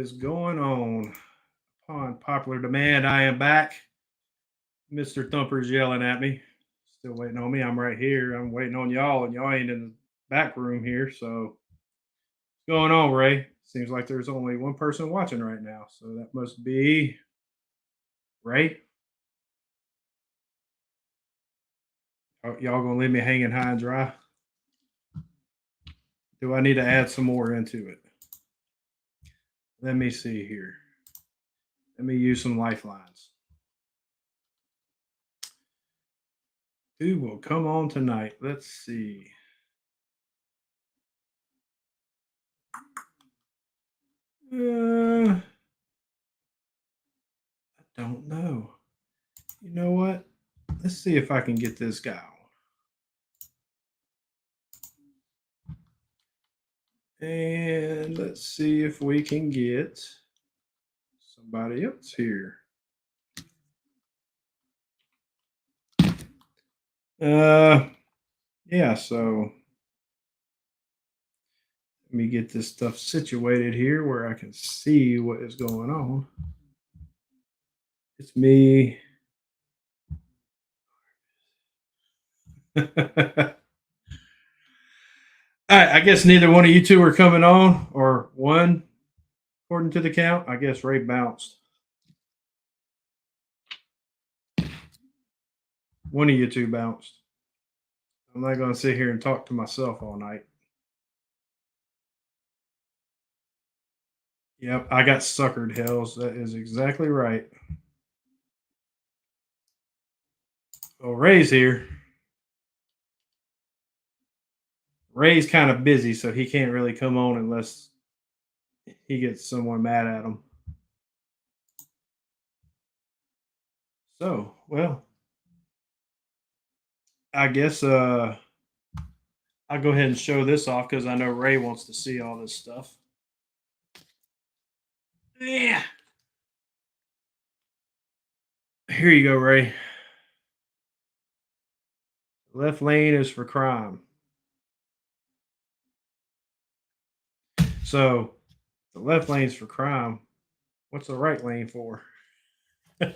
is going on? Upon popular demand, I am back. Mr. Thumper's yelling at me. Still waiting on me. I'm right here. I'm waiting on y'all, and y'all ain't in the back room here. So, what's going on, Ray? Seems like there's only one person watching right now. So, that must be Ray. Oh, y'all gonna leave me hanging high and dry? Do I need to add some more into it? Let me see here. Let me use some lifelines. Who will come on tonight? Let's see. I don't know. You know what? Let's see if I can get this guy on. And let's see if we can get somebody else here. Yeah, so let me get this stuff situated here where I can see what is going on. It's me. All right, I guess neither one of you two are coming on, or one, according to the count. I guess Ray bounced. One of you two bounced. I'm not going to sit here and talk to myself all night. Yep, I got suckered, Hells. That is exactly right. Well, Ray's here. Ray's kind of busy, so he can't really come on unless he gets someone mad at him. So, well, I guess I'll go ahead and show this off because I know Ray wants to see all this stuff. Yeah. Here you go, Ray. Left lane is for crime. So, the left lane's for crime. What's the right lane for? There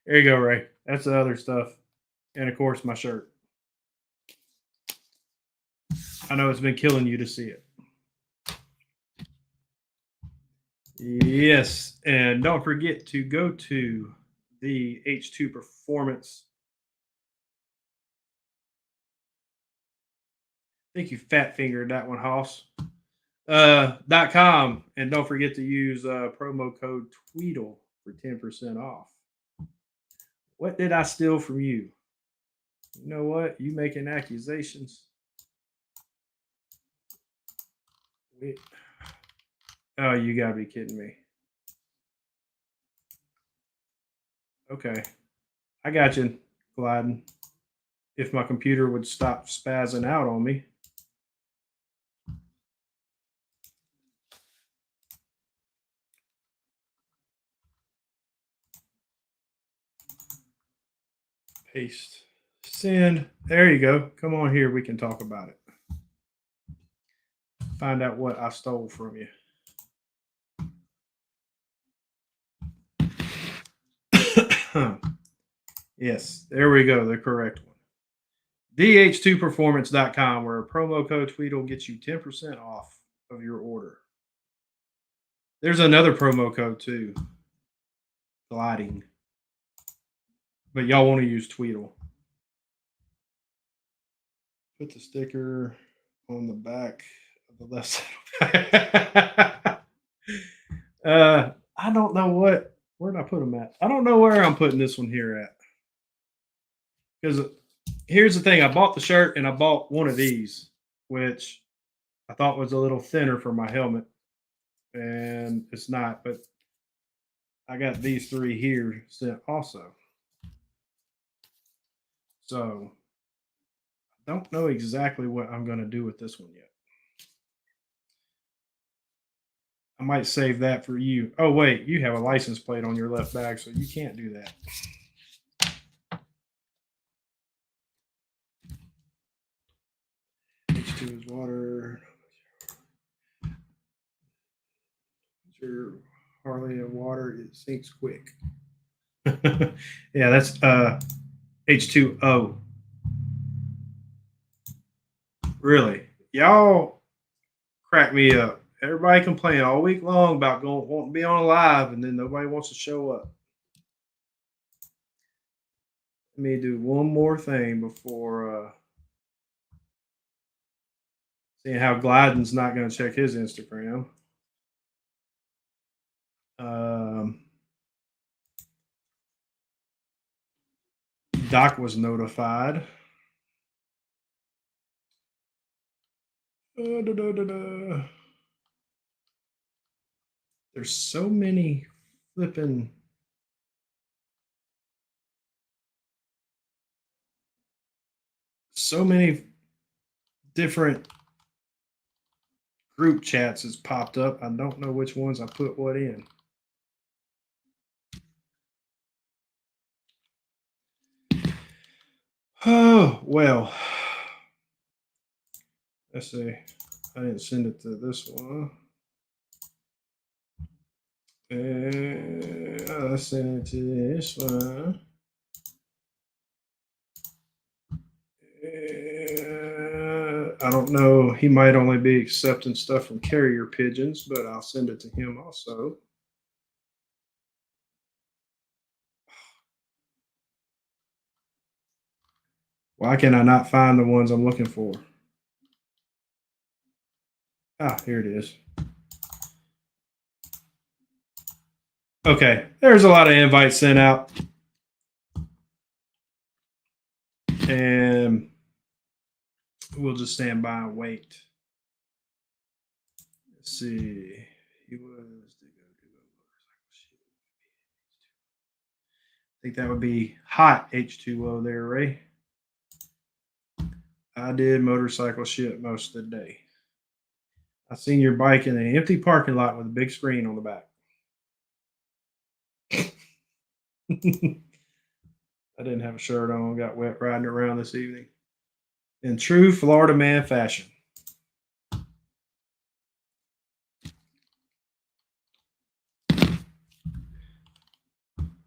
you go, Ray. That's the other stuff. And of course, my shirt. I know it's been killing you to see it. Yes. And don't forget to go to the H2 Performance. I think you fat fingered that one, Hoss. .com. And don't forget to use promo code Tweedle for 10% off. What did I steal from you? You know what? You making accusations. Wait. Oh, you gotta be kidding me. Okay. I got you, Glyden. If my computer would stop spazzing out on me. Paste. Send. There you go. Come on here. We can talk about it. Find out what I stole from you. Yes, there we go. The correct one. DH2performance.com, where promo code Tweedle gets you 10% off of your order. There's another promo code too. Gliding. But y'all want to use Tweedle. Put the sticker on the back of the left side. I don't know where did I put them at? I don't know where I'm putting this one here at. Because here's the thing, I bought the shirt and I bought one of these, which I thought was a little thinner for my helmet. And it's not, but I got these three here sent also. So I don't know exactly what I'm going to do with this one yet. I might save that for you. Oh, wait, you have a license plate on your left bag, so you can't do that. H2 is water. Your hardly a water, it sinks quick. Yeah, that's H2O. Really, y'all crack me up. Everybody complain all week long about going wanting to be on live, and then nobody wants to show up. Let me do one more thing before seeing how Glyden's not going to check his Instagram. Doc was notified. There's so many flipping. So many different group chats has popped up. I don't know which ones I put what in. Oh, well. Let's see. I didn't send it to this one. I'll send it to this one. I don't know. He might only be accepting stuff from carrier pigeons, but I'll send it to him also. Why can I not find the ones I'm looking for? Ah, here it is. Okay, there's a lot of invites sent out. And we'll just stand by and wait. Let's see. He was. I think that would be hot H2O there, Ray. I did motorcycle shit most of the day. I seen your bike in an empty parking lot with a big screen on the back. I didn't have a shirt on, got wet riding around this evening. In true Florida man fashion.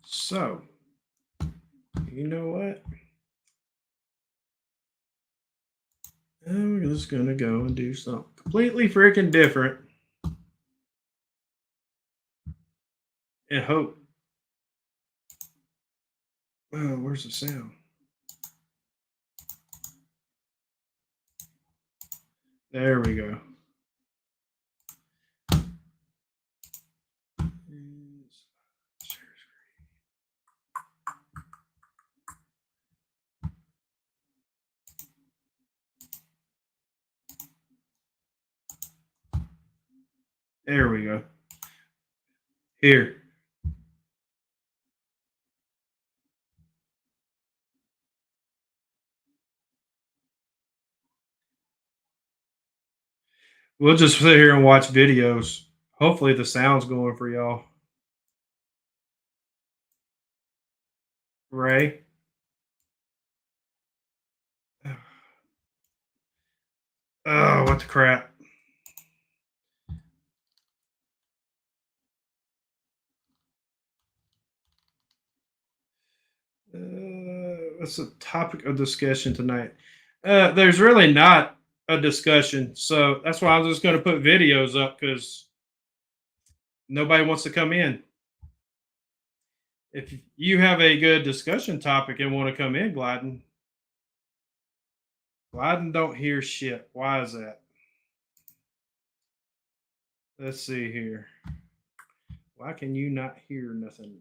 So, you know what? I'm just going to go and do something completely freaking different. And hope. Oh, where's the sound? There we go. There we go. Here. We'll just sit here and watch videos. Hopefully the sound's going for y'all. Ray? Oh, what the crap. What's the topic of discussion tonight? There's really not a discussion. So that's why I was just going to put videos up because nobody wants to come in. If you have a good discussion topic and want to come in, Glyden don't hear shit. Why is that? Let's see here. Why can you not hear nothing?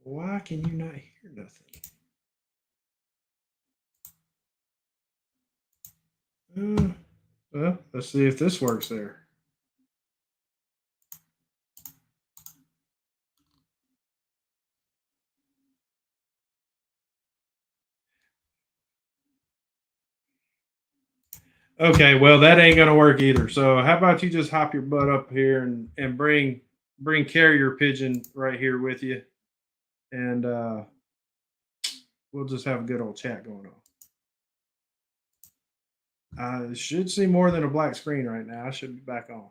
Why can you not hear nothing? Well, let's see if this works there. Okay, well that ain't gonna work either. So how about you just hop your butt up here and bring carrier pigeon right here with you, and we'll just have a good old chat going on. I should see more than a black screen right now. I should be back on.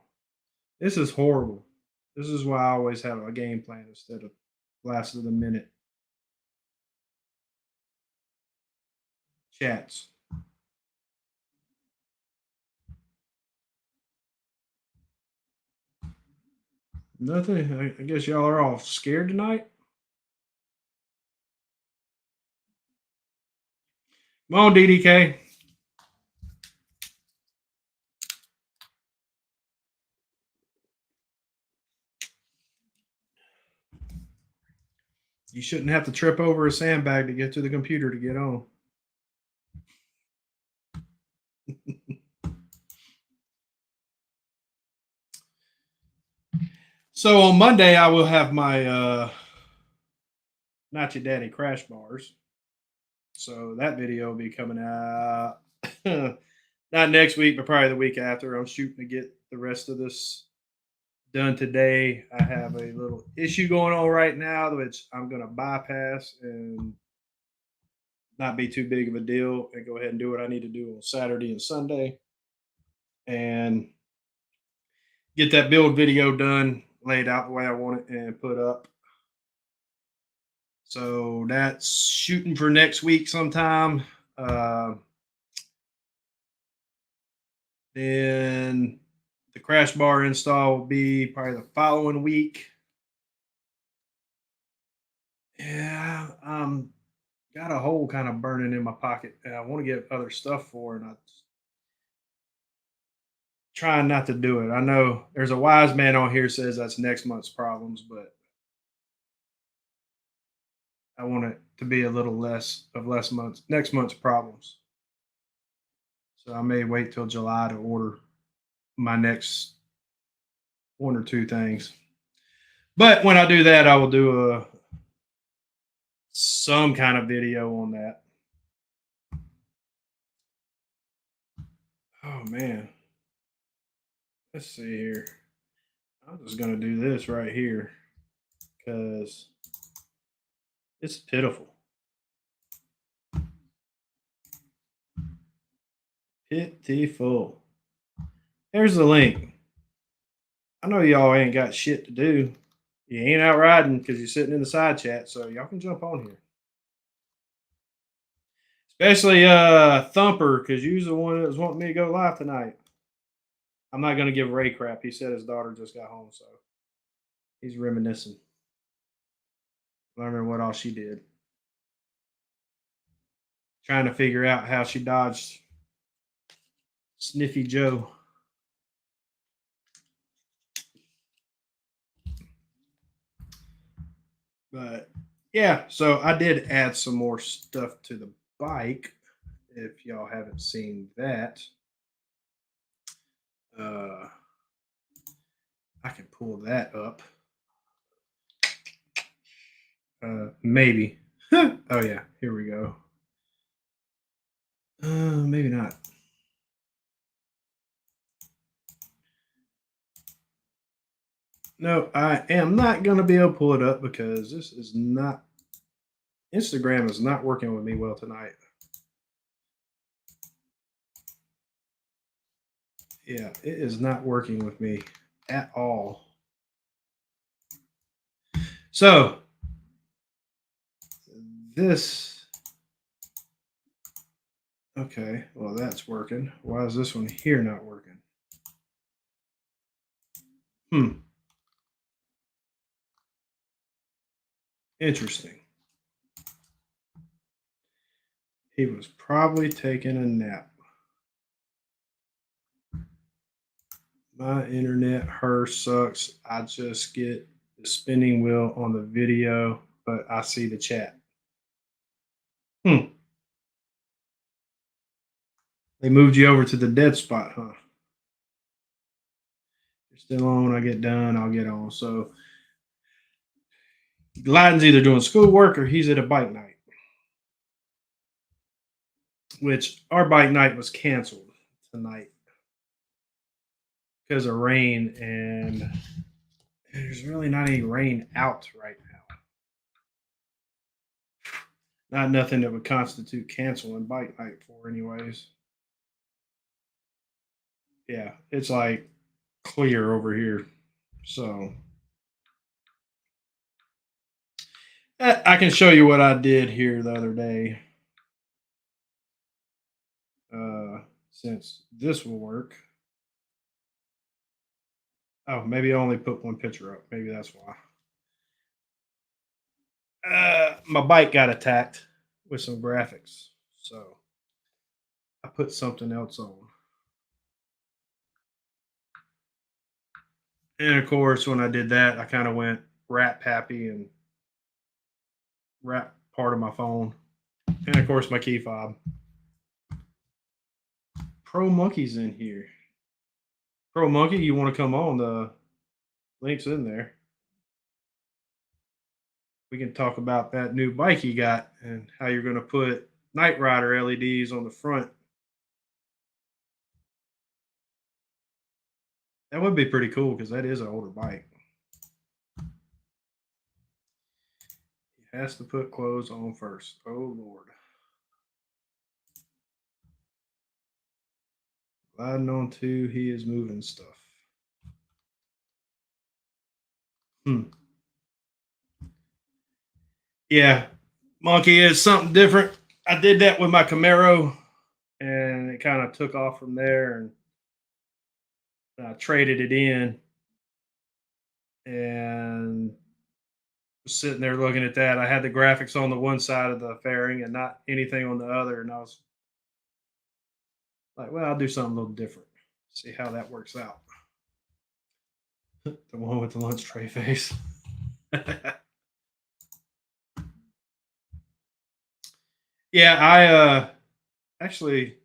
This is horrible. This is why I always have a game plan instead of last of the minute chats. Nothing. I guess y'all are all scared tonight. Come on, DDK. You shouldn't have to trip over a sandbag to get to the computer to get on. So on Monday, I will have my Not Your Daddy crash bars. So that video will be coming out not next week, but probably the week after. I'm shooting to get the rest of this done today. I have a little issue going on right now, which I'm going to bypass and not be too big of a deal and go ahead and do what I need to do on Saturday and Sunday and get that build video done, laid out the way I want it, and put up. So that's shooting for next week sometime. Then the crash bar install will be probably the following week. Yeah, got a hole kind of burning in my pocket, and I want to get other stuff for, and I trying not to do it. I know there's a wise man on here says that's next month's problems, but I want it to be a little less months next month's problems. So I may wait till July to order my next one or two things. But when I do that, I will do some kind of video on that. Oh man. Let's see here. I'm just gonna do this right here because it's pitiful. Pitiful. There's the link. I know y'all ain't got shit to do. You ain't out riding because you're sitting in the side chat, so y'all can jump on here. Especially Thumper, because you're the one that was wanting me to go live tonight. I'm not gonna give Ray crap. He said his daughter just got home, so he's reminiscing. Wondering what all she did. Trying to figure out how she dodged Sniffy Joe. But yeah, so I did add some more stuff to the bike. If y'all haven't seen that, I can pull that up. Maybe. Oh yeah, here we go. Maybe not. No, I am not going to be able to pull it up because this is not. Instagram is not working with me well tonight. Yeah, it is not working with me at all. So, this. Okay, well, that's working. Why is this one here not working? Interesting. He was probably taking a nap. My internet, hers sucks. I just get the spinning wheel on the video, but I see the chat. They moved you over to the dead spot, huh? You're still on. When I get done, I'll get on. So, Gladden's either doing schoolwork or he's at a bike night, which our bike night was canceled tonight because of rain, and there's really not any rain out right now. Not nothing that would constitute canceling bike night for, anyways. Yeah, it's like clear over here. So I can show you what I did here the other day. Uh, since this will work. Oh, maybe I only put one picture up. Maybe that's why. My bike got attacked with some graphics, so I put something else on. And of course, when I did that, I kind of went Rat Pappy and wrap part of my phone, and of course my key fob. Pro Monkey's in here. Pro Monkey, you want to come on? The link's in there. We can talk about that new bike you got and how you're going to put Night Rider LEDs on the front. That would be pretty cool because that is an older bike. He has to put clothes on first. Oh Lord. Gliding on two, he is moving stuff. Hmm. Yeah, Monkey is something different. I did that with my Camaro, and it kind of took off from there, and I traded it in, and was sitting there looking at that. I had the graphics on the one side of the fairing and not anything on the other, and I was like, "Well, I'll do something a little different. See how that works out." The one with the lunch tray face. Yeah, I actually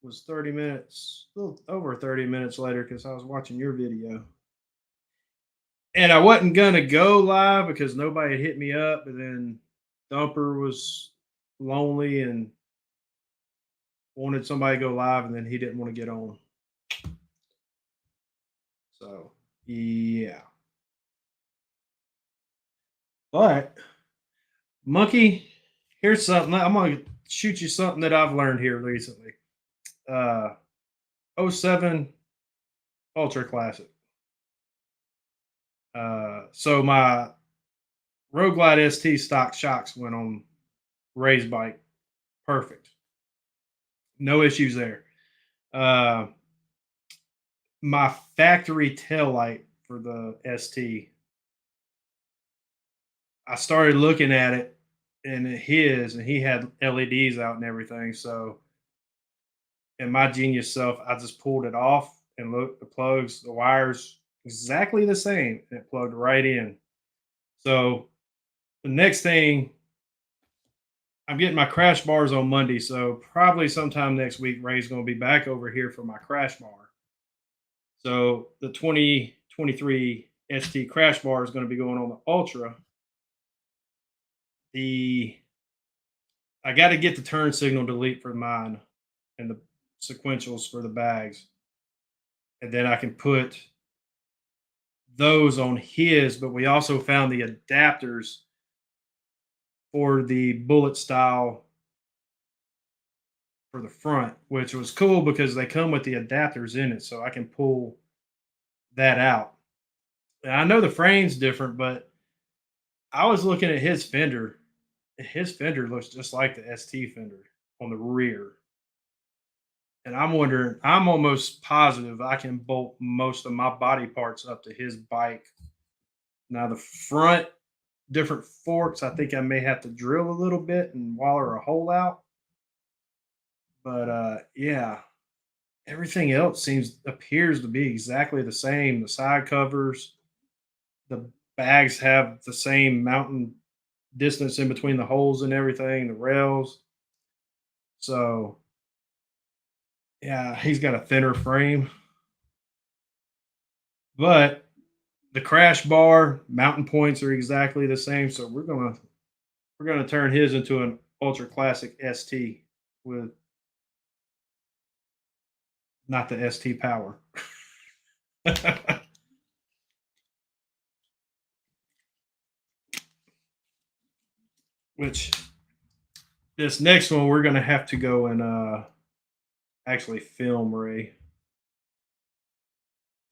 was 30 minutes, a little over 30 minutes later because I was watching your video. And I wasn't gonna go live because nobody had hit me up, but then Dumper was lonely and wanted somebody to go live, and then he didn't want to get on. So yeah. But Monkey, here's something. I'm gonna shoot you something that I've learned here recently. Uh '07 Ultra Classic. So my Road Glide ST stock shocks went on Ray's bike. Perfect. No issues there. Uh, my factory tail light for the ST, I started looking at it and and he had LEDs out and everything. So, in my genius self, I just pulled it off and looked the plugs, the wires exactly the same. And it plugged right in. So, the next thing, I'm getting my crash bars on Monday. So, probably sometime next week, Ray's going to be back over here for my crash bar. So the 2023 ST crash bar is going to be going on the Ultra. The I got to get the turn signal delete for mine and the sequentials for the bags, and then I can put those on his. But we also found the adapters for the bullet style for the front, which was cool because they come with the adapters in it, so I can pull that out. And I know the frame's different, but I was looking at his fender looks just like the ST fender on the rear. And I'm wondering, I'm almost positive I can bolt most of my body parts up to his bike. Now, the front, different forks, I think I may have to drill a little bit and waller a hole out. But yeah, everything else appears to be exactly the same. The side covers, the bags have the same mounting distance in between the holes and everything, the rails. So yeah, he's got a thinner frame, but the crash bar mountain points are exactly the same. So we're gonna turn his into an ultra classic ST with not the ST power. Which this next one we're gonna have to go and actually film Ray.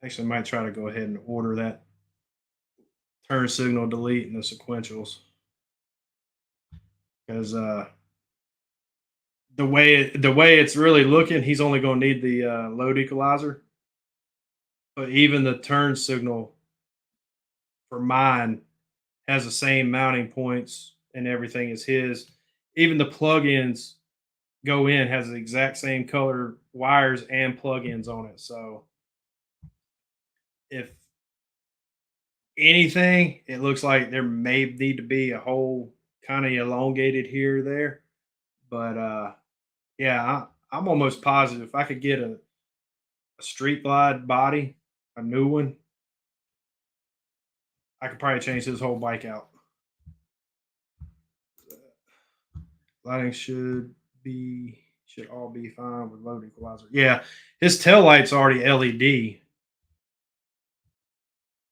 Actually, I might try to go ahead and order that turn signal delete and the sequentials because the way it's really looking, he's only going to need the load equalizer. But even the turn signal for mine has the same mounting points and everything as his. Even the plugins go in has the exact same color wires and plugins on it. So if anything, it looks like there may need to be a hole kind of elongated here or there. But yeah, I'm almost positive if I could get a street glide body, a new one, I could probably change his whole bike out. Lighting should all be fine with load equalizer. Yeah, his tail light's already LED,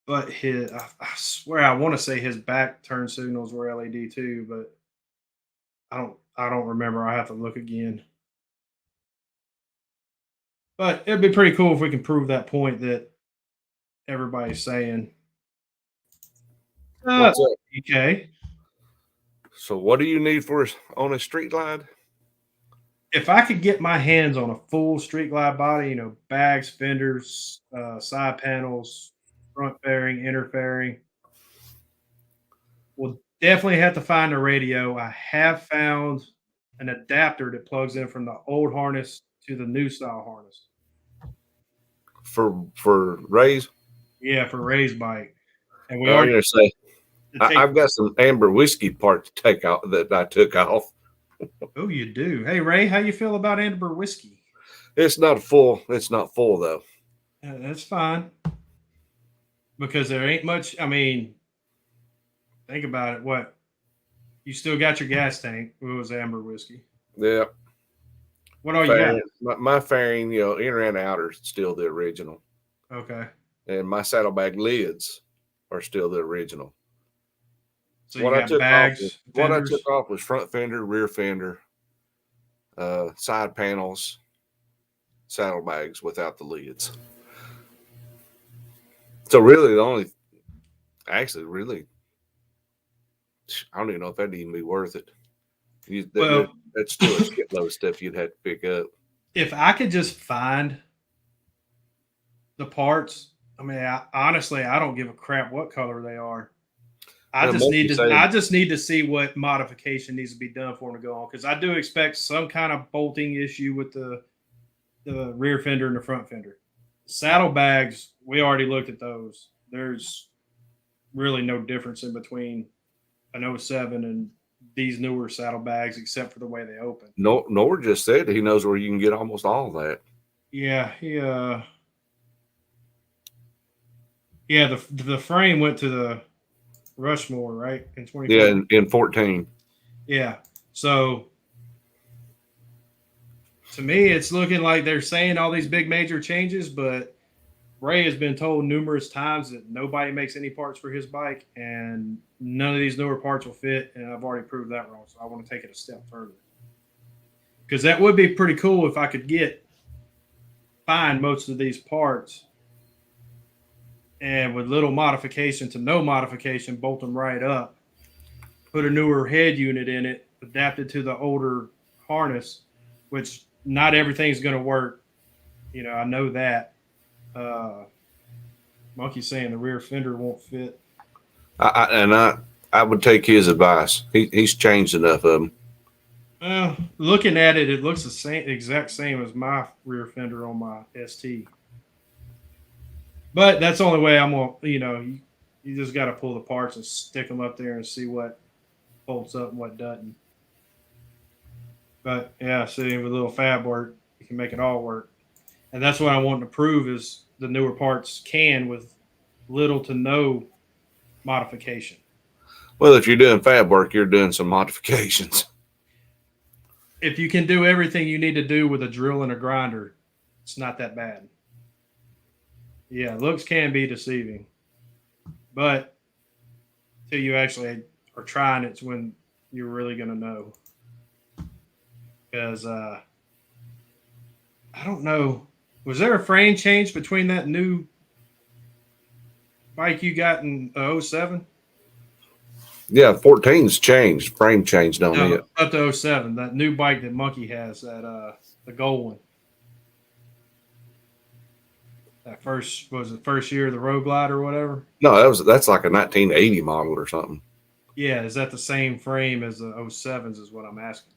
but I swear I want to say his back turn signals were LED too, but I don't remember. I have to look again. But it'd be pretty cool if we can prove that point that everybody's saying. What's up? Okay. So what do you need for on a street glide? If I could get my hands on a full street glide body, bags, fenders, side panels, front fairing, inner fairing, we'll definitely have to find a radio. I have found an adapter that plugs in from the old harness to the new style harness. For Ray's? Yeah, for Ray's bike. And we I'm already gonna say take, I've got some amber whiskey part to take out that I took off. Oh, you do. Hey Ray, how you feel about amber whiskey? It's not full. It's not full though. That's fine. Because there ain't much. I mean, think about it. What you still got your gas tank? It was amber whiskey. Yeah. What all you got? My fairing, inner and outer is still the original. Okay. And my saddlebag lids are still the original. So what I took off was front fender, rear fender, side panels, saddlebags without the lids. So really, I don't even know if that'd even be worth it. That's still a shitload of stuff you'd have to pick up. If I could just find the parts, I mean, honestly, I don't give a crap what color they are. I just need to see what modification needs to be done for them to go on because I do expect some kind of bolting issue with the rear fender and the front fender. Saddlebags, we already looked at those. There's really no difference in between an 07 and these newer saddlebags except for the way they open. No, Nor just said he knows where you can get almost all of that. Yeah, the frame went to the Rushmore, right? In 2014. Yeah, in 14. Yeah. So to me, it's looking like they're saying all these big major changes, but Ray has been told numerous times that nobody makes any parts for his bike, and none of these newer parts will fit. And I've already proved that wrong, so I want to take it a step further. Because that would be pretty cool if I could find most of these parts, and with little modification to no modification, bolt them right up. Put a newer head unit in it, adapted to the older harness, which not everything's going to work. I know that. Monkey's saying the rear fender won't fit. I would take his advice. He's changed enough of them. Looking at it, it looks the exact same as my rear fender on my ST. But that's the only way I'm gonna. You just got to pull the parts and stick them up there and see what bolts up and what doesn't. But yeah, see, with a little fab work, you can make it all work. And that's what I want to prove is the newer parts can with little to no modification. Well, if you're doing fab work, you're doing some modifications. If you can do everything you need to do with a drill and a grinder, it's not that bad. Yeah, looks can be deceiving. But until you actually are trying, it's when you're really going to know. Because I don't know. Was there a frame change between that new bike you got in 07? Yeah, 14's changed. Frame changed on No, it. up to 07. That new bike that Monkey has, that the gold one. That first year of the Road Glide or whatever. No, that's like a 1980 model or something. Yeah, is that the same frame as the 07s? Is what I'm asking.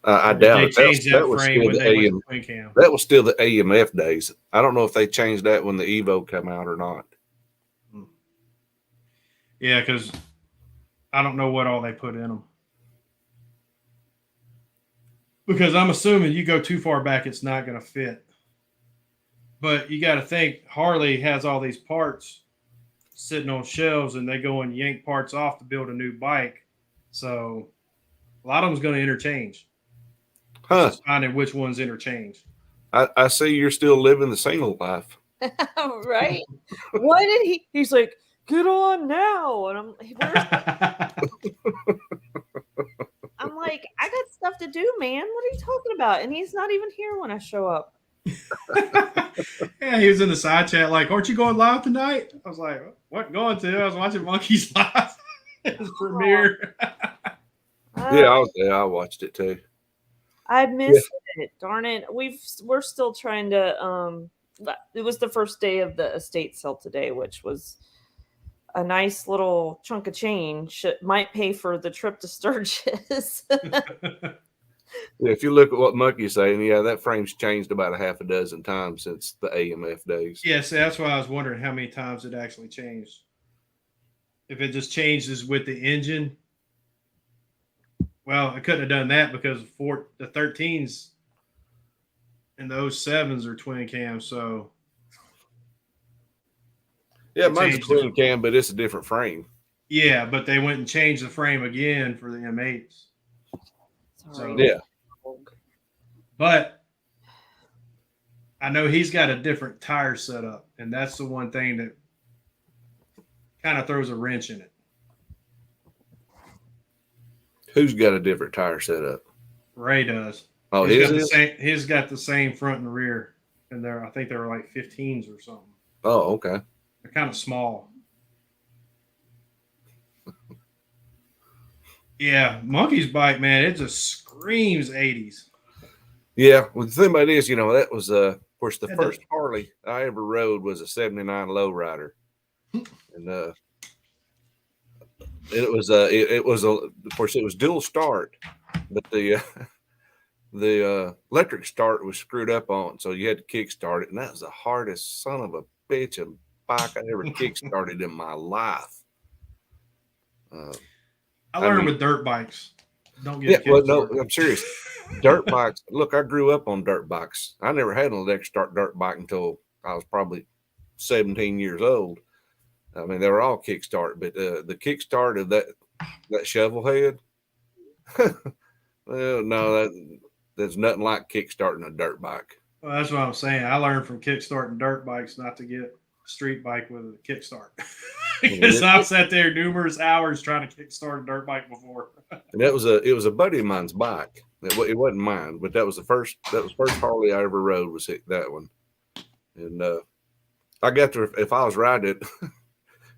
I Or did doubt they it. change that Was frame still when the they went AM. to twin cam? That was still the AMF days. I don't know if they changed that when the Evo came out or not. Yeah, because I don't know what all they put in them. Because I'm assuming you go too far back, it's not going to fit. But you got to think Harley has all these parts sitting on shelves, and they go and yank parts off to build a new bike. So a lot of them's going to interchange. Huh? Just finding which ones interchange. I see you're still living the single life. Right? Why did he? He's like, get on now, and I'm like, I got stuff to do, man. What are you talking about? And he's not even here when I show up. Yeah, he was in the side chat like, "Aren't you going live tonight?" I was like, "What going to?" I was watching Monkeys live. His premiere. Yeah, I watched it too. I missed it. Darn it. We're still trying to it was the first day of the estate sale today, which was a nice little chunk of change. It might pay for the trip to Sturgis. Yeah, if you look at what Monkey's saying, yeah, that frame's changed about a half a dozen times since the AMF days. Yes, that's why I was wondering how many times it actually changed. If it just changes with the engine, well, I couldn't have done that because the 13s and the 07s are twin cam. So yeah, mine's a twin cam, but it's a different frame. Yeah, but they went and changed the frame again for the M8s. Sorry. So, yeah. But I know he's got a different tire setup, and that's the one thing that kind of throws a wrench in it. Who's got a different tire setup? Ray does. Oh, he's got the same front and rear, and I think they were like 15s or something. Oh, okay. They're kind of small. Yeah, Monkey's bike, man, it just screams 80s. Yeah, well, the thing about it is, that was of course the first Harley I ever rode was a 79 Lowrider, and it was of course it was dual start, but the electric start was screwed up on, so you had to kick start it, and that was the hardest son of a bitch of bike I ever kick started in my life. I learned with dirt bikes. Don't get no, I'm serious. Dirt bikes. Look, I grew up on dirt bikes. I never had an electric start dirt bike until I was probably 17 years old. I mean, they were all kickstart, but the kickstart of that shovel head, well, no, there's nothing like kickstarting a dirt bike. Well, that's what I'm saying. I learned from kickstarting dirt bikes not to get a street bike with a kickstart. Because I've sat there numerous hours trying to kickstart a dirt bike before. And it was a buddy of mine's bike. It wasn't mine, but that was first Harley I ever rode was that one. And I got to, if I was riding it,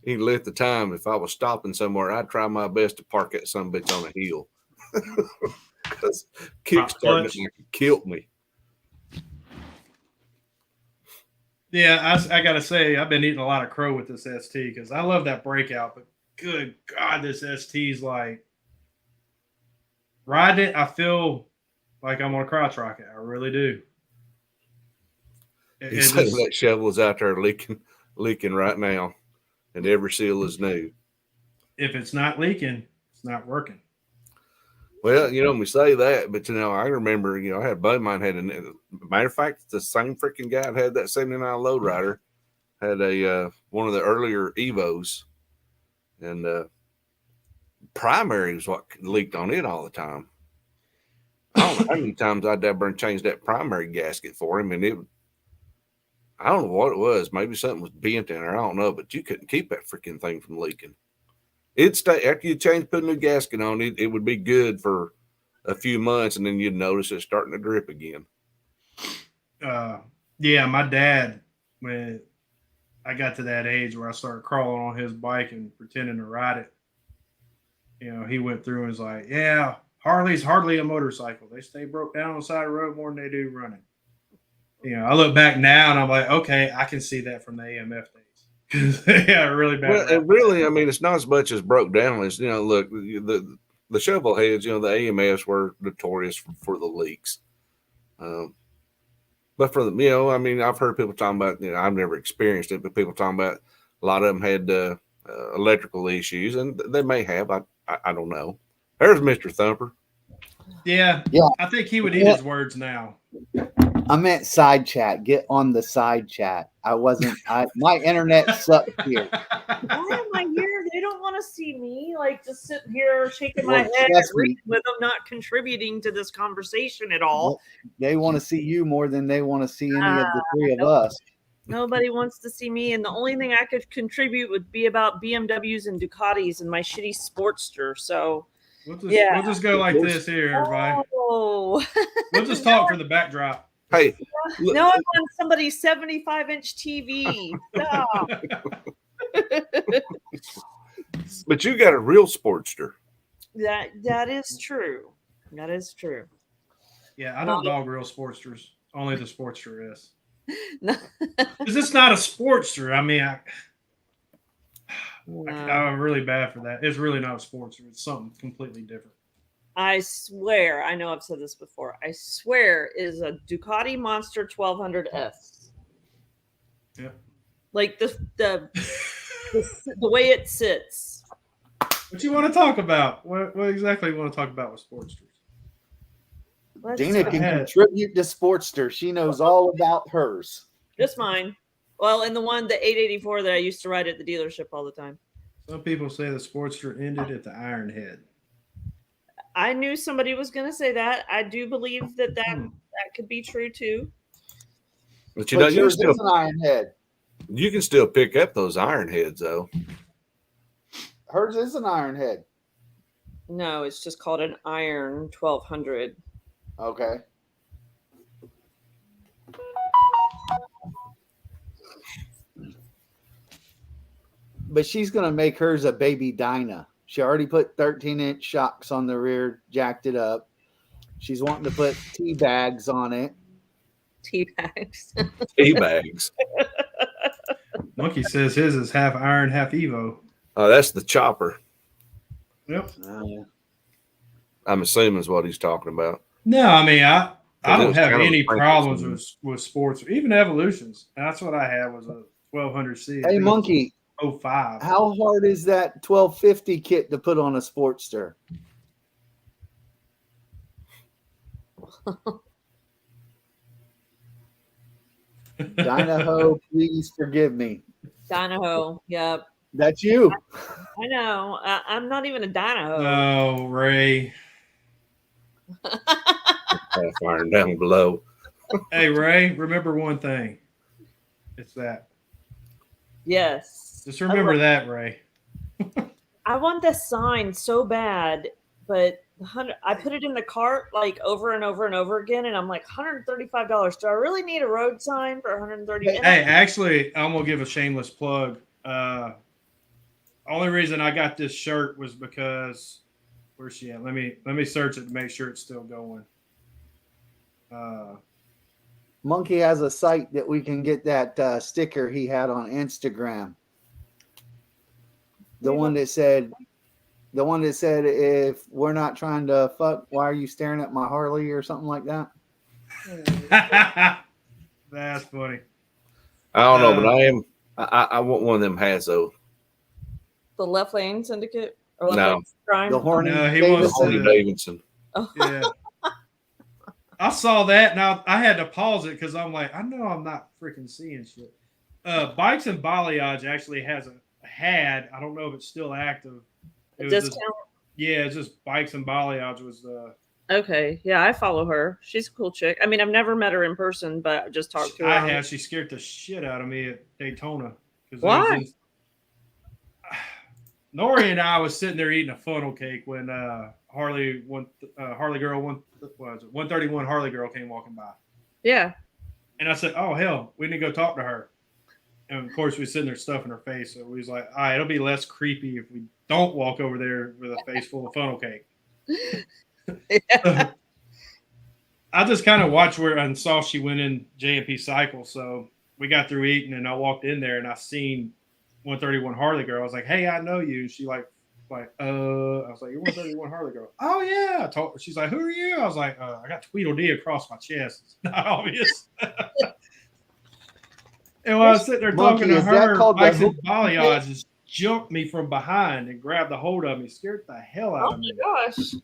even at the time, if I was stopping somewhere, I'd try my best to park that some bitch on a hill. Because kickstarting it killed me. Yeah, I got to say, I've been eating a lot of crow with this ST because I love that breakout, but good God, this ST's like, riding it, I feel like I'm on a crotch rocket. I really do. That shovel is out there leaking right now, and every seal is new. If it's not leaking, it's not working. Well, we say that, but I remember, I had a buddy of mine matter of fact, the same freaking guy that had that 79 Lowrider had a one of the earlier Evos, and primary was what leaked on it all the time. I don't know how many times I'd ever change that primary gasket for him, and I don't know what it was. Maybe something was bent in there. I don't know, but you couldn't keep that freaking thing from leaking. It'd stay after you put a new gasket on it. It would be good for a few months, and then you'd notice it starting to drip again. Yeah, my dad, when I got to that age where I started crawling on his bike and pretending to ride it. He went through and was like, "Yeah, Harley's hardly a motorcycle. They stay broke down on the side of the road more than they do running." I look back now and I'm like, okay, I can see that from the AMF days. Yeah, really bad. Well, and really, I mean, it's not as much as broke down as look, the shovel heads, the AMFs were notorious for the leaks. But for the, I mean, I've heard people talking about, I've never experienced it, but people talking about a lot of them had electrical issues, and they may have. I don't know. There's Mr. Thumper. Yeah. I think he would eat his words now. I meant side chat. Get on the side chat. My internet sucked here. Why am I here? They don't want to see me, like just sitting here shaking my Well, head trust me. reading with them, not contributing to this conversation at all. They want to see you more than they want to see any of the three of us. Nobody wants to see me, and the only thing I could contribute would be about BMWs and Ducatis and my shitty Sportster. So we'll just go like this here, everybody. Oh. We'll just talk for the backdrop. Hey, now I'm on somebody's 75-inch TV. Stop. But you got a real Sportster. That is true. That is true. Yeah, I don't dog real Sportsters. Only the Sportster is. No. Because it's not a Sportster. I mean, I'm really bad for that. It's really not a Sportster. It's something completely different. I swear, I know I've said this before. I swear it is a Ducati Monster 1200S. Yeah. Like the way it sits. What you want to talk about? What exactly you want to talk about with Sportsters? Dina can contribute to Sportster. She knows all about hers. Just mine. Well, and the 884 that I used to ride at the dealership all the time. Some people say the Sportster ended at the Ironhead. I knew somebody was going to say that. I do believe that could be true too. But you know, yours is an Ironhead. You can still pick up those Ironheads though. Hers is an Ironhead. No, it's just called an Iron 1200. Okay. But she's going to make hers a baby Dyna. She already put 13-inch shocks on the rear, jacked it up. She's wanting to put tea bags on it. Tea bags. Tea bags. Monkey says his is half iron, half Evo. Oh, that's the chopper. Yep. I'm assuming is what he's talking about. No, I mean I don't have any of problems with sports, even Evolutions. That's what I had was a 1200C. Hey, Monkey. 05. How hard is that 1250 kit to put on a Sportster? Dynaho, please forgive me. Dynaho, yep. That's you. I know. I'm not even a Dynaho. Oh, Ray. Half iron down below. Hey, Ray, remember one thing. It's that. Yes. Just remember that, Ray. I want this sign so bad, but I put it in the cart like over and over and over again, and I'm like, $135. Do I really need a road sign for $130? Hey, actually, I'm gonna give a shameless plug. Only reason I got this shirt was because where's she at? Let me search it to make sure it's still going. Monkey has a site that we can get that sticker he had on Instagram. The one that said, if we're not trying to fuck, why are you staring at my Harley or something like that? That's funny. I don't know, but I want one of them hats though. The Left Lane Syndicate? Or No. Lane Crime? The Horny No, he wants Harley Davidson. Oh. Yeah. I saw that and I had to pause it because I'm like, I know I'm not freaking seeing shit. Bikes and Balayage actually had, I don't know if it's still active. It was Discount? it's just Bikes and Balayage was Okay. Yeah, I follow her. She's a cool chick. I mean, I've never met her in person, but I just talked to her. She scared the shit out of me at Daytona. Why? Nori and I was sitting there eating a funnel cake when Harley Girl 131 Harley Girl came walking by. Yeah. And I said, "Oh hell, we need to go talk to her." And of course, we sitting there stuffing her face. So we was like, all right, it'll be less creepy if we don't walk over there with a face full of funnel cake. I just kind of watched where and saw she went in J&P Cycle. So we got through eating and I walked in there and I seen 131 Harley girl. I was like, hey, I know you. And she like, I was like, you're 131 Harley girl. Oh yeah. I told her. She's like, who are you? I was like, I got Tweedledee across my chest. It's not obvious. And while I was sitting there talking to Monkey, is that her, called the Bison hook- Balayage just jumped me from behind and grabbed a hold of me, scared the hell out Oh of me. my gosh.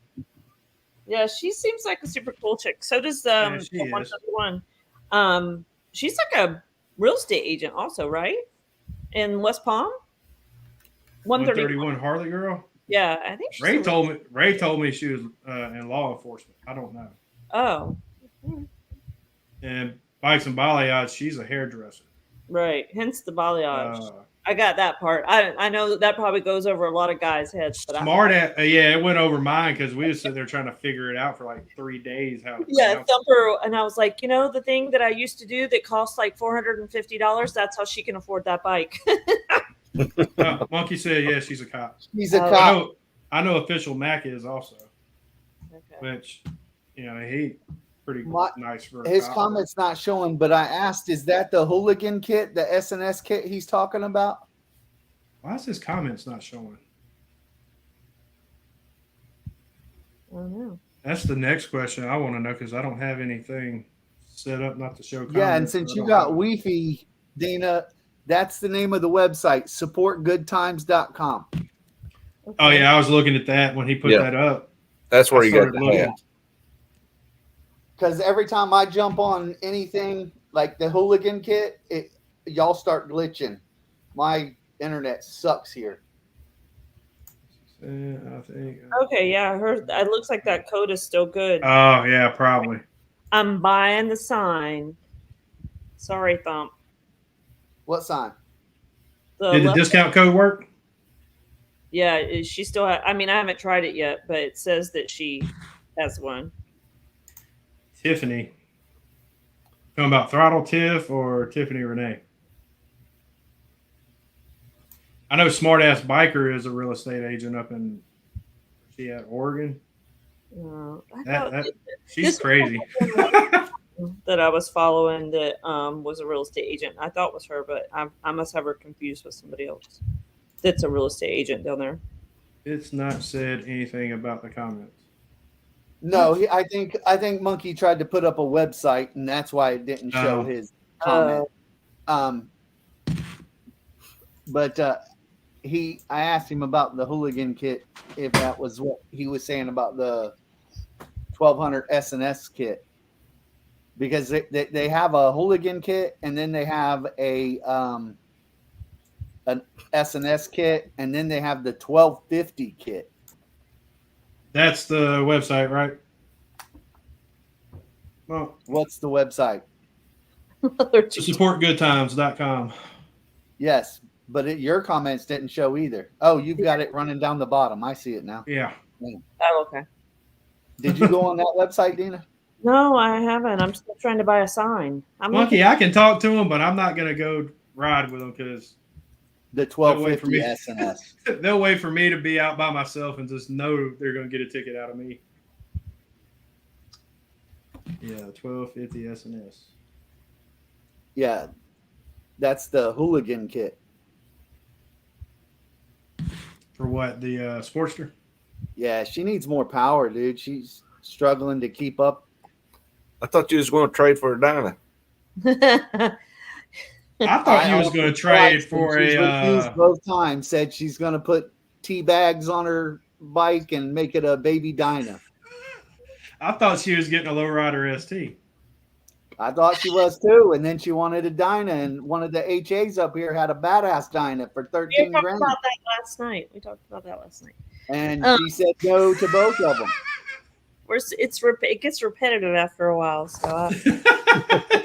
Yeah, she seems like a super cool chick. So does Yeah, she the is. 131. She's like a real estate agent also, right? In West Palm? 131 Harley girl. Yeah, I think she's Ray told me she was in law enforcement. I don't know. Oh. And Bison Balayage, she's a hairdresser. Right. Hence the balayage. Uh, I got that part. I know that probably goes over a lot of guys' heads, but smart at yeah, it went over mine because we was sitting there trying to figure it out for like 3 days. How to yeah, pronounce it. Thumper, and I was like, the thing that I used to do that cost like $450. That's how she can afford that bike. Monkey said, yeah, she's a cop. He's a Oh. cop. I know official Mac is also, Okay. which he pretty My- nice for a His cop. comment's not showing, but I asked, is that the hooligan kit, the SNS kit he's talking about? Why is his comments not showing? I don't know. That's the next question I want to know because I don't have anything set up not to show comments. Yeah, and since I you don't got have- Wi-Fi, Dana, that's the name of the website, supportgoodtimes.com. Oh yeah, I was looking at that when he put Yeah. that up. That's where I you got started the looking. hat. Because every time I jump on anything like the hooligan kit, y'all start glitching. My internet sucks here. I think. Okay, yeah, it looks like that code is still good. Oh yeah, probably. I'm buying the sign. Sorry, Thump. What sign? Did the left- discount code work? Yeah, she still. I mean, I haven't tried it yet, but it says that she has one. Tiffany. Talking about Throttle Tiff or Tiffany Renee? I know Smart Ass Biker is a real estate agent up in Oregon. I That, thought she's this- crazy. that I was following that was a real estate agent. I thought was her, but I must have her confused with somebody else. That's a real estate agent down there. It's not said anything about the comments. No, I think Monkey tried to put up a website, and that's why it didn't show Oh. his comment. But I asked him about the hooligan kit, if that was what he was saying about the 1200 SNS kit, because they have a hooligan kit, and then they have an SNS kit, and then they have the 1250 kit. That's the website, right? Well, What's the website? supportgoodtimes.com. Yes, but your comments didn't show either. Oh, you've got it running down the bottom. I see it now. Yeah. Oh, okay. Did you go on that website, Dina? No, I haven't. I'm still trying to buy a sign. I'm Monkey, I can talk to him, but I'm not going to go ride with him because The They'll wait for 1250 me. SNS. they'll wait for me to be out by myself and just know they're going to get a ticket out of me. Yeah, 1250 SNS. Yeah, that's the hooligan kit. For what? The Sportster? Yeah, she needs more power, dude. She's struggling to keep up. I thought you was going to trade for a Dyna. I thought you was offered going to trade twice, for and she's a. refused both times. Said she's going to put tea bags on her bike and make it a baby Dyna. I thought she was getting a lowrider ST. I thought she was too, and then she wanted a Dyna, and one of the HAs up here had a badass Dyna for We 13 talked grand, about that last night. and she said no to both of them. It gets repetitive after a while. So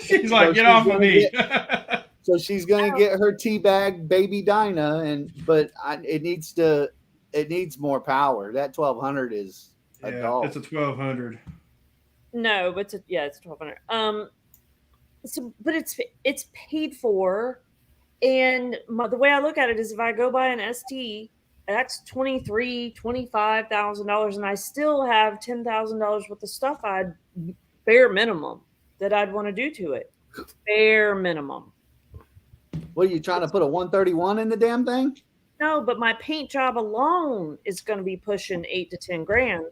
She's like, So get she's off of gonna me. So she's gonna get her teabag baby Dyna, but it needs more power. That 1200 is a Yeah, dog. it's a 1200. no, but it's 1200. But it's paid for And the way I look at it is if I go buy an ST, that's $25,000, and I still have $10,000 worth of stuff I'd bare minimum that I'd want to do to it. Bare minimum. What are you trying to put a 131 in the damn thing? No, but my paint job alone is going to be pushing 8 to 10 grand.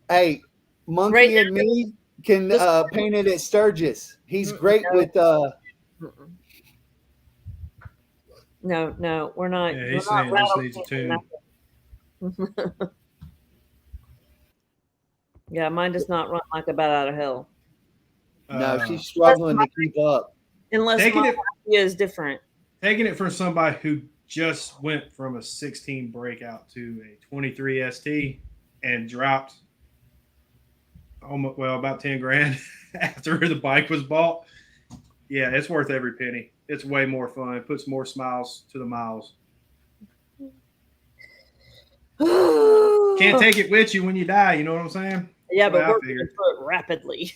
Hey, Monkey Right and me can paint it at Sturgis. He's great No. with No, we're not. Yeah, we're he's not saying it just rattle needs a painting tune. nothing. Yeah, mine does not run like a bat out of hell. no, she's struggling to keep up. Unless Taking my it- idea is different. Taking it from somebody who just went from a 16 breakout to a 23 ST and dropped almost, well, about 10 grand after the bike was bought. Yeah, it's worth every penny. It's way more fun. It puts more smiles to the miles. Can't take it with you when you die. You know what I'm saying? Yeah, That's but what I we're going to figured. do it rapidly.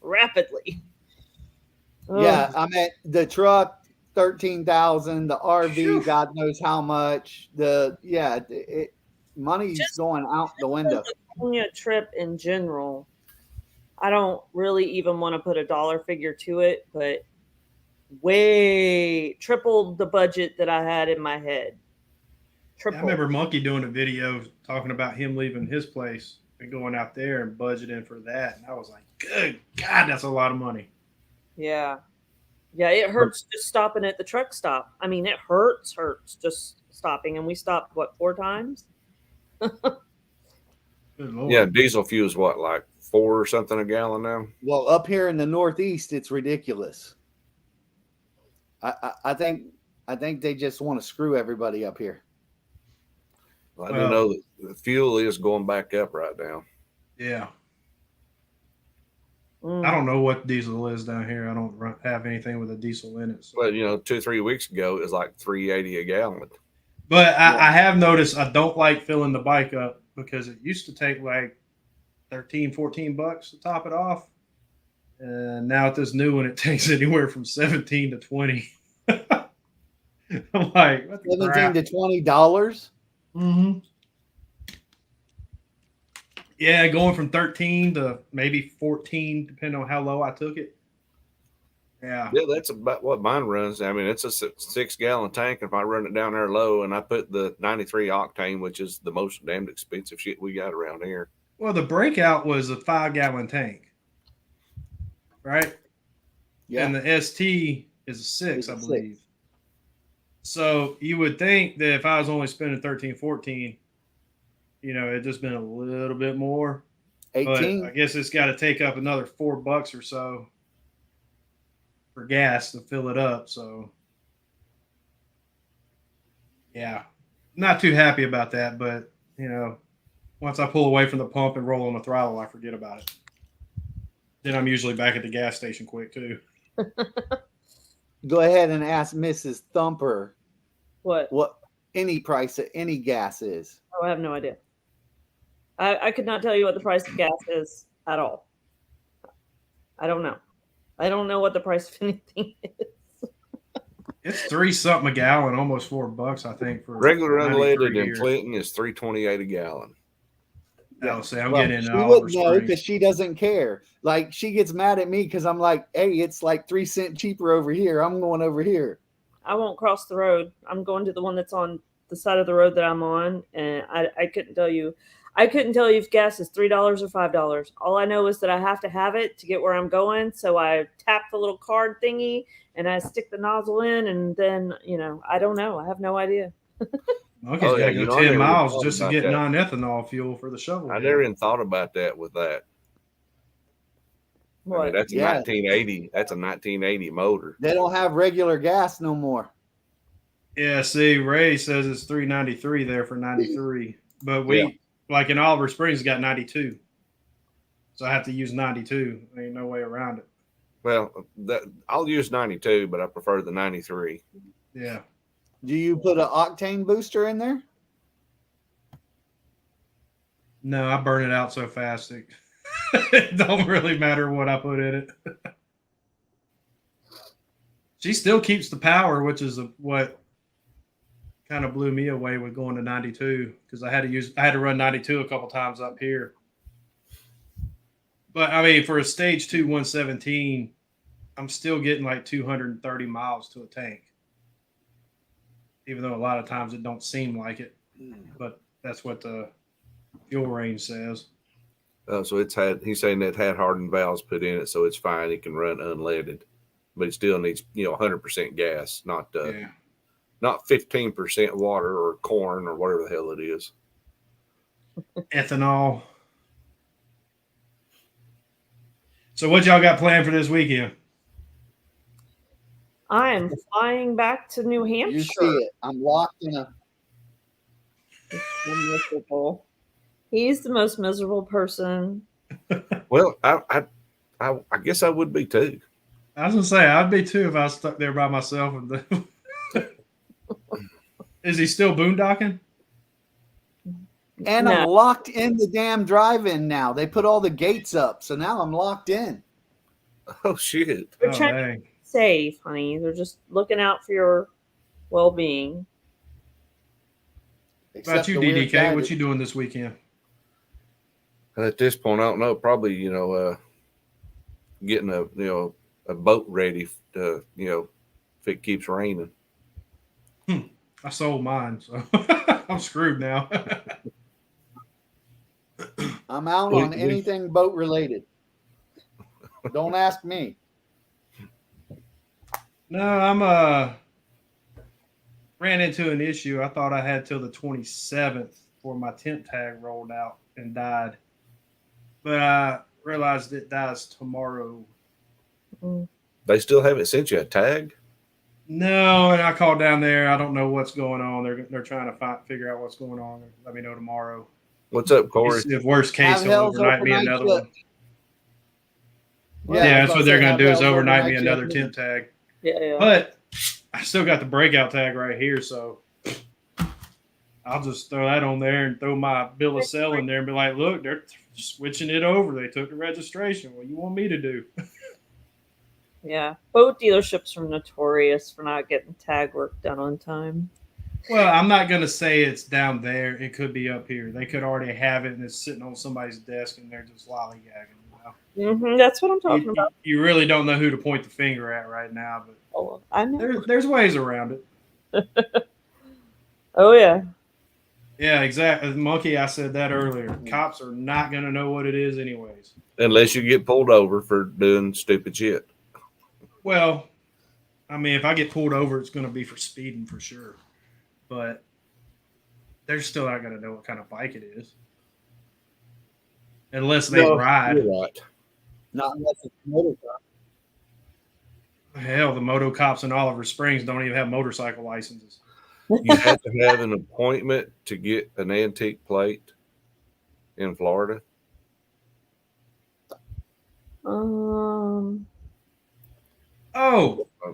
Rapidly. Yeah, I mean the truck 13,000, the RV Phew. God knows how much. Money's Just- going out the window. The California trip in general, I don't really even want to put a dollar figure to it, but way tripled the budget that I had in my head. I Triple. remember Monkey doing a video talking about him leaving his place and going out there and budgeting for that. And I was like, good God, that's a lot of money. Yeah. Yeah, it hurts just stopping at the truck stop. I mean, it hurts just stopping. And we stopped, 4 times? Good Lord. Yeah, diesel fuel's what, like 4 or something a gallon now? Well, up here in the Northeast, it's ridiculous. I think they just want to screw everybody up here. I do Well- know that the fuel is going back up right now. Yeah. Mm. I don't know what diesel is down here. I don't have anything with a diesel in it. So. But 2-3 weeks ago, it was like $3.80 a gallon. But Yeah. I have noticed I don't like filling the bike up because it used to take like 13, 14 bucks to top it off. And now at this new one, it takes anywhere from 17 to 20. I'm like, what the $17 crap? to $20. Mm-hmm. Yeah, going from 13 to maybe 14, depending on how low I took it. Yeah. Yeah, that's about what mine runs. I mean, it's a 6-gallon tank. If I run it down there low and I put the 93 octane, which is the most damned expensive shit we got around here. Well, the breakout was a 5-gallon tank, right? Yeah. And the ST is a 6, It's a I 6. believe. So you would think that if I was only spending 13, 14, it'd just been a little bit more. But 18. I guess it's got to take up another $4 or so for gas to fill it up. So, yeah, not too happy about that. But, once I pull away from the pump and roll on the throttle, I forget about it. Then I'm usually back at the gas station quick, too. Go ahead and ask Mrs. Thumper What? any price of any gas is. Oh, I have no idea. I could not tell you what the price of gas is at all. I don't know. I don't know what the price of anything is. It's 3 something a gallon, almost $4, I think. For Regular 93 unleaded in here. Clinton is $3.28 a gallon. Oh, see, I'm Well, getting she into Oliver wouldn't know Springs. because she doesn't care. Like she gets mad at me because I'm like, hey, it's like 3 cents cheaper over here. I'm going over here. I won't cross the road. I'm going to the one that's on the side of the road that I'm on, and I couldn't tell you. I couldn't tell you if gas is $3 or $5. All I know is that I have to have it to get where I'm going. So I tap the little card thingy and I stick the nozzle in, and then I don't know. I have no idea. Monkey's Oh, got yeah, to you go know, I 10 never miles thought just to about get that. non-ethanol fuel for the shovel. I never even thought about that with that. I mean, What? that's a Yeah. 1980. That's a 1980 motor. They don't have regular gas no more. Yeah, see, Ray says it's 393 there for 93, but we Yeah. like in Oliver Springs got 92, so I have to use 92. There ain't no way around it. Well, I'll use 92, but I prefer the 93. Yeah, Do you put an octane booster in there? no, I burn it out so fast it don't really matter what I put in it. she still keeps the power, which is what kind of blew me away with going to 92 because I had to run 92 a couple times up here. But I mean, for a stage 2 117, I'm still getting like 230 miles to a tank, even though a lot of times it don't seem like it. But that's what the fuel range says. So he's saying that had hardened valves put in it, so it's fine. It can run unleaded, but it still needs 100% gas, not Yeah. not 15% water or corn or whatever the hell it is. Ethanol. So what y'all got planned for this weekend? I am flying back to New Hampshire. You see it. I'm locked in a. So miserable. He's the most miserable person. Well, I guess I would be too. I was gonna say I'd be too if I was stuck there by myself. Is he still boondocking? And No. I'm locked in the damn drive-in now. They put all the gates up, so now I'm locked in. Oh shit! They're Oh, trying to dang. be safe, honey. They're just looking out for your well-being. What about you, DDK? What you doing this weekend? At this point, I don't know. Probably getting a boat ready to if it keeps raining. I sold mine, so I'm screwed now. I'm out We- on we- anything boat related. Don't ask me. No, I'm ran into an issue. I thought I had till the 27th before my tent tag rolled out and died. But I realized it dies tomorrow. They still haven't sent you a tag. No, and I called down there. I don't know what's going on. They're trying to figure out what's going on. Let me know tomorrow. What's up, Corey? If worst case, Have they'll Hell's overnight me overnight another ship. one. Yeah, that's what they're going to do is overnight me another tent tag. Yeah. But I still got the breakout tag right here, so I'll just throw that on there and throw my bill of sale in there and be like, look, they're switching it over. They took the registration. What do you want me to do? Yeah. Boat dealerships are notorious for not getting tag work done on time. Well, I'm not going to say it's down there. It could be up here. They could already have it and it's sitting on somebody's desk and they're just lollygagging. That's what I'm talking about. You really don't know who to point the finger at right now, but Oh, I know. there's ways around it. Oh, yeah. Yeah, exactly. Monkey, I said that earlier. Cops are not going to know what it is anyways. Unless you get pulled over for doing stupid shit. Well, I mean, if I get pulled over, it's going to be for speeding for sure. But they're still not going to know what kind of bike it is. Unless they ride. You're right. Not unless it's motorcycle. Hell, the moto cops in Oliver Springs don't even have motorcycle licenses. You have to have an appointment to get an antique plate in Florida. Oh,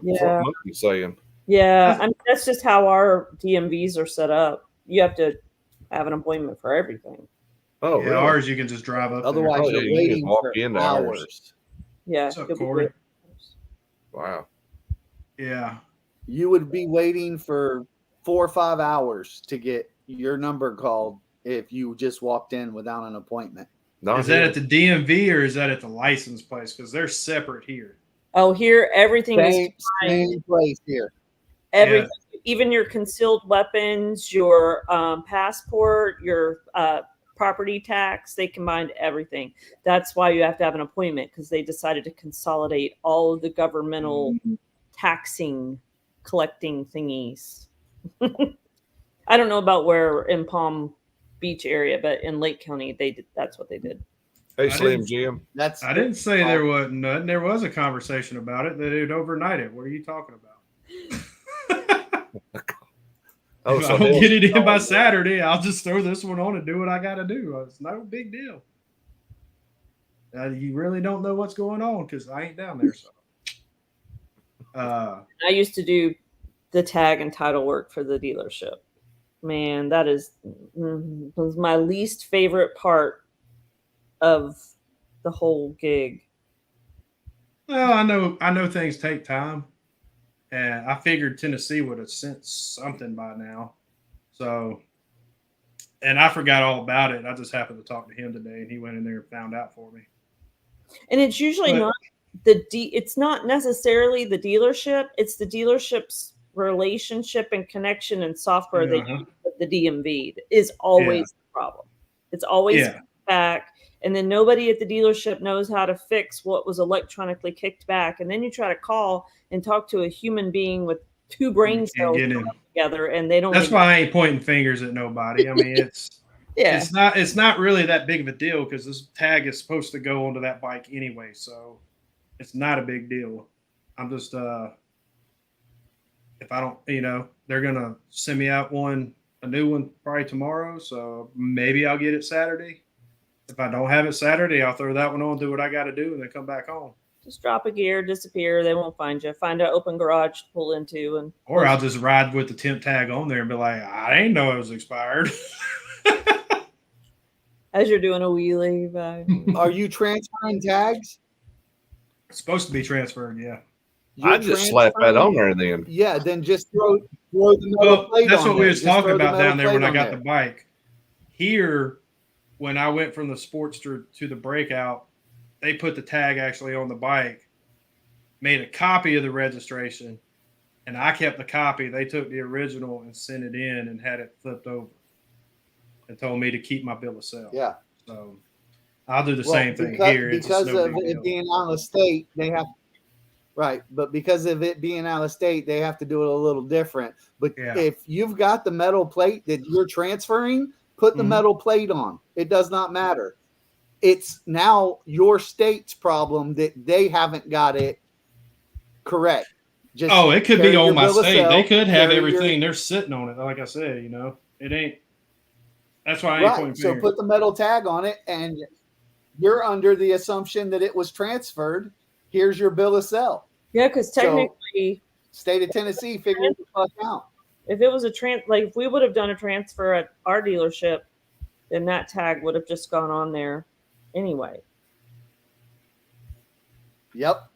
Yeah. What Monkey's saying. Yeah. I mean, that's just how our DMVs are set up. You have to have an appointment for everything. Oh, yeah, really? ours you can just drive up Otherwise, Oh, yeah, you're you can waiting walk for into ours. hours. Yeah. What's up, you'll be Corey? good. Wow. there. Yeah. You would be waiting for 4 or 5 hours to get your number called if you just walked in without an appointment. Not Is that here. at the DMV or is that at the license place? Because they're separate here. Oh, here, everything is Same place here. everything, even your concealed weapons, your passport, your property tax, they combined everything. That's why you have to have an appointment, because they decided to consolidate all of the governmental taxing collecting thingies. I don't know about where in Palm Beach area, but in Lake County that's what they did. Hey, I Slim didn't- Jim. That's I didn't say there wasn't none. There was a conversation about it that it would overnight it. What are you talking about? Oh, if so I don't Hell's- get it in by Saturday, I'll just throw this one on and do what I got to do. It's no big deal. You really don't know what's going on because I ain't down there. So, I used to do the tag and title work for the dealership. Man, that was my least favorite part of the whole gig. well, I know things take time, And I figured Tennessee would have sent something by now. So, and I forgot all about it. I just happened to talk to him today, and he went in there and found out for me. And it's usually But- not it's not necessarily the dealership, it's the dealership's relationship and connection and software they Uh-huh. use with the DMV is always the problem. It's always Yeah. back, and then nobody at the dealership knows how to fix what was electronically kicked back, and then you try to call and talk to a human being with two brain You can't cells get in. together, and they don't That's even- why I ain't pointing fingers at nobody. I mean, yeah. it's not really that big of a deal because this tag is supposed to go onto that bike anyway, so it's not a big deal. I'm just if I don't, they're gonna send me out a new one probably tomorrow, so maybe I'll get it Saturday. If I don't have it Saturday, I'll throw that one on, do what I got to do, and then come back home. Just drop a gear, disappear, they won't find you. Find an open garage to pull into, and Or I'll just ride with the temp tag on there and be like, I didn't know it was expired. as you're doing a wheelie by Are you transferring tags? It's supposed to be transferred, yeah. You're I just slap that on there then. Yeah, then just throw the metal Well, plate that's on what we there. was Just talking throw the about metal down there plate when I on got there. the bike. Here, when I went from the Sportster to the Breakout, they put the tag actually on the bike, made a copy of the registration, and I kept the copy. They took the original and sent it in and had it flipped over and told me to keep my bill of sale. Yeah. So I'll do the Well, same thing because, here. It's because just no of big it deal. being out of state, they have right. But because of it being out of state, they have to do it a little different. But Yeah. if you've got the metal plate that you're transferring, put the Mhm. metal plate on. It does not matter. It's now your state's problem that they haven't got it correct. Just Oh, it could carry be your on my bill of state. sale, They could have carry your- everything. They're sitting on it. Like I said, it ain't. That's why I ain't Right. pointing So fingers. put the metal tag on it, and you're under the assumption that it was transferred. Here's your bill of sale. yeah, because So- technically, State of Tennessee, figure it the fuck out. if it was like if we would have done a transfer at our dealership, then that tag would have just gone on there anyway. Yep.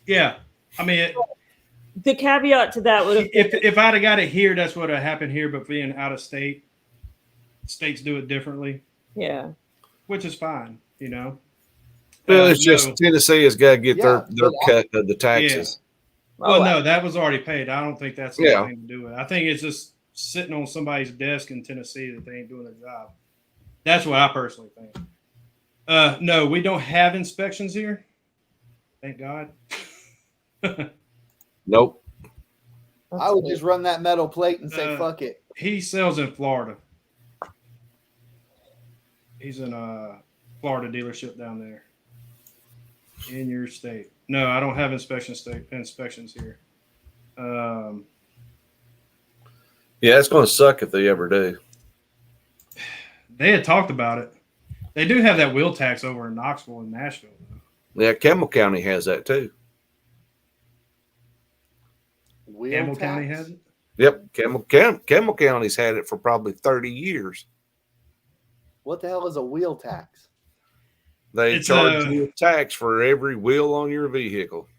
Yeah. I mean, The caveat to that would have if I'd have got it here, that's what would have happened here. But being out of state, states do it differently, yeah. which is fine. Well, it's No. just Tennessee has got to get Yeah, their but cut of the taxes. Well, Oh, no, that was already paid. I don't think that's Yeah. anything to do with it. I think it's just sitting on somebody's desk in Tennessee that they ain't doing their job. That's what I personally think. No, we don't have inspections here. Thank God. Nope. I would just run that metal plate and say, fuck it. He sells in Florida. He's in a Florida dealership down there in your state. No, I don't have inspections here. Yeah, it's going to suck if they ever do. They had talked about it. They do have that wheel tax over in Knoxville and Nashville. Though. Yeah, Campbell County has that too. Wheel Campbell tax. County has it. Yep, Campbell County's had it for probably 30 years. What the hell is a wheel tax? They It's charge a- you a tax for every wheel on your vehicle.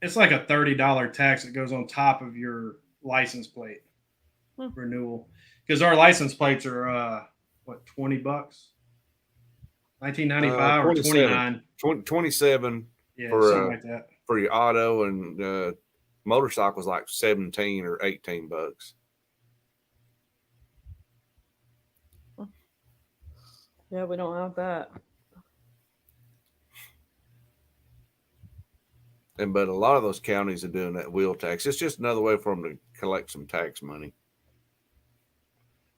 It's like a $30 tax that goes on top of your license plate renewal. Because our license plates are what, $20? $19.95 or 27. $29. 27 Yeah, For, something like that. for your auto, and motorcycles like 17 or 18 bucks. Yeah, we don't have that. But a lot of those counties are doing that wheel tax. It's just another way for them to collect some tax money.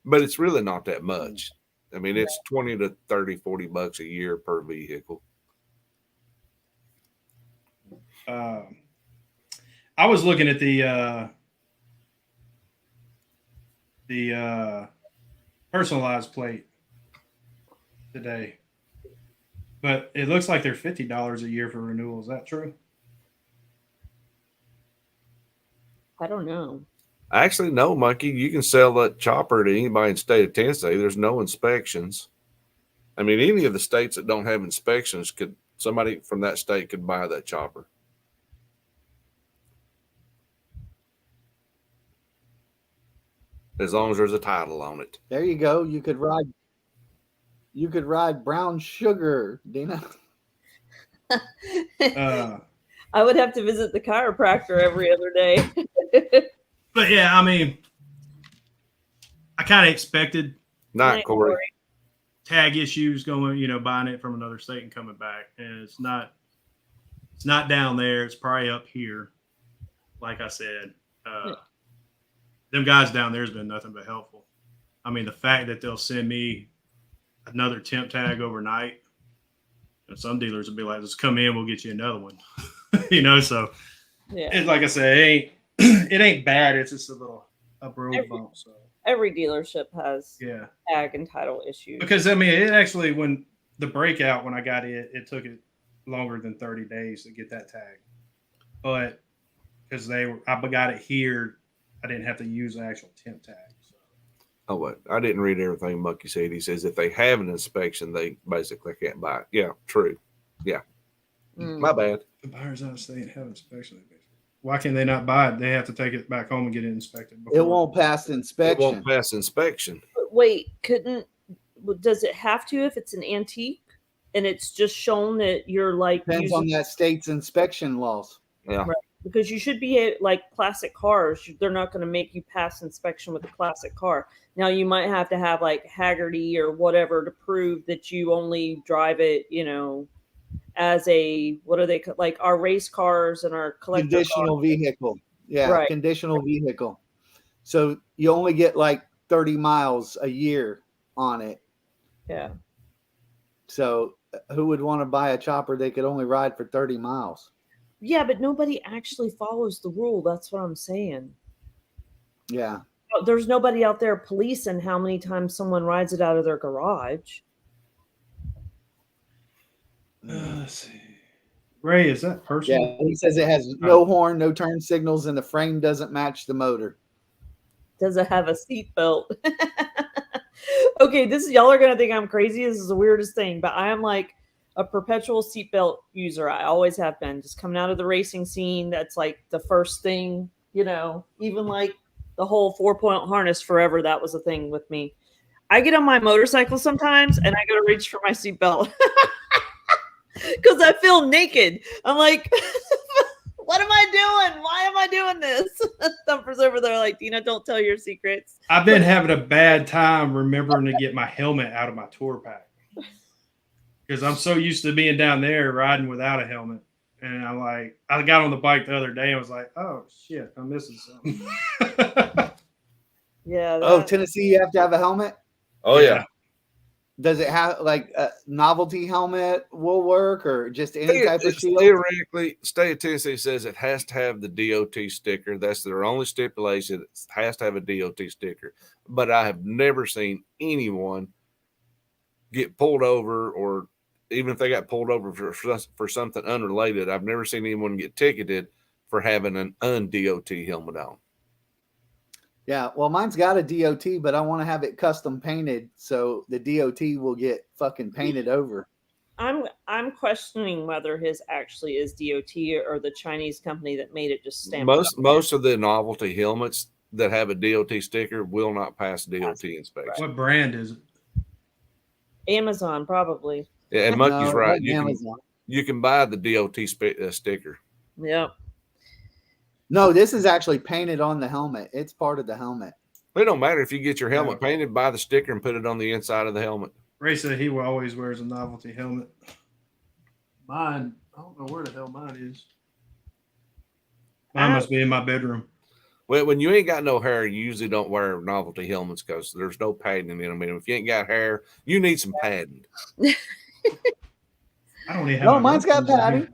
But it's really not that much. I mean, it's 20 to 30, 40 bucks a year per vehicle. I was looking at the personalized plate today, but it looks like they're $50 a year for renewal. Is that true? I don't know. Actually, no, Monkey. You can sell that chopper to anybody in the state of Tennessee. There's no inspections. I mean, any of the states that don't have inspections somebody from that state could buy that chopper. as long as there's a title on it. There you go. You could ride. You could ride brown sugar, Dina. I would have to visit the chiropractor every other day. But yeah, I mean, I kind of expected Not Corey. tag issues going, buying it from another state and coming back, and it's not down there. It's probably up here. Like I said, them guys down there has been nothing but helpful. I mean, the fact that they'll send me another temp tag overnight, and some dealers will be like, "Just come in, we'll get you another one." So Yeah. it's like I said, it ain't bad. It's just a road bump. So Every dealership has yeah. tag and title issues. Because I mean, it actually, when the breakout, when I got it took it longer than 30 days to get that tag. But because I got it here, I didn't have to use the actual temp tag. So. Oh, what? I didn't read everything Bucky said. He says if they have an inspection, they basically can't buy it. Yeah, true. Yeah. My bad. The buyers out of state have inspection. Why can they not buy it? They have to take it back home and get it inspected. It won't pass It inspection. won't pass inspection. But wait, does it have to if it's an antique and it's just shown that you're like Depends on that state's inspection laws. Yeah. Right. Because you should be like classic cars. They're not going to make you pass inspection with a classic car. Now you might have to have like Haggerty or whatever to prove that you only drive it, as a, what are they like our race cars and our collector Conditional cars. vehicle. Yeah, Right. conditional vehicle. So you only get like 30 miles a year on it. Yeah. So who would want to buy a chopper they could only ride for 30 miles? Yeah, but nobody actually follows the rule. That's what I'm saying. Yeah. There's nobody out there policing how many times someone rides it out of their garage. Let's see. Ray, is that Yeah. personal? He says it has no horn, no turn signals, and the frame doesn't match the motor. Does it have a seat belt? Okay, y'all are gonna think I'm crazy. This is the weirdest thing, but I am like a perpetual seatbelt user. I always have been. Just coming out of the racing scene, that's like the first thing, even like the whole 4-point harness forever. That was a thing with me. I get on my motorcycle sometimes and I go to reach for my seatbelt because I feel naked. I'm like, what am I doing? Why am I doing this? Thumper's over there like, Dina, don't tell your secrets. I've been having a bad time remembering to get my helmet out of my tour pack. Because I'm so used to being down there riding without a helmet. And I got on the bike the other day and was like, oh, shit, I'm missing something. Yeah. Tennessee, you have to have a helmet? Oh, yeah. Does it have like a novelty helmet will work or just any type of shield? Theoretically, state of Tennessee says it has to have the DOT sticker. That's their only stipulation. It has to have a DOT sticker. But I have never seen anyone get pulled over, or even if they got pulled over for something unrelated, I've never seen anyone get ticketed for having an un-DOT helmet on. Yeah, well, mine's got a DOT, but I want to have it custom painted so the DOT will get fucking painted over. I'm questioning whether his actually is DOT or the Chinese company that made it just stamp. Most of the novelty helmets that have a DOT sticker will not pass DOT inspection. What brand is it? Amazon, probably. Yeah, and Monkey's No, right. Amazon. You can buy the DOT sticker. Yep. No, this is actually painted on the helmet. It's part of the helmet. It don't matter if you get your helmet painted, buy the sticker and put it on the inside of the helmet. Ray said he always wears a novelty helmet. Mine, I don't know where the hell mine is. Mine must be in my bedroom. Well, when you ain't got no hair, you usually don't wear novelty helmets because there's no padding in them. I mean, if you ain't got hair, you need some padding. I don't even have No, my mine's got work clothes in padding. here.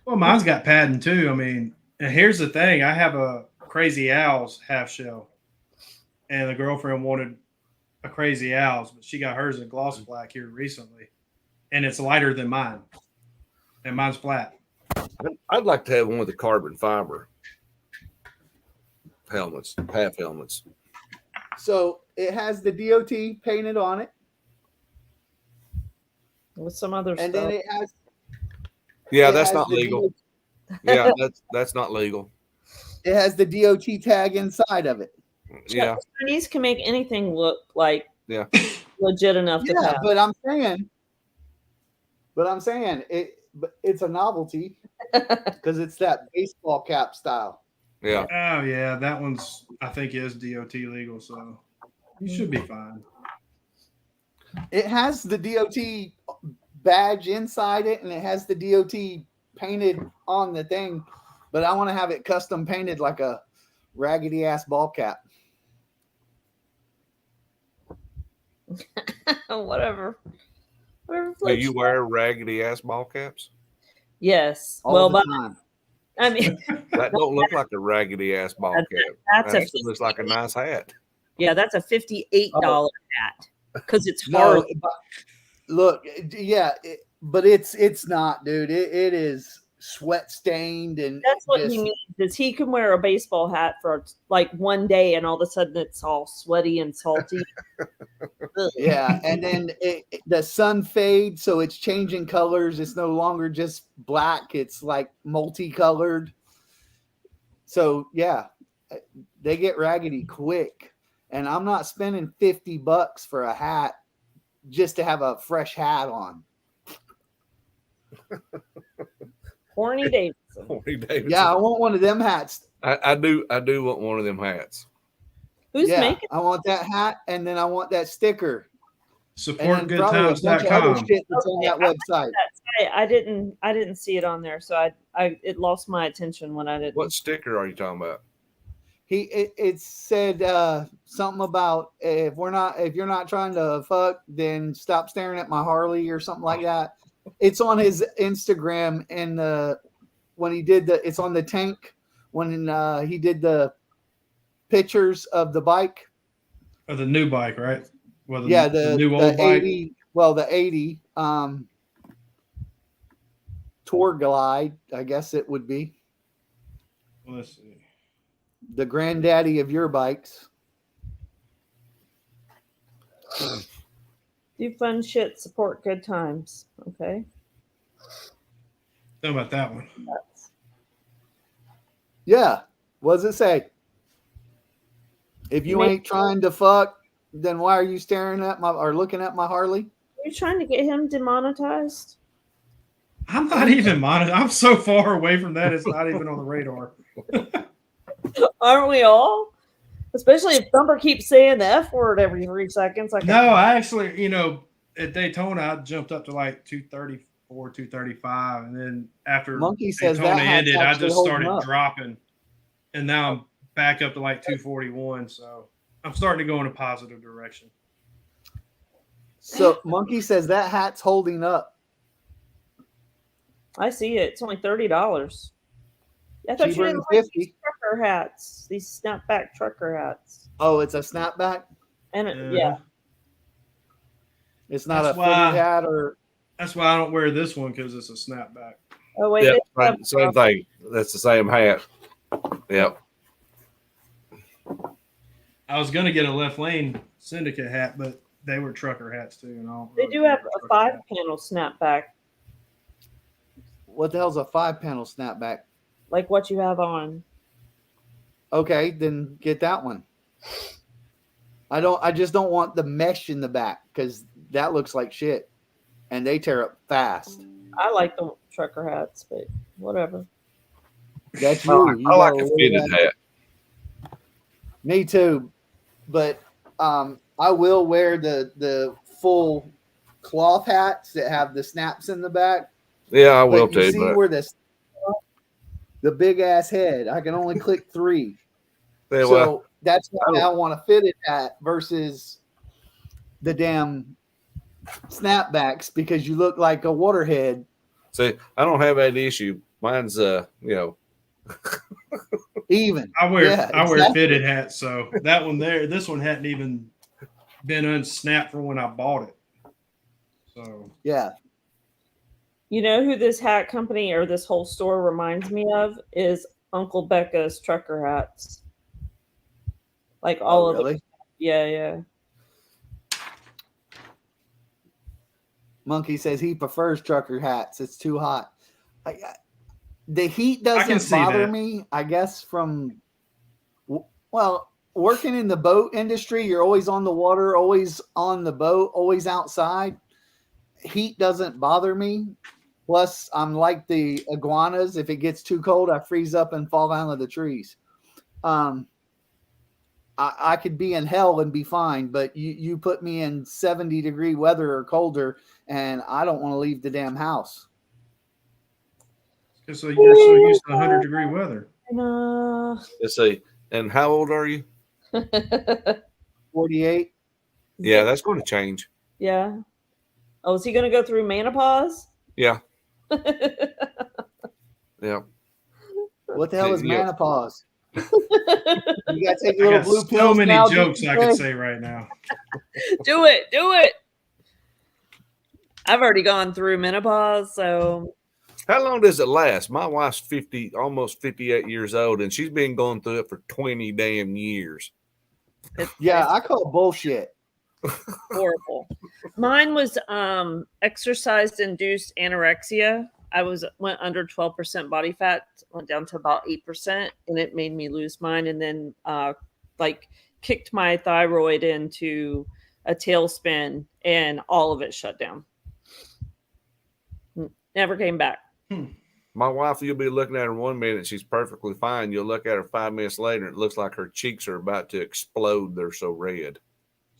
Well, mine's got padding too. I mean, and here's the thing: I have a Crazy Owls half shell, and the girlfriend wanted a Crazy Owls, but she got hers in gloss black here recently, and it's lighter than mine, and mine's flat. I'd like to have one with the carbon fiber helmets, half helmets. So it has the DOT painted on it, With some other and stuff. then it has. Yeah, it that's has not the legal. DOT Yeah, that's not legal. It has the DOT tag inside of it. Yeah. Chinese can make anything look like Yeah. legit enough to Yeah, pass. but I'm saying it's a novelty because it's that baseball cap style. Yeah. Oh yeah, that one's I think is DOT legal, so you should be fine. It has the DOT badge inside it, and it has the DOT painted on the thing, but I want to have it custom painted like a raggedy ass ball cap. Whatever. Whatever Do floats you your wear raggedy ass ball caps? Yes. All Well, the but time. I mean, That don't look like a raggedy ass ball cap. that's That a actually looks like a nice hat. yeah, that's a $58 hat because it's No, hard. but look, yeah, but it's not, dude. It is sweat stained and That's what just, he means. Is he can wear a baseball hat for like one day, and all of a sudden it's all sweaty and salty. Ugh. yeah, and then the sun fades, so it's changing colors. It's no longer just black; it's like multicolored. So yeah, they get raggedy quick, and I'm not spending $50 for a hat just to have a fresh hat on. Horny Davidson. Corey Davidson. Yeah, I want one of them hats. I do want one of them hats. Who's Yeah, making? I want that hat, and then I want that sticker, and then probably a bunch of other SupportGoodTimes.com. shit that's on Okay, that website. I didn't see it on there, so it lost my attention when I didn't. What sticker are you talking about? It said something about if you're not trying to fuck, then stop staring at my Harley or something like that. It's on his Instagram, and when he did it's on the tank when he did the pictures of the bike. Or the new bike, right? Well, The new the old bike. 80, well, the 80 Tour Glide, I guess it would be Let's see. the granddaddy of your bikes. Do fun shit, support good times. Okay. How about that one? Yeah. What does it say? If you Make- ain't trying to fuck, then why are you staring at or looking at my Harley? Are you trying to get him demonetized? I'm not even monitoring. I'm so far away from that; it's not even on the radar. Aren't we all? Especially if Thumper keeps saying the F word every 3 seconds. Like, No, I actually, at Daytona, I jumped up to like 234, 235, and then after Monkey says Daytona that hat's ended, I actually just holding started up. dropping, and now I'm back up to like 241. So I'm starting to go in a positive direction. So Monkey says that hat's holding up. I see it. It's only $30. I thought you Cheaper didn't than like these 50. trucker hats, these snapback trucker hats. Oh, it's a snapback. And Yeah. yeah, It's not That's a footy why- hat or. That's why I don't wear this one because it's a snapback. oh wait, Yeah, they have, same thing. That's the same hat. Yep. I was gonna get a left lane syndicate hat, but they were trucker hats too, and all. they do have a 5-panel snapback, What the hell's a 5-panel snapback? like what you have on. Okay, then get that one. I just don't want the mesh in the back because that looks like shit, and they tear up fast. I like the trucker hats, but whatever. That's I you. like, You I like gotta a wear fitted that. hat. Me too, but I will wear the full cloth hats that have the snaps in the back. Yeah, I will But you too. see But where the big ass head, I can only click 3. yeah, So well, that's why I want a fitted hat versus the damn snapbacks because you look like a waterhead. see, I don't have that issue. Mine's Even I wear Yeah, I wear exactly. fitted hats, so that one there, this one hadn't even been unsnapped from when I bought it. So yeah. You know who this hat company or this whole store reminds me of is Uncle Becca's trucker hats. Like all Oh, of really? them. Yeah. Monkey says he prefers trucker hats. It's too hot. The heat can doesn't see bother that. me, I guess, from well, working in the boat industry, you're always on the water, always on the boat, always outside. Heat doesn't bother me. Plus, I'm like the iguanas. If it gets too cold, I freeze up and fall down of the trees. I could be in hell and be fine, but you put me in 70-degree weather or colder, and I don't want to leave the damn house. So you're so used to 100-degree weather. Let's see. And how old are you? 48. Yeah, that's going to change. Yeah. Oh, is he going to go through menopause? Yeah. Yeah. What the hell is Yeah. menopause? You got to take I little got blue so pills many now, jokes I DK? could say right now. Do it. Do it. I've already gone through menopause, so How long does it last? My wife's 50, almost 58 years old, and she's been going through it for 20 damn years. Yeah, I call bullshit. horrible. Mine was exercise induced anorexia. I went under 12% body fat, went down to about 8%, and it made me lose mine, and then like kicked my thyroid into a tailspin, and all of it shut down. Never came back. My wife, you'll be looking at her 1 minute, she's perfectly fine. You'll look at her 5 minutes later, it looks like her cheeks are about to explode. They're so red.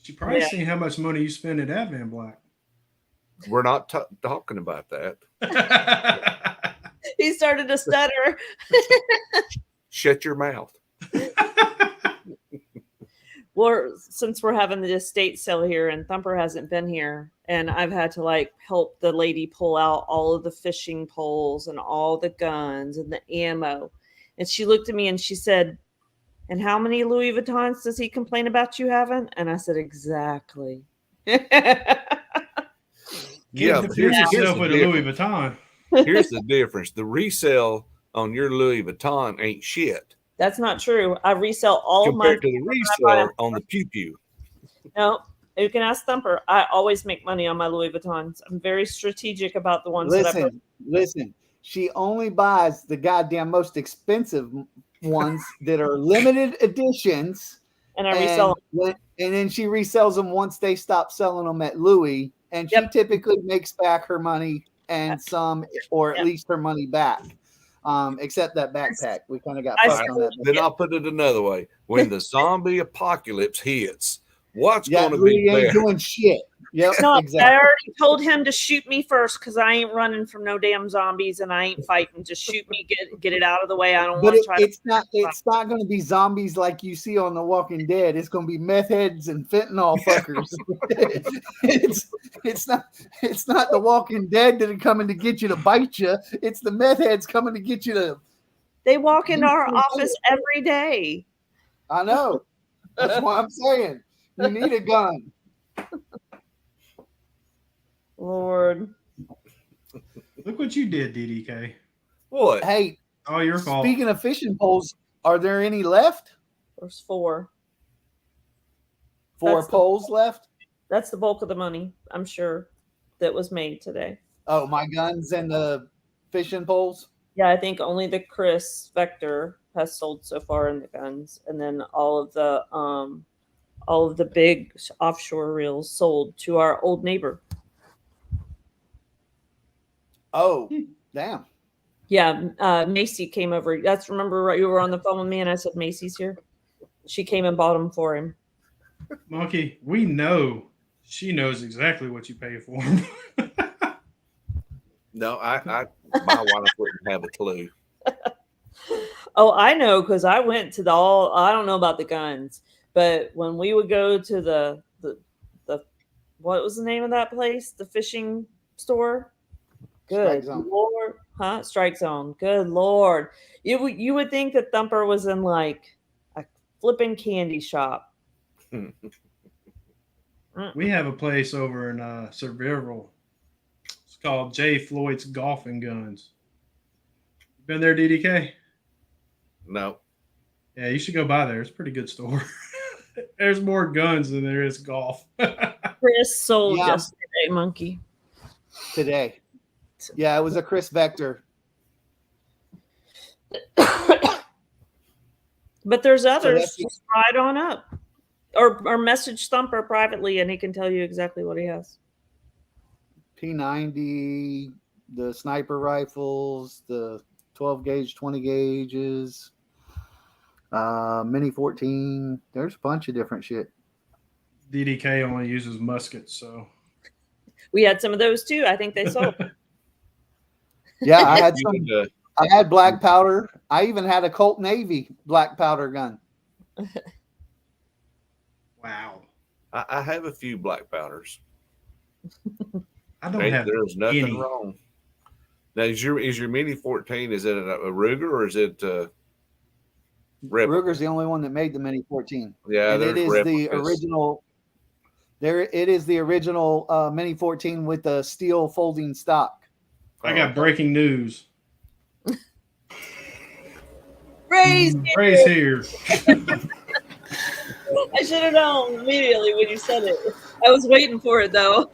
She probably Yeah. seen how much money you spend at Advan Black. We're not talking about that. He started to stutter. Shut your mouth. Well, since we're having the estate sale here and Thumper hasn't been here, and I've had to like help the lady pull out all of the fishing poles and all the guns and the ammo. And she looked at me and she said, "And how many Louis Vuittons does he complain about you having?" And I said, "Exactly." Yeah, Get but the here's yourself the with a Louis difference. Vuitton. Here's the difference. The resale on your Louis Vuitton ain't shit That's not true. I resell all of my. compared to the reseller on the Pew Pew. No, you can ask Thumper. I always make money on my Louis Vuittons. I'm very strategic about the ones that I. Listen. She only buys the goddamn most expensive ones that are limited editions, And I resell them. and then she resells them once they stop selling them at Louis, and she Yep. typically makes back her money and some, or at Yep. least her money back. Except that backpack, we kind of got I fucked on that. Then I'll put it another way. When the zombie apocalypse hits, what's Yeah, going to Louis be ain't there? doing shit. Yep, No, I exactly. already told him to shoot me first because I ain't running from no damn zombies and I ain't fighting. Just shoot me, get it out of the way. I don't But want to try to. it's not going to be zombies like you see on The Walking Dead. It's going to be meth heads and fentanyl fuckers. it's not The Walking Dead that are coming to get you to bite you. It's the meth heads coming to get you to. They walk into our office every day. I know. That's why I'm saying you need a gun. Lord, Look what you did, DDK. What? Hey, All your fault. speaking of fishing poles, are there any left? there's 4. 4 That's the- poles left? That's the bulk of the money, I'm sure, that was made today. Oh, my guns and the fishing poles? Yeah, I think only the Chris Vector has sold so far in the guns, and then all of the big offshore reels sold to our old neighbor. Oh, damn. Yeah, Macy came over. Remember you were on the phone with me and I said Macy's here. She came and bought them for him. Monkey, we know she knows exactly what you pay for 'em. No, my wife wouldn't have a clue. Oh, I know because I went to I don't know about the guns, but when we would go to the what was the name of that place? The fishing store. Good Strike Zone. Lord, huh? Strike Zone. Good Lord, you would think that Thumper was in like a flipping candy shop. We have a place over in Sevierville. It's called J. Floyd's Golf and Guns. Been there, DDK? No. Yeah, you should go by there. It's a pretty good store. There's more guns than there is golf. Chris sold Yeah. yesterday, Monkey. Today. Yeah, it was a Chris Vector. But there's others. that's- Just ride on up, or message Thumper privately, and he can tell you exactly what he has. P90, the sniper rifles, the 12 gauge, 20 gauges, Mini 14. There's a bunch of different shit. DDK only uses muskets, so We had some of those too. I think they sold. Yeah, I had You some. could, I had black powder. I even had a Colt Navy black powder gun. wow. I have a few black powders. I don't have There's nothing any. wrong. Now, is your Mini 14? Is it a Ruger or is it Rebel? Ruger's the only one that made the Mini 14. Yeah, And it there's is the replicas. original. It is the original Mini 14 with the steel folding stock. I got breaking news. Ray's Ray's here. I should have known immediately when you said it. I was waiting for it though.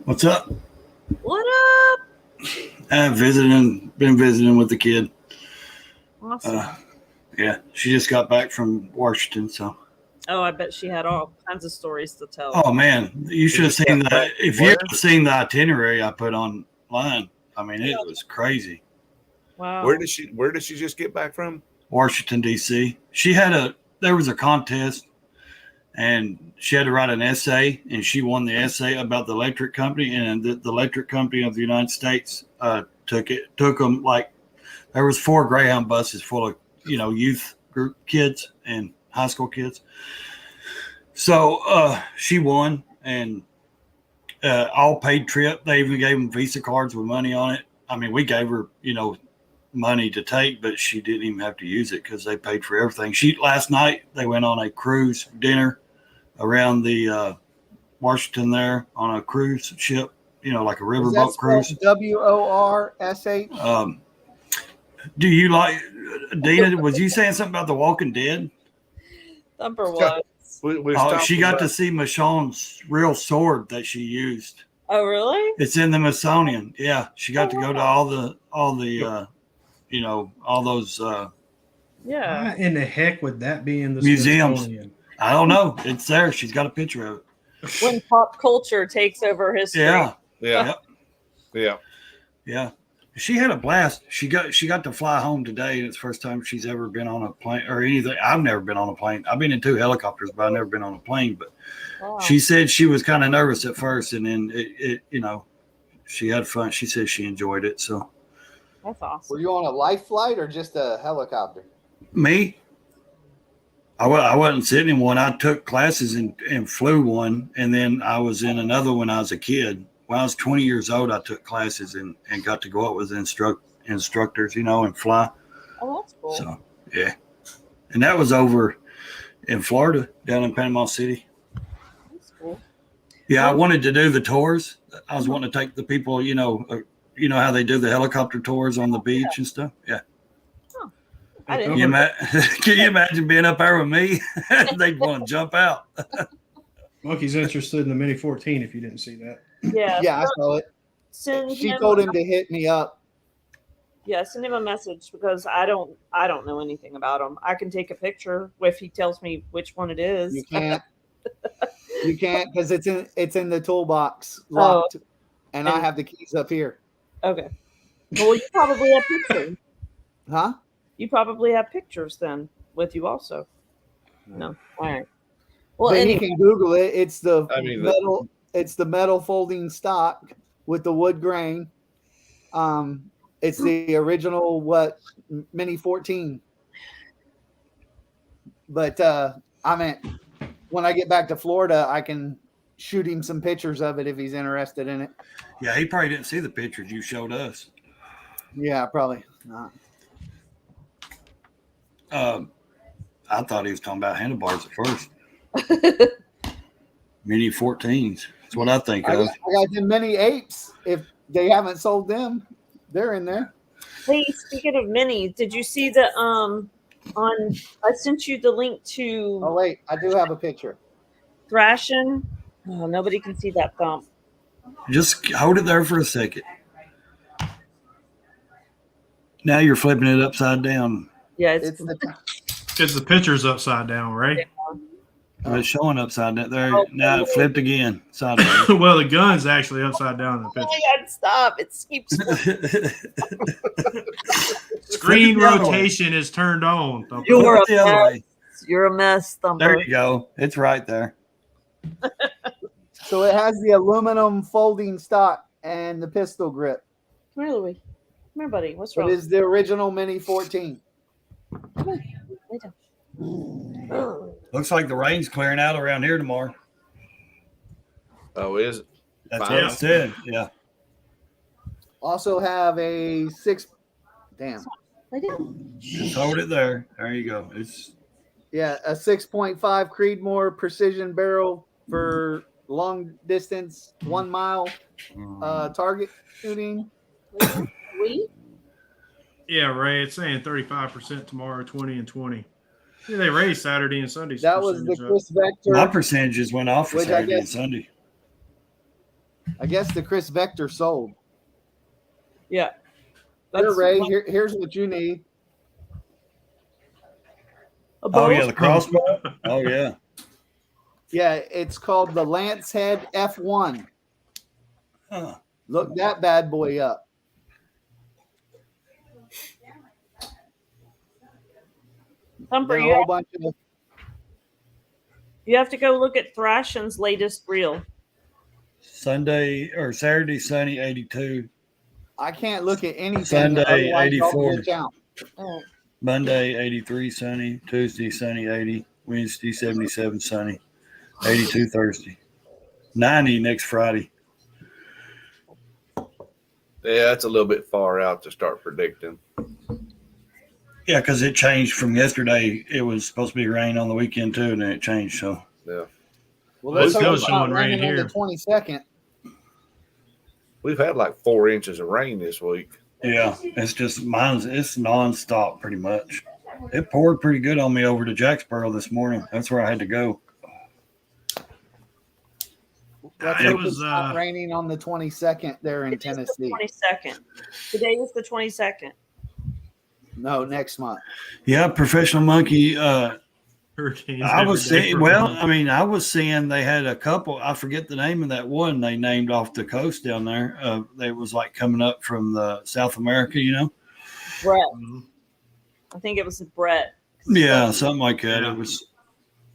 What's up? What up? Been visiting with the kid. Awesome. Yeah, she just got back from Washington, so. Oh, I bet she had all kinds of stories to tell. Oh man, you should have seen that. If you Where? have seen the itinerary I put online, I mean, it was crazy. Wow. Where did she just get back from? Washington D.C. There was a contest, and she had to write an essay, and she won the essay about the electric company, and the electric company of the United States took them like there was 4 Greyhound buses full of youth group kids and high school kids. So she won, and all paid trip. They even gave them Visa cards with money on it. I mean, we gave her money to take, but she didn't even have to use it because they paid for everything. Last night they went on a cruise dinner around the Washington there on a cruise ship, like a riverboat cruise. WORSH. Do you like Dina? Was you saying something about The Walking Dead? Thumper was. We She got to see Michonne's real sword that she used. Oh, really? It's in the Smithsonian. Yeah, she got to go to all the all those. Yeah. Why in the heck would that be in the Museums. Smithsonian? I don't know. It's there. She's got a picture of it. When pop culture takes over history. Yeah, Yeah. Yeah. yeah. She had a blast. She got to fly home today, and it's the first time she's ever been on a plane or anything. I've never been on a plane. I've been in 2 helicopters, but I've never been on a plane. But Wow. she said she was kind of nervous at first, and then it she had fun. She said she enjoyed it. So That's awesome. Were you on a life flight or just a helicopter? me, I wasn't sitting in one. I took classes and flew one, and then I was in another when I was a kid. When I was 20 years old, I took classes and got to go out with instructors, and fly. Oh, that's cool. So, yeah. And that was over in Florida, down in Panama City. That's cool. Yeah, I wanted to do the tours. I was wanting to take the people, how they do the helicopter tours on the beach and stuff. Yeah. I didn't. Can you imagine being up there with me? They'd want to jump out. Monkey's interested in the Mini 14 if you didn't see that. Yeah. Yeah, I saw it. Send She him, told him to hit me up. Yeah, send him a message because I don't know anything about him. I can take a picture if he tells me which one it is. You can't. You can't because it's in the toolbox locked, and I have the keys up here. Okay. Well, you probably have pictures. Huh? You probably have pictures then with you also. No. All right. Well, But anyway, you can Google it. It's the I mean, metal. It's the metal folding stock with the wood grain. It's the original Mini 14. But I meant when I get back to Florida, I can shoot him some pictures of it if he's interested in it. Yeah, he probably didn't see the pictures you showed us. Yeah, probably not. I thought he was talking about handlebars at first. Mini 14s. That's what I think I of. got the Mini 8s. If they haven't sold them, they're in there. hey, speaking of mini, did you see the I sent you the link to Oh wait, I do have a picture. Thrashing. Oh, nobody can see that thump. Just hold it there for a second. Now you're flipping it upside down. Yeah, It's the Because the picture's upside down, right? It's showing upside down there. Oh, Now it flipped again. Sideways. Well, the gun's actually upside down in the Oh picture. my God, stop. It keeps Screen the other way. rotation is turned on. Thumper. You're a the other mess. way. You're a mess, Thumper. There you go. It's right there. So it has the aluminum folding stock and the pistol grip. Come here, Louie. Come here, buddy. What's It wrong? is the original Mini 14. Lay down. Looks like the rain's clearing out around here tomorrow. Oh, is it? That's Fine. what it said. Yeah. Also have a 6. Damn. Lay down. Just hold it there. There you go. It's Yeah, a 6.5 Creedmoor precision barrel for long distance, 1 mile target shooting. We? Yeah, Ray, it's saying 35% tomorrow, 20 and 20. Yeah, they raised Saturday and Sunday's That was the percentage up. Chris Vector. my percentages went off for Which I Saturday and guess- Sunday. I guess the Chris Vector sold. Yeah. Here, Ray, here's what you need. a Oh bow. yeah, the crossbow. Oh yeah. Yeah, it's called the Lance Head F1. Huh. Look that bad boy up. Thumper, Then a you whole have, bunch of you have to go look at Thrashin's latest reel. Sunday or Saturday, sunny 82. I can't look at anything. Sunday, otherwise I'll 84. glitch out. Oh, Monday 83 sunny. Tuesday sunny 80. Wednesday 77 sunny. 82 Thursday. 90 next Friday. Yeah, that's a little bit far out to start predicting. Yeah, because it changed from yesterday. It was supposed to be rain on the weekend too, and then it changed. So Yeah, Well, let's Well, hope it's it's still not showing rain raining on here. the 22nd. we've had like 4 inches of rain this week. yeah, it's just it's nonstop pretty much. It poured pretty good on me over to Jacksboro this morning. That's where I had to go. Let's It hope was, it's not raining on the 22nd there in it is the Tennessee. 22nd. Today is the 22nd. No, next month. Yeah, professional monkey. Hurricanes. I was every day seeing. for a Well, month. I mean, I was seeing they had a couple. I forget the name of that one they named off the coast down there. They was like coming up from the South America, you know. Brett. Mhm. I think it was Brett. Yeah, something like that. Yeah. It was.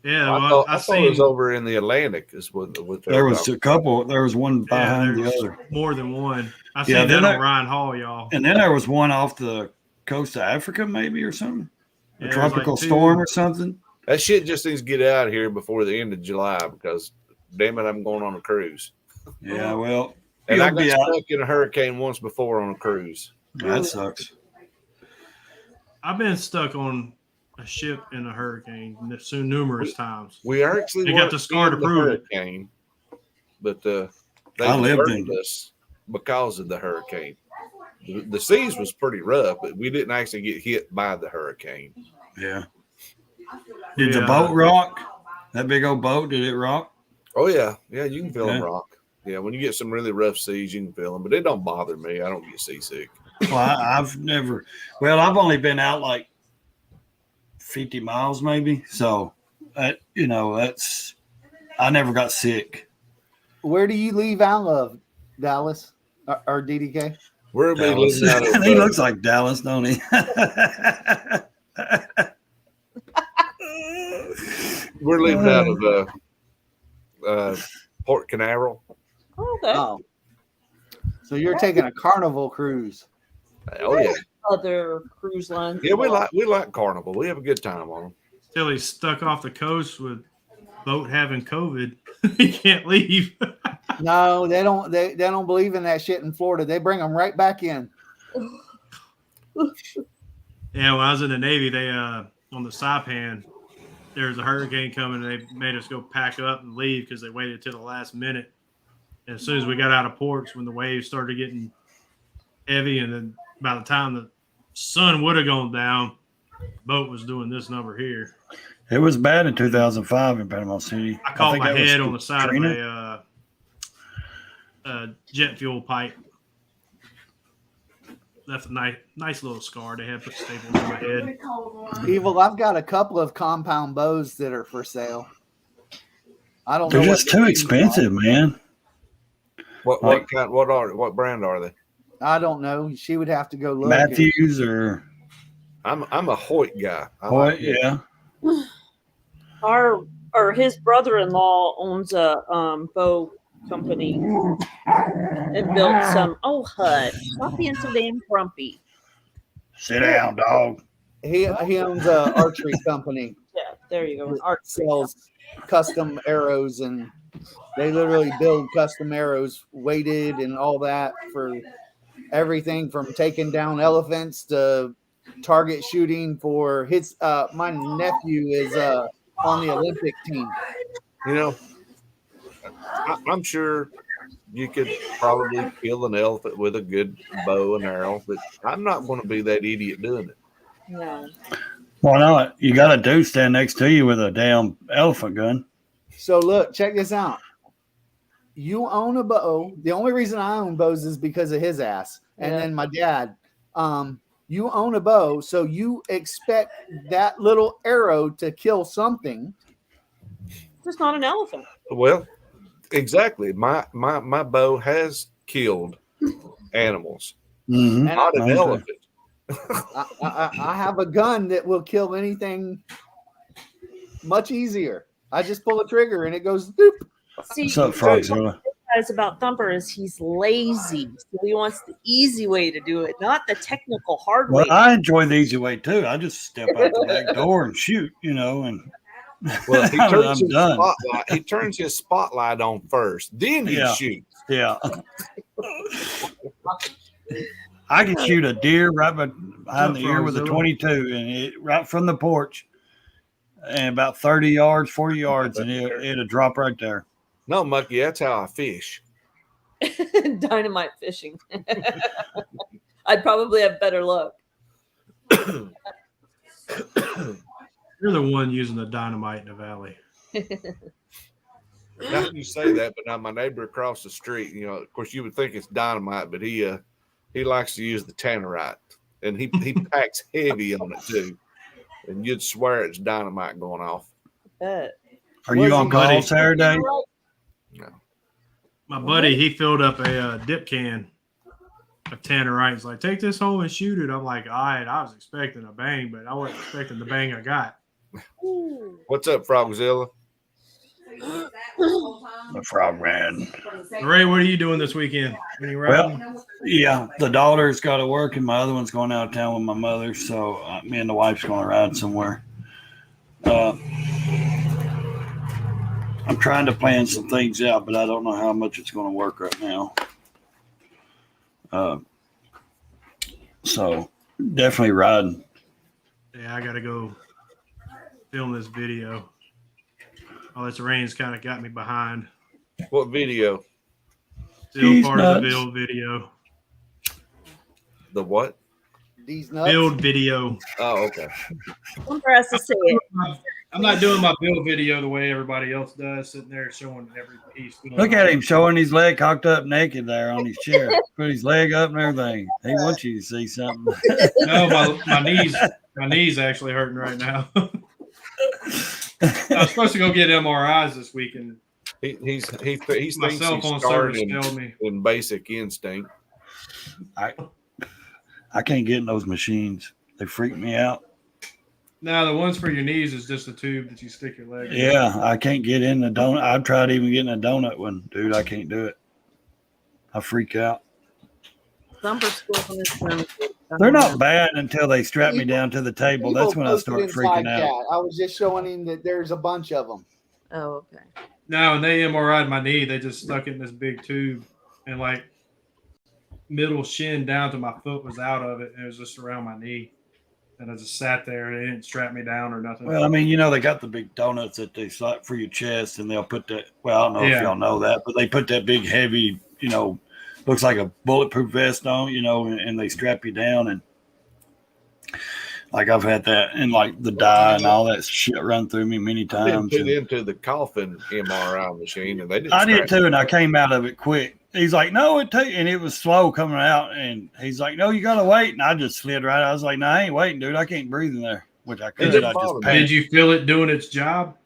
Yeah, I well, thought, I I thought it was seen over in the Atlantic. Is what they There were was talking a couple. There was one yeah, behind the there's other, more than one. I Yeah, seen then that on there- Ryan Hall, y'all. and then there was one off the coast of Africa, maybe or something. Yeah, A there's like tropical two- storm or something. That shit just needs to get out of here before the end of July because, damn it, I'm going on a cruise. Yeah, well, And You'll I got be out. stuck in a hurricane once before on a cruise. that sucks. I've been stuck on a ship in a hurricane numerous times. We actually They got weren't the scar to in the prove it. hurricane, but they I lived diverted in- us because of the hurricane. The seas was pretty rough, but we didn't actually get hit by the hurricane. Yeah. Did the Yeah. boat rock? That big old boat, did it rock? Oh yeah, yeah, you can feel them Yeah. rock. Yeah, when you get some really rough seas, you can feel them, but it don't bother me. I don't get seasick. Well, I've never. Well, I've only been out like 50 miles, maybe. So, that's. I never got sick. Where do you leave out of, Dallas or DDK? We're gonna be Dallas. living out of, He looks like Dallas, don't he? we're living out of Port Canaveral. Oh, okay. Oh. So you're taking a Carnival cruise. Oh yeah, Other cruise lines. yeah. We like Carnival. We have a good time on them. Till he's stuck off the coast with boat having COVID. He can't leave. No, they don't. They don't believe in that shit in Florida. They bring them right back in. Yeah, when I was in the Navy, they on the Saipan, there was a hurricane coming, and they made us go pack up and leave because they waited till the last minute. And as soon as we got out of ports, when the waves started getting heavy, and then by the time the sun would have gone down, the boat was doing this number here. It was bad in 2005 in Panama City. I caught think my that was head on the side Katrina. of a jet fuel pipe. left a nice little scar. They had put staples on my head. Evil, I've got a couple of compound bows that are for sale. I don't They're know. just too expensive, man. What what brand are they? I don't know. She would have to go look. Matthews or I'm a Hoyt guy. I Boy, like it. yeah. His brother-in-law owns a bow company and built some. Oh, Hud, stop being so damn grumpy. Sit down, dog. He owns a archery company. Yeah, there you go. Art Sells custom arrows, and they literally build custom arrows, weighted and all that, for everything from taking down elephants to target shooting for his. My nephew is on the Olympic team. You know, I'm sure you could probably kill an elephant with a good bow and arrow, but I'm not going to be that idiot doing it. No. Why not? You got a dude stand next to you with a damn elephant gun. So look, check this out. You own a bow. The only reason I own bows is because of his ass, and Yeah. then my dad. You own a bow, so you expect that little arrow to kill something. Just not an elephant. Well, exactly. My bow has killed animals, Mm-hmm. And not an Okay. elephant. I have a gun that will kill anything much easier. I just pull a trigger and it goes doop. See, What's up, Frogzilla? guys about Thumper is he's lazy. So he wants the easy way to do it, not the technical hard way. Well, I enjoy the easy way too. I just step out the back door and shoot, and Well, he I'm turns his done. spotlight. He turns his spotlight on first, then he Yeah. shoots. Yeah. I can shoot a deer right behind the ear with a Frogzilla? 22, and it right from the porch, and about 30 yards, 40 yards, and it'll drop right there. No, Mucky, that's how I fish. Dynamite fishing. I'd probably have better luck. You're the one using the dynamite in the valley. Now you say that, but now my neighbor across the street, of course, you would think it's dynamite, but he likes to use the tannerite, and he packs heavy on it too, and you'd swear it's dynamite going off. Bet. Are you on call Buddy. Saturday? No. My buddy, he filled up a dip can of tannerite. He's like, take this home and shoot it. I'm like, all right, I was expecting a bang, but I wasn't expecting the bang I got. Ooh. What's up, Frogzilla? The frog man. Ray, what are you doing this weekend? Any riding? Yeah, the daughter's got to work, and my other one's going out of town with my mother. So me and the wife's going to ride somewhere. I'm trying to plan some things out, but I don't know how much it's going to work right now. So definitely riding. Yeah, I got to go film this video. All this rain's kind of got me behind. What video? Still Jeez, part of the nuts. build video. The what? These nuts. Build video. Oh, okay. Thumper has to say it. I'm not doing my build video the way everybody else does, sitting there showing every piece. Look at him showing his leg cocked up naked there on his chair. Put his leg up and everything. He wants you to see something. No, my knees actually hurting right now. I was supposed to go get MRIs this week, and He thinks my he's cell phone scarred service told me. in Basic Instinct. I can't get in those machines. They freak me out. No, the ones for your knees is just a tube that you stick your leg in. Yeah, I can't get in the donut. I've tried even getting a donut one. Dude, I can't do it. I freak out. Thumper's school is They're not bad until they strap me down to the table. Evil That's when I posted start inside freaking out. chat. I was just showing him that there's a bunch of them. Oh, okay. No, and they MRI'd my knee. They just stuck it in this big tube, and like middle shin down to my foot was out of it, and it was just around my knee. And I just sat there, and they didn't strap me down or nothing. Well, I mean, they got the big donuts that they slap for your chest, and they'll put that. Well, I don't know if Yeah. y'all know that, but they put that big, heavy, looks like a bulletproof vest on, and they strap you down. And like I've had that, and like the dye and all that shit run through me many I've been times. put and into the coffin MRI machine, and they didn't. I did strap too, and I came out of it quick. he's like, no, and it was slow coming out. And he's like, no, you got to wait. And I just slid right. I was like, no, I ain't waiting, dude. I can't breathe in there, which I could. didn't I bother just me. Did panicked. you feel it doing its job?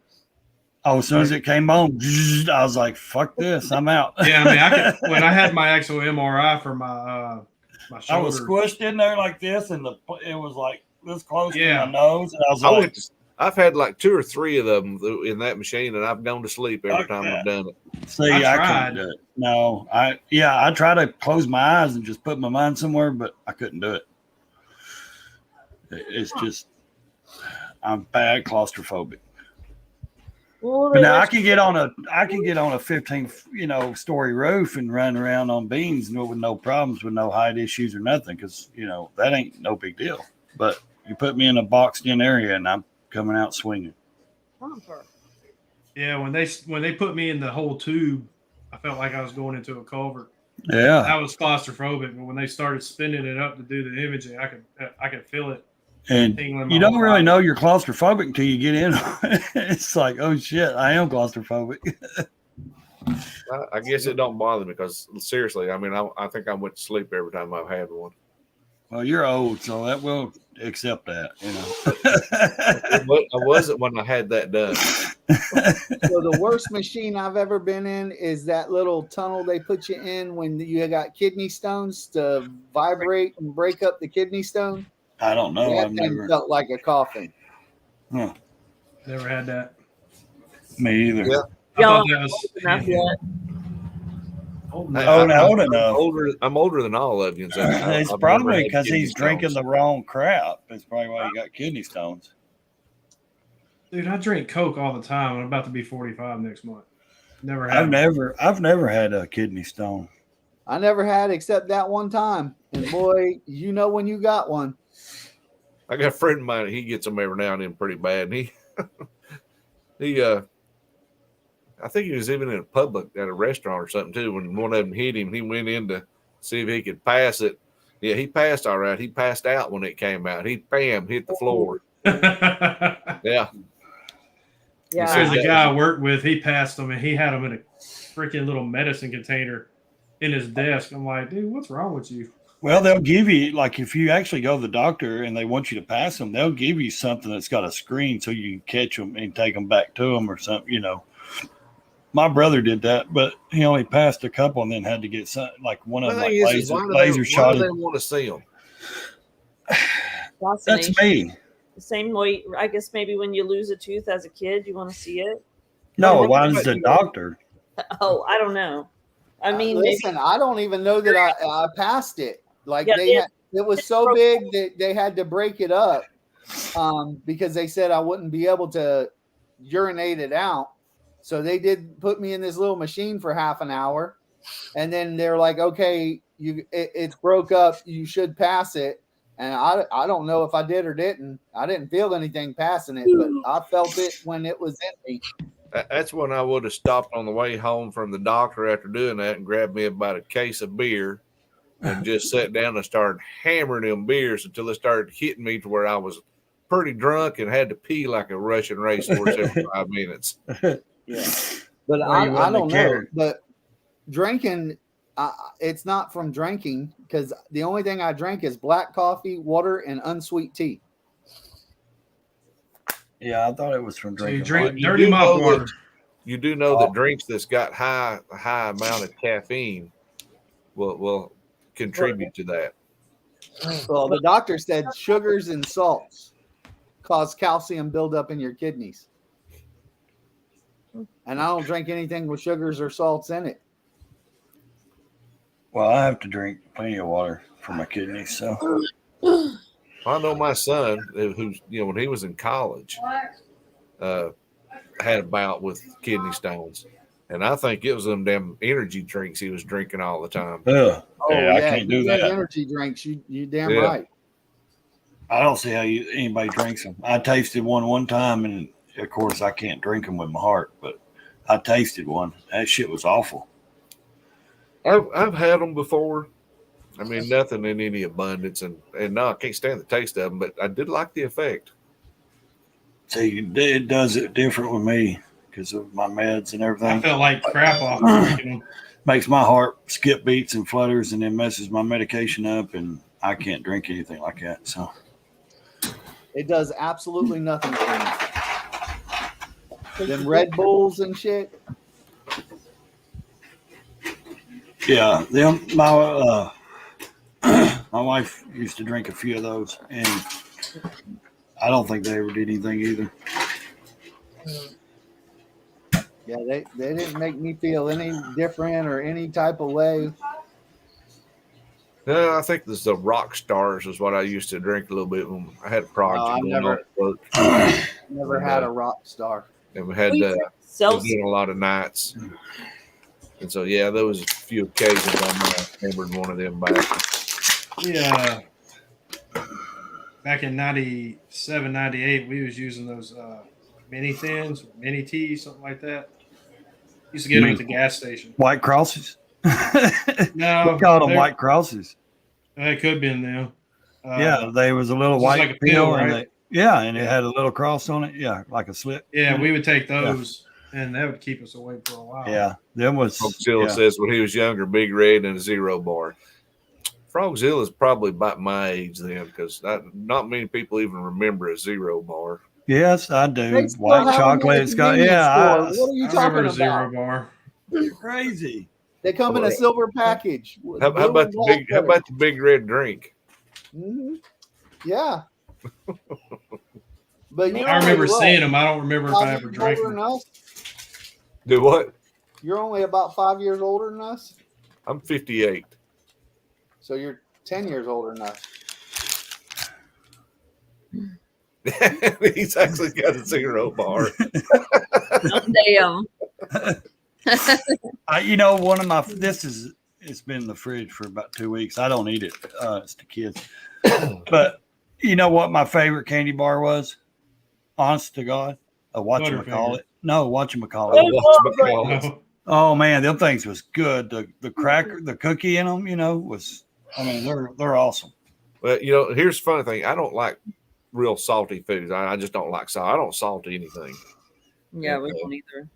Oh, as soon as it came on, I was like, fuck this. I'm out. Yeah, I mean, when I had my actual MRI for my my I was shoulder. squished in there like this, and it was like this close Yeah. to my nose. And I was like, I've had like 2 or 3 of them in that machine, and I've gone to sleep every Fuck time that. I've done it. see, I I tried. couldn't do it. No, I try to close my eyes and just put my mind somewhere, but I couldn't do it. It's just, I'm bad claustrophobic. Well, But they now I let can get on a 15 story roof and run around on beams with no problems, with no height issues or nothing, because that ain't no big deal. But you put me in a boxed in area and I'm coming out swinging. bumper. Yeah, when they put me in the whole tube, I felt like I was going into a culvert. Yeah, That was claustrophobic. But when they started spinning it up to do the imaging, I could feel it. and tingling my you don't whole really body. know you're claustrophobic until you get in. It's like, oh shit, I am claustrophobic. I guess it don't bother me because seriously, I mean, I think I went to sleep every time I've had one. Well, you're old, so that will accept that. I wasn't when I had that done. So the worst machine I've ever been in is that little tunnel they put you in when you got kidney stones to vibrate and break up the kidney stone. I don't know. That I've thing never. felt like a coffin. Never had that. Me either. Yeah. I Y'all thought that was enough yet? old Hey, enough. Old enough. I'm older than all of you. And so It's I've probably never had because kidney he's drinking stones. the wrong crap. That's probably why he got kidney stones. Dude, I drink Coke all the time. I'm about to be 45 next month. Never had. I've never had a kidney stone. I never had except that one time. And boy, you know when you got one. I got a friend of mine. He gets them every now and then pretty bad. And he I think he was even in public at a restaurant or something too. When one of them hit him, he went in to see if he could pass it. Yeah, he passed all right. He passed out when it came out. He hit the floor. Yeah. Yeah. There's a guy I worked with. He passed them, and he had them in a freaking little medicine container in his desk. I'm like, dude, what's wrong with you? Well, they'll give you, like, if you actually go to the doctor and they want you to pass them, they'll give you something that's got a screen so you can catch them and take them back to them or something. My brother did that, but he only passed a couple and then had to get some, like one of The them, thing like is, why do laser they shot. want to see them? Fascination. That's me. The same way, I guess maybe when you lose a tooth as a kid, you want to see it. No, Well, why does the doctor? Oh, I don't know. I mean, maybe, Listen, I don't even know that I passed it. Like Yeah, it was so big that they had to break it up because they said I wouldn't be able to urinate it out. So they did put me in this little machine for half an hour, and then they're like, "Okay, it's broke up. You should pass it." And I don't know if I did or didn't. I didn't feel anything passing it, but I felt it when it was in me. That's when I would have stopped on the way home from the doctor after doing that and grabbed me about a case of beer and just sat down and started hammering them beers until it started hitting me to where I was pretty drunk and had to pee like a Russian racehorse every 5 minutes. Yeah, but Well, you I wouldn't don't have know. cared. But drinking, it's not from drinking because the only thing I drink is black coffee, water, and unsweet tea. Yeah, I thought it was from So you drinking. drink wine. You dirty do mop know water. that- You do know that drinks that's got high amount of caffeine will contribute to that. Well, the doctor said sugars and salts cause calcium buildup in your kidneys. And I don't drink anything with sugars or salts in it. Well, I have to drink plenty of water for my kidneys. So I know my son, who's when he was in college, had a bout with kidney stones, and I think it was them damn energy drinks he was drinking all the time. ugh. Oh Yeah, I can't do you drink that. energy drinks. You damn Yeah. right. I don't see how anybody drinks them. I tasted one time, and of course I can't drink them with my heart, but I tasted one. That shit was awful. I've had them before. I mean, nothing in any abundance, and no, I can't stand the taste of them, but I did like the effect. See, it does it different with me because of my meds and I everything. felt like crap off drinking them. Makes my heart skip beats and flutters, and then messes my medication up, and I can't drink anything like that. So It does absolutely nothing for me. Them Red Bulls and shit. yeah, them my my wife used to drink a few of those, and I don't think they ever did anything either. Yeah, they didn't make me feel any different or any type of way. No, I think this the Rock Stars is what I used to drink a little bit when I had a project I've going never- on at work, Never had a rock star. and we had We was self doing a lot of nights, and so yeah, there was a few occasions I might have remembered one of them back. Yeah. Back in 97, 98, we was using those mini thins, mini teas, something like that. Used to get them at the gas station. White crosses. No, We called them they're- white crosses. It could have been them. Yeah, they was a little it's white like a pill, pill, and right? and it had a little cross on it. Yeah, like a slip. Yeah, we would take those, and that would keep us awake for a while. Yeah, them was. Frogzilla Yeah. says when he was younger, Big Red and a Zero Bar. Frogzilla is probably about my age then, because not many people even remember a Zero Bar. Yes, I do. They still White have them at chocolate. the It's got convenience store. yeah. What are you I remember talking a Zero about? Bar. Crazy. They come in a silver package. How about the Big Red drink? Hmm. Yeah. But you're I remember only what, seeing them. I don't remember if 5 I ever years drank older than them. us? Do what? You're only about 5 years older than us, I'm 58. so you're 10 years older than us. He's actually got a Zero Bar. damn. One of my it's been in the fridge for about 2 weeks. I don't eat it. It's the kids. But you know what my favorite candy bar was? Honest to God, a whatchamacallit. No, whatchamacallit. No. Oh man, them things was good. The cracker, the cookie in them, was. I mean, they're awesome. Well, here's the funny thing. I don't like real salty foods. I just don't like salt. I don't salt anything. Yeah, we don't either.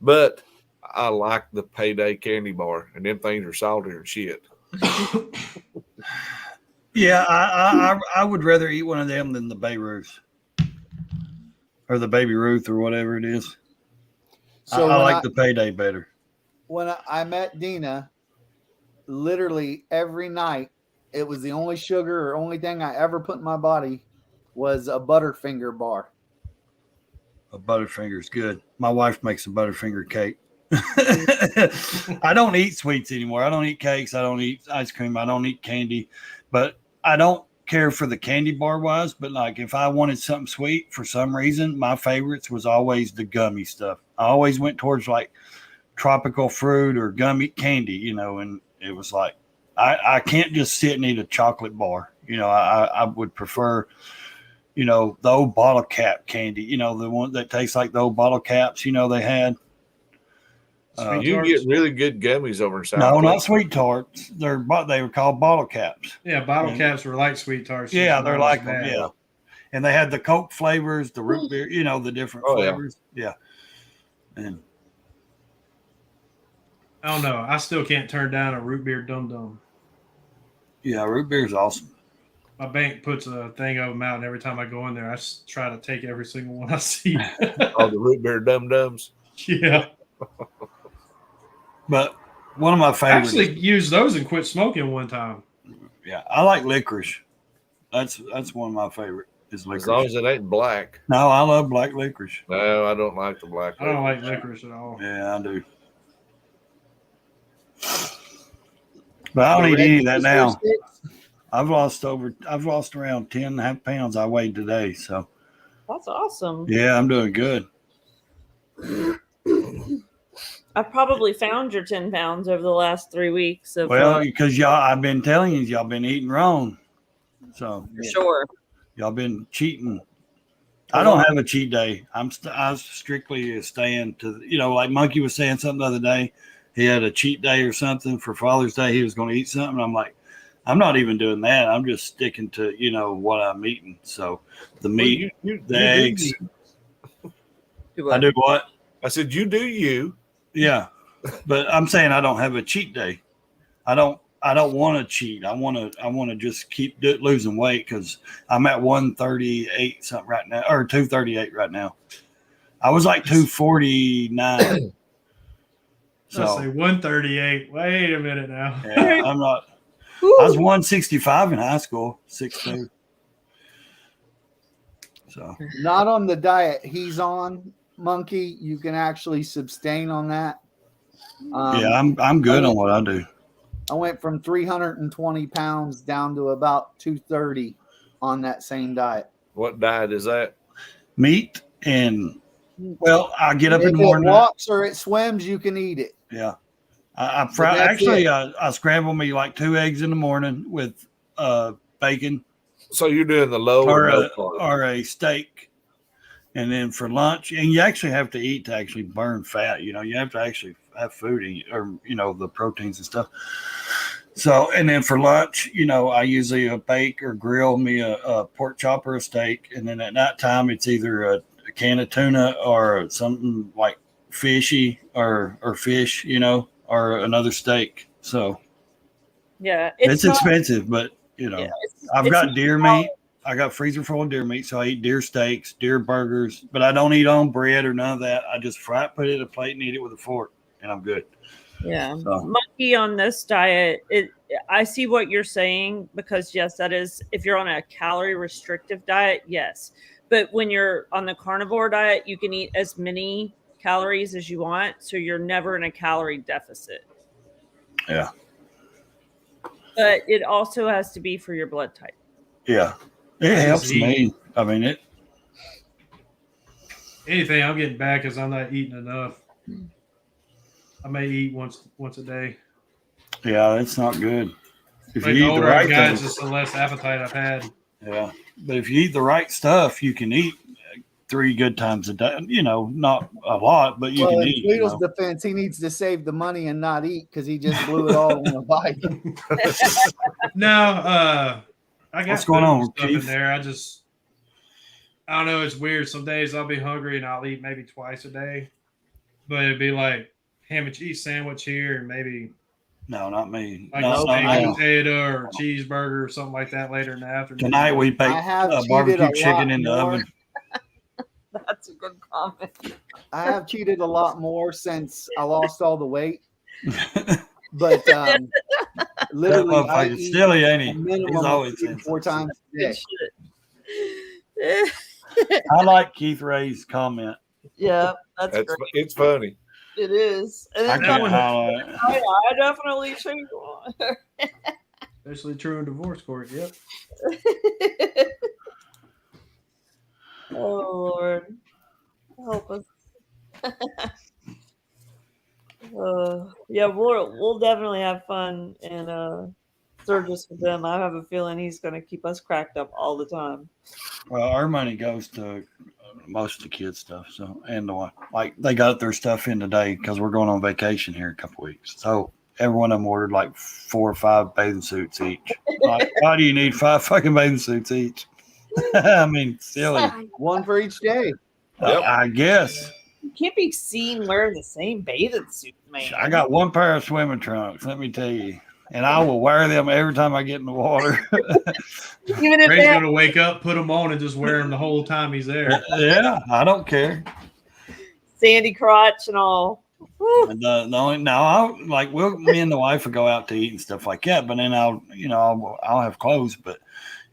But I like the Payday candy bar, and them things are saltier than shit. Yeah, I would rather eat one of them than the Bay Ruth or the Baby Ruth or whatever it is. So I when like the Payday better. when I met Dina, literally every night, it was the only sugar or only thing I ever put in my body was a Butterfinger bar. A Butterfinger's good. My wife makes a Butterfinger cake. I don't eat sweets anymore. I don't eat cakes. I don't eat ice cream. I don't eat candy. But I don't care for the candy bar wise. But like if I wanted something sweet for some reason, my favorites was always the gummy stuff. I always went towards like tropical fruit or gummy candy, and it was like I can't just sit and eat a chocolate bar. I would prefer the old bottle cap candy, the one that tastes like the old bottle caps, they had. Sweet You can tarts? get really good gummies over in South. No, not Carolina. sweet tarts. They were called bottle caps. Yeah, bottle caps were like sweet tarts. Yeah, just they're not as like them. bad. Yeah, and they had the Coke flavors, the root beer, the different Oh, yeah. flavors. Yeah, and I don't know. I still can't turn down a root beer dum dum. yeah, root beer is awesome. My bank puts a thing of them out, and every time I go in there, I try to take every single one I see. Oh, the root beer dum dums. Yeah, But one of my I favorites. actually used those and quit smoking one time. Yeah, I like licorice. That's one of my favorite is As long licorice. as it ain't black. No, I love black licorice. No, I don't like the black. I don't like licorice at all. Yeah, I do. But I don't eat any of that now. I've lost around 10.5 pounds I weighed today. So That's awesome. yeah, I'm doing good. I probably found your 10 pounds over the last 3 weeks. Of, Well, because I've been telling you, y'all been eating wrong. So for sure. y'all been cheating. I don't have a cheat day. I was strictly staying to, like Monkey was saying something the other day. He had a cheat day or something for Father's Day. He was going to eat something. I'm like, I'm not even doing that. I'm just sticking to, what I'm eating. So the meat, the eggs. Do I do what? I said, you do you. Yeah, but I'm saying I don't have a cheat day. I don't want to cheat. I want to just keep losing weight because I'm at 138 something right now, or 238 right now. I was like 249. So say 138. Wait a minute now. Yeah, I'm not. I was 165 in high school, 6'2". So Not on the diet he's on, Monkey. You can actually sustain on that. yeah, I'm good on what I do. I went from 320 pounds down to about 230 on that same diet. What diet is that? Meat and I get up in If the it morning. walks or it swims, you can eat it. Yeah, that's I scramble me like 2 eggs in the morning with bacon So you're doing the low or no carb. or a steak, and then for lunch, and you actually have to eat to actually burn fat. You know, you have to actually have food or the proteins and stuff. So, and then for lunch, I usually bake or grill me a pork chop or a steak, and then at nighttime it's either a can of tuna or something like fishy or fish, or another steak. So Yeah, it's not- expensive, but I've it's got not deer all- meat. I got freezer full of deer meat, so I eat deer steaks, deer burgers, but I don't eat on bread or none of that. I just fry it, put it in a plate, and eat it with a fork, and I'm good. Yeah, So. Monkey on this diet. I see what you're saying because yes, that is if you're on a calorie restrictive diet, yes. But when you're on the carnivore diet, you can eat as many calories as you want, so you're never in a calorie deficit. Yeah. But it also has to be for your blood type. Yeah, it helps me. I mean, Anything I'm getting back is I'm not eating enough. I may eat once a day. Yeah, it's not good. If But you the eat the older right I've got, things, just the less appetite I've had. yeah. But if you eat the right stuff, you can eat 3 good times a day. Not a lot, but you Well, can in eat. Tweedle's defense, he needs to save the money and not eat because he just blew it all on a bike. No, I got What's going on, stuff in Keith? there. I don't know. It's weird. Some days I'll be hungry and I'll eat maybe twice a day, but it'd be like ham and cheese sandwich here and maybe No, not me. like No, a steak no. and potato or cheeseburger or something like that later in the afternoon. Tonight we baked I have cheated barbecue a chicken lot in the more. oven. That's a good comment. I have cheated a lot more since I lost all the weight. But literally, I Motherfucker, eat silly, ain't a he? minimum He's of always 3 to saying 4 something. times a day. I like Keith Ray's comment. Yeah, that's great. It's funny. It is. And I it's can't not- highlight it. I definitely think. Especially true in divorce court. Yep. Oh Lord, help us. Yeah, we'll definitely have fun and Sturgis with them. I have a feeling he's going to keep us cracked up all the time. Well, our money goes to most of the kids' stuff. So, and the one like they got their stuff in today because we're going on vacation here in a couple weeks. So every one of them ordered like 4 or 5 bathing suits each. Like, why do you need 5 fucking bathing suits each? I mean, silly. One for each day. Yep. I guess You can't be seen wearing the same bathing suit, man. I got one pair of swimming trunks. Let me tell you, and I will wear them every time I get in the water. Even if Ray's they have gonna wake up, put them on, and just wear them the whole time he's there. Yeah, I don't care. sandy crotch and all. Woo. And the only now, I'll like me and the wife will go out to eat and stuff like that. But then I'll have clothes. But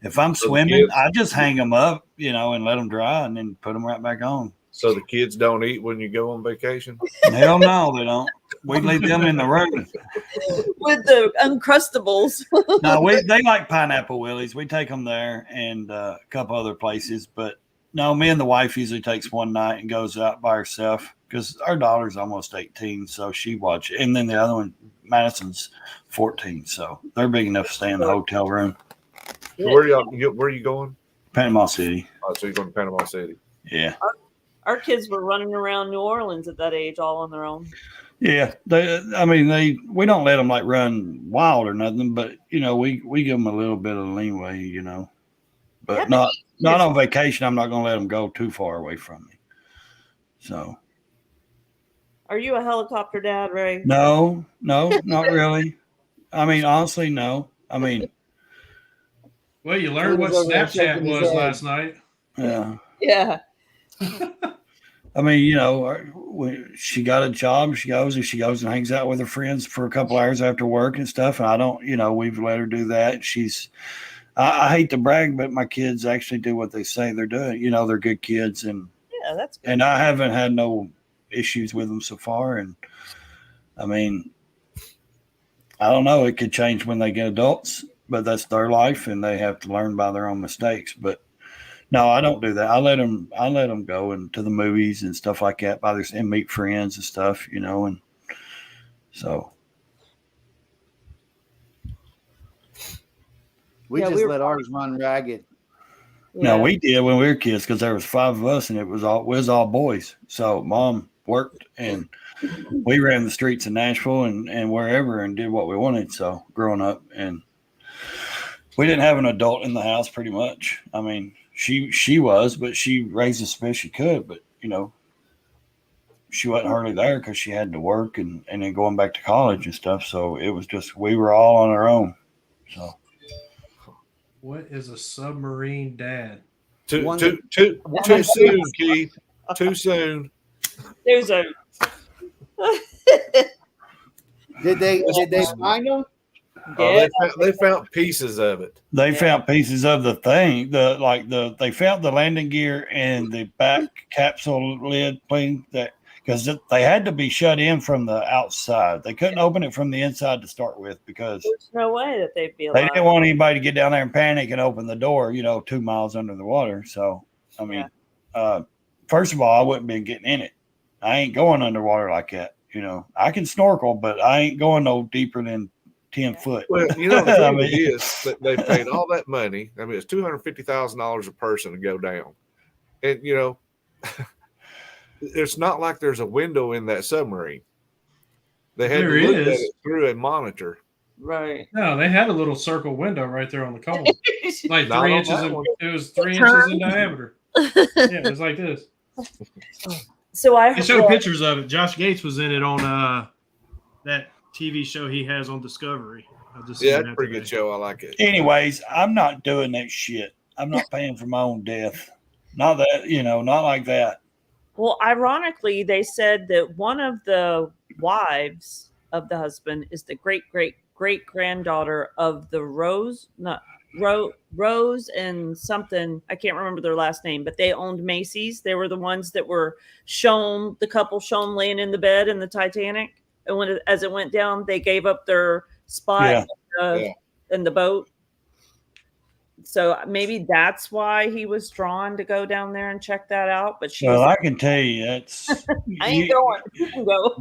if I'm So the swimming, kids- I just hang them up, and let them dry, and then put them right back on. So the kids don't eat when you go on vacation? Hell no, they don't. We leave them in the room. With the Uncrustables. No, they like Pineapple Willies. We take them there and a couple other places. But no, me and the wife usually takes one night and goes out by herself because our daughter's almost 18, so she watches. And then the other one, Madison's 14, so they're big enough to stay in the hotel room. So where are you going? Panama City. Oh, so you're going to Panama City. Yeah. Our kids were running around New Orleans at that age all on their own. Yeah, we don't let them like run wild or nothing, but we give them a little bit of leeway, but Yeah, not on vacation. I'm not going to let them go too far away from me. So Are you a helicopter dad, Ray? No, not really. I mean, honestly, no. I mean, Well, you He learned what was over there Snapchat shaking his was head. last night. yeah. Yeah. I mean, she got a job. She goes and hangs out with her friends for a couple hours after work and stuff. And I don't, we've let her do that. I hate to brag, but my kids actually do what they say they're doing. They're good kids, and Yeah, that's good. I haven't had no issues with them so far. And I mean, I don't know. It could change when they get adults, but that's their life, and they have to learn by their own mistakes. But no, I don't do that. I let them go into the movies and stuff like that and meet friends and stuff, and so. We Yeah, just we were- let ours run ragged. No, Yeah. we did when we were kids because there was 5 of us and it was all boys. So mom worked and we ran the streets of Nashville and wherever and did what we wanted. So growing up, and we didn't have an adult in the house pretty much. I mean, she was, but she raised us the best she could. But she wasn't hardly there because she had to work and then going back to college and stuff. So it was just we were all on our own. So. What is a submarine dad? Too One- soon, Keith. Too soon. There's a. Did they find them? Oh, they found pieces of it. They found pieces of the thing, they found the landing gear and the back capsule lid thing because they had to be shut in from the outside. They couldn't open it from the inside to start with because There's no way that they'd be they alive. didn't want anybody to get down there and panic and open the door, 2 miles under the water. So, I mean, first of all, I wouldn't be getting in it. I ain't going underwater like that. I can snorkel, but I ain't going no deeper than 10 foot. Well, the I thing mean- is that they paid all that money. I mean, it's $250,000 a person to go down, and it's not like there's a window in that submarine. They had There to look at is. it through a monitor. Right. No, they had a little circle window right there on the cone, like Not 3 on inches. that one. It was 3 Turn. inches in diameter. Yeah, it was like this. So I They showed well, pictures of it. Josh Gates was in it on that TV show he has on Discovery. I just Yeah, seen it's a that pretty today. good show. I like it. Anyways, I'm not doing that shit. I'm not paying for my own death. Not that, not like that. Well, ironically, they said that one of the wives of the husband is the great granddaughter of the Rose and something. I can't remember their last name, but they owned Macy's. They were the ones that were the couple shown laying in the bed in the Titanic. And as it went down, they gave up their spot in the boat. So maybe that's why he was drawn to go down there and check that out. But Well, I can tell you that's. I ain't going. You can go.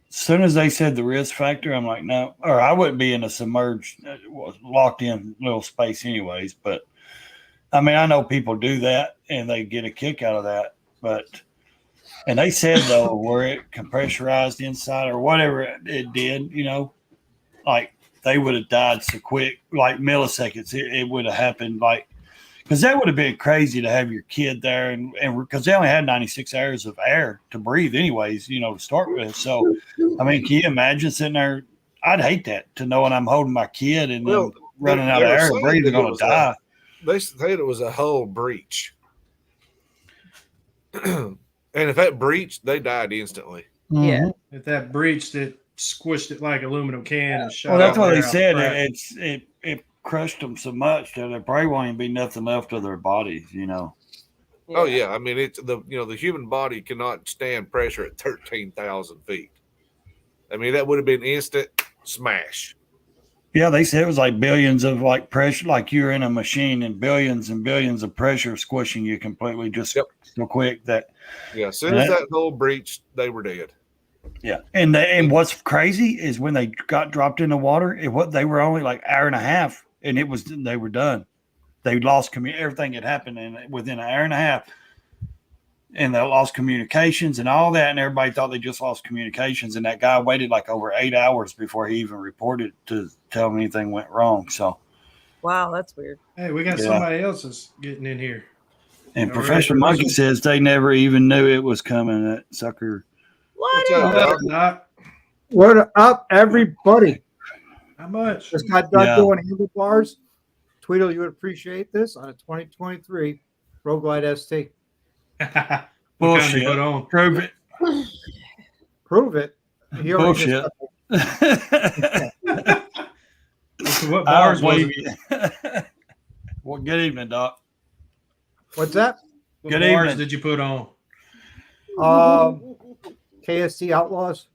As soon as they said the risk factor, I'm like, no, or I wouldn't be in a submerged, locked in little space anyways. But I mean, I know people do that and they get a kick out of that. And they said though, where it compressurized inside or whatever it did, like they would have died so quick, like milliseconds. It would have happened because that would have been crazy to have your kid there and because they only had 96 hours of air to breathe anyways, to start with. So, I mean, can you imagine sitting there? I'd hate that to know when I'm holding my kid and then running out of air and breathing, going to die. They said it was a hull breach. And if that breached, they died instantly. Yeah. If that breached, it squished it like aluminum can and shot. Well, that's out what there they out said. the crack. It crushed them so much that there probably won't even be nothing left of their bodies, Oh yeah, I mean it's the human body cannot stand pressure at 13,000 feet. I mean that would have been instant smash. Yeah, they said it was like billions of pressure, like you're in a machine and billions of pressure squishing you completely just so quick that. Yeah, as soon as that hole breached, they were dead. Yeah, and what's crazy is when they got dropped in the water, they were only like hour and a half, and they were done. They lost everything had happened within an hour and a half, and they lost communications and all that, and everybody thought they just lost communications, and that guy waited like over 8 hours before he even reported to tell them anything went wrong. So, wow, that's weird. Hey, we got somebody else that's getting in here. and All right, Professor for Monkey this says they never even knew it was coming. That sucker. What's What? up, Doc? Not What up, everybody? how much. Just got done Yeah. doing handlebars. Tweedle, you would appreciate this on a 2023 Road Glide ST. What kind Bullshit. they put on? Prove it. Prove it. He already just- Bullshit. What I bars don't was believe it? you. Well, good evening, Doc. What's that? What Good bars evening. did you put on? KST Outlaws.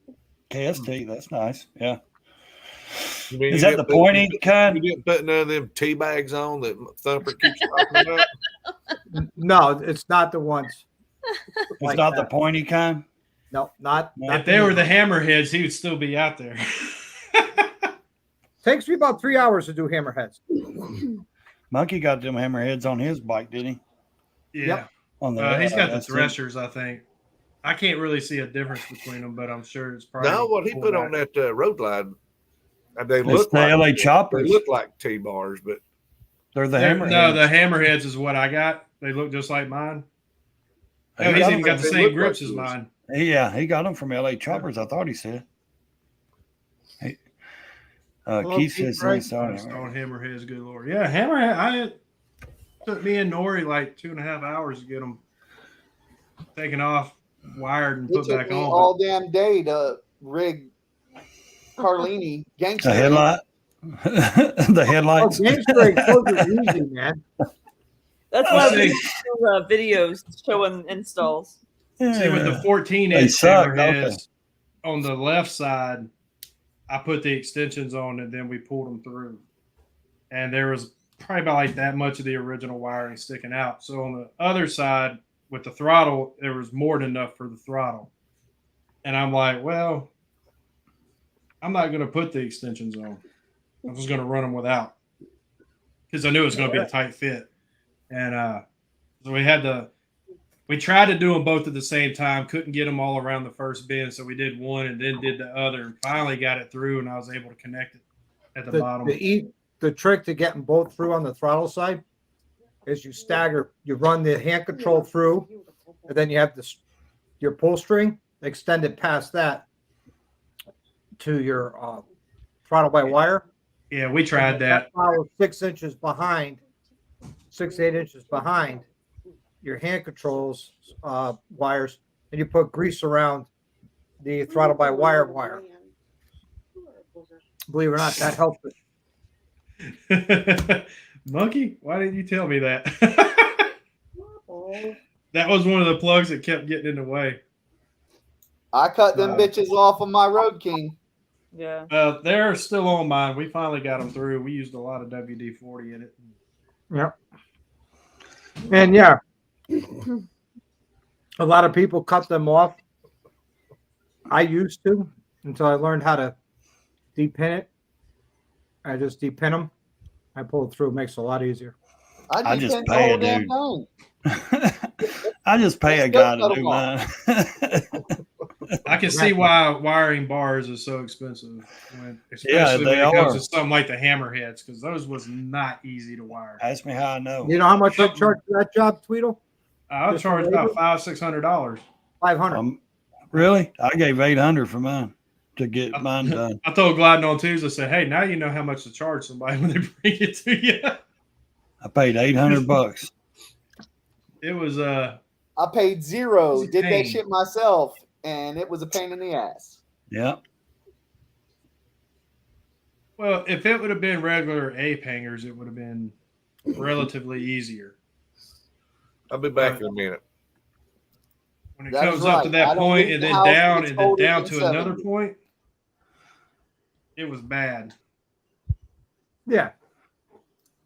KST, that's nice. Yeah. You mean Is you that the didn't put- pointy You kind? didn't put none of them tea bags on that Thumper keeps talking about? No, it's not the ones. It's like not the that. pointy kind. No, not. If they were the hammerheads, he would still be out there. Takes me about 3 hours to do hammerheads. Monkey got them hammerheads on his bike, did he? Yeah. Yep. On the He's got the ST. threshers, I think. I can't really see a difference between them, but I'm sure it's probably. No, what he put on that road glide, they It's look the like LA They choppers. look like T-bars, but They're the They're- hammerheads. No, the hammerheads is what I got. They look just like mine. He Oh, he's got even them got the they same look grips like as yours. mine. Yeah, he got them from LA choppers. I thought he said. Hey, Keith Keith, says right? he's on Just it. on hammerheads, good lord. Yeah, hammerhead. It took me and Nori like 2.5 hours to get them taken off, wired, and It put took back me on. all damn day to rig Carlini gangster. The headlight. The Oh, headlights. game straight those are easy, man. That's Oh, why see. we do videos showing installs. See, with the Yeah. 14-inch They suck, don't hammerheads on the left side, I put the extensions on and then we pulled them through. And there was probably about like that much of the original wiring sticking out. So on the other side, with the throttle, there was more than enough for the throttle. And I'm like, well, I'm not going to put the extensions on. I'm just going to run them without because I knew it was going to be a tight fit. And so we tried to do them both at the same time. Couldn't get them all around the first bend, so we did one and then did the other, and finally got it through. And I was able to connect it at the bottom. The trick to getting both through on the throttle side is you stagger. You run the hand control through, and then you have your pull string extended past that to your throttle by wire. Yeah, we tried that. Throttle 6 inches behind, 8 inches behind your hand controls wires, and you put grease around the throttle by wire. Believe it or not, that helps it. Monkey, why didn't you tell me that? That was one of the plugs that kept getting in the way. I cut them bitches off of my Road King. Yeah. They're still on mine. We finally got them through. We used a lot of WD-40 in it. Yep. And yeah, a lot of people cut them off. I used to until I learned how to depin it. I just depin them. I pull it through. It makes it a lot easier. I just depend pay the a whole damn dude. thing. I just pay a Let's guy go to do mine. I can see why wiring bars is so expensive, especially they when it comes are. to something like the hammerheads, because those was not easy to wire. Ask me how I know. You know how much I charge for that job, Tweedle? I would Just for charge about labor? $500-600. 500. Really? I gave 800 for mine to get mine done. I told Gliding on Tuesday, I said, "Hey, now you know how much to charge somebody when they bring it to you." I paid $800. It was I paid zero, It's a did that pain. shit myself, and it was a pain in the ass. Yeah. well, if it would have been regular ape hangers, it would have been relatively easier. I'll be back in a minute. When it That is comes up to right. that I don't point leave and the then house down when it's and then colder down than to another 70. point, it was bad. Yeah.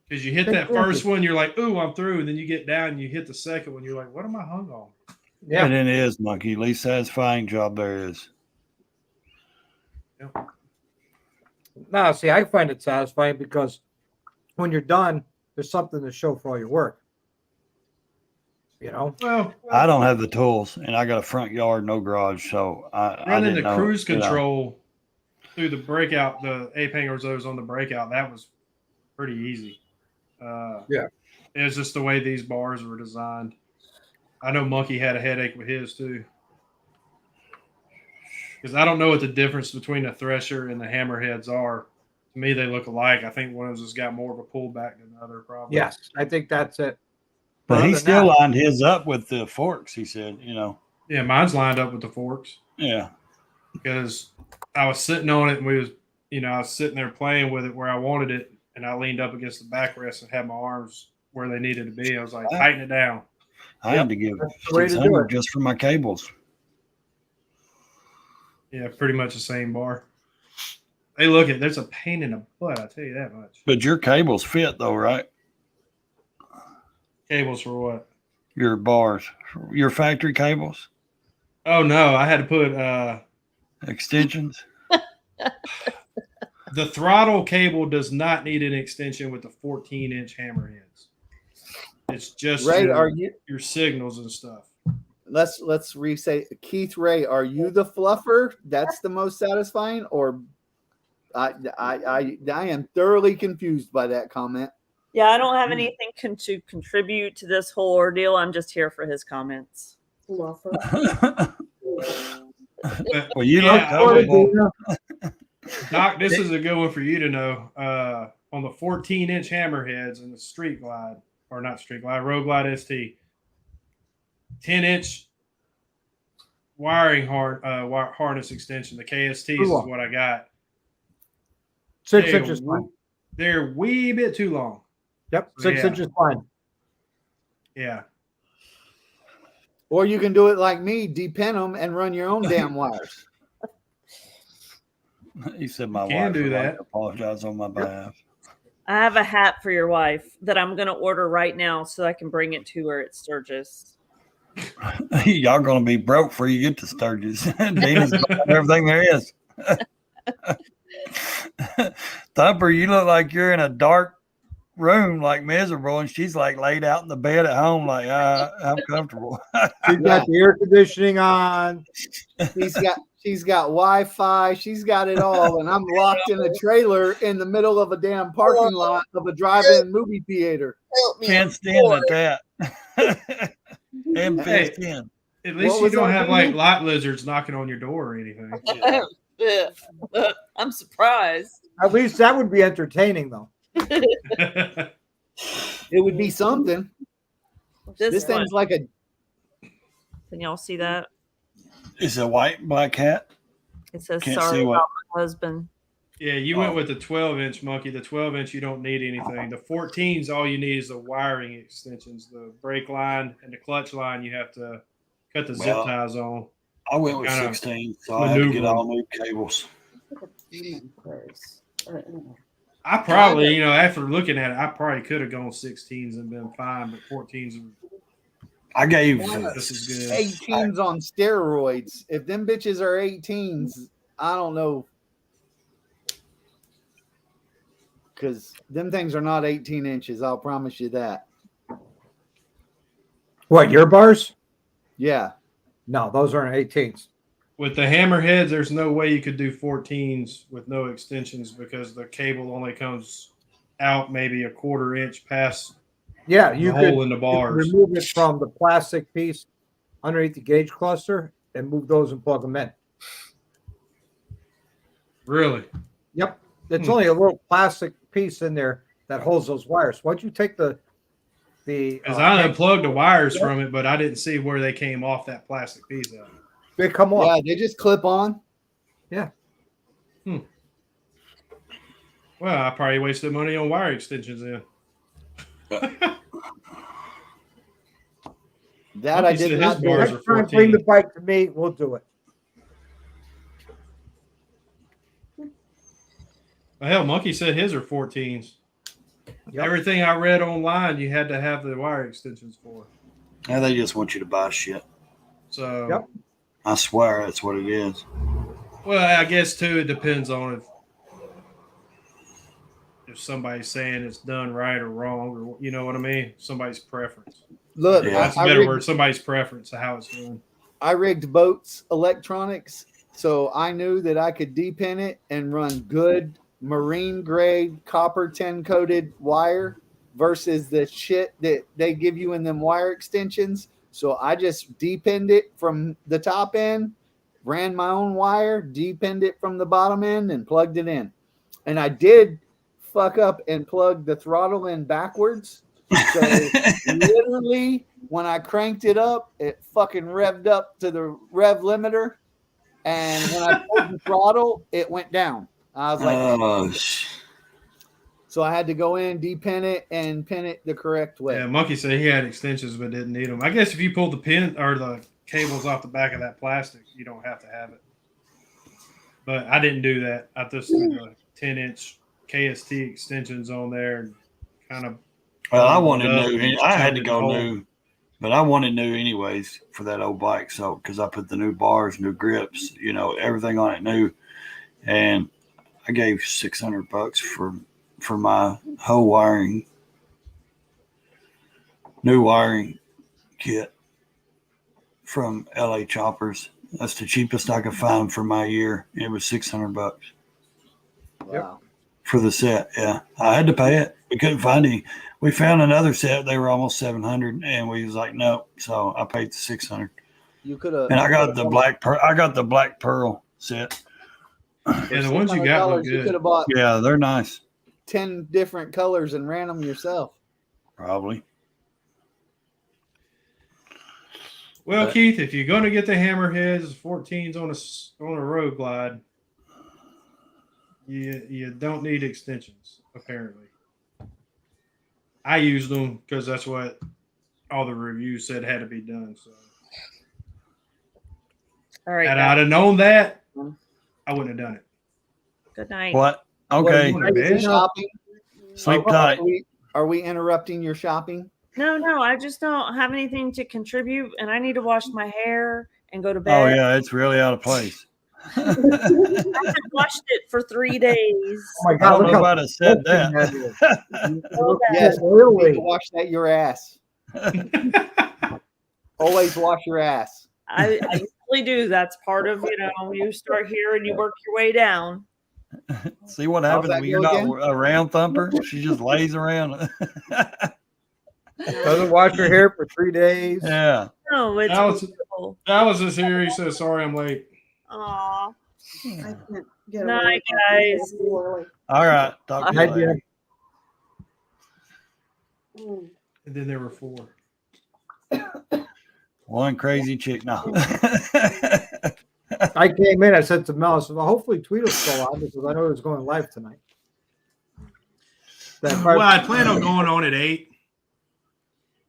Because you hit that first one, you're like, "Ooh, I'm through," and then you get down and you hit the second one, you're like, "What am I hung on?" Yeah. And it is, Monkey. Least satisfying job there is. No, see, I find it satisfying because when you're done, there's something to show for all your work. You know? Well, I don't have the tools, and I got a front yard, no garage, so I running didn't the know, cruise you know. control through the breakout, the ape hangers that was on the breakout, that was pretty easy. Yeah. It was just the way these bars were designed. I know Monkey had a headache with his too. because I don't know what the difference between the Thresher and the Hammerheads are. To me, they look alike. I think one of them's got more of a pullback than the other, probably. Yes, I think that's it. But Other he than still that- lined his up with the forks. He said, Yeah, mine's lined up with the forks yeah. because I was sitting on it and I was sitting there playing with it where I wanted it, and I leaned up against the backrest and had my arms where they needed to be. I was like, tighten it down. I had to give That's the way to do 600 it. just for my cables. Yeah, pretty much the same bar. Hey, look it. There's a pain in the butt. I tell you that much. But your cables fit though, right? Cables for what? Your bars, your factory cables, Oh no, I had to put extensions. the throttle cable does not need an extension with the 14-inch hammerheads. It's just Ray, your, are you? your signals and stuff. Let's re-say, Keith Ray, are you the fluffer? That's the most satisfying, or I am thoroughly confused by that comment. Yeah, I don't have anything to contribute to this whole ordeal. I'm just here for his comments. Well, you look Yeah, comfortable. Doc, this is a good one for you to know. On the 14-inch hammerheads and the Street Glide, or not Street Glide, Road Glide ST, 10-inch wiring harness extension. The KSTs is what I got. 6 They're inches fine. They're wee bit too long. Yep, 6 Yeah. inches fine. Yeah. Or you can do it like me, depin them and run your own damn wires. He said my Can wife do would like that. to apologize on my behalf. I have a hat for your wife that I'm going to order right now so I can bring it to her at Sturgis. Y'all gonna be broke before you get to Sturgis. Dina's buying everything there is. Thumper, you look like you're in a dark room, like miserable, and she's like laid out in the bed at home, like I'm comfortable. She's got the air conditioning on. She's got Wi-Fi. She's got it all, and I'm locked in a trailer in the middle of a damn parking lot of a drive-in movie theater. Fenced in at that. And Hey. fenced in. At least What you was don't that have again? like lot lizards knocking on your door or anything. I'm surprised. At least that would be entertaining, though. It would be something. This one. thing's like a Can y'all see that? It's a white and black hat. It says, Can't sorry see what. about my husband. Yeah, you went with the 12-inch monkey. The 12-inch, you don't need anything. The 14s, all you need is the wiring extensions. The brake line and the clutch line, you have to cut the zip Well, ties on. I went with Kinda 16, so I had to get maneuver. all new cables. I probably, after looking at it, I probably could have gone 16s and been fine, but 14s, I gave this is good. 18s on steroids. If them bitches are 18s, I don't know. Because them things are not 18 inches. I'll promise you that. What, your bars? Yeah. No, those aren't 18s. With the hammerheads, there's no way you could do 14s with no extensions because the cable only comes out maybe a quarter inch past Yeah, the you hole could in the you could bars. remove it from the plastic piece underneath the gauge cluster and move those and plug them in. Really? Yep. It's only a little plastic piece in there that holds those wires. Once you take the Because I unplugged the wires from it, but I didn't see where they came off that plastic piece of it. they come Yeah, off. they just clip on. Well, I probably wasted money on wire extensions then. That I Monkey said did his not do. bars are Next time, bring 14. the bike to me. We'll do it. Well, hell, Monkey said his are 14s. Yep. Everything I read online, you had to have the wire extensions for. Yeah, they just want you to buy shit. So, Yep. I swear that's what it is. well, I guess too, it depends on if somebody's saying it's done right or wrong, or you know what I mean. Somebody's preference. Look, Yeah. That's a I better rigged- word. Somebody's preference of how it's done. I rigged boats electronics, so I knew that I could depin it and run good marine grade copper 10 coated wire versus the shit that they give you in them wire extensions. So I just depinned it from the top end, ran my own wire, depinned it from the bottom end, and plugged it in. And I did fuck up and plug the throttle in backwards. So literally, when I cranked it up, it fucking revved up to the rev limiter. And when I pulled the throttle, it went down. I was like, Oh, so I had to go in, depin it, and pin it the correct way. Yeah, Monkey said he had extensions but didn't need them. I guess if you pulled the pin or the cables off the back of that plastic, you don't have to have it. But I didn't do that. I just threw the 10-inch KST extensions on there and kind of. well, I wanted new. I had to Just go hole. new, but I wanted new anyways for that old bike. So because I put the new bars, new grips, everything on it new, and I gave $600 for my whole wiring, new wiring kit from LA Choppers. That's the cheapest I could find for my year. It was $600 Wow. for the set. Yeah, I had to pay it. We couldn't find any. We found another set. They were almost 700, and we was like, no. So I paid the 600, You could have. and I got the black pearl. I got the black pearl set. Yeah, the ones you got look You could good. have bought Yeah, they're nice. 10 different colors and ran them yourself. Probably. Well, But- Keith, if you're going to get the hammerheads, 14s on a road glide, you don't need extensions. Apparently, I used them because that's what all the reviews said had to be done. So, All right. had guys. I'd have known that, I wouldn't have done it. Good night. What? What, Okay. you- are you shopping? Sleep tight. Are we interrupting your shopping? No, I just don't have anything to contribute, and I need to wash my hair and go to bed. Oh yeah, it's really out of place. I haven't washed it for 3 days. Oh my I God, don't look know how about to said smoking that. is. So bad. Yes, you need Really? to wash that your ass. Always wash your ass. I usually do. That's part of, you start here and you work your way down. See what How's happens that when you're go not again? around Thumper? She just lays around. Doesn't wash her hair for 3 days. Yeah. No, it's That was- beautiful. Alice is here. He says, "Sorry, I'm late." Aw. I can't get Night, away guys. too early. All right. Talk to you Night, later. Mm. And then there were 4. One crazy chick. No. I came in, I said to Mel, I said, well, hopefully Tweedle's still on because I know he was going live tonight. Well, I planned on going on at 8.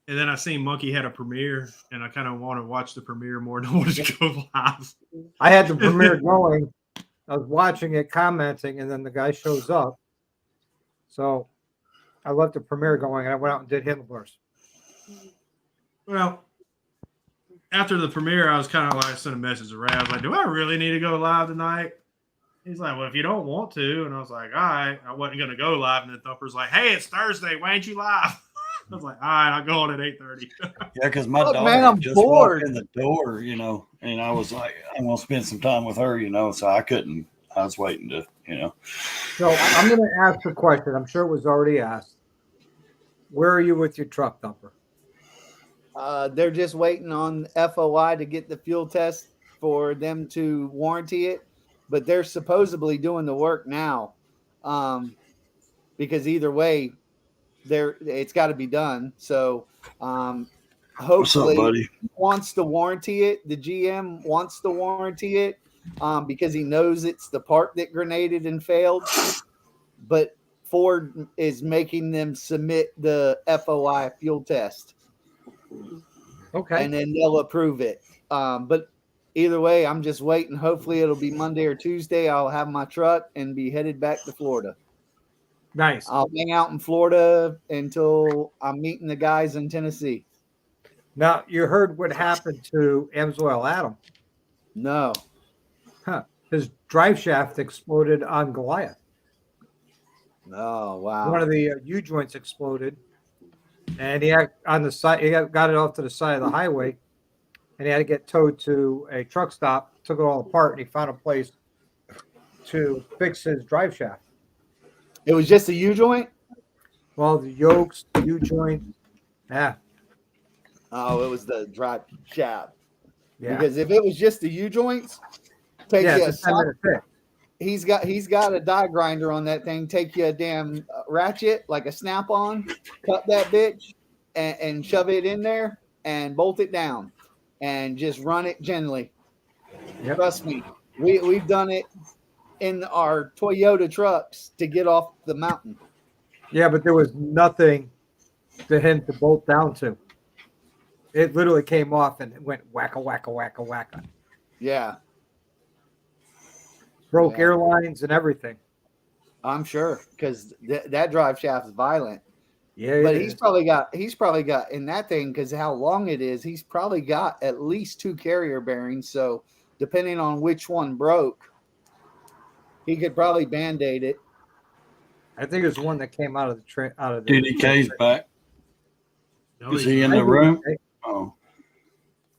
And then I seen Monkey had a premiere, and I kind of want to watch the premiere more than I wanted to go live. I had the premiere going. I was watching it, commenting, and then the guy shows up. So I left the premiere going, and I went out and did him first. Well, after the premiere, I was kind of like, sent a message to Ray. I was like, do I really need to go live tonight? He's like, well, if you don't want to. And I was like, all right. I wasn't going to go live. And then Thumper's like, hey, it's Thursday. Why ain't you live? I was like, all right, I'll go on at 8:30. Yeah, because my Look, daughter man, I'm just bored. walked in the door, and I was like, I'm gonna spend some time with her, so I couldn't. I was waiting to, So I'm going to ask a question. I'm sure it was already asked. Where are you with your truck, Thumper? They're just waiting on FOI to get the fuel test for them to warranty it, but they're supposedly doing the work now, because either way, it's got to be done. So what's up, hopefully, buddy? wants to warranty it. The GM wants to warranty it because he knows it's the part that grenaded and failed. But Ford is making them submit the FOI fuel test, Okay. and then they'll approve it. But either way, I'm just waiting. Hopefully, it'll be Monday or Tuesday. I'll have my truck and be headed back to Florida. Nice. I'll hang out in Florida until I'm meeting the guys in Tennessee. Now, you heard what happened to Amsoil Adam. No. His drive shaft exploded on Goliath. Oh, wow. One of the U joints exploded, and he had on the side. He got it off to the side of the highway, and he had to get towed to a truck stop. Took it all apart, and he found a place to fix his drive shaft. It was just a U joint? Well, the yokes, the U joint, yeah. Oh, it was the drive shaft. Yeah. Because if it was just the U joints, take Yeah, you a it's a 10-minute fix. he's got a die grinder on that thing. Take you a damn ratchet, like a snap on, cut that bitch, and shove it in there and bolt it down, and just run it gently. Yep. Trust me, we've done it in our Toyota trucks to get off the mountain. Yeah, but there was nothing to him to bolt down to. It literally came off and it went wacka, wacka, wacka, wacka. Yeah, Broke Yeah. airlines and everything. I'm sure, because that drive shaft is violent. Yeah, But it he's is. probably got in that thing, because how long it is, he's probably got at least 2 carrier bearings. So depending on which one broke, he could probably band-aid it. I think it was the one that came out of the DDK's back. No, Is he's he in not. the room? Oh,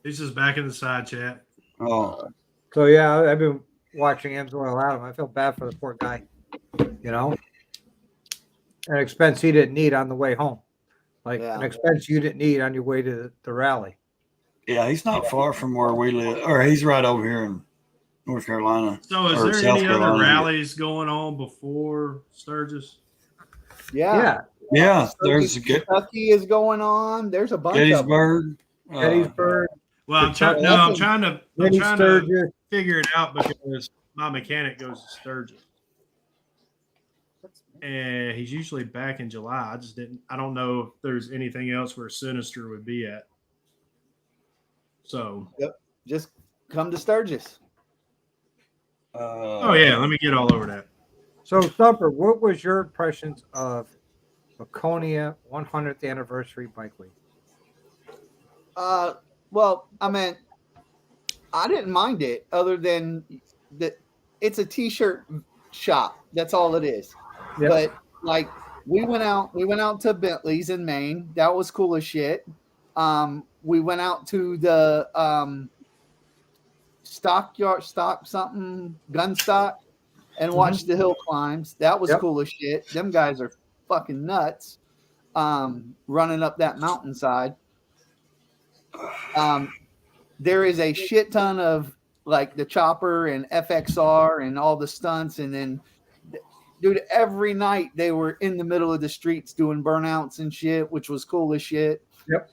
He's just back in the side chat. oh, So yeah, I've been watching Amsoil Adam. I feel bad for the poor guy. You know, an expense he didn't need on the way home, like Yeah. an expense you didn't need on your way to the rally. yeah. He's not far from where we live, or he's right over here in North Carolina. So, is Or there South any other Carolina. rallies going on before Sturgis? Yeah. Yeah, there's Kentucky is going on. There's a bunch of them. Gettysburg. Gettysburg, Well, I'm Kentucky. trying to Vinny Sturgis. figure it out because my mechanic goes to Sturgis, and he's usually back in July. I don't know if there's anything else where Sinister would be at. So, Just come to Sturgis. oh yeah, let me get all over that. So Thumper, what was your impressions of Laconia 100th anniversary bike week? Well, I mean, I didn't mind it, other than that it's a t-shirt shop. That's all it is. Yep. But like we went out to Bentley's in Maine. That was cool as shit. We went out to the gun stock, and watched the hill climbs. That was Yep. cool as shit. Them guys are fucking nuts. Running up that mountainside. There is a shit ton of like the chopper and FXR and all the stunts, and then dude, every night they were in the middle of the streets doing burnouts and shit, which was cool as shit. Yep.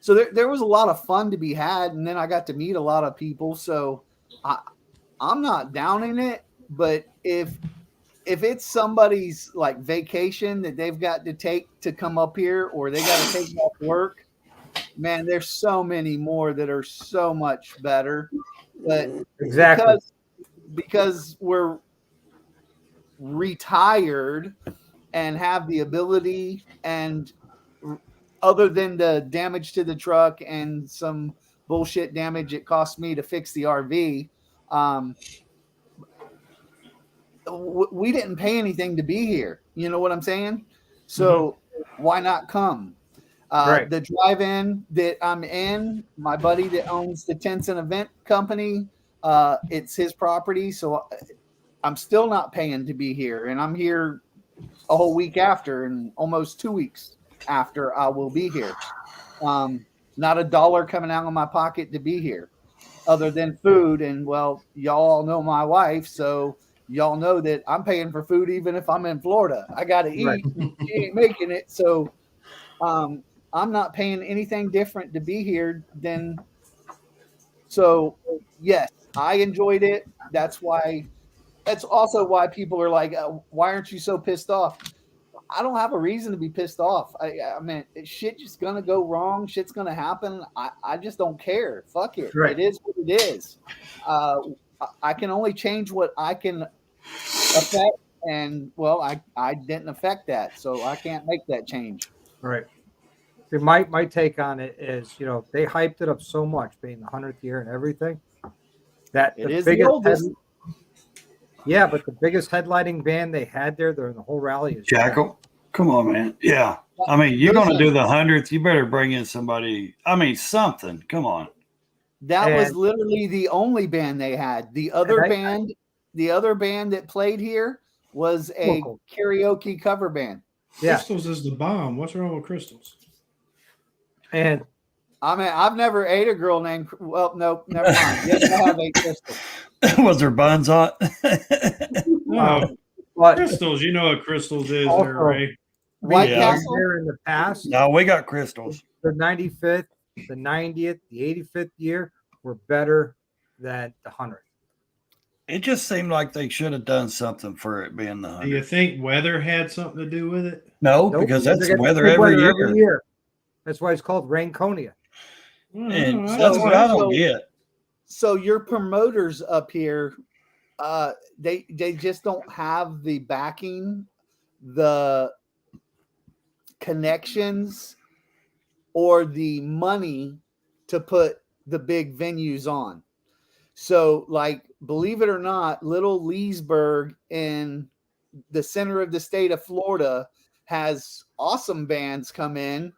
So there was a lot of fun to be had, and then I got to meet a lot of people. So I'm not downing it, but if it's somebody's like vacation that they've got to take to come up here, or they got to take off work, man, there's so many more that are so much better. But Exactly. because we're retired and have the ability, and other than the damage to the truck and some bullshit damage it cost me to fix the RV, we didn't pay anything to be here. You know what I'm saying? So why not come? Right. The drive-in that I'm in, my buddy that owns the Tents and Event Company, it's his property, so I'm still not paying to be here, and I'm here a whole week after, and almost 2 weeks after I will be here. Not a dollar coming out of my pocket to be here, other than food. And well, y'all all know my wife, so y'all know that I'm paying for food even if I'm in Florida. I got to eat. Right. She ain't making it, so I'm not paying anything different to be here than. So yes, I enjoyed it. That's also why people are like, why aren't you so pissed off? I don't have a reason to be pissed off. I mean, shit just gonna go wrong. Shit's gonna happen. I just don't care. Fuck it. Right. It is what it is. I can only change what I can affect, and well, I didn't affect that, so I can't make that change. Right. See, my take on it is, they hyped it up so much, being the 100th year and everything, that It is the oldest. Yeah, but the biggest headlining band they had there during the whole rally is Jackal. Come on, man. Yeah. I mean, you're going to do the 100th. You better bring in somebody. I mean, something. Come on. That was And- literally the only band they had. The other band that played here was a Local. karaoke cover band. Yeah. Crystals is the bomb. What's wrong with Crystals? And I mean, I've never ate a girl named. Well, no, never mind. Yes, I have ate Crystal. Was there buns on? No, But crystals. You know what crystals is, Also- there, Ray. White Yeah. Castle. There in the past, No, we got crystals. the 95th, the 90th, the 85th year were better than the 100th. It just seemed like they should have done something for it being the Do you 100. think weather had something to do with it? No, Nope, because they that's get the weather good every weather year. That's why it's called Rainconia. And I that's don't what know. I don't get. So your promoters up here, they just don't have the backing, the connections, or the money to put the big venues on. So, like, believe it or not, Little Leesburg in the center of the state of Florida has awesome bands come in.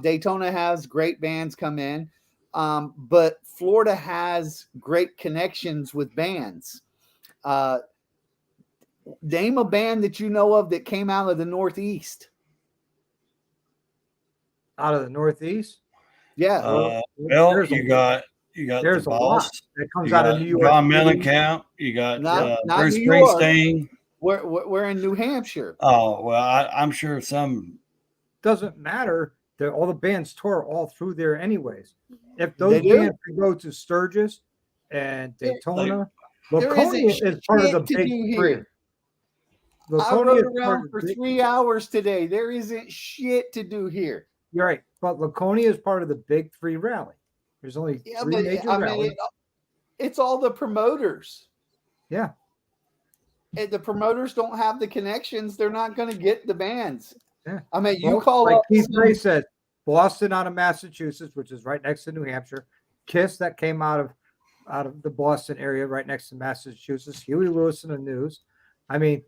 Daytona has great bands come in. But Florida has great connections with bands. Name a band that you know of that came out of the Northeast. Out of the Northeast, Yeah. Well, there's you got the there's a lot boss. that comes You out of got New York. John City. Mellencamp. You got Not Bruce New York. Springsteen. We're in New Hampshire. Oh well, I'm sure some. Doesn't matter. All the bands tour all through there, anyways. If those They do? bands can go to Sturgis and Daytona, There Laconia isn't is part of the shit to big do three. here. I Laconia rode is part around of for the big- 3 hours today. There isn't shit to do here. You're right, but Laconia is part of the big three rally. There's only Yeah, three but major I mean, rallies. it's all the promoters. Yeah. If the promoters don't have the connections, they're not going to get the bands. Yeah. I mean, you Well, call like up Keith some- Ray said, Boston out of Massachusetts, which is right next to New Hampshire. Kiss that came out of the Boston area, right next to Massachusetts. Huey Lewis and the News. I mean,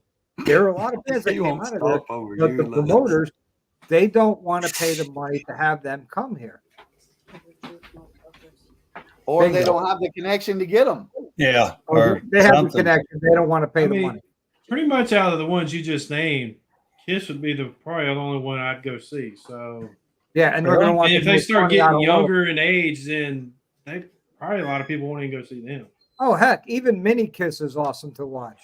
there are a lot of bands that You came won't out of there, stop over but here, the Lewis. promoters, they don't want to pay the money to have them come here. or they Bingo. don't have the connection to get them. Yeah, Or or they have the something. connection. They don't want to pay I the mean, money. pretty much out of the ones you just named, Kiss would be probably the only one I'd go see. So, Yeah, and they're going to want and to if they make start money out getting of younger in age, then they probably a lot of people won't even go see them. Oh heck, even Mini Kiss is awesome to watch.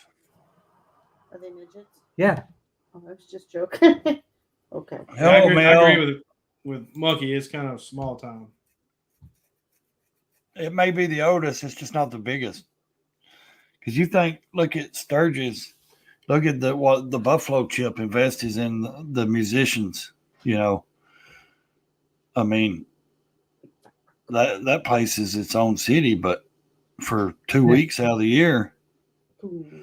Are they midgets? Yeah, Oh, I was just joking. Okay. I Hello, agree Mel. with Monkey. It's kind of small town. It may be the oldest. It's just not the biggest. Because you think, look at Sturgis, look at what the Buffalo Chip invests in the musicians. You know, I mean, that place is its own city, but for 2 weeks out of the year,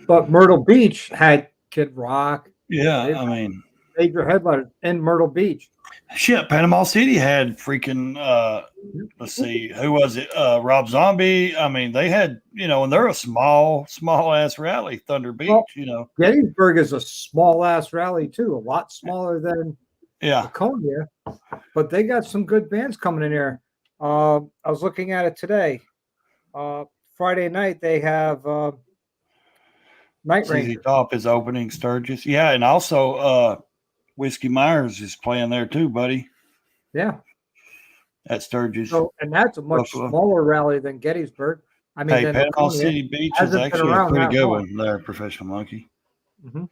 but Myrtle Beach had Kid Rock, yeah, I mean, major headliners in Myrtle Beach. shit, Panama City had freaking let's see, who was it? Rob Zombie. I mean, they had, and they're a small ass rally, Thunder Beach, Well, Gettysburg is a small ass rally too, a lot smaller than yeah. Laconia, but they got some good bands coming in here. I was looking at it today. Friday night they have Night CZ Ranger. Top is opening Sturgis. Yeah, and also Whiskey Myers is playing there too, buddy, Yeah. at Sturgis. So, and that's a much Buffalo. smaller rally than Gettysburg. I mean, Hey, than Panama Laconia. City Beach is Hasn't been actually a around pretty that good long. one there, Professional Monkey. Mhm.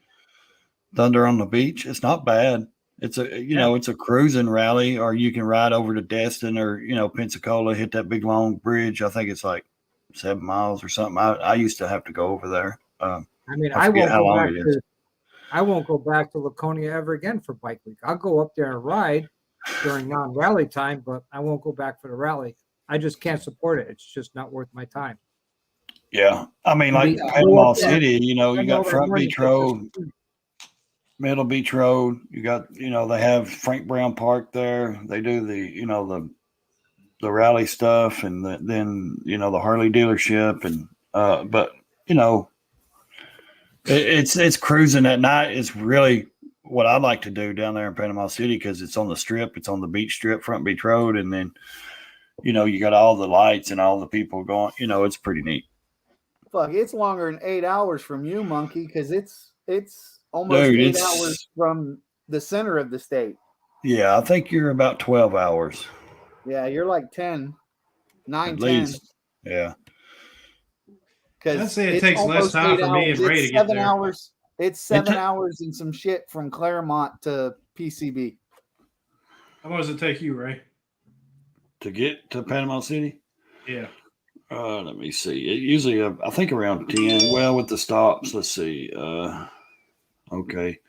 Thunder on the Beach. It's not bad. It's it's a cruising rally, or you can ride over to Destin or Pensacola, hit that big long bridge. I think it's like 7 miles or something. I used to have to go over there. I mean, I I forget won't how go long back it is. to. I won't go back to Laconia ever again for Bike Week. I'll go up there and ride during non-rally time, but I won't go back for the rally. I just can't support it. It's just not worth my time. Yeah, I mean, like Yeah. Panama Yeah. City. You I know got that Front money Beach gets us- Road, Middle Beach Road. You got they have Frank Brown Park there. They do the rally stuff, and then the Harley dealership, and but it's cruising at night. It's really what I'd like to do down there in Panama City because it's on the strip. It's on the beach strip, Front Beach Road, and then you got all the lights and all the people going. It's pretty neat. Fuck, it's longer than 8 hours from you, Monkey, because it's almost Dude, 8 it's- hours from the center of the state. Yeah, I think you're about 12 hours. Yeah, you're like 10, 9, At 10. least. Yeah. Because I'd say it takes less time for me and Ray to get 7 there. hours. It's It 7 ta- hours and some shit from Claremont to PCB. How long does it take you, Ray? To get to Panama City? Yeah. Let me see. It usually, I think around 10. Well, with the stops, let's see. Okay.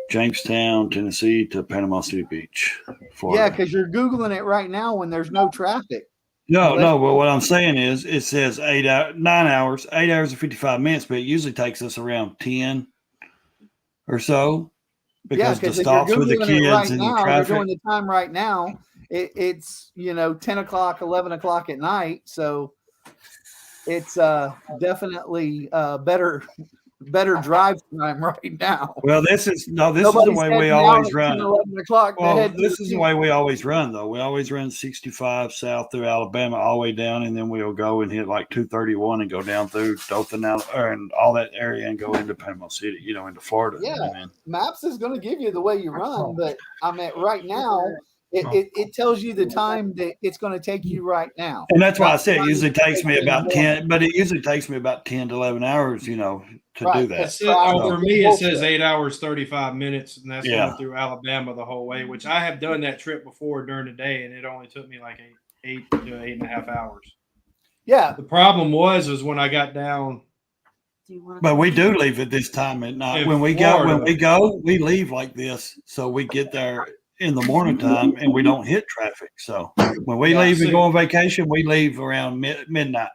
Jamestown, Tennessee to Panama City Beach, Yeah, Florida. because you're Googling it right now when there's no traffic. No, but what I'm saying is it says 8 hours and 55 minutes, but it usually takes us around 10 or so Yeah, because the because if you're stops with the Googling it kids right and the now, you're traffic. doing the time right now. It's 10 o'clock, 11 o'clock at night. So it's definitely better drive time right now. Well, this is the Nobody's way we heading always out at run 10, it. 11 o'clock. to Well, head to this is the beach. way we always run, though. We always run 65 south through Alabama all the way down, and then we'll go and hit like 231 and go down through Dothan and all that area and go into Panama City, into Florida. Yeah. And then, Maps is going to give you the way you run, but I mean, right now, it tells you the time that it's going to take you right now. and that's why I Not said it time usually to takes take me you in the about morning. 10, but it usually takes me about 10 to 11 hours, to Right. do It that. says, So- for me, it says 8 hours, 35 minutes, and that's Yeah. going through Alabama the whole way, which I have done that trip before during the day, and it only took me like 8 to 8.5 hours. Yeah, The problem was when I got down. Do you want But we do leave at this time at night. In When we Florida. go, we leave like this. So we get there in the morning time and we don't hit traffic. So when we Yeah, leave and see- go on vacation, we leave around midnight.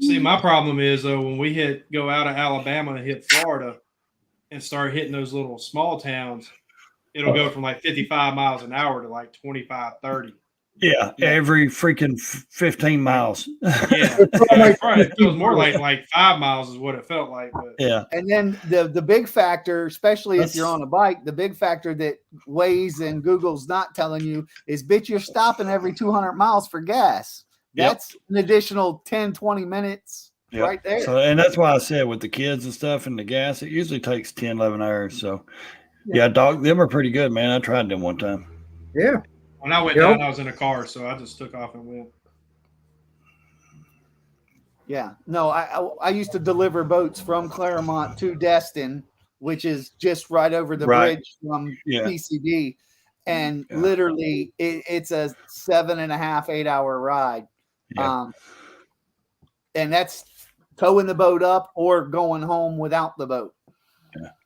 See, my problem is though when we go out of Alabama and hit Florida and start hitting those little small towns, it'll go from like 55 miles an hour to like 25, 30. Yeah, Yeah. every freaking 15 miles. Yeah, it feels more like 5 miles is what it felt like. But Yeah. and then the big factor, especially if you're That's- on a bike, the big factor that Waze and Google's not telling you is, bitch, you're stopping every 200 miles for gas. Yep. That's an additional 10, 20 minutes Yep. right there. So, and that's why I said with the kids and stuff and the gas, it usually takes 10, 11 hours. So, yeah, them are pretty good, man. I tried them one time. Yeah. when I went Yep. down, I was in a car, so I just took off and went. Yeah, no, I used to deliver boats from Claremont to Destin, which is just right over the Right. bridge from Yeah. PCB, and Yeah. literally it's a 7.5, 8 hour ride. Yeah. And that's towing the boat up or going home without the boat.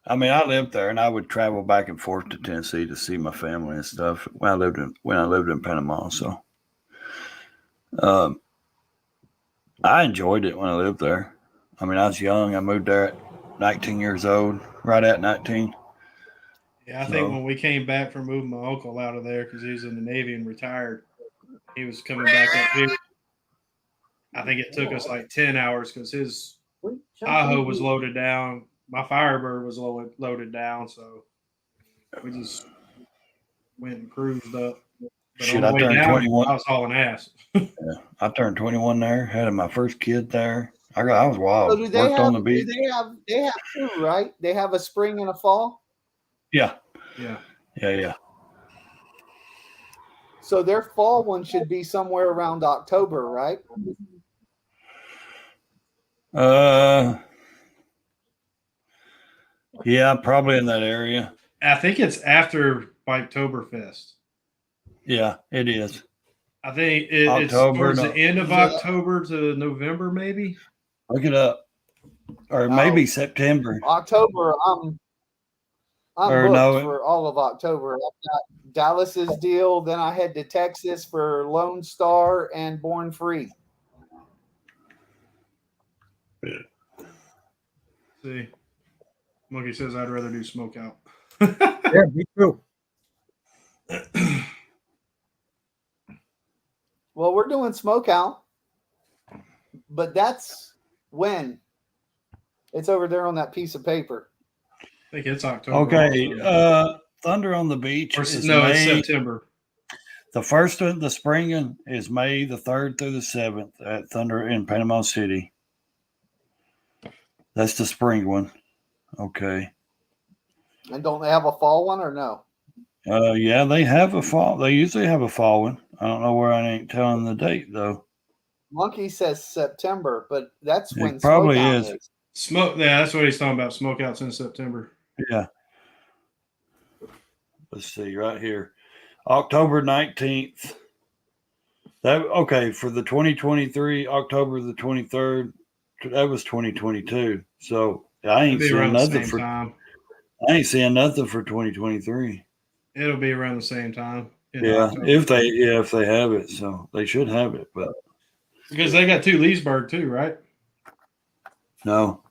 I mean, I lived there, and I would travel back and forth to Tennessee to see my family and stuff when I lived in Panama. So, I enjoyed it when I lived there. I mean, I was young. I moved there at 19 years old, right at 19. Yeah, I think So- when we came back from moving my uncle out of there because he was in the Navy and retired, he was coming back up here. I think it took us like 10 hours because his Tahoe was loaded down. My Firebird was loaded down, so we just went and cruised up. But Shit, on the I way turned down, 21. I was hauling ass. I turned 21 there, had my first kid there. I was wild. So do they Worked on the have? beach. They have two, right? They have a spring and a fall. Yeah. Yeah. So their fall one should be somewhere around October, right? Yeah, probably in that area. I think it's after Biketoberfest. Yeah, it is. I think it's October, towards no. the end of Yeah. October to November, maybe. Look it up. Or maybe September. October. I'm Or booked no. for all of October. I've got Dallas's deal. Then I head to Texas for Lone Star and Born Free. See, Monkey says I'd rather do smoke out. Yeah, me too. Well, we're doing smoke out, but that's when it's over there on that piece of paper. I think it's October. Okay. also. Thunder on the Beach Or, is no, it's May. September. The first one, the spring is May the 3rd through the 7th at Thunder in Panama City. That's the spring one. Okay. And don't they have a fall one or no? Yeah, they have a fall. They usually have a fall one. I don't know where I ain't telling the date though. Monkey says September, but that's It when probably Smokeout is. Smoke. Yeah, that's what he's talking about. Smokeouts in September. Yeah. Let's see right here, October 19th. That okay for the 2023 October the 23rd. That was 2022. So I It'll ain't be seeing around the nothing same for. time. I ain't seeing nothing for 2023. It'll be around the same time. In Yeah, October. if they have it, so they should have it, but Because they got two Leesburg too, right? no,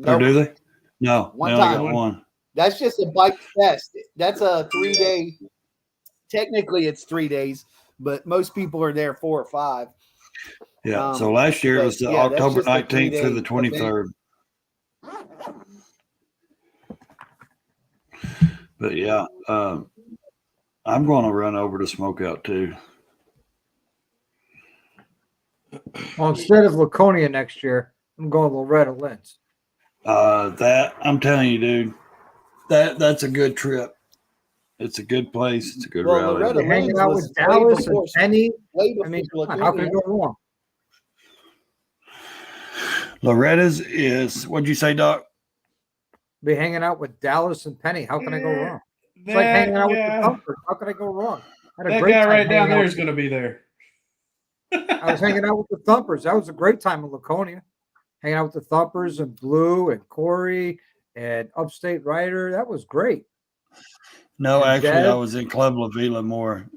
or Nope. do they? No, One they only time. got one. That's just a bike fest. That's a 3-day. Technically, it's 3 days, but most people are there 4 or 5. Yeah. So last year it was the yeah, that's October just a 19th through the 3-day 23rd. But yeah, I'm going to run over to Smokeout too. Well, instead of Laconia next year, I'm going Loretta Lynn's. That I'm telling you, dude, that's a good trip. It's a good place. It's a good Well, rally. Loretta You're hanging Lynn's out was with way Dallas and before- Penny. way I mean, before come on, how can it Laconia. go wrong? Loretta's is what'd you say, Doc? Be hanging out with Dallas and Penny. How can I go wrong? It's like That hanging out with the guy, Thumpers. How can I go wrong? I had a that great guy time right down hanging out there is with- going to be there. I was hanging out with the Thumpers. That was a great time in Laconia. Hanging out with the Thumpers and Blue and Corey and Upstate Rider. That was great. No, And actually, I Jed? was in Club La Vila more,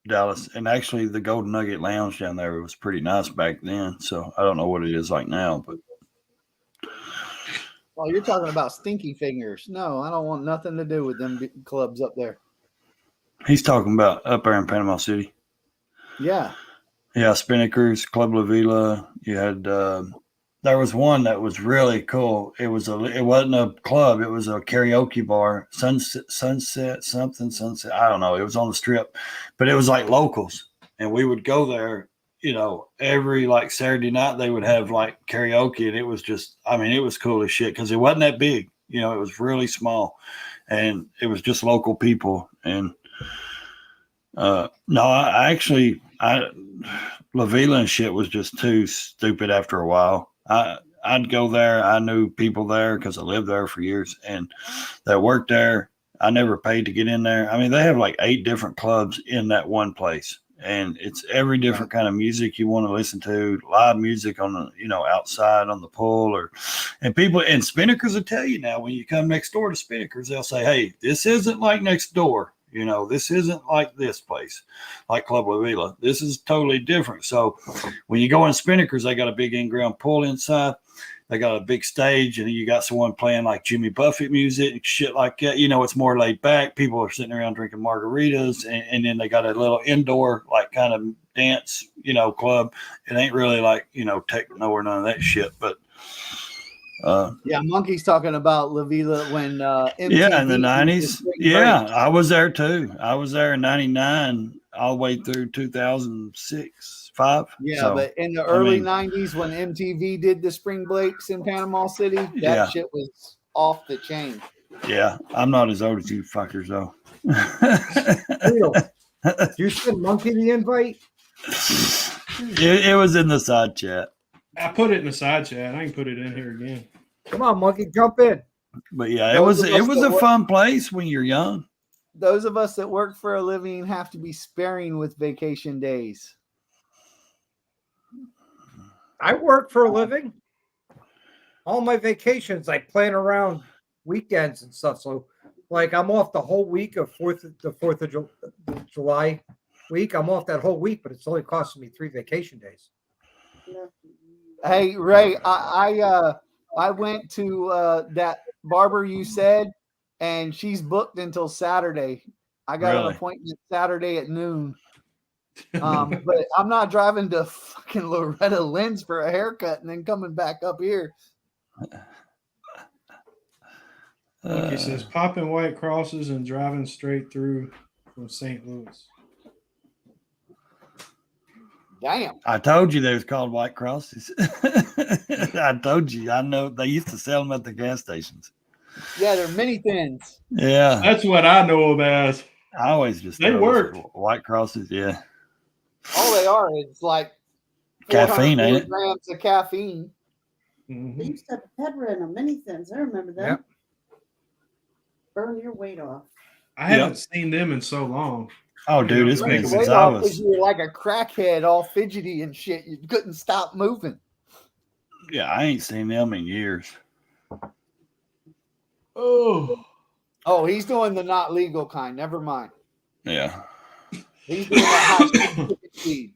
Dallas, and actually the Golden Nugget Lounge down there was pretty nice back then. So I don't know what it is like now, but Oh, you're talking about Stinky Fingers. No, I don't want nothing to do with them clubs up there. he's talking about up there in Panama City. Yeah. Yeah, Spinnakers, Club La Vila. You had there was one that was really cool. It wasn't a club. It was a karaoke bar. Sunset. I don't know. It was on the strip, but it was like locals, and we would go there. You know, every like Saturday night they would have like karaoke, and it was just, I mean, it was cool as shit because it wasn't that big. You know, it was really small, and it was just local people. And no, I actually La Vila and shit was just too stupid after a while. I'd go there. I knew people there because I lived there for years and that worked there. I never paid to get in there. I mean, they have like 8 different clubs in that one place, and it's every different kind of music you want to listen to. Live music on the, you know, outside on the pool, and people and Spinnakers will tell you now when you come next door to Spinnakers, they'll say, "Hey, this isn't like next door. You know, this isn't like this place, like Club La Vila. This is totally different." So when you go in Spinnakers, they got a big in-ground pool inside. They got a big stage, and you got someone playing like Jimmy Buffett music and shit like that. You know, it's more laid back. People are sitting around drinking margaritas, and then they got a little indoor, like kind of dance, you know, club. It ain't really like, you know, techno or none of that shit, but Yeah, Monkey's talking about La Vila when MTV yeah, in the did 90s. spring Yeah, break. I was there too. I was there in 99 all the way through 2006, 5. Yeah, So, but in the early mean- 90s when MTV did the spring breaks in Panama City, that Yeah. shit was off the chain. yeah, I'm not as old as you fuckers though. Real. You send Monkey the invite? it was in the side chat, I put it in the side chat. I can put it in here again. Come on, Monkey, jump in. but yeah, Those it of us was that a work- fun place when you're young. Those of us that work for a living have to be sparing with vacation days. I work for a living. All my vacations, I plan around weekends and stuff. So, like, I'm off the whole week of the 4th of July week. I'm off that whole week, but it's only costing me 3 vacation days. Hey Ray, I went to that barber you said, and she's booked until Saturday. I got Really? an appointment Saturday at noon. But I'm not driving to fucking Loretta Lynn's for a haircut and then coming back up here. He says popping white crosses and driving straight through from St. Louis. Damn. I told you they was called White Crosses. I told you. I know they used to sell them at the gas stations. Yeah, they're mini thins. Yeah, That's what I know them as. I always just They thought it was worked. White Crosses. Yeah, All they are is like caffeine, ain't it? grams of caffeine. They Mhm. used to have pepper in them, many things. I remember them. Yep. Burn your weight off. I haven't seen them in so long. Oh, dude, it's Right, been the since Weight I off 'cause was. you were like a crackhead, all fidgety and shit. You couldn't stop moving. Yeah, I ain't seen them in years. Oh, Oh, he's doing the not legal kind. Never mind. Yeah. He's doing that high speed.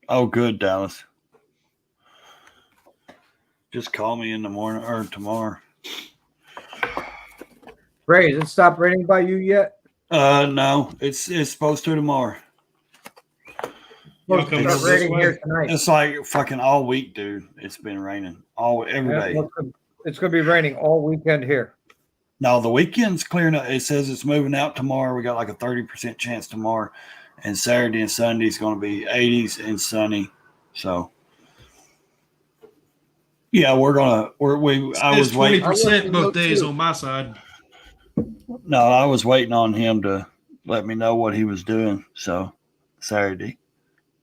Oh, good, Dallas. Just call me in the morning or tomorrow. Ray, has it stopped raining by you yet? No, it's supposed to tomorrow. Y'all Supposed to coming start over this raining way? here tonight. It's like fucking all week, dude. It's been raining every Yeah, day. well, it's going to be raining all weekend here. No, the weekend's clearing up. It says it's moving out tomorrow. We got like a 30% chance tomorrow, and Saturday and Sunday is going to be 80s and sunny. So, yeah, I was It's waiting. 20% both Note days too. on my side. No, I was waiting on him to let me know what he was doing. So Saturday,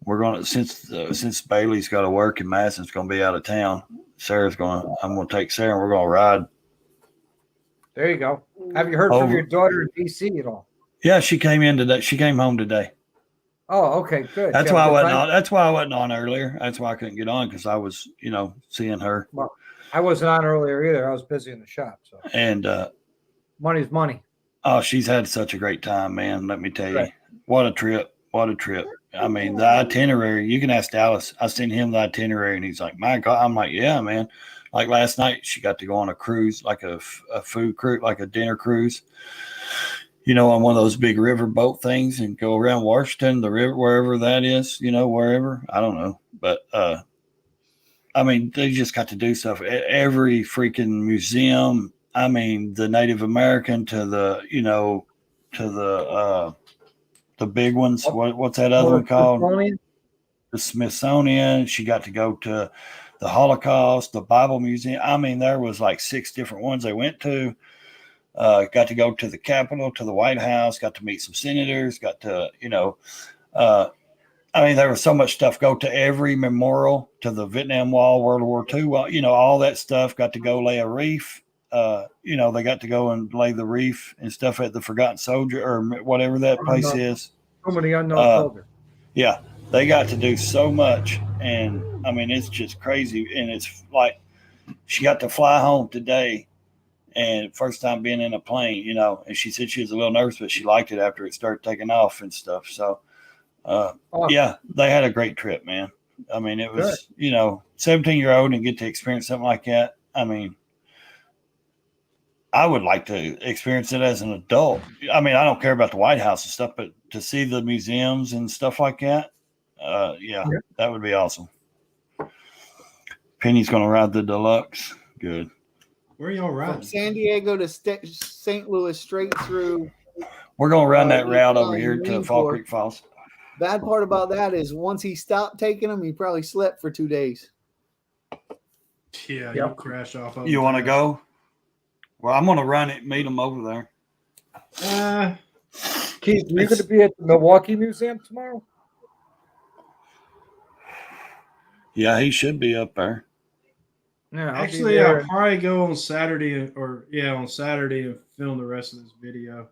we're gonna since Bailey's got to work and Madison's gonna be out of town. I'm gonna take Sarah and we're gonna ride. There you go. Have you heard from Over. your daughter in DC at all? Yeah, she came in today. She came home today. Oh, okay, good. That's You why have I a good wasn't time? on. That's why I wasn't on earlier. That's why I couldn't get on because I was, seeing her. I wasn't on earlier either. I was busy in the shop. So And money's money. oh, she's had such a great time, man. Let me tell you, Right. what a trip! What a trip! I mean, the itinerary. You can ask Dallas. I sent him the itinerary, and he's like, "My God!" I'm like, "Yeah, man." Like last night, she got to go on a cruise, like a food cruise, like a dinner cruise. On one of those big river boat things, and go around Washington, the river, wherever that is. Wherever I don't know, but I mean, they just got to do stuff at every freaking museum. I mean, the Native American to the, the big ones. What's that other one called? Smithsonian? The Smithsonian. She got to go to the Holocaust, the Bible Museum. I mean, there was like 6 different ones they went to. Got to go to the Capitol, to the White House. Got to meet some senators. Got to, I mean, there was so much stuff. Go to every memorial, to the Vietnam Wall, World War II. Well, all that stuff. Got to go lay a reef. They got to go and lay the reef and stuff at the Forgotten Soldier or whatever that place is. So many unknown soldiers. Yeah, they got to do so much. And I mean, it's just crazy. And it's like she got to fly home today and first time being in a plane, and she said she was a little nervous, but she liked it after it started taking off and stuff. So, yeah, they had a great trip, man. I mean, it was, 17-year-old and get to experience something like that. I mean, I would like to experience it as an adult. I mean, I don't care about the White House and stuff, but to see the museums and stuff like that, yeah, that would be awesome. Penny's going to ride the deluxe. Good. Where are y'all From riding? San Diego to St. Louis, straight through. We're going to run that route over Marine here to Corps. Fall Creek Falls. Bad part about that is once he stopped taking them, he probably slept for 2 days. Yeah, Yep. you crash off. Of You want to go? Well, I'm going to run it, meet them over there. Keith, are you going to be at the Milwaukee Museum tomorrow? Yeah, he should be up there. Yeah, I'll be Actually, there. I'll probably go on Saturday on Saturday and film the rest of this video.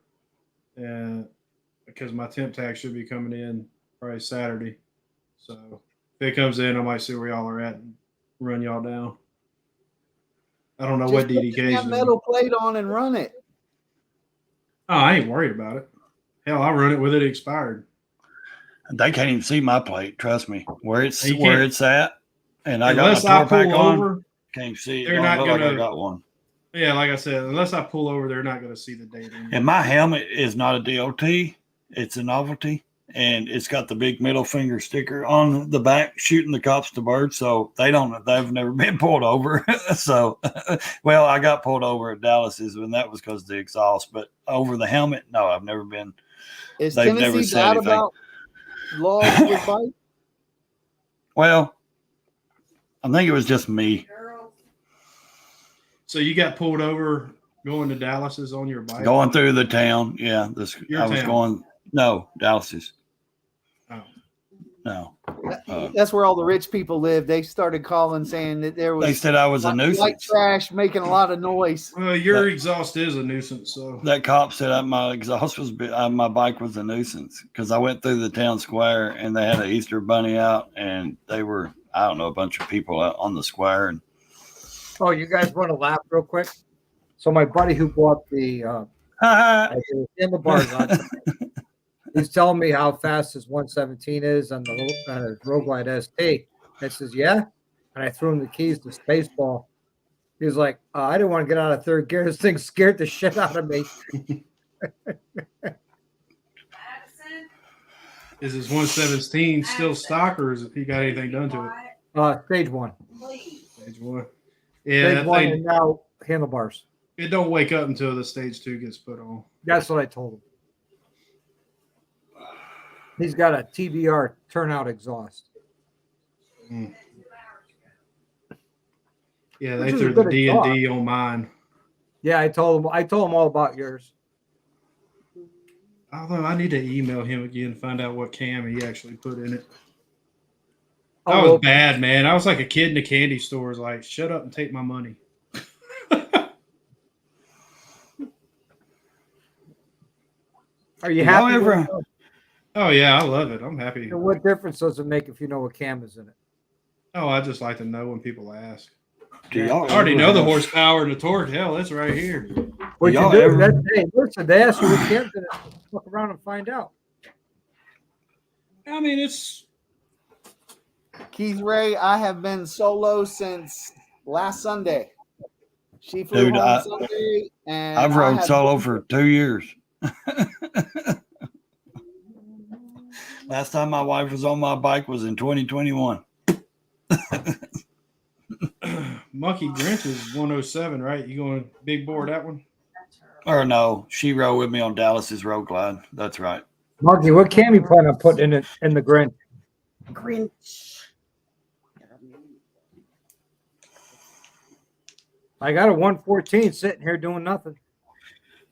Because my temp tag should be coming in probably Saturday. So if it comes in, I might see where y'all are at and run y'all down. I don't know Just what put the DDK's damn doing. metal plate on and run it. Oh, I ain't worried about it. Hell, I run it with it expired. They can't even see my plate. Trust me, where it's You can't. at, and I Unless got my I tour pack pull on. over, Can't see it. they're Don't not look like I gonna- got one. yeah, like I said, unless I pull over, they're not going to see the date. in it. And my helmet is not a DOT; it's a novelty, and it's got the big middle finger sticker on the back, shooting the cops to birds. So they've never been pulled over. So, well, I got pulled over at Dallas's, and that was because of the exhaust. But over the helmet, no, I've never been. Is They've never Tennessee said bad anything. about laws with bikes? Well, I think it was just me. So you got pulled over Going to Dallas is on your bike. Going through the town. Yeah. Your I was town. going, no, Dallas's. Oh. No. That's where all the rich people live. They started calling saying that there was They said I was a white nuisance. trash making a lot of noise. Well, your exhaust is a nuisance, so That cop said my exhaust was my bike was a nuisance because I went through the town square and they had an Easter bunny out and they were, I don't know, a bunch of people out on the square. And Oh, you guys want to laugh real quick? So my buddy who bought the handlebars on, he's telling me how fast his 117 is on the Road Glide ST. I says, yeah. And I threw him the keys to Spaceball. He was like, I didn't want to get out of third gear. This thing scared the shit out of me. is his 117 still stock, or is he got anything done to it? Stage one. Stage 1. Yeah, Stage that one thing, and now handlebars. it don't wake up until the stage 2 gets put on. That's what I told him. He's got a TBR turnout exhaust. Mm. Yeah, they Which is threw a the good D&D on mine. Yeah, I told him all about yours. Although I need to email him again and find out what cam he actually put in it. Oh, I was well, bad, man. I was like a kid in a candy store. Was like, shut up and take my money. are you Y'all happy? ever- Oh yeah, I love it. I'm happy. What difference does it make if you know what cam is in it? Oh, I just like to know when people ask. do y'all I already ever know the have- horsepower and the torque. Hell, it's right here. What you y'all do? ever- Hey, listen, they ask you what cam's in it. Look around and find out. I mean, it's Keith Ray, I have been solo since last Sunday. She flew Dude, home Sunday, and I've I rode have solo for 2 years. Last time my wife was on my bike was in 2021. Monkey Grinch is 107, right? You going big board that one? Or no, she rode with me on Dallas's Road Glide. That's right. Monkey, what cam you plan on putting in the Grinch? Grinch. I got a 114 sitting here doing nothing,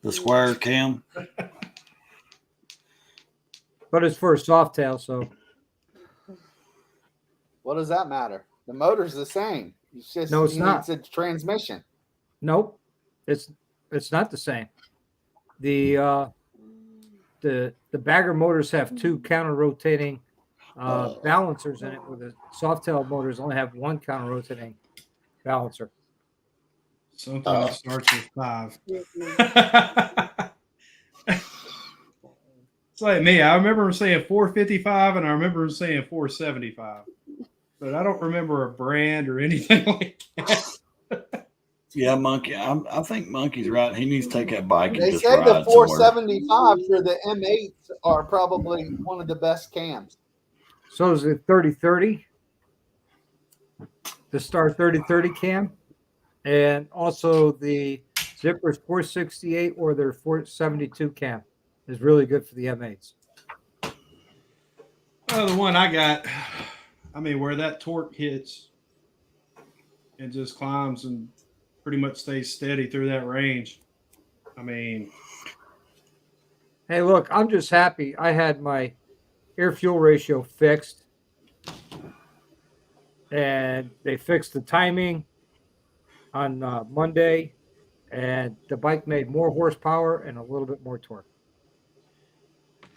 The square cam. but it's for a soft tail, so What does that matter? The motor's the same. It's just No, it's he not. needs a transmission. nope, it's not the same. The bagger motors have two counter rotating balancers in it, where the soft tail motors only have one counter rotating balancer. Something that starts with 5. It's like me. I remember him saying 455, and I remember him saying 475, but I don't remember a brand or anything like that. Yeah, Monkey. I think Monkey's right. He needs to take that bike and They just said the ride somewhere. 475 for the M8s are probably one of the best cams. So is the 3030, the Star 3030 cam, and also the Zippers 468 or their 472 cam is really good for the M8s. The one I got, I mean, where that torque hits and just climbs and pretty much stays steady through that range. I mean, Hey, look, I'm just happy I had my air fuel ratio fixed, and they fixed the timing on Monday, and the bike made more horsepower and a little bit more torque.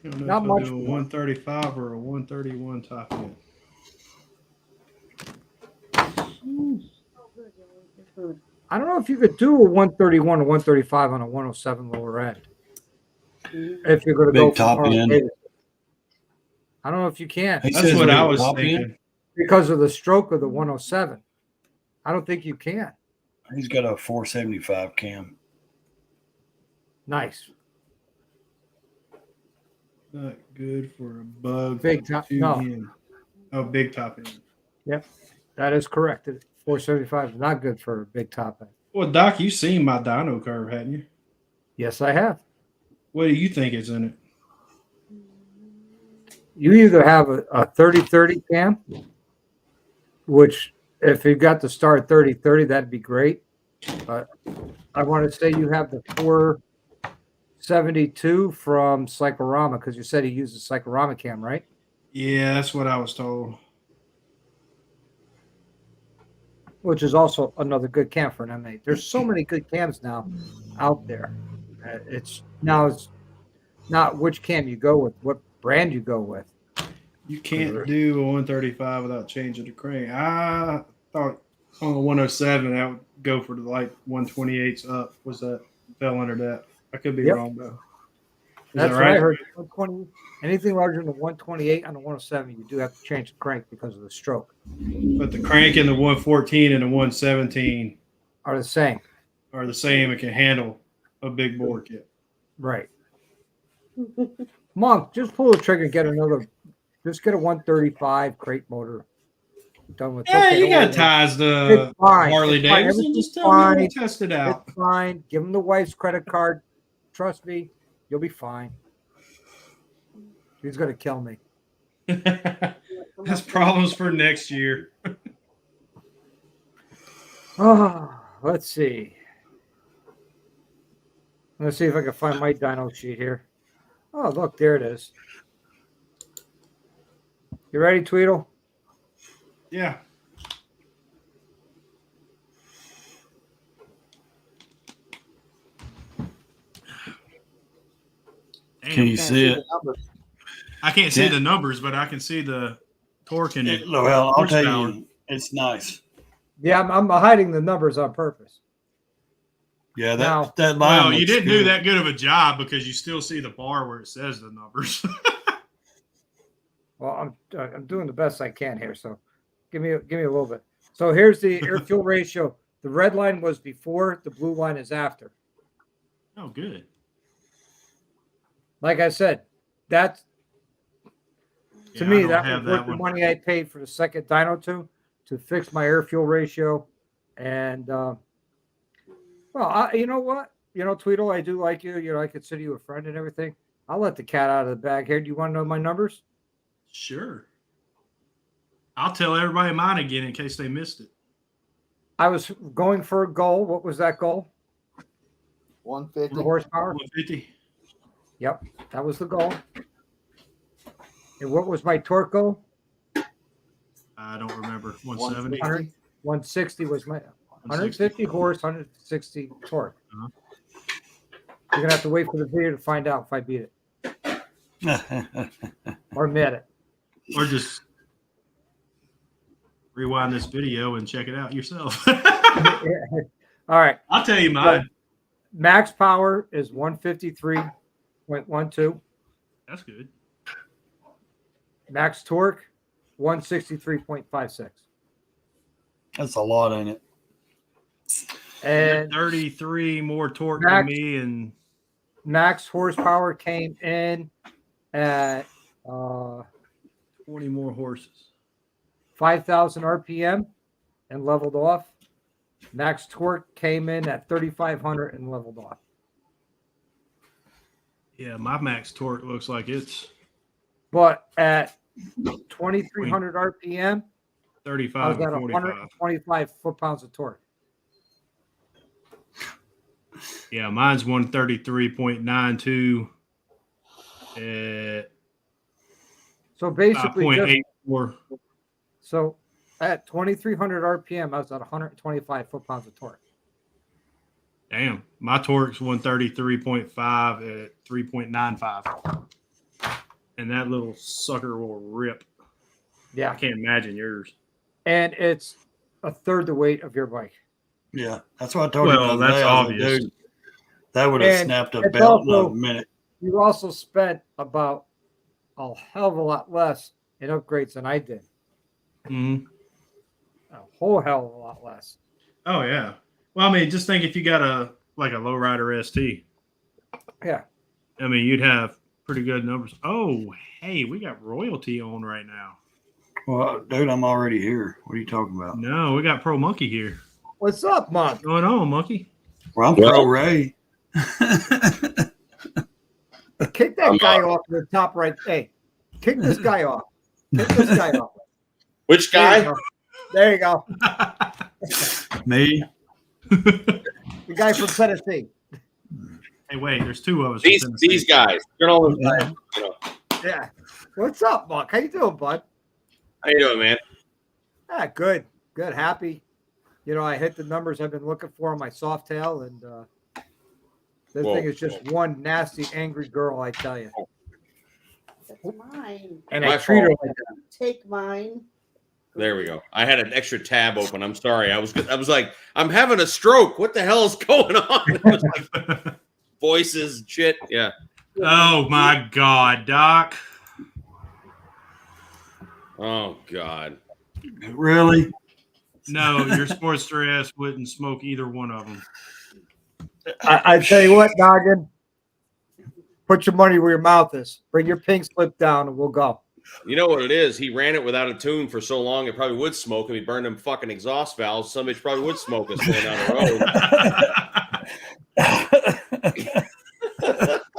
I don't know Not if much I do a more. 135 or a 131 top end. I don't know if you could do a 131 or 135 on a 107 lower end. If you're going to Big go for top Harley end. Davidson. I don't know if you can He That's says what I big was top end. thinking. because of the stroke of the 107. I don't think you can. He's got a 475 cam. Nice. Not good for a bug. Big top. tube No, end. Oh, big top end. that is correct. 475 is not good for a big top end. Well, Doc, you've seen my dyno curve, hadn't you? Yes, I have. What do you think is in it? You either have a 30-30 cam, which if you've got the Star 30-30, that'd be great. But I want to say you have the 472 from Cyclorama because you said he uses Cyclorama cam, right? Yeah, that's what I was told. Which is also another good cam for an M8. There's so many good cams now out there. It's not which cam you go with, what brand you go with. You can't do a 135 without changing the crank. I thought on the 107 that would go for the like 128s up. Was that fell under that? I could be Yep. wrong though. Is That's that what I right? heard. 120, anything larger than the 128 on the 107, you do have to change the crank because of the stroke. But the crank in the 114 and the 117 Are the same. are the same and can handle a big bore kit. Right. Monk, just pull the trigger and get another. Just get a 135 crate motor. Done with. Yeah, okay, you don't got worry. ties to It's fine. Harley It's fine. Davidson. Everything's Just tell me fine. we'll test it out. It's fine. Give him the wife's credit card. Trust me, you'll be fine. He's gonna kill me. That's problems for next year. Oh, let's see. Let's see if I can find my dyno sheet here. Oh, look, there it is. You ready, Tweedle? Yeah. Can you see it? I can't see Yeah. the numbers, but I can see the torque and it. Well, I'll tell horsepower. you, it's nice. Yeah, I'm hiding the numbers on purpose. Yeah, Now- that line. Well, you looks didn't do good. that good of a job because you still see the bar where it says the numbers. Well, I'm doing the best I can here, so give me a little bit. So here's the air fuel ratio. The red line was before, the blue line is after. Oh, good. Like I said, that's to Yeah, I me don't that have was worth the money I paid for the second dyno tune to fix my air fuel ratio. And you know what? You know, Tweedle, I do like you. You know, I consider you a friend and everything. I'll let the cat out of the bag here. Do you want to know my numbers? Sure. I'll tell everybody mine again in case they missed it. I was going for a goal. What was that goal? 150. The horsepower. 150. Yep, that was the goal. And what was my torque goal? I don't remember. 170. 100, 160 was my 150 horse, 160 torque. Uh-huh. You're gonna have to wait for the video to find out if I beat it or met it. Or just rewind this video and check it out yourself. All right, I'll tell you mine. max power is 153.12. That's good. Max torque 163.56. That's a lot in it. And 33 more torque Max- than me, and max horsepower came in at 20 more horses. 5,000 RPM and leveled off. Max torque came in at 3,500 and leveled off. Yeah, my max torque looks like it's But at 2,300 RPM, I 35 was at and 45. 125 foot-pounds of torque. Yeah, mine's 133.92 at So basically, just, 5.84. so at 2,300 RPM, I was at 125 foot-pounds of torque. Damn, my torque's 133.5 at 3.95. And that little sucker will rip. I Yeah, can't imagine yours. and it's a third the weight of your bike. Yeah, that's what I told Well, you. the other that's day. I was like, obvious. dude, that would have And snapped a it's belt in also- a minute. You also spent about a hell of a lot less in upgrades than I did. Mhm. A whole hell of a lot less. Oh, yeah. Well, I mean, just think if you got a lowrider ST. Yeah. I mean, you'd have pretty good numbers. Oh, hey, we got royalty on right now. Well, dude, I'm already here. What are you talking about? No, we got Pro Monkey here. What's up, Monk? What's going on, Monkey? Well, I'm Well- pro Ray. Kick that guy off to the top right. Hey, kick this guy off. Kick this guy off. Which There you guy? go. There you go. Me? The guy from Tennessee. Hey, wait, there's two of us. from These Tennessee. guys. They're all you know. Yeah. What's up, Mark? How you doing, bud? How you doing, man? Ah, good. Good. Happy. You know, I hit the numbers I've been looking for on my soft tail, and this Whoa. thing is just one nasty, angry girl, I tell you. That's mine. And My I treat her fault. like that. Take mine. There we go. I had an extra tab open. I'm sorry. I was like, I'm having a stroke. What the hell is going on? It was like voices and shit. Yeah. Oh my God, Doc. Oh God. Really? No, your sportster ass wouldn't smoke either one of them. I tell you what, Noggin. Put your money where your mouth is. Bring your pink slip down, and we'll go. You know what it is? He ran it without a tune for so long, it probably would smoke him. He burned them fucking exhaust valves. Some bitch probably would smoke us going down the road.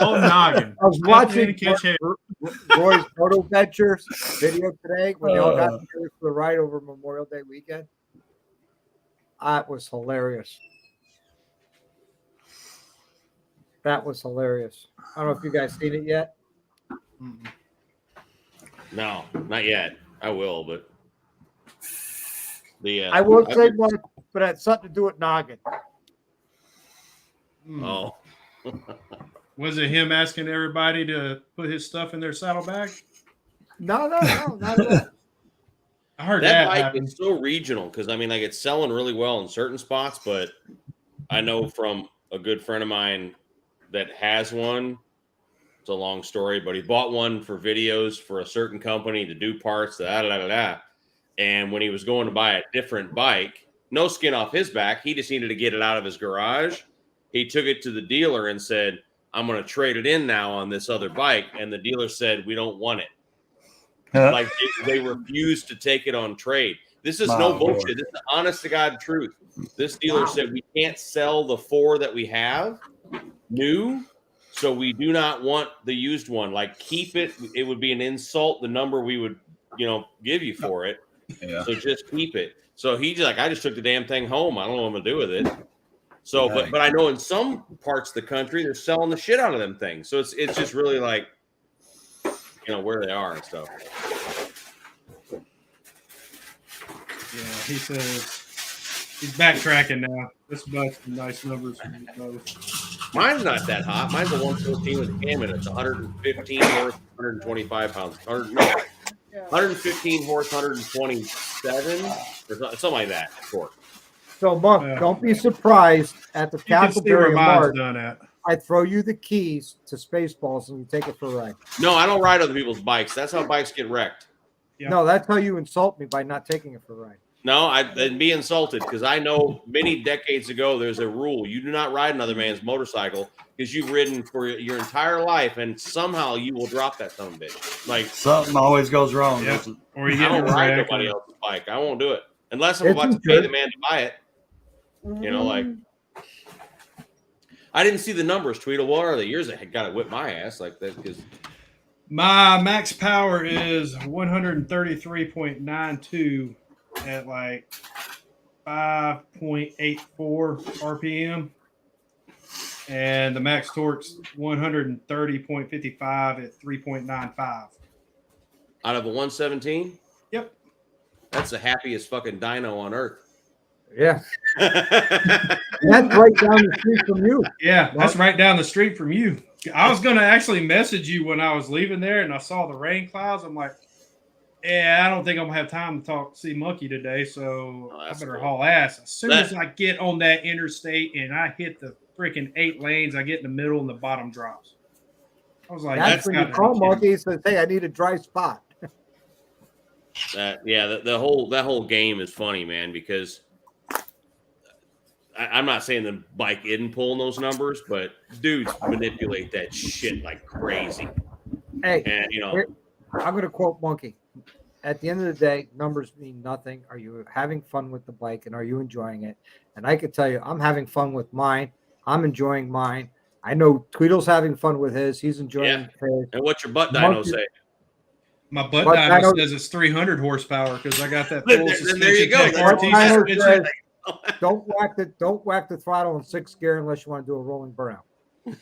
Oh, noggin. I was Definitely watching catch him. Roy's Moto Ventures video today when they all got together for the ride over Memorial Day weekend. That was hilarious. That was hilarious. I don't know if you guys seen it yet. No, not yet. I will, but the I will say one, but it had something to do with Noggin. Oh, Was it him asking everybody to put his stuff in their saddlebag? No, not at all. I heard that that bike happen. is so regional because I mean, like it's selling really well in certain spots, but I know from a good friend of mine that has one. It's a long story, but he bought one for videos for a certain company to do parts. And when he was going to buy a different bike, no skin off his back, he just needed to get it out of his garage. He took it to the dealer and said, I'm going to trade it in now on this other bike. And the dealer said, we don't want it. Like they refused to take it on trade. This is no bullshit. This is the honest to God truth. This dealer said, we can't sell the 4 that we have new. So we do not want the used one. Like, keep it. It would be an insult, the number we would, give you for it. Yeah. So just keep it. So he's like, I just took the damn thing home. I don't know what I'm gonna do with it. So, but I know in some parts of the country they're selling the shit out of them things. So it's just really like, where they are and stuff. Yeah, he says he's backtracking now. This bike's some nice numbers for you both. Mine's not that hot. Mine's a 114 with a cam in it. It's 115 horse, 125 pounds. 115 horse, 127, or something like that. Torque. So, Monk, don't be surprised at the You can see where Tackleberry in mine's March. done at. I throw you the keys to Spaceballs and you take it for a ride. No, I don't ride other people's bikes. That's how bikes get wrecked. Yeah. No, that's how you insult me by not taking it for a ride. No, I'd be insulted because I know many decades ago there's a rule. You do not ride another man's motorcycle because you've ridden for your entire life and somehow you will drop that son of a bitch. Like, Something always goes wrong. Yeah. doesn't it? Or you I get don't in a ride wreck nobody or- else's bike. I won't do it unless I'm It's about to pay good. the man to buy it. Like, I didn't see the numbers, Tweedle. What are they? Yours that got to whip my ass like that because My max power is 133.92 at like 5.84 RPM. And the max torque's 130.55 at 3.95. out of a 117, Yep. that's the happiest fucking dyno on earth. Yeah. That's right down the street from you. Yeah, that's right down the street from you. I was going to actually message you when I was leaving there and I saw the rain clouds. I'm like, yeah, I don't think I'm going to have time to see Monkey today, so Oh, I that's better cool. haul ass. As soon as I get on that interstate and I hit the freaking 8 lanes, I get in the middle and the bottom drops. I was like, That's when you gotta be call kidding me. Monkey and says, hey, I need a dry spot. The whole game is funny, man, because I'm not saying the bike isn't pulling those numbers, but dudes manipulate that shit like crazy. Hey, And I'm going to quote Monkey. At the end of the day, numbers mean nothing. Are you having fun with the bike and are you enjoying it? And I can tell you, I'm having fun with mine. I'm enjoying mine. I know Tweedle's having fun with his. He's enjoying his. and what's your butt dyno Monkey- say? My butt But dyno I don't- says it's 300 horsepower because I got that Then full there you suspension go. tech That's RT Dyno suspension. says Don't whack the throttle in 6th gear unless you want to do a rolling burnout.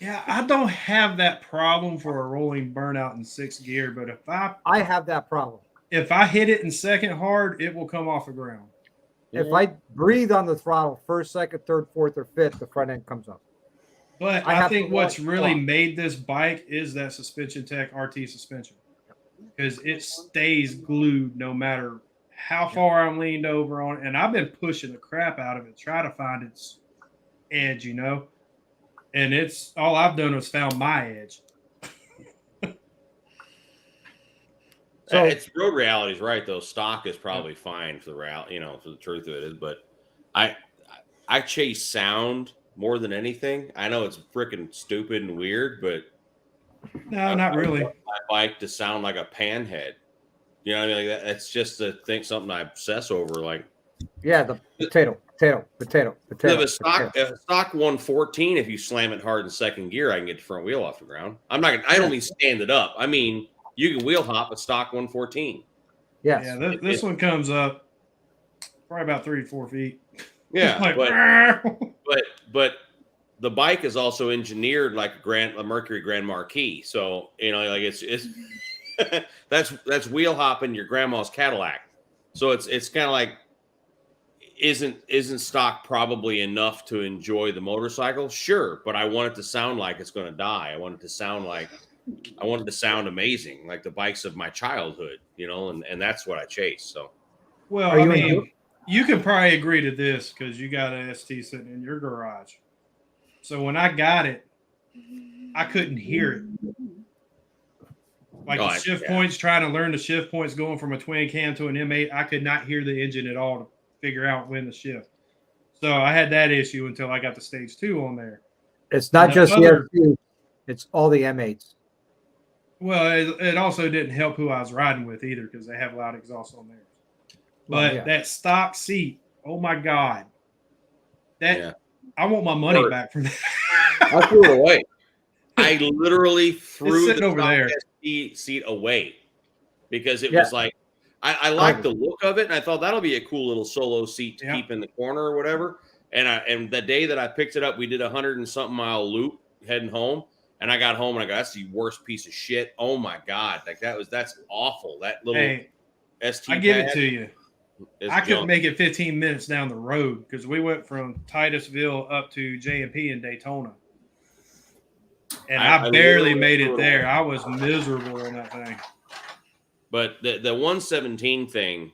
Yeah, I don't have that problem for a rolling burnout in 6th gear, but I have that problem. if I hit it in 2nd hard, it will come off the ground. If I breathe on the throttle 1st, 2nd, 3rd, 4th, or 5th, the front end comes up. But I I have think to what's watch really clock. made this bike is that Suspension Tech RT suspension, because it stays glued no matter how far I'm leaned over on it. And I've been pushing the crap out of it, try to find its edge, you know. And it's all I've done is found my edge. So- It's road reality is right though. Stock is probably fine for the for the truth of it is. But I chase sound more than anything. I know it's freaking stupid and weird, but No, not really. I like to sound like a panhead. You know what I mean? Like that's just a thing, something I obsess over. Like Yeah, the potato. a stock 114, if you slam it hard in 2nd gear, I can get the front wheel off the ground. I don't mean stand it up. I mean you can wheel hop a stock 114. Yes. Yeah, this one comes up probably about 3 to 4 feet. Yeah, Like, but the bike is also engineered like a Mercury Grand Marquis. So like it's that's wheel hopping your grandma's Cadillac. So it's kind of like isn't stock probably enough to enjoy the motorcycle? Sure, but I want it to sound like it's going to die. I want it to sound amazing, like the bikes of my childhood, and that's what I chase. So, well, Are I you mean, you can probably agree to this because you got an ST sitting in your garage. So when I got it, I couldn't hear it. Like the shift points, trying to learn the shift points going from a twin cam to an M8, I could not hear the engine at all to figure out when to shift. So I had that issue until I got the Stage 2 on there. It's not The just other- the S2, it's all the M8s. Well, it also didn't help who I was riding with either because they have loud exhaust on theirs. Well, But yeah. that stock seat, oh my God. Yeah. I want my money back from that. I threw it away. I literally threw sitting the over stock there. ST seat away because it Yeah. was like I liked the look of it, and I thought that'll be a cool little solo seat to Yeah. keep in the corner or whatever. And the day that I picked it up, we did 100 and something mile loop heading home, and I got home and I go, "That's the worst piece of shit." Oh my God, like that's awful. That little Hey, ST. I give it pad to you. is I couldn't junk. make it 15 minutes down the road because we went from Titusville up to J&P in Daytona. And I I barely literally made threw it it there. away. I was miserable on that thing. But the 117 thing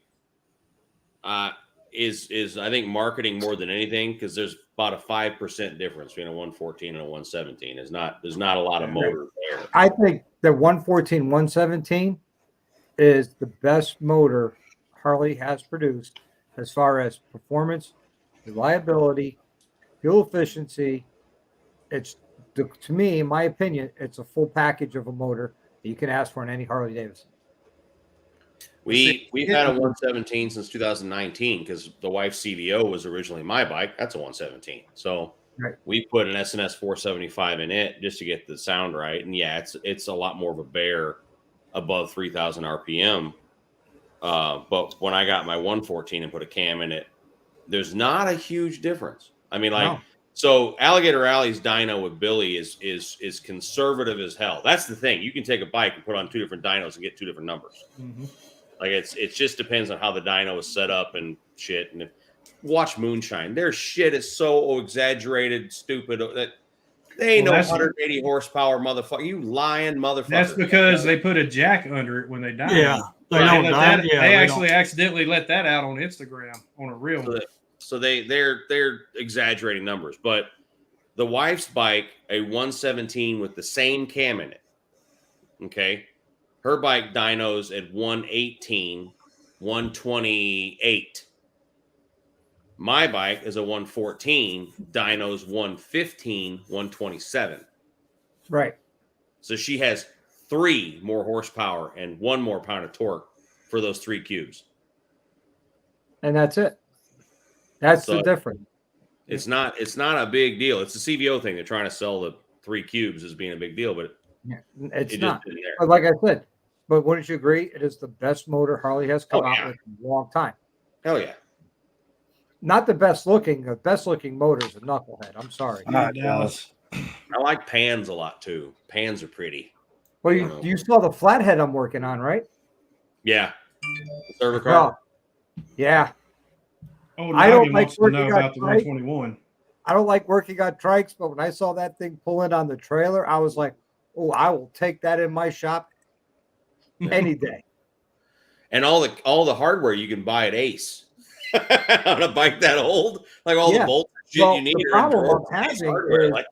is I think marketing more than anything because there's about a 5% difference between a 114 and a 117. There's not a lot of motor there. I think the 114, 117 is the best motor Harley has produced as far as performance, reliability, fuel efficiency. To me, in my opinion, it's a full package of a motor that you can ask for in any Harley Davidson. We've had a 117 since 2019 because the wife's CVO was originally my bike. That's a 117. So Right. we put an SNS 475 in it just to get the sound right. And yeah, it's a lot more of a bear above 3,000 RPM. But when I got my 114 and put a cam in it, there's not a huge difference. I mean, like, No. so Alligator Alley's dyno with Billy is conservative as hell. That's the thing. You can take a bike and put on 2 different dynos and get 2 different numbers. Mhm. Like it just depends on how the dyno is set up and shit. And watch Moonshine, their shit is so exaggerated, stupid that they ain't Well, no that's- 180 horsepower motherfucker. You lying motherfucker. That's because they put a jack under it when they died. Yeah, they Right. don't They, let die. that- Yeah, they they actually accidentally let that out on Instagram on a reel. So they're exaggerating numbers, but the wife's bike, a 117 with the same cam in it. Okay. Her bike dynos at 118, 128. My bike is a 114, dynos 115, 127. Right. So she has 3 more horsepower and 1 more pound of torque for those 3 cubes. And that's it. That's So- the difference. It's not a big deal. It's a CVO thing. They're trying to sell the 3 cubes as being a big deal, but It's it not. just isn't there. But like I said, but wouldn't you agree? It is the best motor Harley has come Oh, out yeah. with in a long time. Hell yeah. not the best looking. The best looking motor is a knucklehead. I'm sorry. Yeah, Dallas. I like pans a lot too. Pans are pretty. Well, you saw the flathead I'm working on, right? Yeah. The server car. Well, yeah. Oh, I don't Nugget like wants to know working on about the trike. 121. I don't like working on trikes, but when I saw that thing pull in on the trailer, I was like, oh, I will take that in my shop any day. And all the hardware you can buy at Ace on a bike that old, like all the Yeah. bolts and shit Well, you need. the are in problem drawers I'm with Ace having hardware, is like-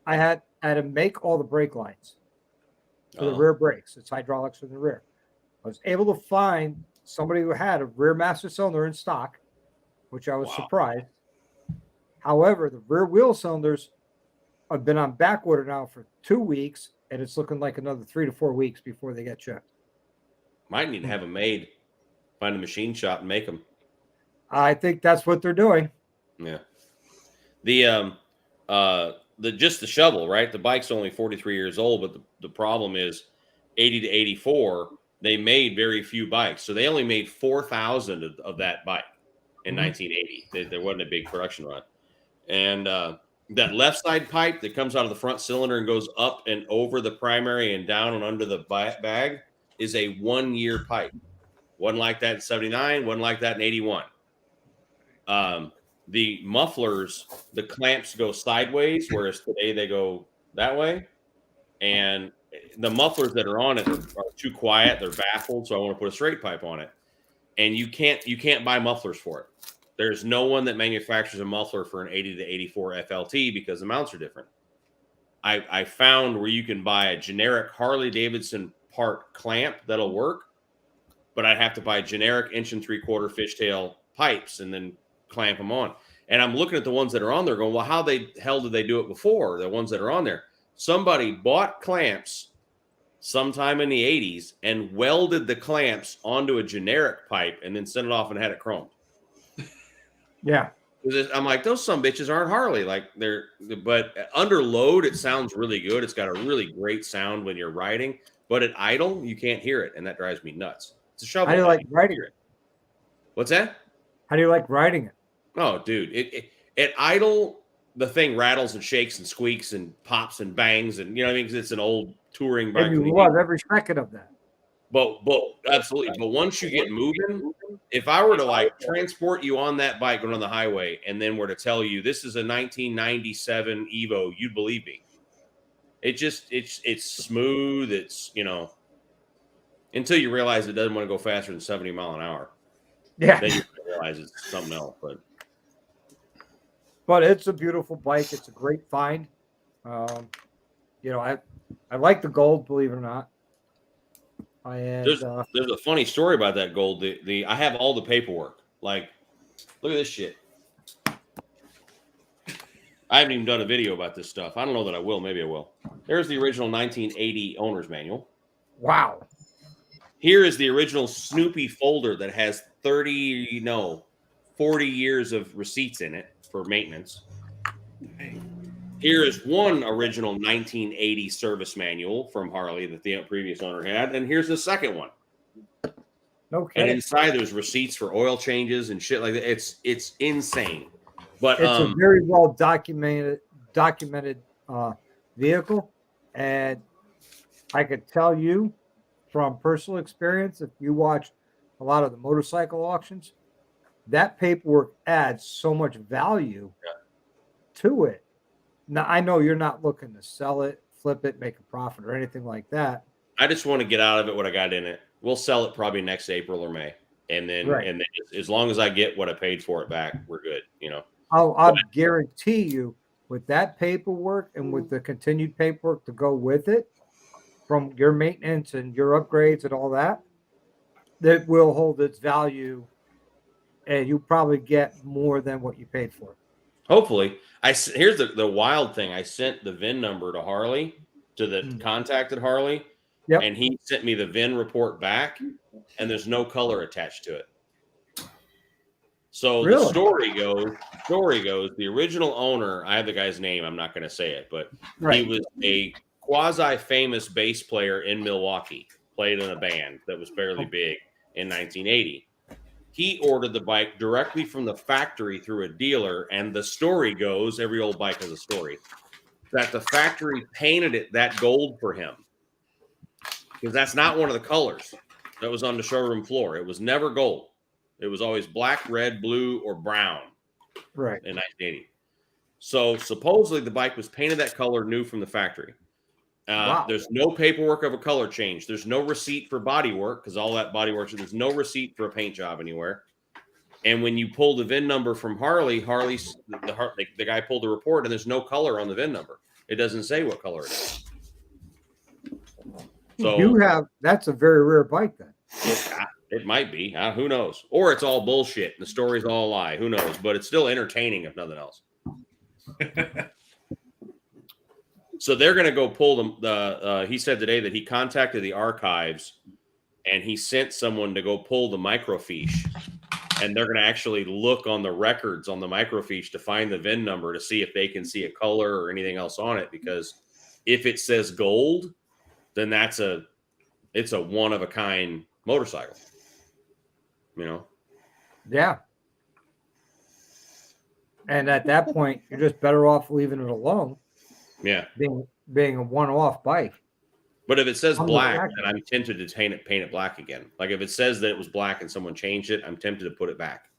I had to make all the brake lines for the Oh. rear brakes. It's hydraulics in the rear. I was able to find somebody who had a rear master cylinder in stock, which I was Wow. surprised. However, the rear wheel cylinders have been on back order now for 2 weeks, and it's looking like another 3 to 4 weeks before they get shipped. Might need to have them made. Find a machine shop and make them. I think that's what they're doing. Yeah. The just the shovel, right? The bike's only 43 years old, but the problem is 80 to 84, they made very few bikes. So they only made 4,000 of that bike in 1980. There wasn't a big production run. And that left side pipe that comes out of the front cylinder and goes up and over the primary and down and under the bag is a 1-year pipe. Wasn't like that in 79, wasn't like that in 81. The mufflers, the clamps go sideways, whereas today they go that way. And the mufflers that are on it are too quiet. They're baffled. So I want to put a straight pipe on it. And you can't buy mufflers for it. There's no one that manufactures a muffler for an 80 to 84 FLT because the mounts are different. I found where you can buy a generic Harley Davidson part clamp that'll work, but I'd have to buy generic 1 3/4 fishtail pipes and then clamp them on. And I'm looking at the ones that are on there going, well, how the hell did they do it before? The ones that are on there. Somebody bought clamps sometime in the 80s and welded the clamps onto a generic pipe and then sent it off and had it chromed. Yeah. I'm like, those some bitches aren't Harley. Like but under load, it sounds really good. It's got a really great sound when you're riding, but at idle, you can't hear it. And that drives me nuts. It's a shovel. How do you like can't riding hear it? What's that? How do you like riding it? Oh, dude, at idle, the thing rattles and shakes and squeaks and pops and bangs, and you know what I mean? Because it's an old touring bike. And you love every second of that. But absolutely. But once you get moving, if I were to like transport you on that bike going on the highway, and then were to tell you this is a 1997 Evo, you'd believe me. It's smooth. It's until you realize it doesn't want to go faster than 70 miles an hour. Yeah. Then you realize it's something else. But it's a beautiful bike. It's a great find. I like the gold, believe it or not. There's a funny story about that gold. I have all the paperwork. Like, look at this shit. I haven't even done a video about this stuff. I don't know that I will. Maybe I will. There's the original 1980 owner's manual. Wow. Here is the original Snoopy folder that has 40 years of receipts in it for maintenance. Here is one original 1980 service manual from Harley that the previous owner had, and here's the second one. Okay. And inside there's receipts for oil changes and shit like that. It's insane. But It's a very well documented vehicle, and I could tell you from personal experience, if you watch a lot of the motorcycle auctions, that paperwork adds so much value to it. Now, I know you're not looking to sell it, flip it, make a profit, or anything like that. I just want to get out of it what I got in it. We'll sell it probably next April or May, and then as long as I get what I paid for it back, we're good. I'll guarantee you, with that paperwork and with the continued paperwork to go with it, from your maintenance and your upgrades and all that, that will hold its value, and you probably get more than what you paid for it. Hopefully, here's the wild thing. I sent the VIN number to Harley, to the contacted Harley, and he sent me the VIN report back, and there's no color attached to it. So the story goes, the original owner, I have the guy's name, I'm not going to say it, but he was a quasi-famous bass player in Milwaukee, played in a band that was fairly big in 1980. he ordered the bike directly from the factory through a dealer. And the story goes, every old bike has a story, that the factory painted it that gold for him. Because that's not one of the colors that was on the showroom floor. It was never gold. It was always black, red, blue, or brown Right. in 1980. So supposedly the bike was painted that color new from the factory. Wow. There's no paperwork of a color change. There's no receipt for body work because all that body work. There's no receipt for a paint job anywhere. And when you pull the VIN number from Harley's the guy pulled the report and there's no color on the VIN number. It doesn't say what color it is. So That's a very rare bike then. it might be. Who knows? Or it's all bullshit. And the story's all a lie. Who knows? But it's still entertaining if nothing else. So they're going to go pull them. He said today that he contacted the archives and he sent someone to go pull the microfiche. And they're going to actually look on the records on the microfiche to find the VIN number to see if they can see a color or anything else on it. Because if it says gold, then it's a one of a kind motorcycle. You know? Yeah. And at that point, you're just better off leaving it alone. Yeah. Being a one-off bike. But if it says On the black, back. then I'm tempted to paint it black again. Like if it says that it was black and someone changed it, I'm tempted to put it back.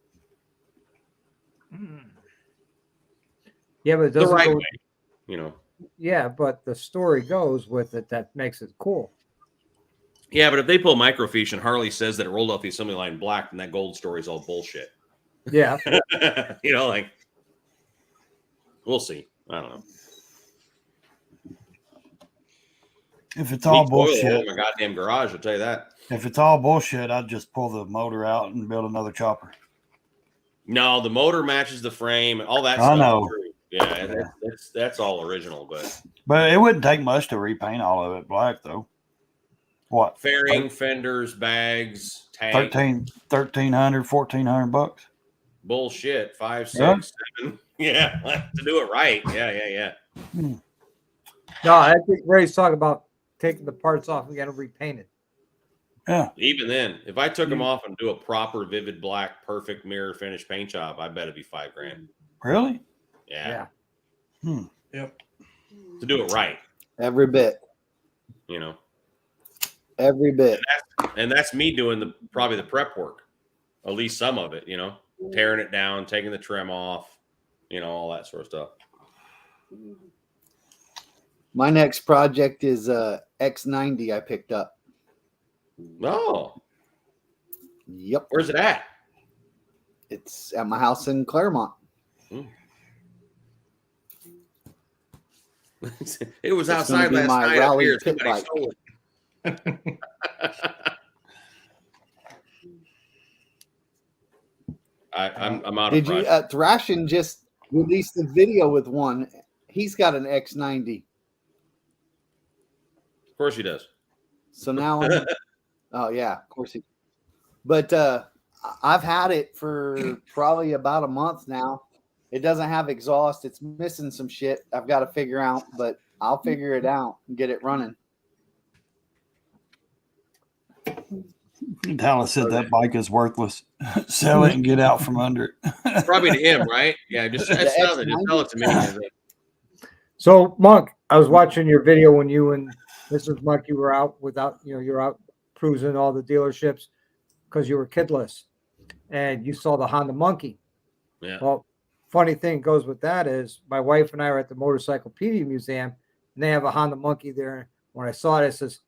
Yeah, but it The doesn't right go, way, you know. yeah, but the story goes with it that makes it cool. Yeah, but if they pull microfiche and Harley says that it rolled off the assembly line black, then that gold story is all bullshit. Yeah. You know, like we'll see. I don't know. If it's all Neat toilet hole bullshit, in my goddamn garage, I'll tell you that. if it's all bullshit, I'd just pull the motor out and build another chopper. No, the motor matches the frame and all that I stuff. know. Is true. Yeah, that's all original, But it wouldn't take much to repaint all of it black, though. What? fairing, fenders, bags, tank, 1,300, 1,400 bucks. bullshit, 5, 6, Yeah. 7. Yeah, to do it right. Yeah. No, I think Ray's talking about taking the parts off and getting repainted. Yeah. Even then, if I took them off and do a proper vivid black, perfect mirror finish paint job, I bet it'd be $5,000. Really? Yeah. Yep. To do it right, Every bit. you know. Every bit. And that's me doing probably the prep work, at least some of it, you know, tearing it down, taking the trim off, you know, all that sort of stuff. My next project is X90 I picked up. Oh, Yep. where's it at? It's at my house in Claremont. It was It's gonna outside be last my night. Up rally here. pit Somebody bike. stole it. I'm out of Did you? project. Thrashin just released a video with one. He's got an X90. Of course he does. So now, oh yeah, of course he. But I've had it for probably about a month now. It doesn't have exhaust. It's missing some shit. I've got to figure out, but I'll figure it out and get it running. Dallas said that bike is worthless. Sell it and get out from under it. Probably to him, right? Yeah, just sell it. Just sell it to me. So, Monk, I was watching your video when you and Mrs. Monk, you were out you're out cruising all the dealerships because you were kidless and you saw the Honda Monkey. Yeah. Well, funny thing goes with that is my wife and I were at the Motorcyclopedia Museum and they have a Honda Monkey there. When I saw it, it says,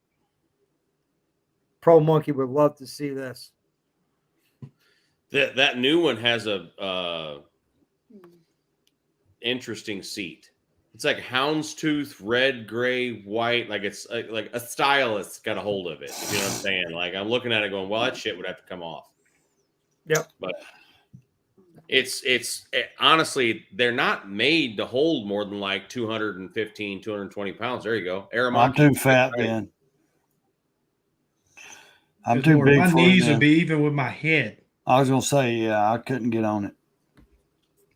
Pro Monkey would love to see this. That new one has a interesting seat. It's like houndstooth, red, gray, white. Like it's like a stylist got a hold of it. If you know what I'm saying? Like I'm looking at it going, well, that shit would have to come off. Yep. But honestly, they're not made to hold more than like 215, 220 pounds. There you go. I'm too fat then. I'm Good too Lord, big my for knees it. would Then. be even with my head. I was gonna say, yeah, I couldn't get on it.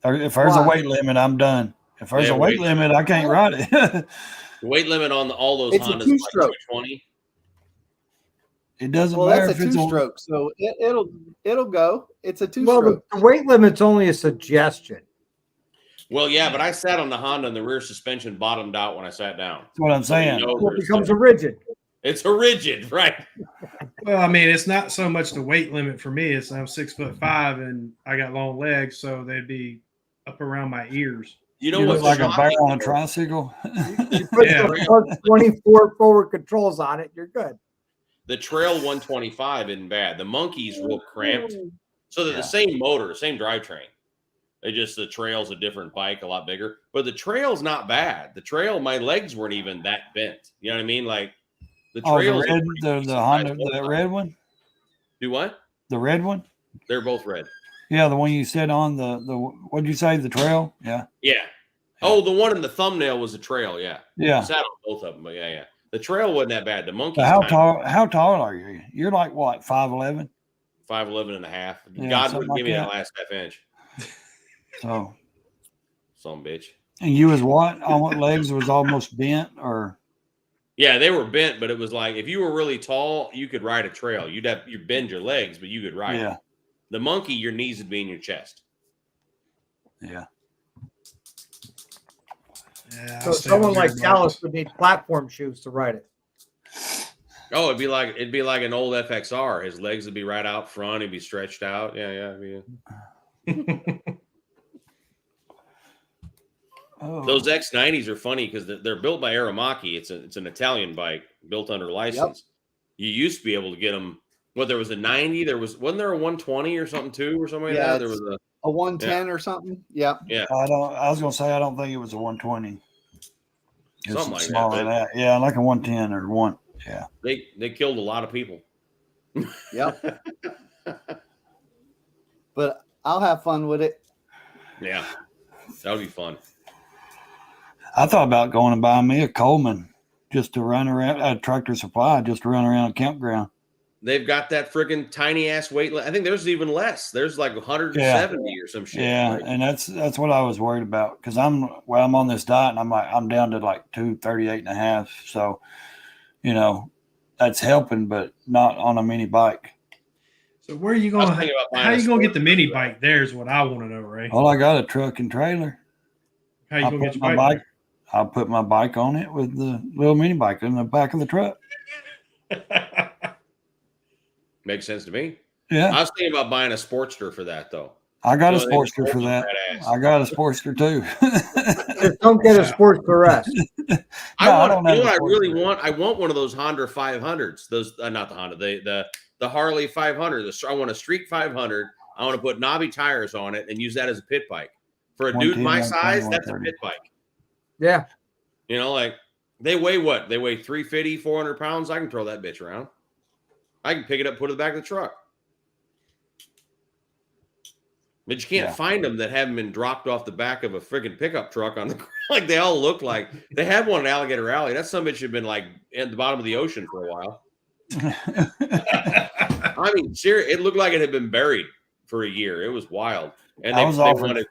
Or if there's a Why? weight limit, I'm done. If there's Yeah, a weight weight limit, I can't ride it. The weight limit on all those It's a Hondas is like two-stroke. 220. It doesn't Well, matter that's if a it's on. two-stroke, so it'll go. It's a Well, two-stroke. the weight limit's only a suggestion. Well, yeah, but I sat on the Honda and the rear suspension bottomed out when I sat down. That's what I'm So you saying. know Well, it there's becomes a some- rigid. it's a rigid, right? Well, I mean, it's not so much the weight limit for me. It's I'm 6'5" and I got long legs, so they'd be up around my ears. You know You what's look like a bear shocking, on a though? tricycle. Put Yeah. the 24 forward controls on it. You're good. The Trail 125 isn't bad. The Monkey's real cramped. So they're Yeah. the same motor, same drivetrain. They just the Trail's a different bike, a lot bigger. But the Trail's not bad. The Trail, my legs weren't even that bent. You know what I mean? Like the Oh, the Trail's a red, pretty the decent Honda, sized the motorcycle. red one, Do what? the red one. They're both red. Yeah, the one you said on the what'd you say? The Trail. Yeah, Yeah. Oh, the one in the thumbnail was the Trail. Yeah. yeah. I sat on both of them. But yeah. The Trail wasn't that bad. The Monkey's So how kinda tall? How tall are you? You're like what? 5'11". 5'11" and a half. Yeah, God something wouldn't like give me that that. last half inch. So, Some bitch. and you was what? On what legs was almost bent, or Yeah, they were bent, but it was like if you were really tall, you could ride a Trail. You bend your legs, but you could ride. yeah, It. The Monkey, your knees would be in your chest. yeah. Yeah, So I'll stay someone on like your Dallas bike. would need platform shoes to ride it. Oh, it'd be like an old FXR. His legs would be right out front. He'd be stretched out. Yeah. Oh, Those X90s are funny because they're built by Aramaki. It's an Italian bike built under license. You used to be able to get them. Well, there was a 90. Wasn't there a 120 or something too, or something like Yeah, that? There was A 110 or something. Yeah. I was gonna say I don't think it was a 120. It's Something like that, smaller than but- that. Yeah, like a 110 or one. Yeah. they killed a lot of people. Yep. But I'll have fun with it. Yeah, that would be fun. I thought about going and buying me a Coleman just to run around a Tractor Supply, just to run around a campground. They've got that freaking tiny ass weight. I think there's even less. There's like 170 or some shit. Yeah, Like, and that's what I was worried about because I'm on this diet and I'm down to like 238 and a half. So, that's helping, but not on a mini bike. So where are you I was going? thinking about buying How a you going to get the sport mini bike. bike? There's what I want to know, Ray. Well, I got a truck and trailer. How you I'll going to put get my your bike. bike? I'll put my bike on it with the little mini bike in the back of the truck. back? Makes sense to me. Yeah, I was thinking about buying a Sportster for that though. I got a You know, they Sportster for just that. badass. I got a Sportster too. Just don't get a Sportster S. No, I I don't want. You have know a what I really Sportster. want? I want one of those Honda 500s. Those not the Honda. The Harley 500. I want a Street 500. I want to put knobby tires on it and use that as a pit bike. For a dude 110, my 120, size, that's a 130. pit bike. Yeah. You know, like they weigh what? They weigh 350, 400 pounds. I can throw that bitch around. I can pick it up, put it in the back of the truck. But you can't Yeah. find them that haven't been dropped off the back of a freaking pickup truck on the like they all look like. They had one in Alligator Alley. That some bitch had been like at the bottom of the ocean for a while. I mean, seriously, it looked like it had been buried for a year. It was wild. And I they was offered- wanted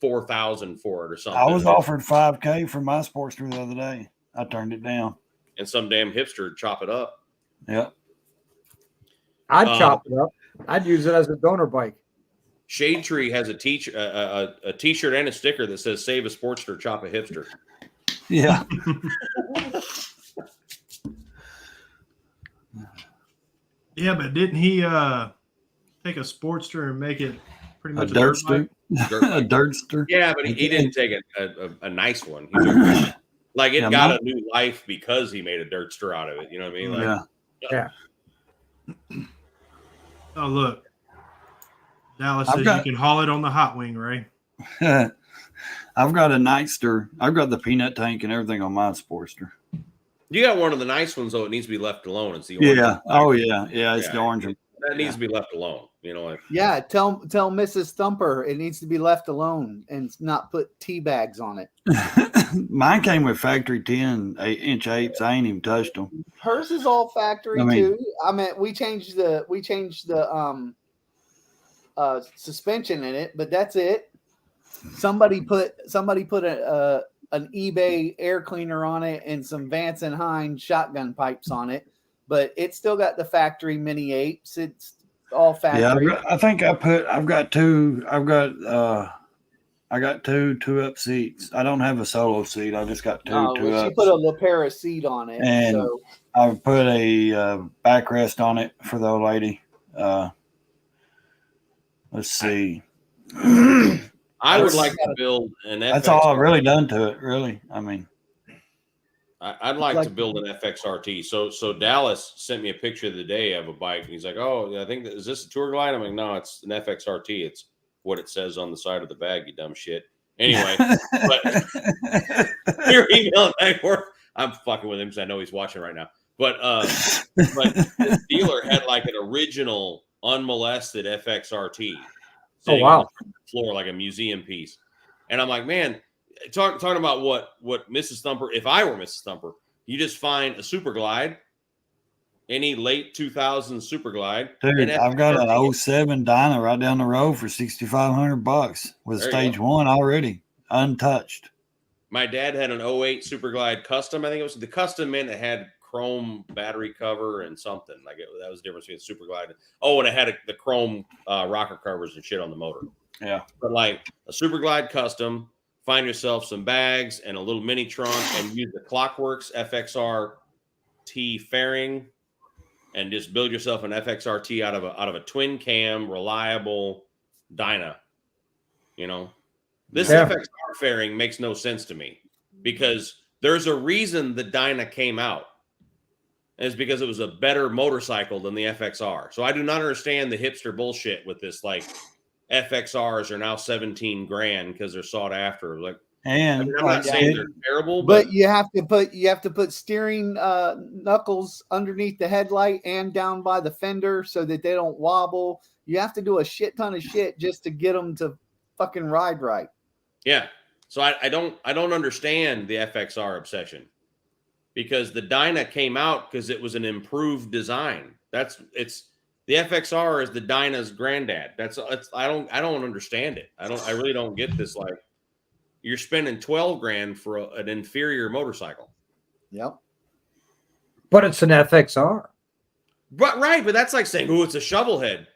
4,000 for it or something. I was offered $5,000 for my Sportster the other day. I turned it down. And some damn hipster would chop it up. Yep. I'd chop it up. I'd use it as a donor bike. Shade Tree has a t-shirt and a sticker that says "Save a Sportster, chop a hipster." Yeah. Yeah, but didn't he take a Sportster and make it pretty A much a dirt bike? dirtster. A dirtster. Yeah, but he didn't take a nice one. He took, like it Yeah, got mine- a new life because he made a dirtster out of it. You know what I mean? Like, Yeah. Oh, look. Dallas I've says got- you can haul it on the hot wing, Ray. I've got a Nightster. I've got the peanut tank and everything on my Sportster. you got one of the nice ones though. It needs to be left alone. It's the orange Yeah. one. Oh yeah. Yeah. It's Yeah. the orange one. That needs to be left alone. You know, like, Yeah, tell Mrs. Thumper it needs to be left alone and not put tea bags on it. Mine came with factory 10 8-inch 8s. I ain't even touched them. Hers is all factory I mean- too. I mean, we changed the suspension in it, but that's it. Somebody put an eBay air cleaner on it and some Vance and Hines shotgun pipes on it, but it's still got the factory mini 8s. It's all Yeah, factory. I think I've got two. I got two up seats. I don't have a solo seat. I just got two Well, she ups. put a LaPera seat on it. And So I put a backrest on it for the old lady. Let's see. I would That's- like to build an That's all I've FXR. really done to it. Really, I mean, I'd like Like- to build an FXRT. So Dallas sent me a picture the other day of a bike. And he's like, "Oh, I think is this a Tour Glide?" I'm like, "No, it's an FXRT. It's what it says on the side of the bag. You dumb shit." Anyway, you're emailing back forth. I'm fucking with him because I know he's watching right now. But the dealer had like an original unmolested FXRT sitting wow. on the floor like a museum piece. And I'm like, man, talking about what Mrs. Thumper, if I were Mrs. Thumper, you just find a Super Glide, any late 2000s Super Glide. dude, and I've got an FXRT. 07 Dyna right down the road for $6,500 with There you stage go. 1 already untouched. My dad had an 08 Super Glide Custom. I think it was the Custom meant it had chrome battery cover and something like that was the difference between the Super Glide. Oh, and it had the chrome rocker covers and shit on the motor. Yeah. But like a Super Glide Custom, find yourself some bags and a little mini trunk and use the Clockworks FXR-T fairing and just build yourself an FXR-T out of a twin cam, reliable Dyna. You know, this Yeah. FXR fairing makes no sense to me because there's a reason the Dyna came out. And it's because it was a better motorcycle than the FXR. So I do not understand the hipster bullshit with this. Like FXRs are now 17 grand because they're sought after. Like, And I mean, I'm not like, saying it- they're terrible, but but you have to put steering knuckles underneath the headlight and down by the fender so that they don't wobble. You have to do a shit ton of shit just to get them to fucking ride right. yeah. So I don't understand the FXR obsession because the Dyna came out because it was an improved design. It's the FXR is the Dyna's granddad. I don't understand it. I really don't get this. Like you're spending 12 grand for an inferior motorcycle. Yep. But it's an FXR. But right, but that's like saying, "Oh, it's a shovel head,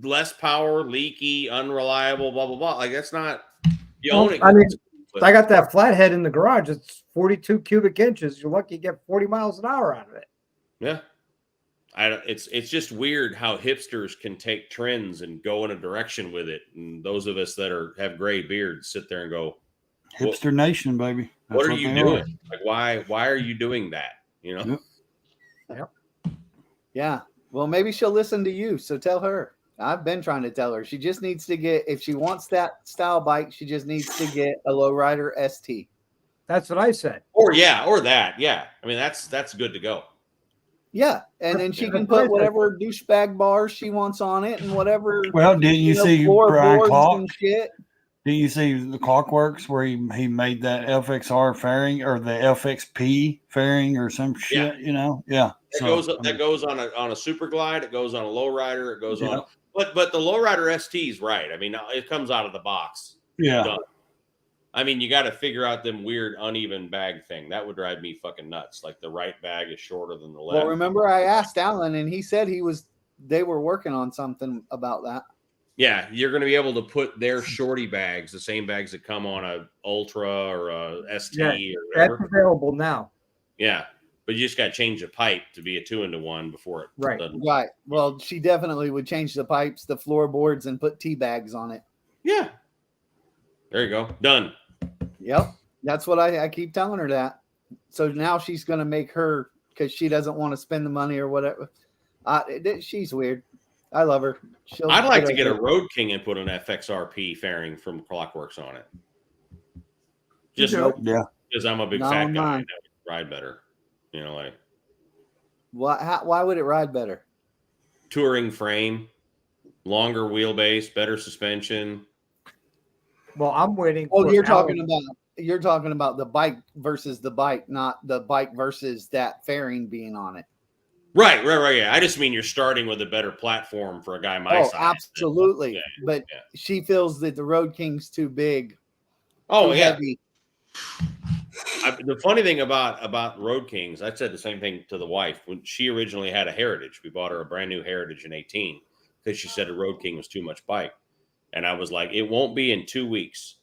less power, leaky, unreliable, blah blah blah." Like that's not you own it. I mean, but- I got that flathead in the garage. It's 42 cubic inches. You're lucky you get 40 miles an hour out of it. Yeah, it's just weird how hipsters can take trends and go in a direction with it, and those of us that have gray beards sit there and go, hipster nation, baby. That's "What are you they doing? Like, why are you doing that?" You know? Yep. Yeah. Well, maybe she'll listen to you. So tell her. I've been trying to tell her. She just needs to get, if she wants that style bike, she just needs to get a Lowrider ST. That's what I said. Or that. Yeah, I mean that's good to go. Yeah. And then she Yeah. can put whatever douchebag bars she wants on it and whatever. Well, didn't you see Brian floorboards Clark? and shit. Didn't you see the Clockworks where he made that FXR fairing or the FXP fairing or some shit? You know, yeah. That goes on a Super Glide. It goes on a lowrider. It goes on. But the lowrider ST is right. I mean, it comes out of the box. Yeah. Done. I mean, you got to figure out them weird uneven bag thing. That would drive me fucking nuts. Like the right bag is shorter than the left. Well, remember I asked Alan and he said they were working on something about that. Yeah, you're going to be able to put their shorty bags, the same bags that come on a Ultra or a ST Yeah, or That's whatever. available now. Yeah, but you just got to change the pipe to be a 2-into-1 before it. Right. doesn't- Right. Well, she definitely would change the pipes, the floorboards, and put tea bags on it. Yeah. There you go. Done. Yep. That's what I keep telling her that. So now she's going to make her, because she doesn't want to spend the money or whatever. She's weird. I love her. I'd like to get a Road King and put an FXRP fairing from Clockworks on it. Just Yeah. because I'm a big Not fat on guy mine. and that would ride better. You know, like Why would it ride better? touring frame, longer wheelbase, better suspension. Well, I'm waiting. Oh, for you're talking Alan. about the bike versus the bike, not the bike versus that fairing being on it. Right. Yeah. I just mean you're starting with a better platform for a guy my size. Absolutely. Yeah, But yeah. she feels that the Road King's too big. Oh, too yeah. heavy. The funny thing about Road Kings, I said the same thing to the wife when she originally had a Heritage. We bought her a brand new Heritage in 18 because she said a Road King was too much bike, and I was like, it won't be in 2 weeks.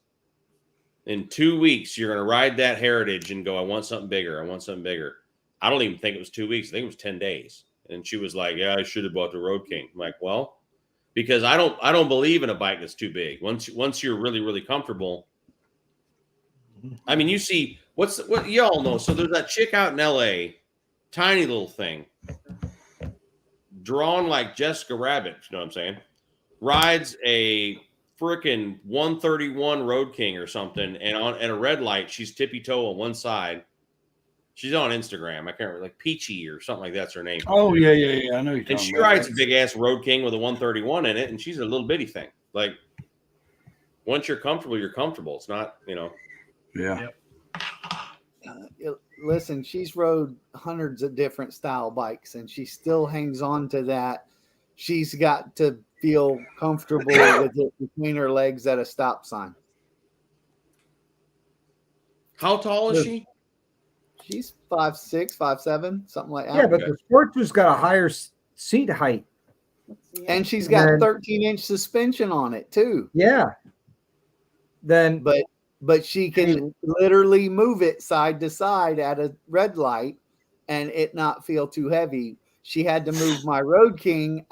In 2 weeks, you're going to ride that Heritage and go, I want something bigger. I want something bigger. I don't even think it was 2 weeks. I think it was 10 days. And she was like, yeah, I should have bought the Road King. I'm like, well, because I don't believe in a bike that's too big. Once you're really, really comfortable. I mean, you see what y'all know. So there's that chick out in LA, tiny little thing, drawn like Jessica Rabbit, you know what I'm saying? Rides a freaking 131 Road King or something, and at a red light, she's tippy toe on one side. She's on Instagram. I can't remember, like Peachy or something like that's her name. Oh yeah. I know you're And talking she about rides that. a big ass Road King with a 131 in it, and she's a little bitty thing. Like once you're comfortable, you're comfortable. It's not, Yeah. Listen, she's rode hundreds of different style bikes, and she still hangs on to that. She's got to feel comfortable with it between her legs at a stop sign. How tall is she? She's 5'6", 5'7", something like that. Yeah, but the Sportster's got a higher seat height. And she's got And- 13-inch suspension on it too. Yeah. Then But she can literally move it side to side at a red light and it not feel too heavy. She had to move my Road King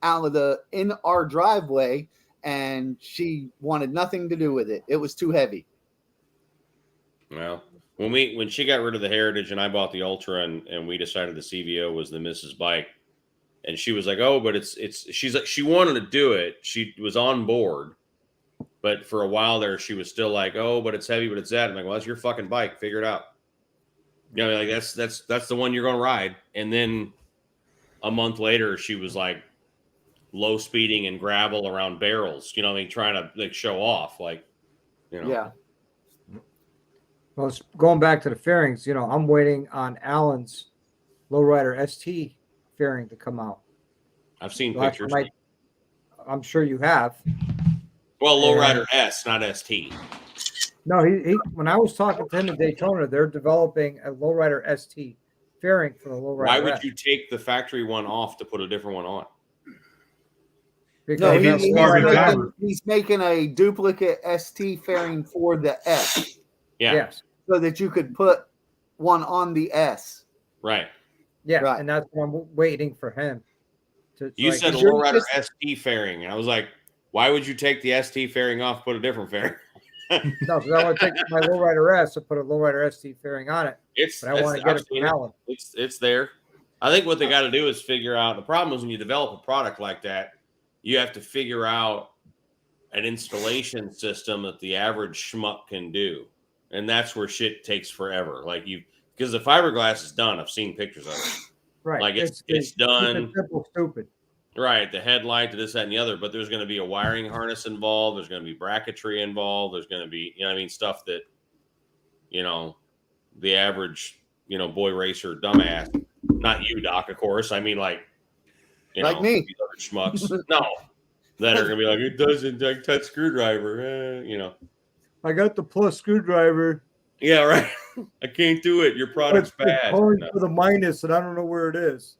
out of in our driveway, and she wanted nothing to do with it. It was too heavy. Well, when she got rid of the Heritage and I bought the Ultra and we decided the CVO was the Mrs. Bike, and she was like, oh, but she's like, she wanted to do it. She was on board, but for a while there, she was still like, oh, but it's heavy, but it's that. I'm like, well, that's your fucking bike. Figure it out. You know, like that's the one you're going to ride. And then a month later, she was like low speeding and gravel around barrels, you know what I mean? Trying to like show off, like, Yeah. Well, going back to the fairings, I'm waiting on Allen's Lowrider ST fairing to come out. I've seen Last pictures. time I'm sure you have. Well, Lowrider S, not ST. No, he when I was talking to him in Daytona, they're developing a Lowrider ST fairing for the Lowrider. Why would S. you take the factory one off to put a different one on? No, Because he's smart enough. he's making a duplicate ST fairing for the S Yeah, yes, so that you could put one on the S. right. yeah, Right. and that's what I'm waiting for him. You like, said a you're Lowrider just- ST fairing, and I was like, why would you take the ST fairing off, put a different fairing? no, because I want to take my Lowrider S and put a Lowrider ST fairing on it, but I want to get I've it seen from Allen. It's there. I think what they got to do is figure out. The problem is when you develop a product like that, you have to figure out an installation system that the average schmuck can do, and that's where shit takes forever. Like because the fiberglass is done. I've seen pictures of it. Right, Like it's it's done. simple, stupid. Right, the headlight, to this, that, and the other. But there's going to be a wiring harness involved. There's going to be bracketry involved. There's going to be, stuff that, the average, boy racer dumbass. Not you, Doc, of course. I mean, like, Like me. these other schmucks. No, that are going to be like, it doesn't like touch screwdriver. I got the plus screwdriver. Yeah, right. I can't do it. Your product's But it's bad. calling No. for the minus, and I don't know where it is.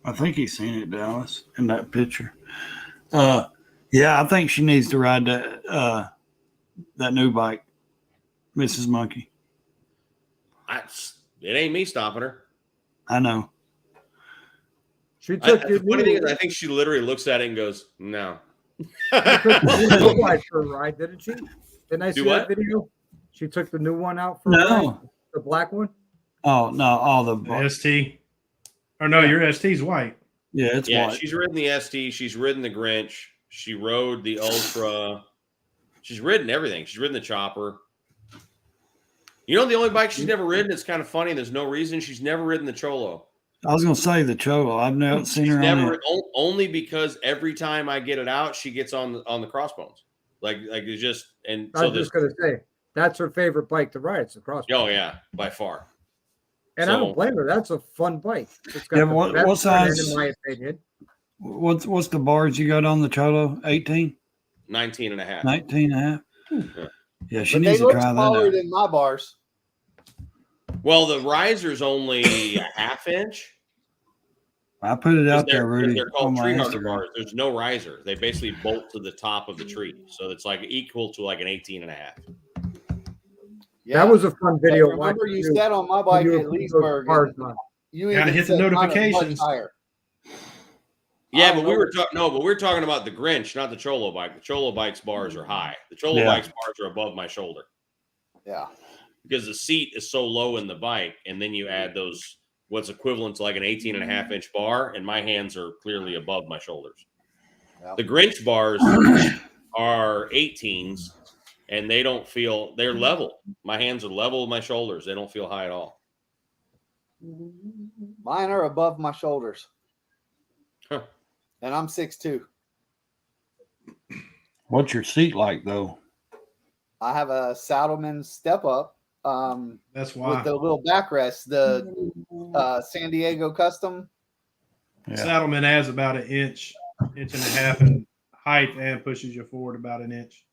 I think he's seen it, Dallas, in that picture. Yeah, I think she needs to ride that new bike, Mrs. Monkey. It ain't me stopping her. I know. She took your The funny thing is, new I think she literally looks at it and goes, no. one for a ride, didn't she? Didn't I see Do that what? video? She took the new one out for a ride, No. the black one. Oh no, all the The ST. Or no, your ST's white. yeah, it's Yeah, white. she's ridden the ST. She's ridden the Grinch. She rode the Ultra. She's ridden everything. She's ridden the Chopper. The only bike she's never ridden, it's kind of funny. There's no reason. She's never ridden the Cholo. I was gonna say the Cholo. I've never seen She's her on never it. only because every time I get it out, she gets on the crossbones. Like it's just and I so was this. just gonna say that's her favorite bike to ride. It's a cross. Oh yeah, by far. And I so- don't blame her. That's a fun bike. It's got Yeah, the what best front end, size- in my opinion. What's the bars you got on the Cholo? 18, 19 and a half. 19 and a half? Yeah, she But they needs to look try that smaller out. than my bars. Well, the riser's only a half inch. I put it 'Cause out there, Rudy, they're on called my tree harder Instagram. bars. There's no riser. They basically bolt to the top of the tree. So it's like equal to like an 18 and a half. Yeah. That was a fun But video. remember, watching you you said on my when bike you were at putting those Leesburg, bars and on. you Gotta even hit the said mine are much notifications. higher. Yeah, I but don't we know. were talking but we were talking about the Grinch, not the Cholo bike. The Cholo bike's bars are high. The Cholo Yeah. bike's bars are above my shoulder Yeah. because the seat is so low in the bike, and then you add those what's equivalent to like an 18 and a half inch bar, and my hands are clearly above my shoulders. Yeah. The Grinch bars are 18s, and they don't feel they're level. My hands are level with my shoulders. They don't feel high at all. Mine are above my shoulders. Huh. And I'm 6'2". What's your seat like though? I have a Saddleman step up That's with why the little backrest, the San Diego Custom. Yeah. Saddleman adds about an inch and a half in height and pushes you forward about an inch.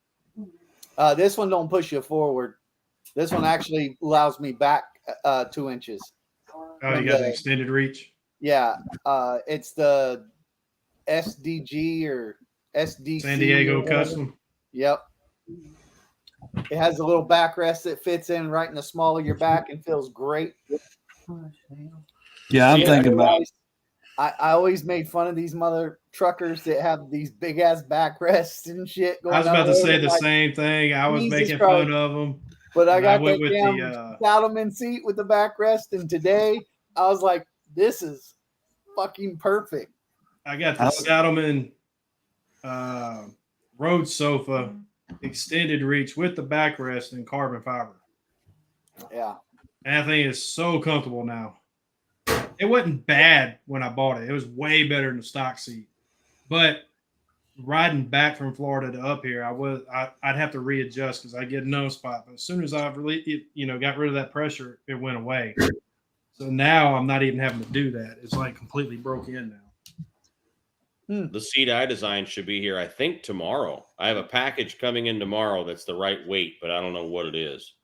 This one don't push you forward. This one actually allows me back 2 inches. Oh, you got the extended reach. Yeah, it's the SDG or SDC. San Diego or whatever. Custom. Yep. It has a little backrest that fits in right in the small of your back and feels great. Yeah, I'm See, thinking about. I always made fun of these mother truckers that have these big ass backrests and shit. I was going about to on say over, the like, same thing. I was Jesus making Christ. fun of them. But I And I got went that with damn the, Saddleman seat with the backrest, and today I was like, this is fucking perfect. I got the Saddleman road sofa extended reach with the backrest and carbon fiber. Yeah. And that thing is so comfortable now. It wasn't bad when I bought it. It was way better than the stock seat. But riding back from Florida to up here, I'd have to readjust because I get a nose spot. But as soon as I really, got rid of that pressure, it went away. So now I'm not even having to do that. It's like completely broke in now. The seat I designed should be here, I think, tomorrow. I have a package coming in tomorrow that's the right weight, but I don't know what it is.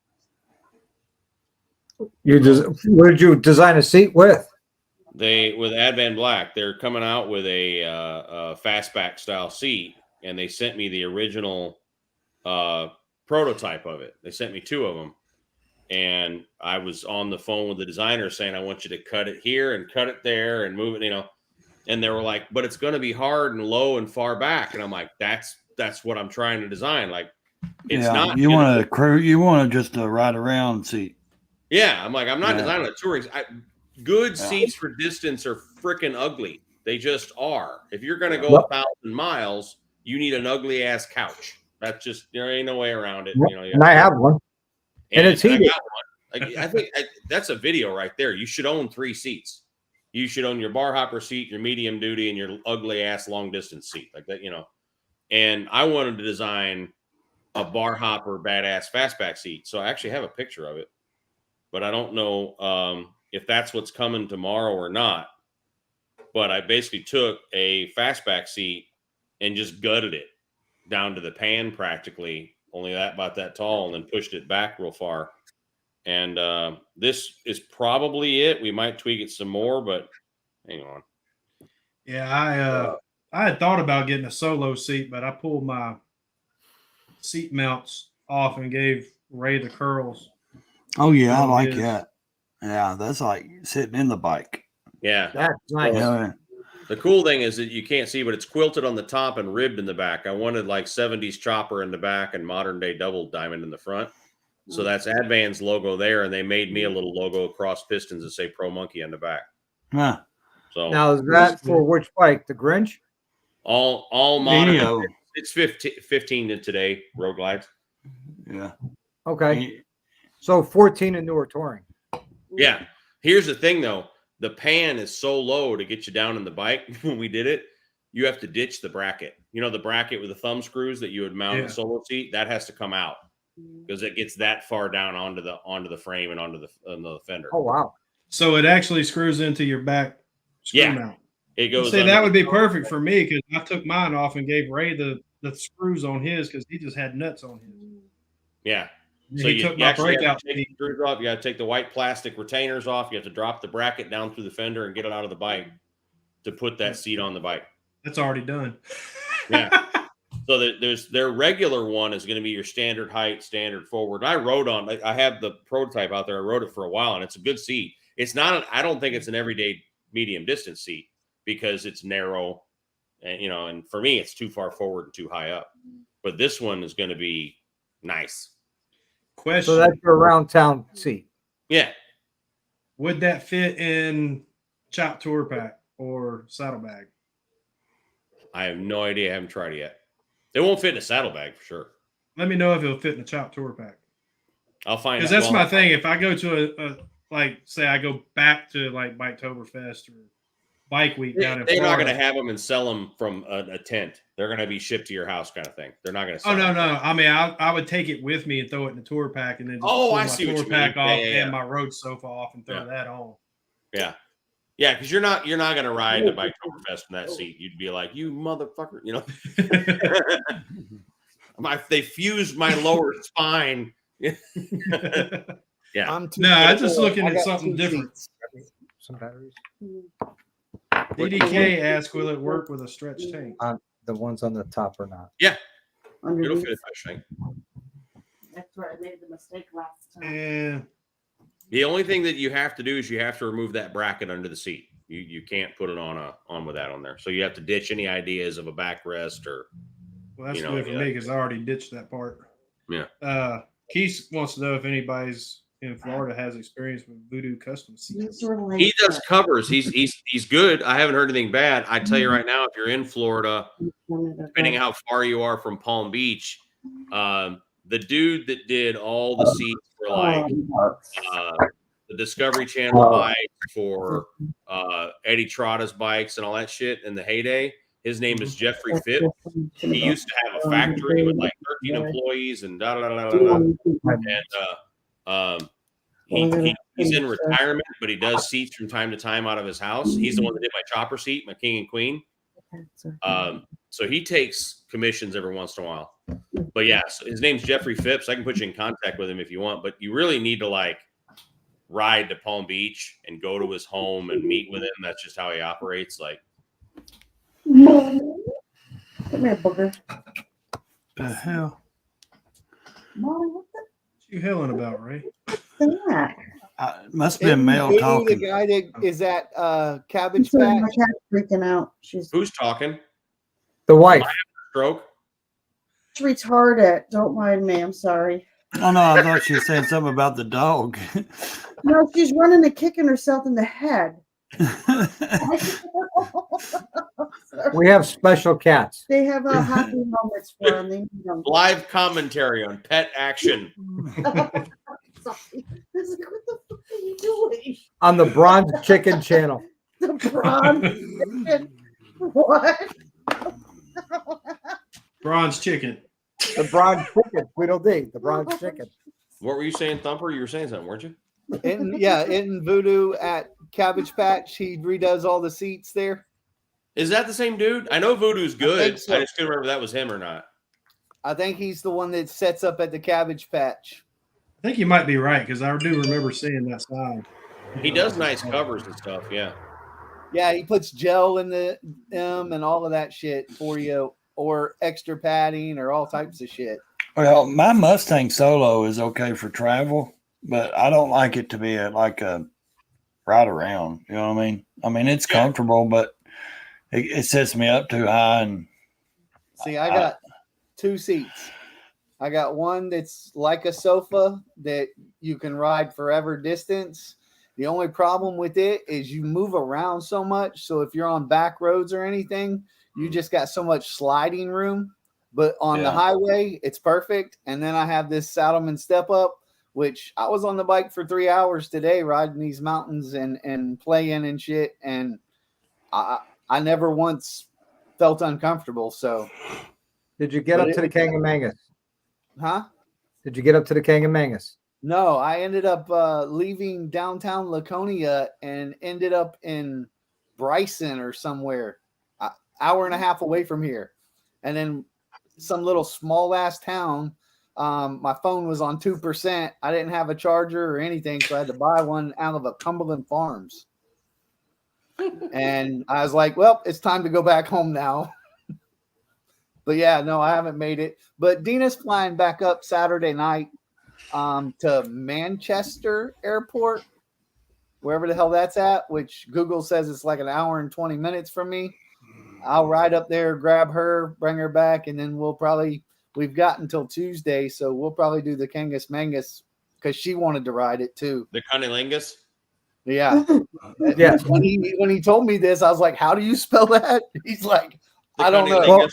What did you design a seat with? They with Advan Black, they're coming out with a fastback style seat, and they sent me the original prototype of it. They sent me 2 of them, and I was on the phone with the designer saying, "I want you to cut it here and cut it there and move it," And they were like, "But it's going to be hard and low and far back," and I'm like, "That's what I'm trying to design. Like, it's not You gonna- want a crew? You want to just a ride around seat? Yeah, I'm like, I'm not Yeah. designing a touring. Good Yeah. seats for distance are freaking ugly. They just are. If you're going to go Yep. 1,000 miles, you need an ugly ass couch. That's just there ain't no way around it. Yep. And I have one. and it's I heated. got one. Like, I think that's a video right there. You should own 3 seats. You should own your bar hopper seat, your medium duty, and your ugly ass long distance seat like that. And I wanted to design a bar hopper badass fastback seat. So I actually have a picture of it, but I don't know if that's what's coming tomorrow or not. But I basically took a fastback seat and just gutted it down to the pan practically, only about that tall, and then pushed it back real far. And this is probably it. We might tweak it some more, but hang on. Yeah, I had thought about getting a solo seat, but I pulled my seat mounts off and gave Ray the curls. Oh yeah, I Oh, like it is. that. Yeah, that's like sitting in the bike. Yeah. That's nice. Yeah, The cool thing is that you can't see, but it's quilted on the top and ribbed in the back. I wanted like 70s chopper in the back and modern day double diamond in the front. So that's Advan's logo there, and they made me a little logo across pistons that say Pro Monkey on the back. huh. So Now is that for which bike? The Grinch? all modern. Video. It's 15 to today, Road Glides. Yeah. Okay. So 14 and newer touring. Yeah. Here's the thing though. The pan is so low to get you down in the bike when we did it. You have to ditch the bracket. The bracket with the thumb screws that you would mount Yeah. the solo seat, that has to come out because it gets that far down onto the frame and onto the fender. Oh wow. So it actually screws into your back screw Yeah. mount. It goes. See, under that the- would be perfect for me because I took mine off and gave Ray the screws on his because he just had nuts on his. Yeah. He So you, took you my actually have breakout. to take the screws off. You got to take the white plastic retainers off. You have to drop the bracket down through the fender and get it out of the bike to put that seat on the bike. That's already done. Yeah. So there's their regular one is going to be your standard height, standard forward. I rode on. I have the prototype out there. I rode it for a while, and it's a good seat. It's not. I don't think it's an everyday medium distance seat because it's narrow, and and for me, it's too far forward and too high up. But this one is going to be nice. Question: So that's your around town seat. Yeah. would that fit in chop tour pack or saddlebag? I have no idea. I haven't tried it yet. It won't fit in a saddlebag for sure. Let me know if it'll fit in the chop tour pack. I'll find out. Because that's Well, my thing. If I go to a like, say I go back to like Biketoberfest or Bike Week down in They're not Florida. going to have them and sell them from a tent. They're going to be shipped to your house, kind of thing. They're not going to. Oh no. I mean, I would take it with me and throw it in the tour pack, and then just Oh, pull I my see what tour you pack mean. off Yeah, yeah, and yeah. my road sofa off and throw Yeah. that on. Yeah, yeah, because you're not going to ride the Biketoberfest in that seat. You'd be like, you motherfucker, they fused my lower spine. Yeah. I'm too No, I'm just little. looking I at got something 2 different. seats. Some batteries. DDK asked, "Will it work with a stretch tank?" The ones on the top or not. It'll Underneath. fit a fish tank. That's where I made the mistake last time. And The only thing that you have to do is you have to remove that bracket under the seat. You can't put it on with that on there. So you have to ditch any ideas of a backrest or well, that's You know, good for yeah. me because I already ditched that part. Yeah. Keith wants to know if anybody's in Florida has experience with Voodoo custom seats. These were like he does covers. He's good. I haven't heard anything bad. I tell you right now, if you're in Florida, depending how far you are from Palm Beach, the dude that did all the seats for like the Discovery Channel bikes for Eddie Trotta's bikes and all that shit in the heyday, his name is Jeffrey Phipps. He used to have a factory with like 13 employees and da da da da da. And he's in retirement, but he does seats from time to time out of his house. He's the one that did my chopper seat, my king and queen. So he takes commissions every once in a while. But yeah, so his name's Jeffrey Phipps. I can put you in contact with him if you want, but you really need to like ride to Palm Beach and go to his home and meet with him. That's just how he operates. Like, Come here, booger. The hell? Molly, what You yelling about, Ray? the heck? Must have been Isn't male Vinny talking. The guy that is at Cabbage Sorry, my Patch. cat's freaking out. She's who's talking? The wife. Stroke? retarded. Don't mind me. I'm sorry. Oh no, I thought she was saying something about the dog. No, she's running and kicking herself in the head. We have special cats. They have happy moments for them. They need them. Live commentary on pet action. Sorry. I was like, what the fuck are you doing? On the Bronze Chicken channel. The bronze chicken. What? Bronze chicken. The Bronze Chicken. Tweedledee. The Bronze Chicken. What were you saying, Thumper? You were saying something, weren't you? In Voodoo at Cabbage Patch, he redoes all the seats there. Is that the same dude? I know Voodoo's good. I, think so. just couldn't remember if that was him or not. I think he's the one that sets up at the Cabbage Patch. I think you might be right because I do remember seeing that sign. He does nice covers and stuff. Yeah. Yeah, he puts gel in the and all of that shit for you, or extra padding, or all types of shit. Well, my Mustang Solo is okay for travel, but I don't like it to be like a ride around. You know what I mean? I mean, it's comfortable, but it sets me up too high. And See, I got 2 seats. I got one that's like a sofa that you can ride forever distance. The only problem with it is you move around so much. So if you're on back roads or anything, you just got so much sliding room. But on the highway, it's perfect. And then I have this Saddleman step up, which I was on the bike for 3 hours today, riding these mountains and playing and shit. And I never once felt uncomfortable. So, Did you get up to the Kangamangas? huh? Did you get up to the Kangamangas? No, I ended up leaving downtown Laconia and ended up in Bryson or somewhere, hour and a half away from here. And then some little small ass town My phone was on 2%. I didn't have a charger or anything, so I had to buy one out of a Cumberland Farms. And I was like, well, it's time to go back home now. But yeah, no, I haven't made it. But Dina's flying back up Saturday night to Manchester Airport, wherever the hell that's at, which Google says it's like an hour and 20 minutes from me. I'll ride up there, grab her, bring her back, and then we've got until Tuesday, so we'll probably do the Kangas Mangus because she wanted to ride it too. The Cunnilingus. Yeah. Yeah. When he told me this, I was like, how do you spell that? He's like, The I don't know. Well,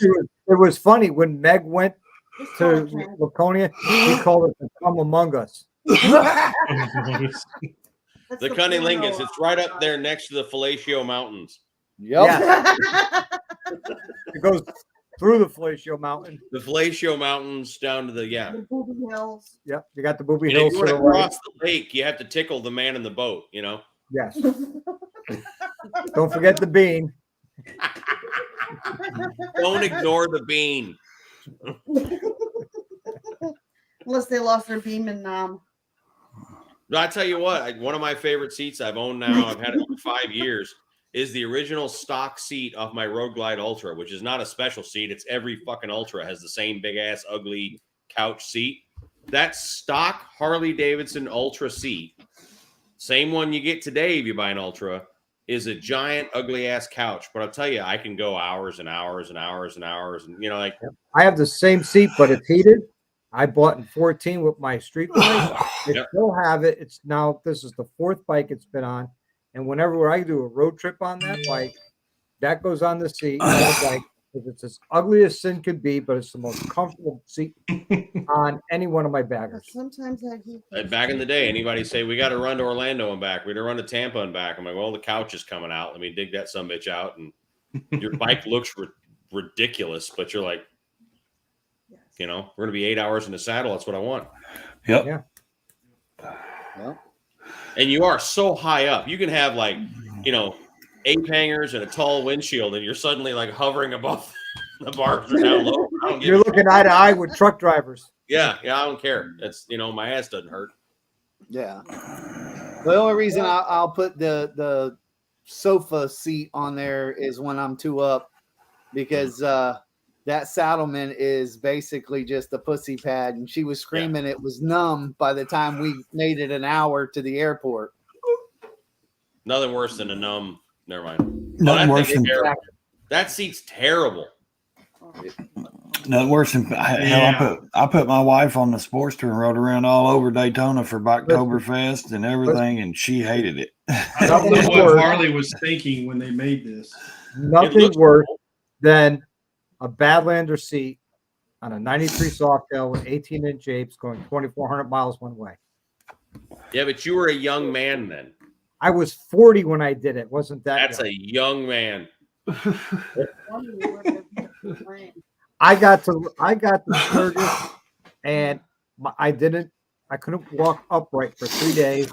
it was funny when Meg went to Laconia, he called it the Come Among Us. The Cunnilingus. It's right up there next to the Fellatio Mountains. Yep. Yeah. It goes through the Fellatio Mountain. The Fellatio Mountains down to the The Booby Hills. Yep, you got the Booby And if Hills you to want the to right. cross the lake, you have to tickle the man in the boat. You know. Yes. Don't forget the bean. Don't ignore the bean. Unless they lost their beam in No, I tell you what, one of my favorite seats I've owned now, I've had it for 5 years, is the original stock seat off my Road Glide Ultra, which is not a special seat. It's every fucking Ultra has the same big ass ugly couch seat. That stock Harley Davidson Ultra seat, same one you get today if you buy an Ultra, is a giant ugly ass couch. But I'll tell you, I can go hours and hours and hours and hours, and you know, like I have the same seat, but it's heated. I bought in 14 with my street bike. I Yep. still have it. It's now, this is the 4th bike it's been on. And whenever I do a road trip on that bike, that goes on the seat. It's like, it's as ugly as sin could be, but it's the most comfortable seat on any one of my baggers. Sometimes I heat those back in the too. day, anybody say we got to run to Orlando and back, we got to run to Tampa and back. I'm like, well, the couch is coming out. Let me dig that sumbitch out, and your bike looks ridiculous, but you're like, Yes. you know, we're gonna be 8 hours in the saddle. That's what I want. Yep. Yeah. And you are so high up. You can have like, you know, 8 hangers and a tall windshield, and you're suddenly like hovering above the bars are down low. I don't give You're a looking eye to eye with truck drivers. Yeah, I don't care. That's, you know, my ass doesn't hurt. Yeah. The only reason I'll put the sofa seat on there is when I'm 2 up, because that Saddleman is basically just a pussy pad, and she was screaming it was numb by the time we made it an hour to the airport. Nothing worse than a numb. Never mind. Nothing that worse thing's than terrible. That seat's terrible. nothing worse than hell. I put my wife on the Sportster and rode around all over Daytona for Oktoberfest and everything, and she hated it. I don't know what Harley was thinking when they made this. Nothing looks worse than a Badlander seat on a 93 Softail with 18-inch apes going 2,400 miles one way. Yeah, but you were a young man then. I was 40 when I did it. Wasn't that? That's young. a young man. I got to Sturgis, and I couldn't walk upright for 3 days.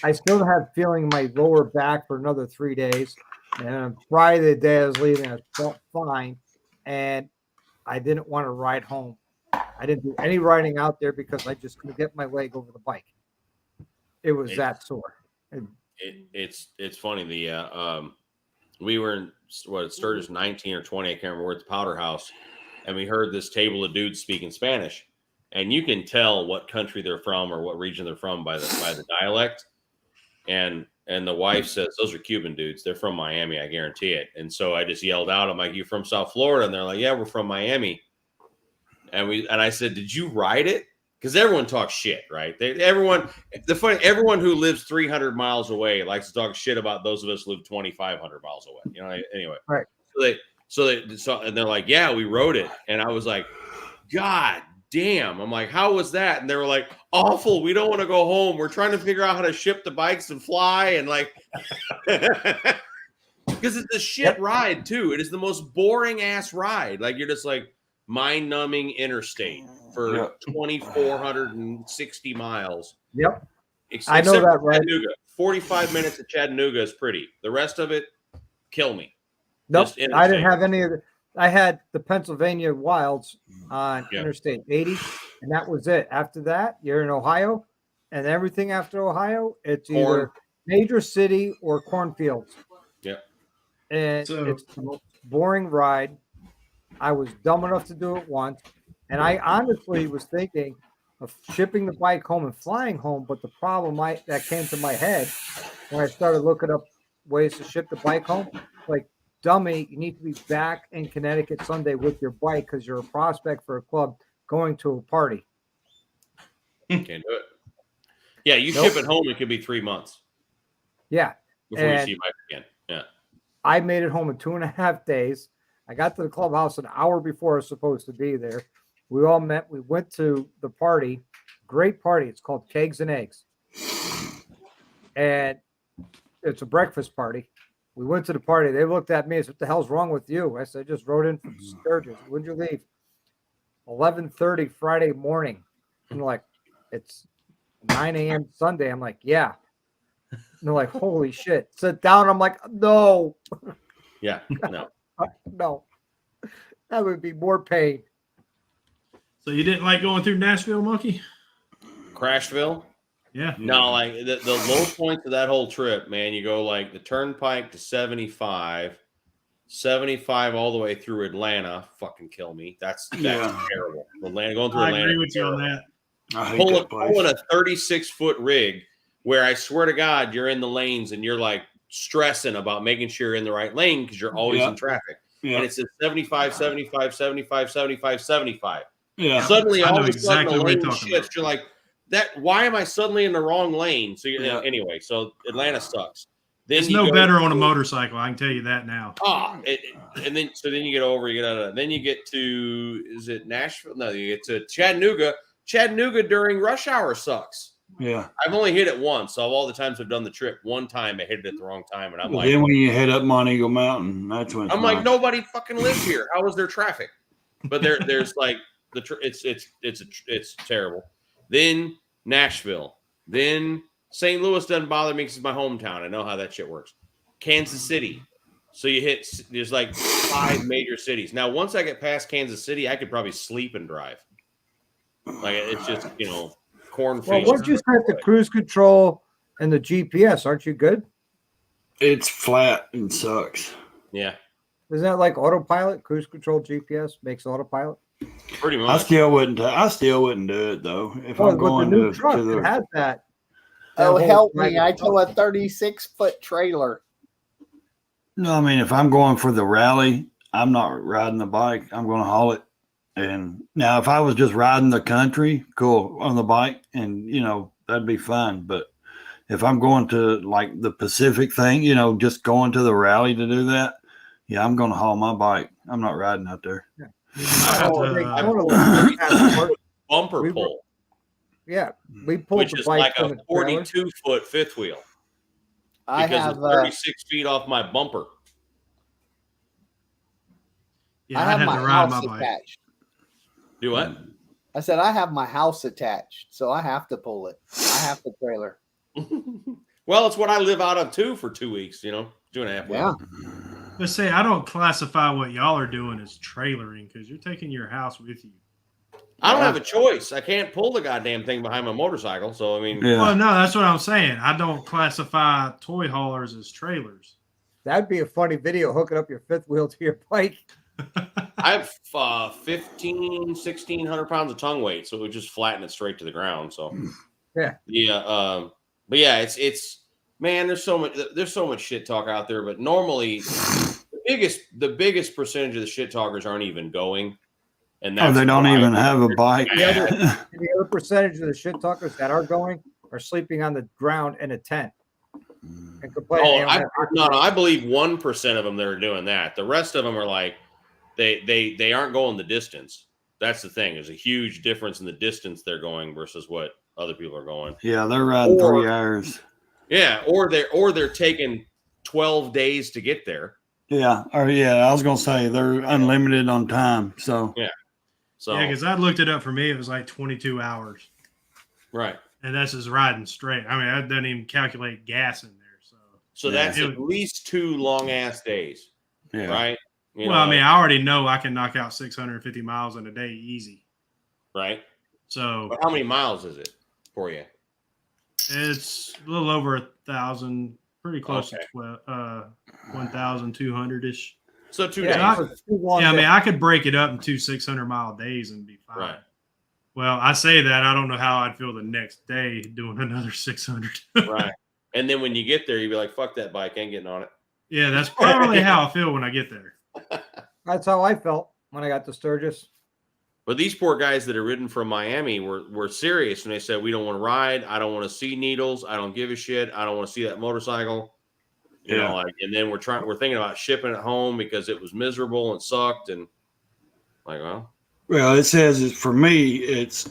I still had feeling in my lower back for another 3 days. And on Friday, the day I was leaving, I felt fine, and I didn't want to ride home. I didn't do any riding out there because I just couldn't get my leg over the bike. It was that sore. It's funny. We were in Sturgis 19 or 20. I can't remember. We're at the Powder House, and we heard this table of dudes speaking Spanish, and you can tell what country they're from or what region they're from by the dialect. And the wife says, those are Cuban dudes. They're from Miami. I guarantee it. And so I just yelled out, I'm like, you from South Florida? And they're like, yeah, we're from Miami. And I said, did you ride it? Because everyone talks shit, right? Everyone who lives 300 miles away likes to talk shit about those of us who live 2,500 miles away. You know, anyway. Right. And they're like, yeah, we rode it. And I was like, God damn. I'm like, how was that? And they were like, awful. We don't want to go home. We're trying to figure out how to ship the bikes and fly. And like, because it's a shit ride too. It is the most boring ass ride. Like, you're just like mind-numbing interstate for 2,460 miles. Yep. Except I know that, for Chattanooga. 45 minutes of Chattanooga is pretty. The rest of it, kill me. Nope. Just I didn't interstate. have any of I had the Pennsylvania Wilds on Yeah. Interstate 80, and that was it. After that, you're in Ohio, and everything after Ohio, it's Corn. either major city or cornfields. Yeah. And So- it's the most boring ride. I was dumb enough to do it once, and I honestly was thinking of shipping the bike home and flying home. But the problem that came to my head when I started looking up ways to ship the bike home, like, dummy, you need to be back in Connecticut Sunday with your bike because you're a prospect for a club going to a party. Can't do it. Yeah, you Nope. ship it home, it could be 3 months Yeah, before you And- see your bike again. Yeah. I made it home in 2.5 days. I got to the clubhouse an hour before I was supposed to be there. We all met. We went to the party. Great party. It's called Kegs and Eggs. And it's a breakfast party. We went to the party. They looked at me and said, "What the hell's wrong with you?" I said, "I just rode in from Sturgis." "When'd you leave?" 11:30 Friday morning. And they're like, "It's 9 a.m. Sunday." I'm like, "Yeah." And they're like, "Holy shit." Sit down. I'm like, "No, Yeah. No. no." That would be more pain. So you didn't like going through Nashville, Monkey? Crashville? Yeah. No, like the low points of that whole trip, man. You go like the turnpike to 75, 75 all the way through Atlanta. Fucking kill me. That's Yeah. terrible. Atlanta, going through I Atlanta. agree with you on that. I hate Pulling that place. a 36-foot rig where I swear to God, you're in the lanes and you're like stressing about making sure you're in the right lane because you're always Yeah. in traffic. Yeah. And it says 75, 75, 75, 75, 75. Yeah. Suddenly, I all know of a sudden, exactly the what you're lane talking shifts. You're like, that. Why am I suddenly in the wrong lane? So Yeah. anyway, so Atlanta sucks. Then It's you no go better on a to- motorcycle. I can tell you that now. and then you get over. You get out of. Then you get to. Is it Nashville? No, you get to Chattanooga. Chattanooga during rush hour sucks. Yeah. I've only hit it once. So of all the times I've done the trip, one time I hit it at the wrong time, and I'm But like, then when you head up Monteagle Mountain, that's when it's I'm like, nice. nobody fucking lives here. How is there traffic? But there's like it's terrible. Then Nashville. Then St. Louis doesn't bother me because it's my hometown. I know how that shit works. Kansas City. So there's like 5 major cities. Now, once I get past Kansas City, I could probably sleep and drive. Like it's just Well, cornfields. once you set the cruise control and the GPS, aren't you good? It's flat and sucks. Yeah, Isn't that like autopilot? Cruise control GPS makes autopilot. pretty I much. still wouldn't do it though. If Well, I'm with the going new to truck, the it has that. Oh, that help whole me. I drive- tow a 36-foot trailer. No, I mean, if I'm going for the rally, I'm not riding the bike. I'm going to haul it. And now, if I was just riding the country, cool, on the bike, and that'd be fun. But if I'm going to like the Pacific thing, just going to the rally to do that, yeah, I'm going to haul my bike. I'm not riding out there. Oh, they I- totally have it. Bumper We were- pull, Yeah, we pulled which the is bike like from a the trailer. 42-foot fifth wheel. I Because have it's 36 feet off my bumper. Yeah, I I'd have have my to ride house my bike. attached. Do what? I said I have my house attached, so I have to pull it. I have the trailer. Well, it's what I live out of too for 2 weeks, 2.5 weeks. Yeah. Let's say I don't classify what y'all are doing as trailering because you're taking your house with you. I don't have a choice. I can't pull the goddamn thing behind my motorcycle. So, I mean, Yeah. Well, no, that's what I'm saying. I don't classify toy haulers as trailers. That'd be a funny video, hooking up your fifth wheel to your bike. I have 1,600 pounds of tongue weight, so it would just flatten it straight to the ground. So, Yeah. But yeah, it's man, there's so much shit talk out there. But normally, the biggest percentage of the shit talkers aren't even going, and Oh, that's they don't why even have a they're bike. mad. And the other percentage of the shit talkers that are going are sleeping on the ground in a tent and complaining. Oh, they don't have- I believe 1% of them that are doing that. The rest of them are like they aren't going the distance. That's the thing. There's a huge difference in the distance they're going versus what other people are going. Yeah, they're riding Or- 3 hours. Yeah, or they're taking 12 days to get there. Yeah, I was gonna say they're unlimited on time. So So Yeah, because I looked it up for me. It was like 22 hours. right. And that's just riding straight. I mean, that doesn't even calculate gas in there. So So Yeah. that's at least 2 long ass days, yeah, right? You Well, I know, mean, I already know I can knock out 650 miles in a day easy. right? So But how many miles is it for you? it's a little over 1,000, pretty close Okay. to 1,200 ish. So 2 Yeah, days. for 2 long Yeah, I mean, days. I could break it up into 600-mile days and be fine. Right. Well, I say that I don't know how I'd feel the next day doing another 600. Right. And then when you get there, you'd be like, fuck that bike, ain't getting on it. Yeah, that's probably how I feel when I get there. That's how I felt when I got to Sturgis. But these poor guys that are ridden from Miami were serious, and they said, we don't want to ride. I don't want to see needles. I don't give a shit. I don't want to see that motorcycle. You know, like, and then we're thinking about shipping it home because it was miserable and sucked. And like, Well, it says it's for me, it's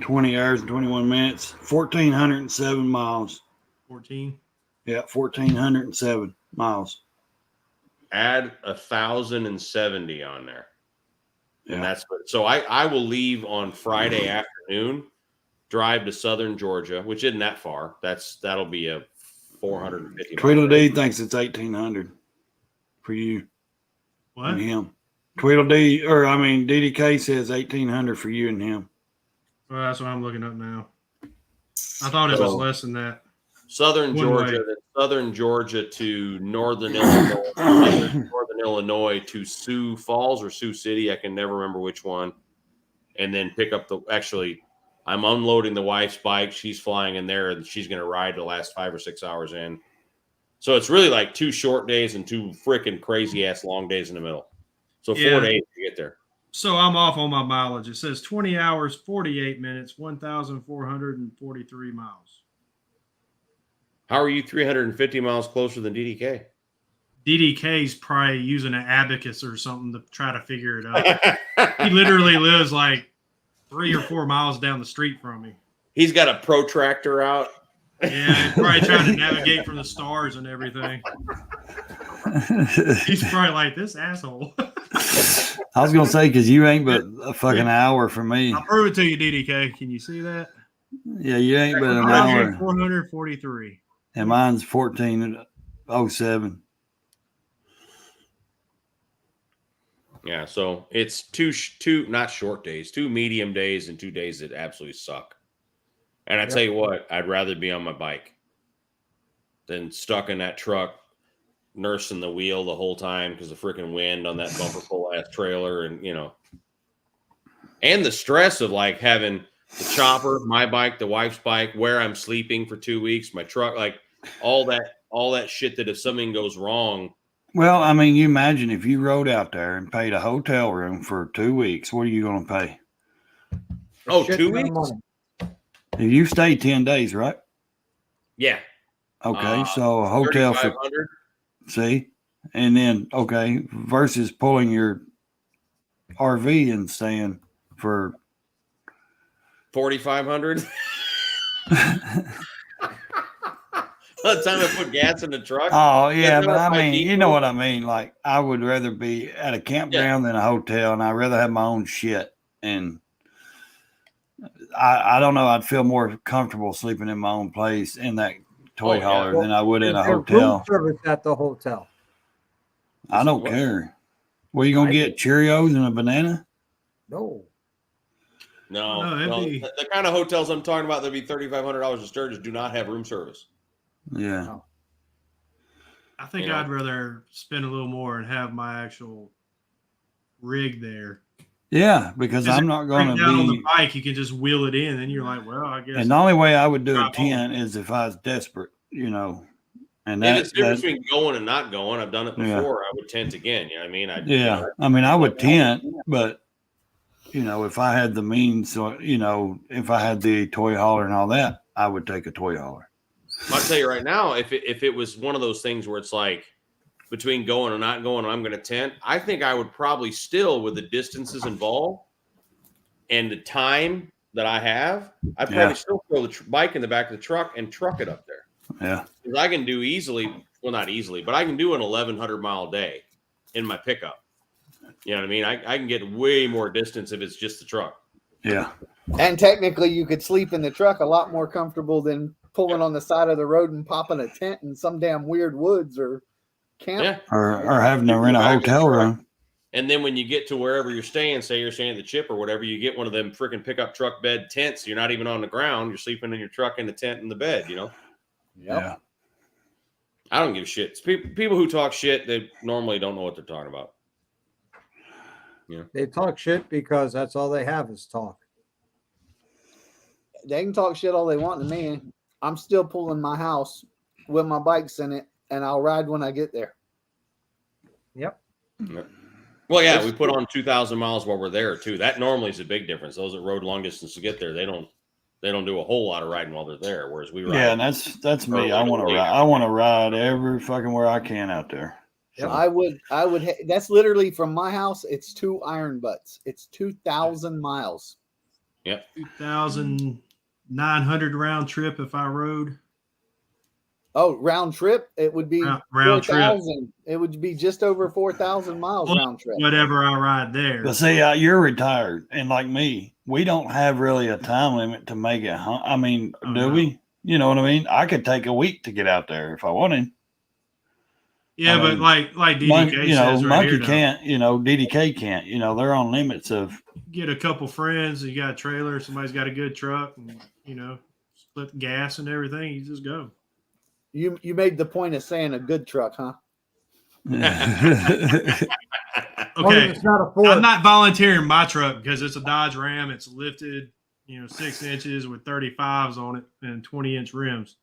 20 hours and 21 minutes, 1,407 miles. 14. Yeah, 1,407 miles. add 1,070 on there. And Yeah. that's what, so I will leave on Friday afternoon, drive to southern Georgia, which isn't that far. That'll be a 450. Tweedledee thinks it's 1,800 for you What? and him. Tweedledee, or I mean, DDK says 1,800 for you and him. Well, that's what I'm looking up now. I thought it was So- less than that. Southern One Georgia, way. then southern Georgia to northern Illinois, northern Illinois to Sioux Falls or Sioux City. I can never remember which one. And then pick up I'm unloading the wife's bike. She's flying in there and she's going to ride the last 5 or 6 hours in. So it's really like 2 short days and 2 freaking crazy ass long days in the middle. So 4 Yeah. days to get there. So I'm off on my mileage. It says 20 hours, 48 minutes, 1,443 miles. How are you 350 miles closer than DDK? DDK's probably using an abacus or something to try to figure it out. He literally lives like 3 or 4 miles down the street from me. He's got a protractor out. Yeah, he's probably trying to navigate from the stars and everything. He's probably like, this asshole. I was gonna say because you ain't but a fucking hour from me. I'll prove it to you, DDK. Can you see that? Yeah, you ain't but an hour, 443. and mine's 1407. Yeah, so it's two not short days, 2 medium days and 2 days that absolutely suck. And I tell you what, I'd rather be on my bike than stuck in that truck, nursing the wheel the whole time because of freaking wind on that bumper full ass trailer, and and the stress of like having the chopper, my bike, the wife's bike, where I'm sleeping for 2 weeks, my truck, like all that shit that if something goes wrong. Well, I mean, you imagine if you rode out there and paid a hotel room for 2 weeks, what are you going to pay? Oh, Shit 2 ton of weeks? money. You stay 10 days, right? Yeah. Okay, so a hotel for 3,500. see, and then okay, versus pulling your RV and staying for 4,500. By the time I put gas in the truck. Oh yeah, That's but not I my mean, you default. know what I mean. Like I would rather be at a campground than a hotel, and I'd rather have my own shit. And I don't know. I'd feel more comfortable sleeping in my own place in that toy Oh, yeah. hauler than I would in a Is there room hotel. service at the hotel? I don't What? care. Where you gonna get Cheerios and a banana? No. No, No, that'd no, be- the kind of hotels I'm talking about that'd be $3,500 in Sturgis do not have room service. Yeah. I think You know. I'd rather spend a little more and have my actual rig there. Yeah, because Because I'm not going Right to down on the be. bike, you can just wheel it in, and you're like, well, I guess. And the only way I would do a Drop home. tent is if I was desperate, And And that, it's different that between going and not going. I've done it Yeah. before. I would tent again. You know what I mean? yeah, I mean, I would tent, but if I had the means, if I had the toy hauler and all that, I would take a toy hauler. I'll tell you right now, if it was one of those things where it's like between going and not going, I'm going to tent. I think I would probably still, with the distances involved and the time that I have, I'd probably Yeah. still throw the bike in the back of the truck and truck it up there. Yeah, Because I can do easily, well, not easily, but I can do an 1,100-mile day in my pickup. You know what I mean? I can get way more distance if it's just the truck. yeah, And technically, you could sleep in the truck a lot more comfortable than pulling on the side of the road and popping a tent in some damn weird woods or camp. Yeah. or having to rent a Back in hotel truck. room. And then when you get to wherever you're staying, say you're staying at the Chip or whatever, you get one of them freaking pickup truck bed tents. You're not even on the ground. You're sleeping in your truck in the tent in the bed, you know? Yeah. I don't give a shit. It's people who talk shit, they normally don't know what they're talking about. They talk shit because that's all they have is talk. They can talk shit all they want to me. I'm still pulling my house with my bikes in it, and I'll ride when I get there. Yep. Well, yeah, we put on 2,000 miles while we're there too. That normally is a big difference. Those that rode long distance to get there, they don't do a whole lot of riding while they're there. Whereas we ride. Yeah, and that's me. early I to want to late. ride. I want to ride every fucking where I can out there. Yep. I would. That's literally from my house. It's 2 iron butts. It's 2,000 miles. 2,900 round trip if I rode. Oh, round trip, it would be Round trip. 4,000. It would be just over 4,000 miles round trip. Whatever I ride there. But see, you're retired, and like me, we don't have really a time limit to make it. I mean, Oh, do no. we? You know what I mean? I could take a week to get out there if I wanted. Yeah, I but mean, like DDK Monkey, says right Monkey here, though, can't. DDK can't. They're on limits of. get a couple friends. You got a trailer. Somebody's got a good truck, and split the gas and everything. You just go. You made the point of saying a good truck, huh? Only Okay, if it's not a Ford. I'm not volunteering my truck because it's a Dodge Ram. It's lifted, 6 inches with 35s on it and 20-inch rims,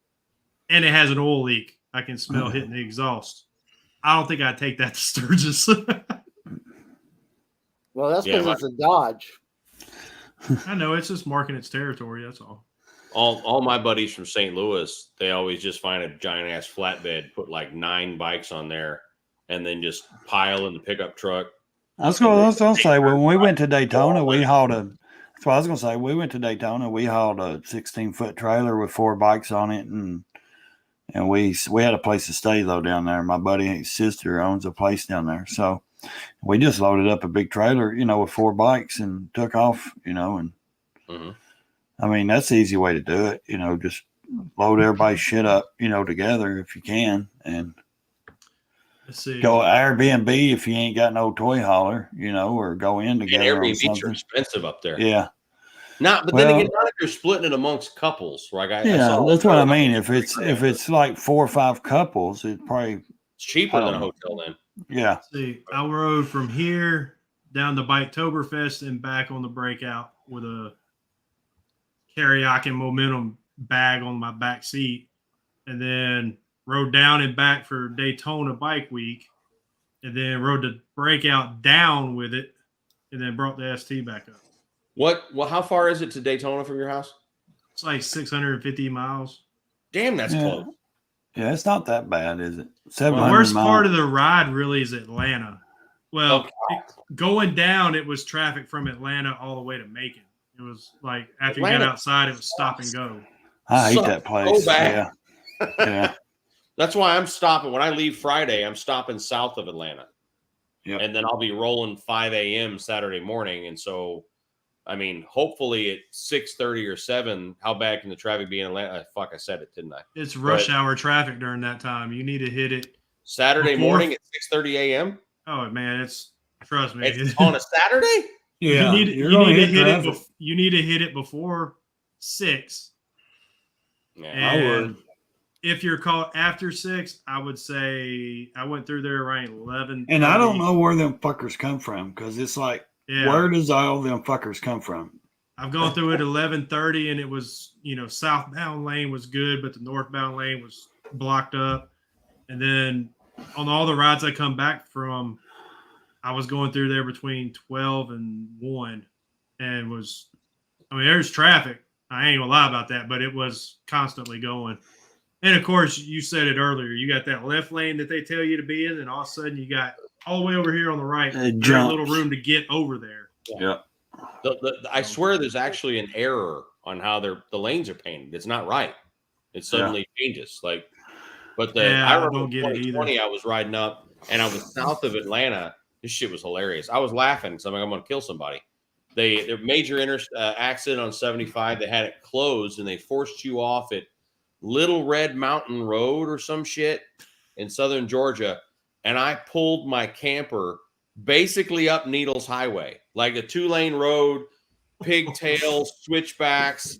and it has an oil leak. I can smell hitting the exhaust. I don't think I'd take that to Sturgis. Well, that's Yeah, because it's a Dodge. I know it's just marking its territory. That's all. All my buddies from St. Louis, they always just find a giant ass flatbed, put like 9 bikes on there, and then just pile in the pickup truck. I was going to say when we went to Daytona, we hauled a. That's what I was going to say. We went to Daytona. We hauled a 16-foot trailer with 4 bikes on it, and we had a place to stay though down there. My buddy's sister owns a place down there, so we just loaded up a big trailer, with 4 bikes and took off, and Mhm. I mean that's the easy way to do it. Just load everybody's shit up, together if you can, and Let's see. go Airbnb if you ain't got no toy hauler, or go in And together on Airbnbs are something. expensive up there. Yeah. But Well- then again, not if you're splitting it amongst couples. Like I Yeah, saw that's what I mean. If it's like 4 or 5 couples, it probably it's cheaper I than a don't know. hotel then. yeah. See, I rode from here down to Biketoberfest and back on the breakout with a Karaoke Momentum bag on my back seat, and then rode down and back for Daytona Bike Week, and then rode the breakout down with it, and then brought the ST back up. Well, how far is it to Daytona from your house? It's like 650 miles. Damn, that's Yeah. close. Yeah, it's not that bad, is it? The 700 worst miles. part of the ride really is Atlanta. Well, Okay. going down, it was traffic from Atlanta all the way to Macon. It was like after you Atlanta got outside, it was stop and go. I hate sucks that place. so bad. Yeah. Yeah. That's why I'm stopping. When I leave Friday, I'm stopping south of Atlanta. Yep. And then I'll be rolling 5 a.m. Saturday morning. And so, I mean, hopefully at 6:30 or 7, how bad can the traffic be in Atlanta? Fuck, I said it, didn't I? It's rush But- hour traffic during that time. You need to hit it. Saturday Before- morning at 6:30 a.m.? Oh man, trust me. It's on a Saturday? Yeah. you need you're to gonna hit it. traffic. You need to hit it before 6. Yeah. I And would. if you're caught after 6, I would say I went through there around 11. And I don't know where them fuckers come from because it's like, Yeah, where does all them fuckers come from? I've gone through it 11:30, and it was southbound lane was good, but the northbound lane was blocked up. And then on all the rides I come back from, I was going through there between 12 and 1, and there's traffic. I ain't gonna lie about that, but it was constantly going. And of course, you said it earlier. You got that left lane that they tell you to be in, and all of a sudden you got all the way over here on the right. Very little jumps. room to get over there. Yeah. I swear there's actually an error on how the lanes are painted. It's not right. It suddenly changes. But Yeah, I I remember don't get it 2020, I was riding up and I was south of Atlanta. This shit was hilarious. I was laughing because I'm like, I'm going to kill somebody. Their major accident on 75, they had it closed and they forced you off at Little Red Mountain Road or some shit in southern Georgia. and I pulled my camper basically up Needles Highway, like a 2-lane road, pigtails, switchbacks.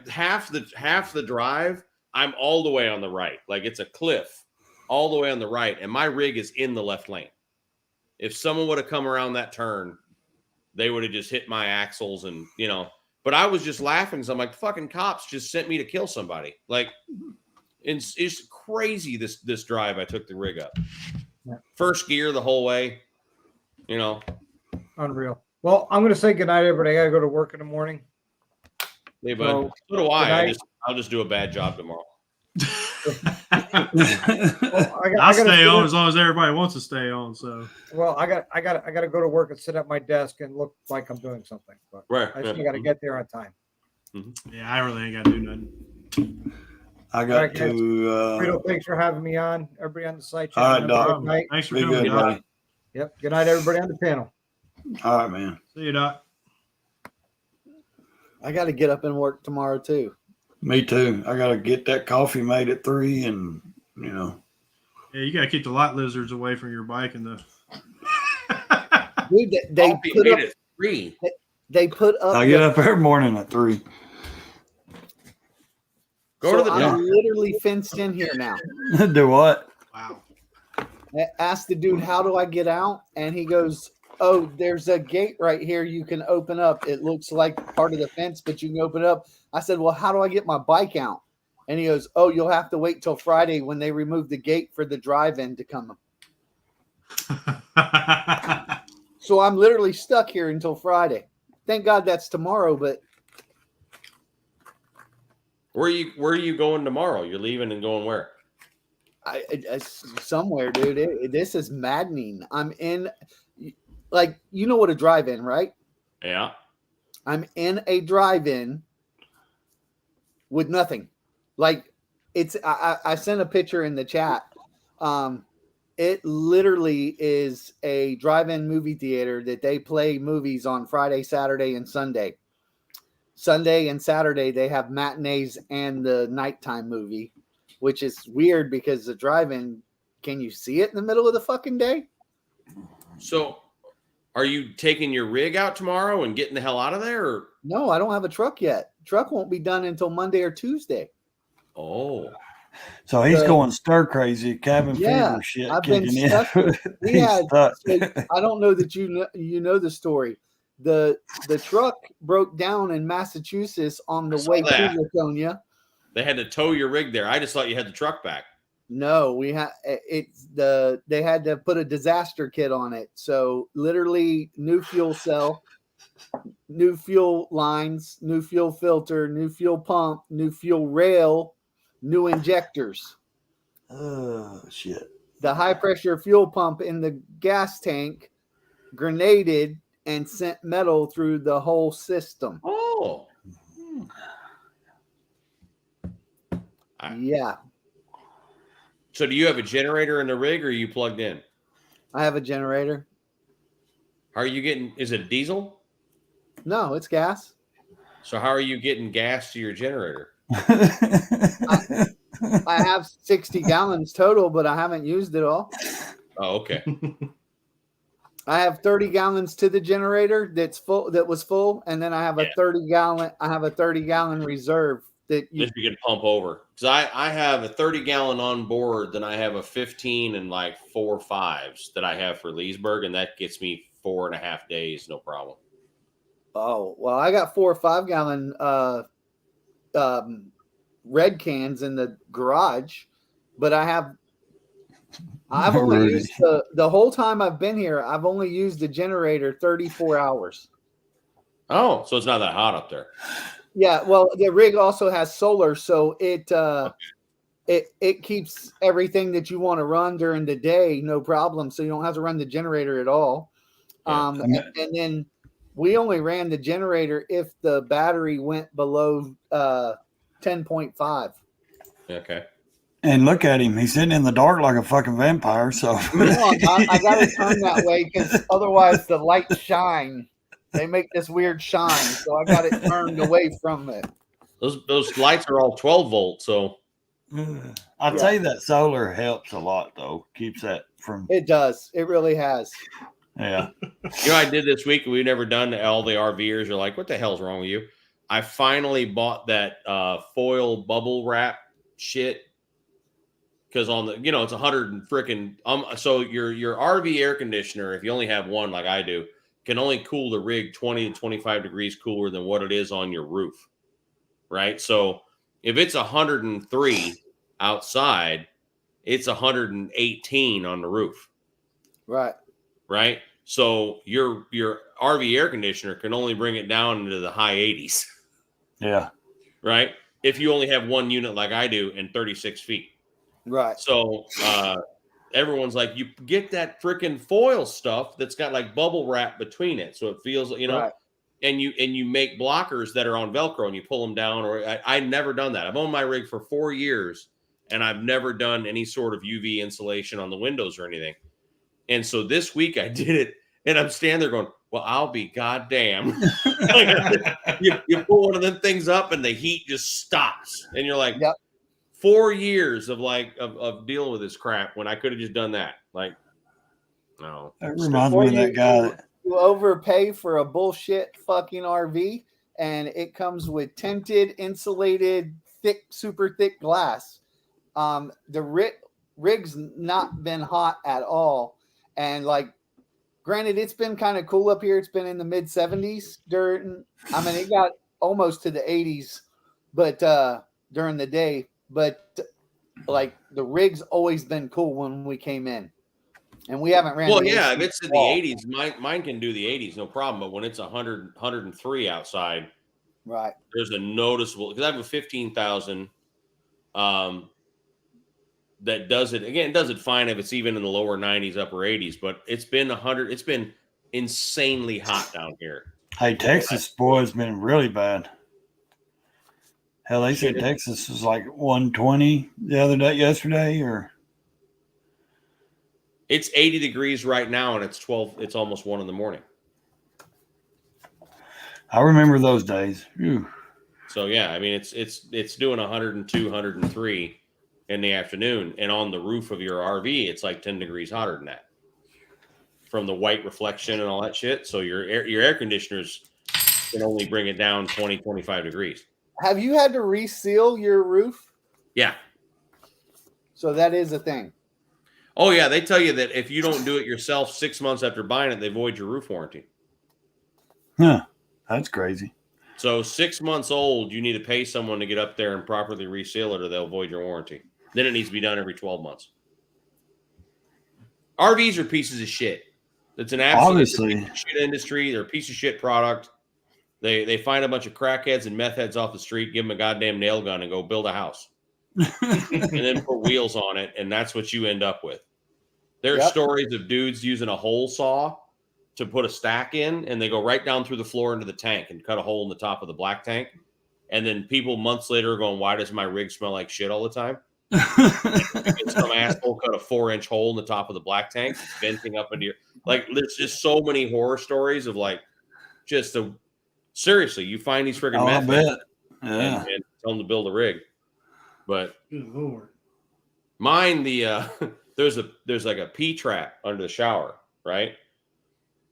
Half the drive, I'm all the way on the right, like it's a cliff, all the way on the right, and my rig is in the left lane. If someone would have come around that turn, they would have just hit my axles, and But I was just laughing because I'm like, fucking cops just sent me to kill somebody. Like, it's crazy this drive I took the rig up. Yeah. First gear the whole way. Unreal. Well, I'm going to say goodnight, everybody. I got to go to work in the morning. Hey, bud. So do I. I'll just do a bad job tomorrow. I'll stay on as long as everybody wants to stay on. So, well, I got to go to work and sit at my desk and look like I'm doing something. But Right. I still got to get there on time. yeah, I really ain't got to do nothing. I All got right, guys. to. Frito, thanks for having me on. Everybody on the site. All right, Have a Doc. good night. Thanks for Be coming, good, Doc. buddy. Yep. Good night, everybody on the panel. All right, man. See you, Doc. I got to get up and work tomorrow too. Me too. I got to get that coffee made at 3, and Yeah, you got to keep the lot lizards away from your bike and the. Dude, they Coffee put made up. it free. They put up. I get up every morning at 3. Go to the I'm dock. literally fenced in here now. Do what? Wow. I asked the dude, how do I get out? And he goes, oh, there's a gate right here you can open up. It looks like part of the fence, but you can open it up. I said, well, how do I get my bike out? And he goes, oh, you'll have to wait till Friday when they remove the gate for the drive-in to come. So I'm literally stuck here until Friday. Thank God that's tomorrow, but Where are you going tomorrow? You're leaving and going where? I somewhere, dude. This is maddening. I'm in, like, you know what a drive-in, right? Yeah. I'm in a drive-in with nothing. Like, it's I sent a picture in the chat. It literally is a drive-in movie theater that they play movies on Friday, Saturday, and Sunday. Sunday and Saturday they have matinees and the nighttime movie, which is weird because the drive-in, can you see it in the middle of the fucking day? So, are you taking your rig out tomorrow and getting the hell out of there? Or? No, I don't have a truck yet. Truck won't be done until Monday or Tuesday. Oh, So he's going stir crazy, cabin Yeah, fever shit. I've been kicking in. stuck. We He's had, stuck. so I don't know that you know the story. The truck broke down in Massachusetts on the saw way that. to Laconia. they had to tow your rig there. I just thought you had the truck back. No, we had they had to put a disaster kit on it. So literally new fuel cell, new fuel lines, new fuel filter, new fuel pump, new fuel rail, new injectors. Oh shit! The high pressure fuel pump in the gas tank grenaded and sent metal through the whole system. Oh. Yeah, So do you have a generator in the rig or are you plugged in? I have a generator. How are you getting, is it a diesel? No, it's gas. So how are you getting gas to your generator? I have 60 gallons total, but I haven't used it all. Oh, okay. I have 30 gallons to the generator that was full, and then I have a 30 gallon reserve that you If you can pump over. Because I have a 30-gallon on board, then I have a 15 and like 4 5s that I have for Leesburg, and that gets me 4.5 days, no problem. Oh, well, I got 4 or 5 gallon red cans in the garage, but I've only used the whole time I've been here, I've only used the generator 34 hours. Oh, so it's not that hot up there. Yeah, well, the rig also has solar, so it keeps everything that you want to run during the day, no problem. So you don't have to run the generator at all. Yeah. And then we only ran the generator if the battery went below 10.5. Okay. And look at him. He's sitting in the dark like a fucking vampire. So No, I got to turn that way because otherwise the lights shine. They make this weird shine, so I got it turned away from it. Those lights are all 12 volt, so I'd say that solar helps a lot, though. Keeps that from It does. It really has. yeah. You know, I did this week. We've never done. All the RVers are like, "What the hell's wrong with you?" I finally bought that foil bubble wrap shit because on the, it's 100 and freaking. So your RV air conditioner, if you only have one like I do, can only cool the rig 20 to 25 degrees cooler than what it is on your roof, right? So if it's 103 outside, it's 118 on the roof. Right. Right. So your RV air conditioner can only bring it down into the high 80s. Yeah. Right. If you only have one unit like I do and 36 feet. Right. So everyone's like, you get that freaking foil stuff that's got like bubble wrap between it. So it feels, Right. and you make blockers that are on Velcro and you pull them down. Or I never done that. I've owned my rig for 4 years and I've never done any sort of UV insulation on the windows or anything. And so this week I did it, and I'm standing there going, well, I'll be goddamn. you pull one of them things up and the heat just stops. And you're like, Yep. 4 years of of dealing with this crap when I could have just done that. Like, no. That reminds me of that guy. You overpay for a bullshit fucking RV, and it comes with tinted, insulated, thick, super thick glass. The rig's not been hot at all. And like, granted, it's been kind of cool up here. It's been in the mid 70s it got almost to the 80s, but during the day. But like, the rig's always been cool when we came in, and we haven't ran. Well, yeah, if it's in the 80s, mine can do the 80s, no problem. But when it's 100, 103 outside, right, there's a noticeable, because I have a 15,000. That does it again. It does it fine if it's even in the lower 90s, upper 80s. But it's been 100. It's been insanely hot down here. Hey, Texas boy has been really bad. Hell, they said Texas was like 120 yesterday, or it's 80 degrees right now, and it's 12. It's almost 1 in the morning. I remember those days. Whew. So yeah, I mean it's doing 102, 103 in the afternoon, and on the roof of your RV, it's like 10 degrees hotter than that from the white reflection and all that shit. So your air conditioners can only bring it down 20, 25 degrees. Have you had to reseal your roof? Yeah. So that is a thing. Oh yeah, they tell you that if you don't do it yourself 6 months after buying it, they void your roof warranty. Huh. That's crazy. So 6 months old, you need to pay someone to get up there and properly reseal it, or they'll void your warranty. Then it needs to be done every 12 months. RVs are pieces of shit. It's an absolute piece of shit industry. They're a piece of shit product. They find a bunch of crackheads and meth heads off the street, give them a goddamn nail gun, and go build a house. And then put wheels on it, and that's what you end up with. There are stories of dudes using a hole saw to put a stack in, and they go right down through the floor into the tank and cut a hole in the top of the black tank. And then people months later are going, why does my rig smell like shit all the time? Some asshole cut a 4-inch hole in the top of the black tank, venting up into your, like, there's just so many horror stories of like, just the, seriously, you find these friggin' meth heads and tell them to build a rig. But good Lord, mine, there's like a P trap under the shower, right?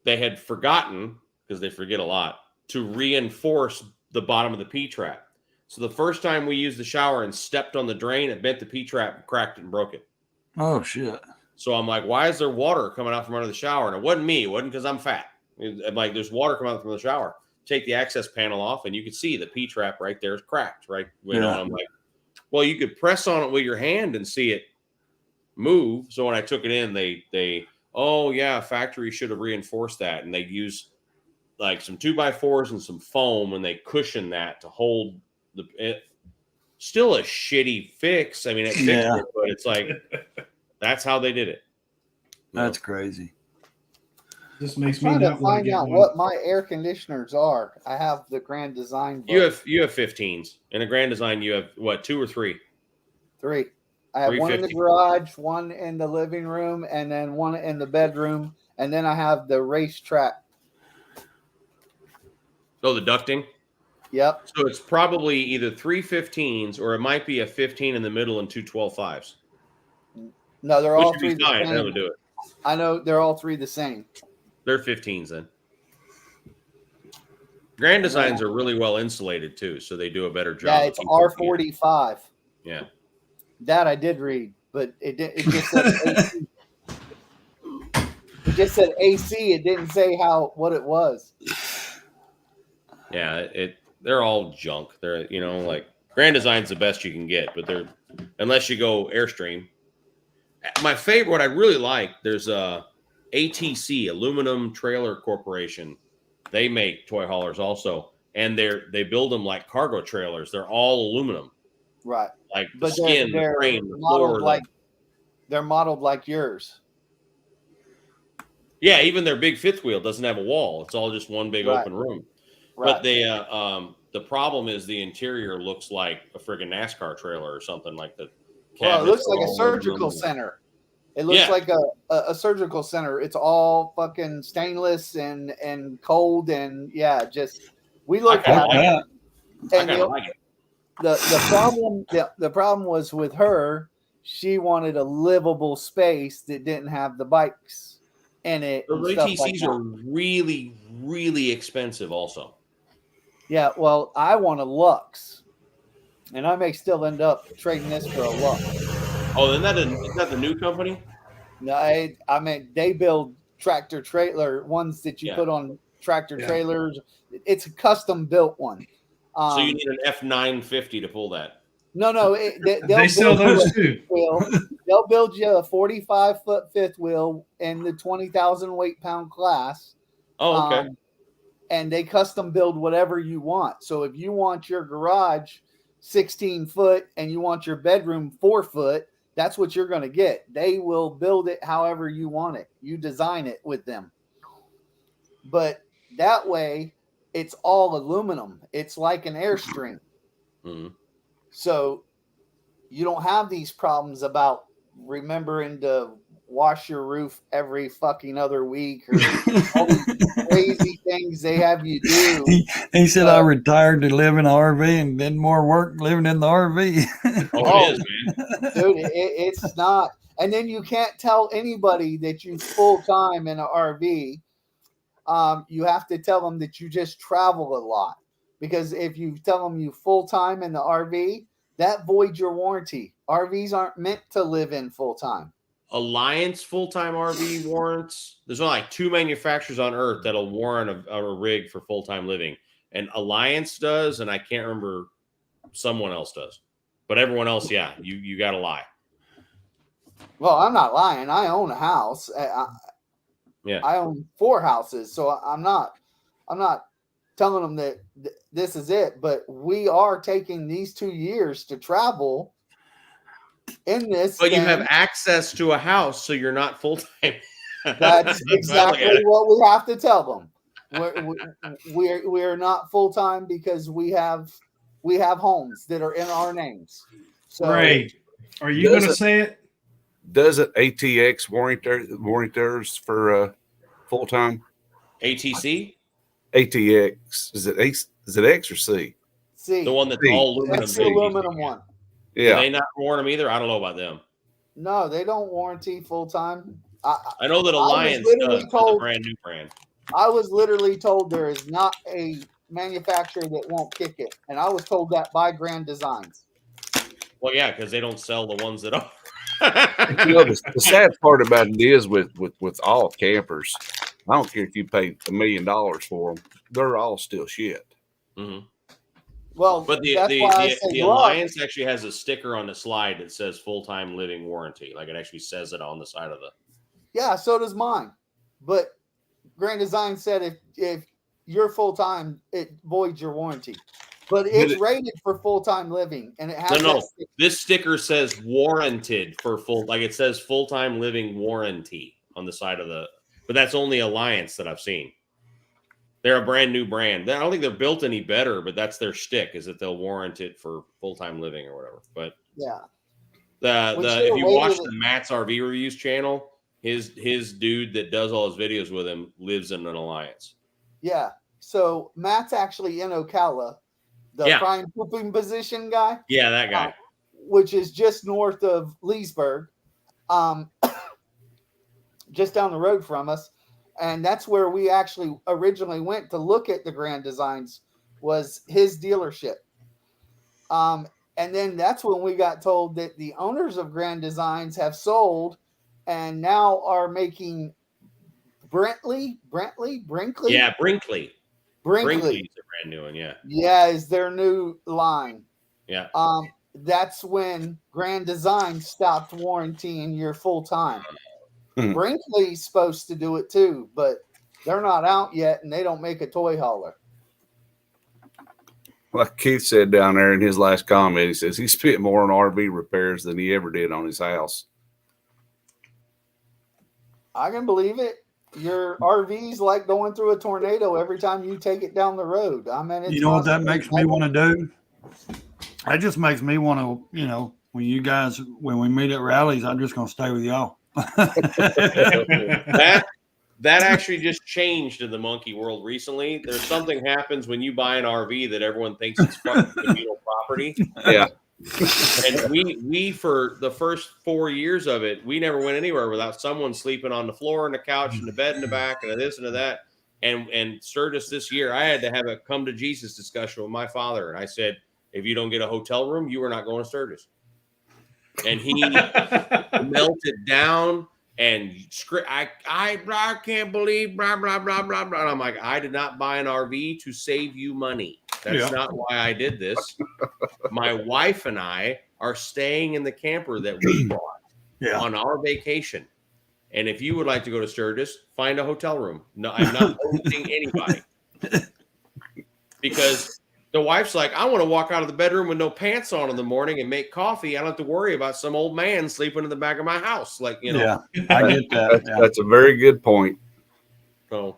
They had forgotten, because they forget a lot, to reinforce the bottom of the P trap. So the first time we used the shower and stepped on the drain, it bent the P trap, cracked it, and broke it. Oh shit! So I'm like, why is there water coming out from under the shower? And it wasn't me. It wasn't because I'm fat. I'm like, there's water coming out from the shower. Take the access panel off, and you can see the P trap right there is cracked. Right? I'm like, well, you could press on it with your hand and see it move. So when I took it in, they oh yeah, factory should have reinforced that, and they use like some 2x4s and some foam, and they cushion that to hold it. Still a shitty fix. I mean, it fixed it, but it's like that's how they did it. That's crazy. This makes me trying to not want to find get out one. what my air conditioners are. I have the Grand Design book. You have 15s. In a Grand Design, you have what, 2 or 3? 3. I have one in the 350. garage, one in the living room, and then one in the bedroom, and then I have the racetrack. Oh, the ducting. Yep. So it's probably either 3 15s or it might be a 15 in the middle and 2 12.5s. No, they're all Which three would be the fine. That same. would do it. I know they're all three the same. They're 15s then. Grand Designs are really well insulated too, so they do a better job. Yeah, of it's keeping it together. R45. Yeah. That I did read, but it just said AC. It just said AC. It didn't say what it was. Yeah, they're all junk. They're like Grand Design's the best you can get, but they're unless you go Airstream. My favorite, what I really like, there's ATC, Aluminum Trailer Corporation. They make toy haulers also, and they build them like cargo trailers. They're all aluminum, Right. like the But skin, the frame, the floor. They're modeled like yours. Yeah, even their big fifth wheel doesn't have a wall. It's all just one big Right. open room. Right. But they the problem is the interior looks like a friggin' NASCAR trailer or something like that. Well, it looks like a surgical center. It looks like a surgical center. It's all fucking stainless and cold and we looked at it. And the problem was with her, she wanted a livable space that didn't have the bikes in it. Those ATCs are really, really expensive also. Yeah, well, I want a Lux, and I may still end up trading this for a Lux. Oh, isn't that the new company? No, I mean they build tractor trailer ones that you put on tractor trailers. It's a custom built one. So you need an F950 to pull that. No, they sell those too. They'll build you a 45-foot fifth wheel in the 20,000 weight-pound class. Oh, okay. And they custom build whatever you want. So if you want your garage 16 foot and you want your bedroom 4 foot, that's what you're going to get. They will build it however you want it. You design it with them. But that way, it's all aluminum. It's like an Airstream. Mm-hmm. So you don't have these problems about remembering to wash your roof every fucking other week or all these crazy things they have you do. He said I retired to live in an RV and did more work living in the RV. Oh, it is, man. Dude, it's not. And then you can't tell anybody that you full time in an RV. You have to tell them that you just travel a lot, because if you tell them you full time in the RV, that voids your warranty. RVs aren't meant to live in full time. Alliance full-time RV warrants. There's only like 2 manufacturers on earth that'll warrant a rig for full-time living, and Alliance does, and I can't remember, someone else does, but everyone else, you got to lie. Well, I'm not lying. I own a house. I own 4 houses, so I'm not telling them that this is it. But we are taking these 2 years to travel in this. But you have access to a house, so you're not full time. That's exactly what we have to tell them. We're not full time because we have homes that are in our names. So, Ray, are you going to say it? Doesn't ATX warrant theirs for full time? ATC? ATX is it X or C? C. The one that's C. all aluminum. That's the aluminum one. Yeah. Do they not warrant them either? I don't know about them. No, they don't warranty full time. I know that Alliance does. It's a brand new brand. I was literally told there is not a manufacturer that won't kick it, and I was told that by Grand Designs. Well, yeah, because they don't sell the ones that are. The sad part about it is with all campers, I don't care if you pay $1 million for them, they're all still shit. Mm-hmm. Well, but the Alliance actually has a sticker on the slide that says full-time living warranty. Like it actually says it on the side of the. Yeah, so does mine. But Grand Design said if you're full-time, it voids your warranty. But it's rated for full-time living, and it has no. This sticker says warranted for full, like it says full-time living warranty on the side of the. But that's only Alliance that I've seen. They're a brand new brand. I don't think they're built any better, but that's their shtick, is that they'll warrant it for full-time living or whatever. But yeah, if you watch the Matt's RV Reviews channel, his dude that does all his videos with him lives in an Alliance. Yeah. So Matt's actually in Ocala. The prime pooping position guy. Yeah, that guy. Which is just north of Leesburg. just down the road from us. And that's where we actually originally went to look at the Grand Designs, was his dealership. And then that's when we got told that the owners of Grand Designs have sold and now are making Brinkley. Yeah, Brinkley. Brinkley. Brinkley's a brand new one. Yeah. Yeah, is their new line. Yeah. That's when Grand Design stopped warrantying your full time. Brinkley's supposed to do it too, but they're not out yet and they don't make a toy hauler. Like Keith said down there in his last comment, he says he spent more on RV repairs than he ever did on his house. I can believe it. Your RV's like going through a tornado every time you take it down the road. I mean, it's You know what that constantly- makes me want to do? That just makes me want to, you know, when we meet at rallies, I'm just going to stay with y'all. That actually just changed in the monkey world recently. There's something happens when you buy an RV that everyone thinks it's fucking communal property. Yeah. And we for the first 4 years of it, we never went anywhere without someone sleeping on the floor and the couch and the bed in the back and this and that. And Sturgis this year, I had to have a come to Jesus discussion with my father. And I said, if you don't get a hotel room, you are not going to Sturgis. And he melted down and I can't believe blah, blah, blah, blah, blah. And I'm like, I did not buy an RV to save you money. That's not why I did this. My wife and I are staying in the camper that we bought on our vacation. And if you would like to go to Sturgis, find a hotel room. No, I'm not hosting anybody. Because the wife's like, I want to walk out of the bedroom with no pants on in the morning and make coffee. I don't have to worry about some old man sleeping in the back of my house. Like, you know. Yeah, I get that. That's a very good point. So,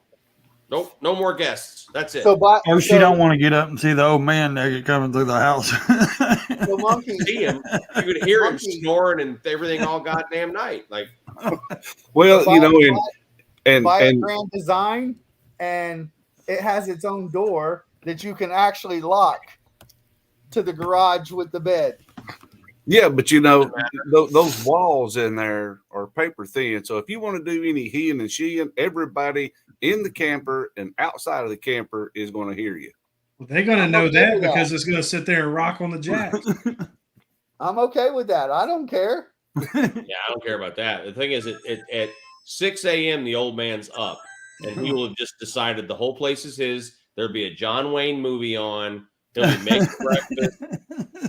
nope, no more guests. That's it. Oh, she don't want to get up and see the old man naked coming through the house. So monkey, see him, you could hear him snoring and everything all goddamn night. Like, well, you know, and buy a Grand Design, and it has its own door that you can actually lock to the garage with the bed. Yeah, but you know, those walls in there are paper thin. So if you want to do any heeing and sheeing, everybody in the camper and outside of the camper is going to hear you. Well, they're going to know that because it's going to sit there and rock on the jack. I'm okay with that. I don't care. yeah, I don't care about that. The thing is, at 6 a.m., the old man's up, and he will have just decided the whole place is his. There'll be a John Wayne movie on. He'll be making breakfast.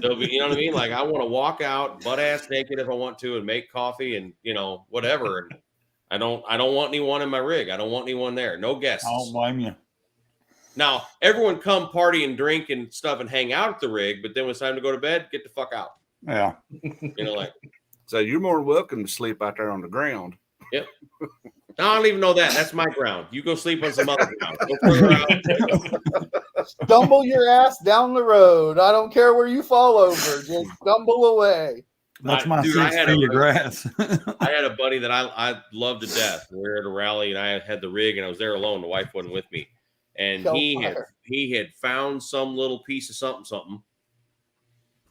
There'll be, you know what I mean? Like, I want to walk out butt ass naked if I want to and make coffee and, you know, whatever. And I don't want anyone in my rig. I don't want anyone there. No guests. I don't blame you. Now, everyone come party and drink and stuff and hang out at the rig, but then when it's time to go to bed, get the fuck out. Yeah. You know, like. So you're more welcome to sleep out there on the ground. Yep. I don't even know that. That's my ground. You go sleep on some other ground. Go further out. Stumble your ass down the road. I don't care where you fall over. Just stumble away. That's my 6 feet of grass. I had a buddy that I loved to death. We were at a rally and I had the rig and I was there alone. The wife wasn't with me. And he had found some little piece of something.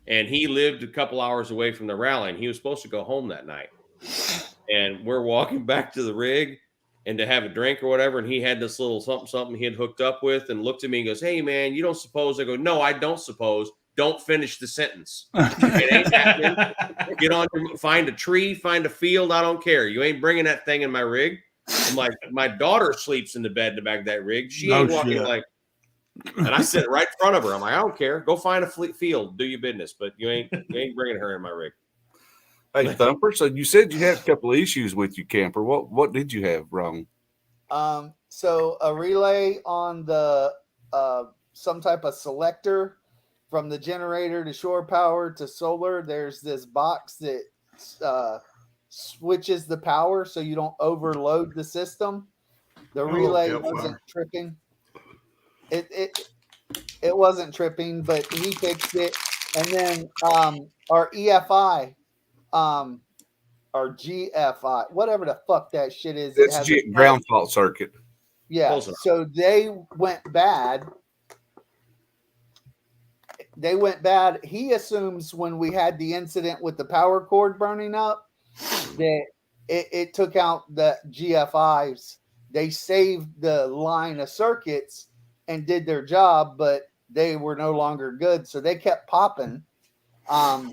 And he lived a couple hours away from the rally and he was supposed to go home that night. And we're walking back to the rig and to have a drink or whatever. And he had this little something he had hooked up with and looked at me and goes, "Hey man, you don't suppose?" I go, "No, I don't suppose." Don't finish the sentence. It ain't happening. Get on, find a tree, find a field. I don't care. You ain't bringing that thing in my rig. I'm like, my daughter sleeps in the bed in the back of that rig. She ain't walking like, and I sit right in front of her. I'm like, I don't care. Go find a field, do your business, but you ain't bringing her in my rig. Hey, Thumper, so you said you had a couple of issues with your camper. What did you have wrong? So a relay on the some type of selector from the generator to shore power to solar. There's this box that switches the power so you don't overload the system. The relay wasn't tripping. It wasn't tripping, but he fixed it. And then our EFI, or GFI, whatever the fuck that shit is. It's ground fault circuit. Yeah. So they went bad. He assumes when we had the incident with the power cord burning up that it took out the GFIs. They saved the line of circuits and did their job, but they were no longer good. So they kept popping. I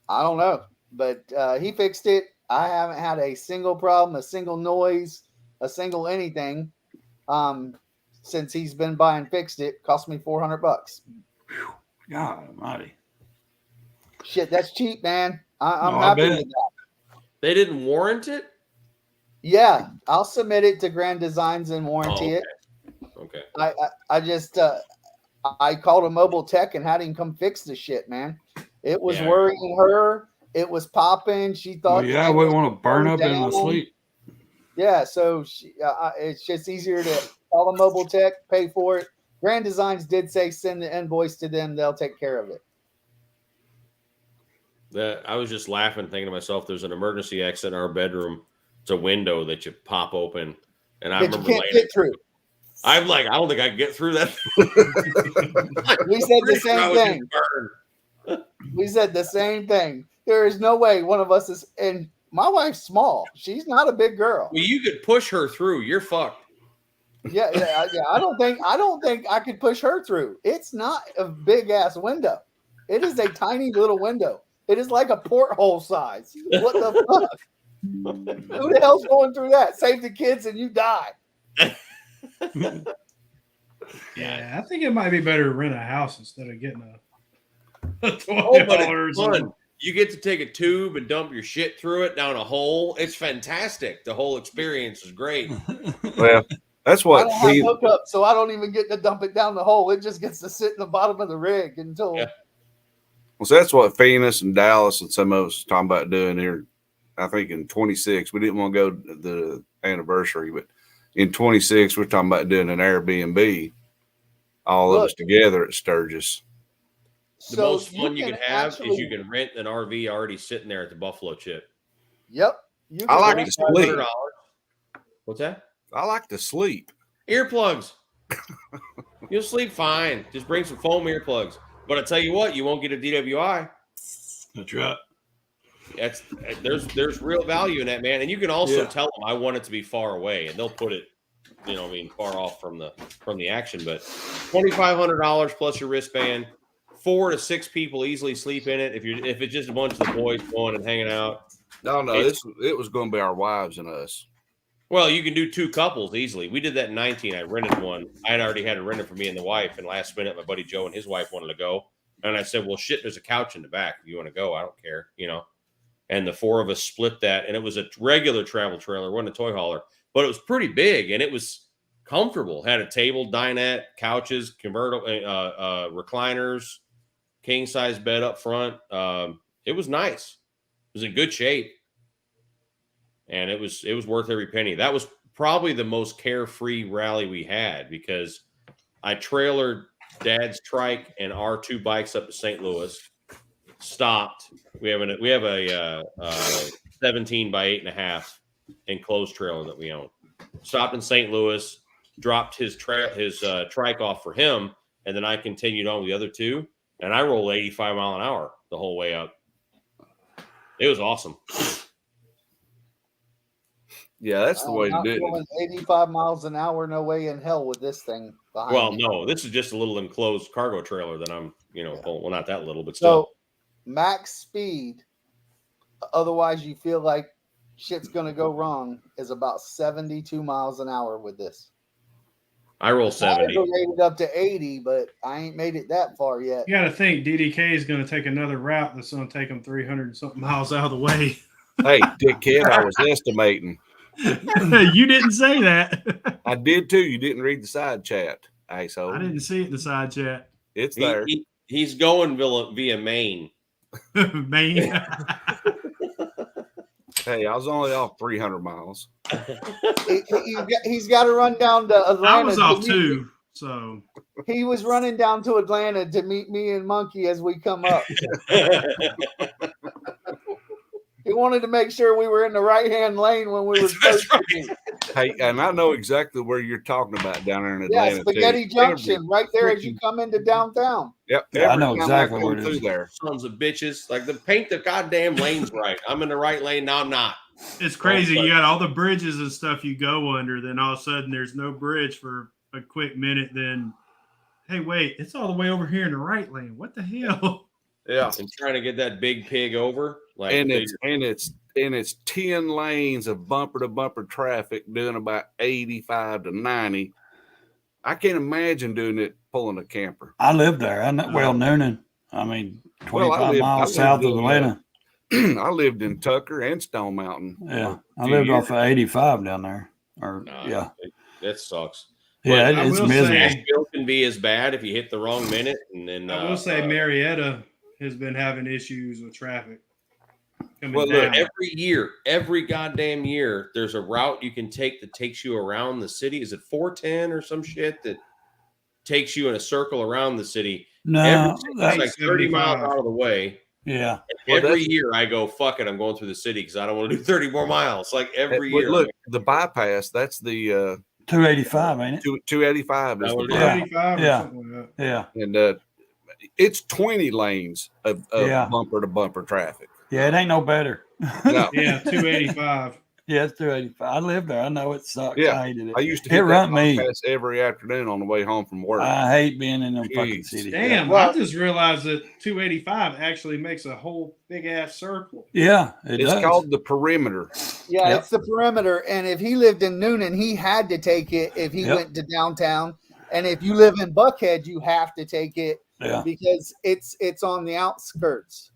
don't know, but he fixed it. I haven't had a single problem, a single noise, a single anything since he's been by and fixed it. Cost me $400. God almighty. Shit, that's cheap, man. I'm No, I happy bet. with that. They didn't warrant it? Yeah, I'll submit it to Grand Designs and Oh, warranty okay. it. Okay. I just I called a mobile tech and had him come fix the shit, man. It was Yeah. worrying her. It was popping. She thought, Well, the yeah, thing we was want to burn going up in the down. sleep. Yeah, so it's just easier to call a mobile tech, pay for it. Grand Designs did say send the invoice to them; they'll take care of it. I was just laughing, thinking to myself, there's an emergency exit in our bedroom. It's a window that you pop open. And I That you remember can't laying get through. I'm like, I don't think I can get through that. We said the Pretty sure I same would just thing. burn. We said the same thing. There is no way one of us is. And my wife's small. She's not a big girl. Well, you could push her through. You're fucked. Yeah. I don't think I could push her through. It's not a big ass window. It is a tiny little window. It is like a porthole size. What the fuck? Who the hell's going through that? Save the kids and you die. Yeah, I think it might be better to rent a house instead of getting a $12 Oh, but or it's something. fun. You get to take a tube and dump your shit through it down a hole. It's fantastic. The whole experience is great. Well, that's I what don't have he, hookup, so I don't even get to dump it down the hole. It just gets to sit in the bottom of the rig until Yeah. well, so that's what Phoenix and Dallas and some of us talking about doing here. I think in 26, we didn't want to go to the anniversary, but in 26, we're talking about doing an Airbnb, all of us together at Sturgis. The so most fun you can have actually- is you can rent an RV already sitting there at the Buffalo Chip. Yep. You I can like rent to that. sleep. $500. What's that? I like to sleep. Earplugs. You'll sleep fine. Just bring some foam earplugs. But I tell you what, you won't get a DWI. That's right. There's real value in that, man. And you can also Yeah. tell them I want it to be far away, and they'll put it, far off from the action. But $2,500 plus your wristband, 4 to 6 people easily sleep in it. If it's just a bunch of the boys going and hanging out. No, it was going to be our wives and us. Well, you can do 2 couples easily. We did that in 19. I rented one. I had already had it rented for me and the wife. And last minute, my buddy Joe and his wife wanted to go. And I said, well, shit, there's a couch in the back. If you want to go, I don't care, And the 4 of us split that. And it was a regular travel trailer. It wasn't a toy hauler. But it was pretty big. And it was comfortable. Had a table, dinette, couches, convertible recliners, king-size bed up front. It was nice. It was in good shape. And it was worth every penny. That was probably the most carefree rally we had because I trailered Dad's trike and our 2 bikes up to St. Louis. Stopped. We have a 17 by 8.5 enclosed trailer that we own. Stopped in St. Louis, dropped his trike off for him, and then I continued on with the other 2. And I rolled 85 mile an hour the whole way up. It was awesome. Yeah, that's the way to not do it. going 85 miles an hour, no way in hell with this thing behind Well, me. no, this is just a little enclosed cargo trailer that I'm, pulling. Well, not that little, but still. So max speed, otherwise you feel like shit's gonna go wrong, is about 72 miles an hour with this. I roll I 70. rated up to 80, but I ain't made it that far yet. You got to think DDK is going to take another route that's going to take them 300 and something miles out of the way. Hey, dickhead, I was estimating. You didn't say that. I did too. You didn't read the side chat, asshole. I didn't see it in the side chat. It's there. He's going via Maine. Man. Hey, I was only off 300 miles. He's got to run down to Atlanta. I was to off meet- too. So He was running down to Atlanta to meet me and Monkey as we come up. He wanted to make sure we were in the right hand lane when we were supposed to be. Hey, and I know exactly where you're talking about down there in Yeah, Atlanta. Spaghetti too. Junction, right there as you freaking- come into downtown. Yep. Yeah, I every know time exactly come where it through is. there. Sons of bitches. Like, the paint the goddamn lanes right. I'm in the right lane. Now I'm not. It's crazy. but- You got all the bridges and stuff you go under, then all of a sudden there's no bridge for a quick minute. Then, hey, wait, it's all the way over here in the right lane. What the hell? Yeah. And trying to get that big pig over. Like, And they- it's 10 lanes of bumper to bumper traffic doing about 85 to 90. I can't imagine doing it pulling a camper. I lived there. I know, well, Noonan. I mean, 25 miles south of Atlanta. I lived in Tucker and Stone Mountain. Yeah, for a I few lived years. off of 85 down there. Or nah, yeah, that sucks. yeah, I it's will miserable. say- Nashville can be as bad if you hit the wrong minute. And then I will say Marietta has been having issues with traffic coming Well, look, down. every goddamn year, there's a route you can take that takes you around the city. Is it 410 or some shit that takes you in a circle around the city? No, It's that, like 30 miles 75. out of the way. yeah, Well, Every that's- year I go, fuck it, I'm going through the city because I don't want to do 30 more miles. Like every But year. look, the bypass, that's the 285, ain't it? 285 is That the would be- bypass. 85 or Yeah. something like that. Yeah, And it's 20 lanes of Yeah. bumper to bumper traffic. yeah, it ain't no better. No. Yeah, 285. Yeah, it's 285. I lived there. I know it sucks. Yeah. I hated it. I used to It hit that run me. bypass every afternoon on the way home from work. I hate being in them fucking Jeez. cities. Damn, Well- I just realized that 285 actually makes a whole big ass circle. Yeah, it it's does. called the perimeter. Yeah, Yep. it's the perimeter. And if he lived in Noonan, he had to take it if he Yep. went to downtown. And if you live in Buckhead, you have to take it Yeah, because it's on the outskirts.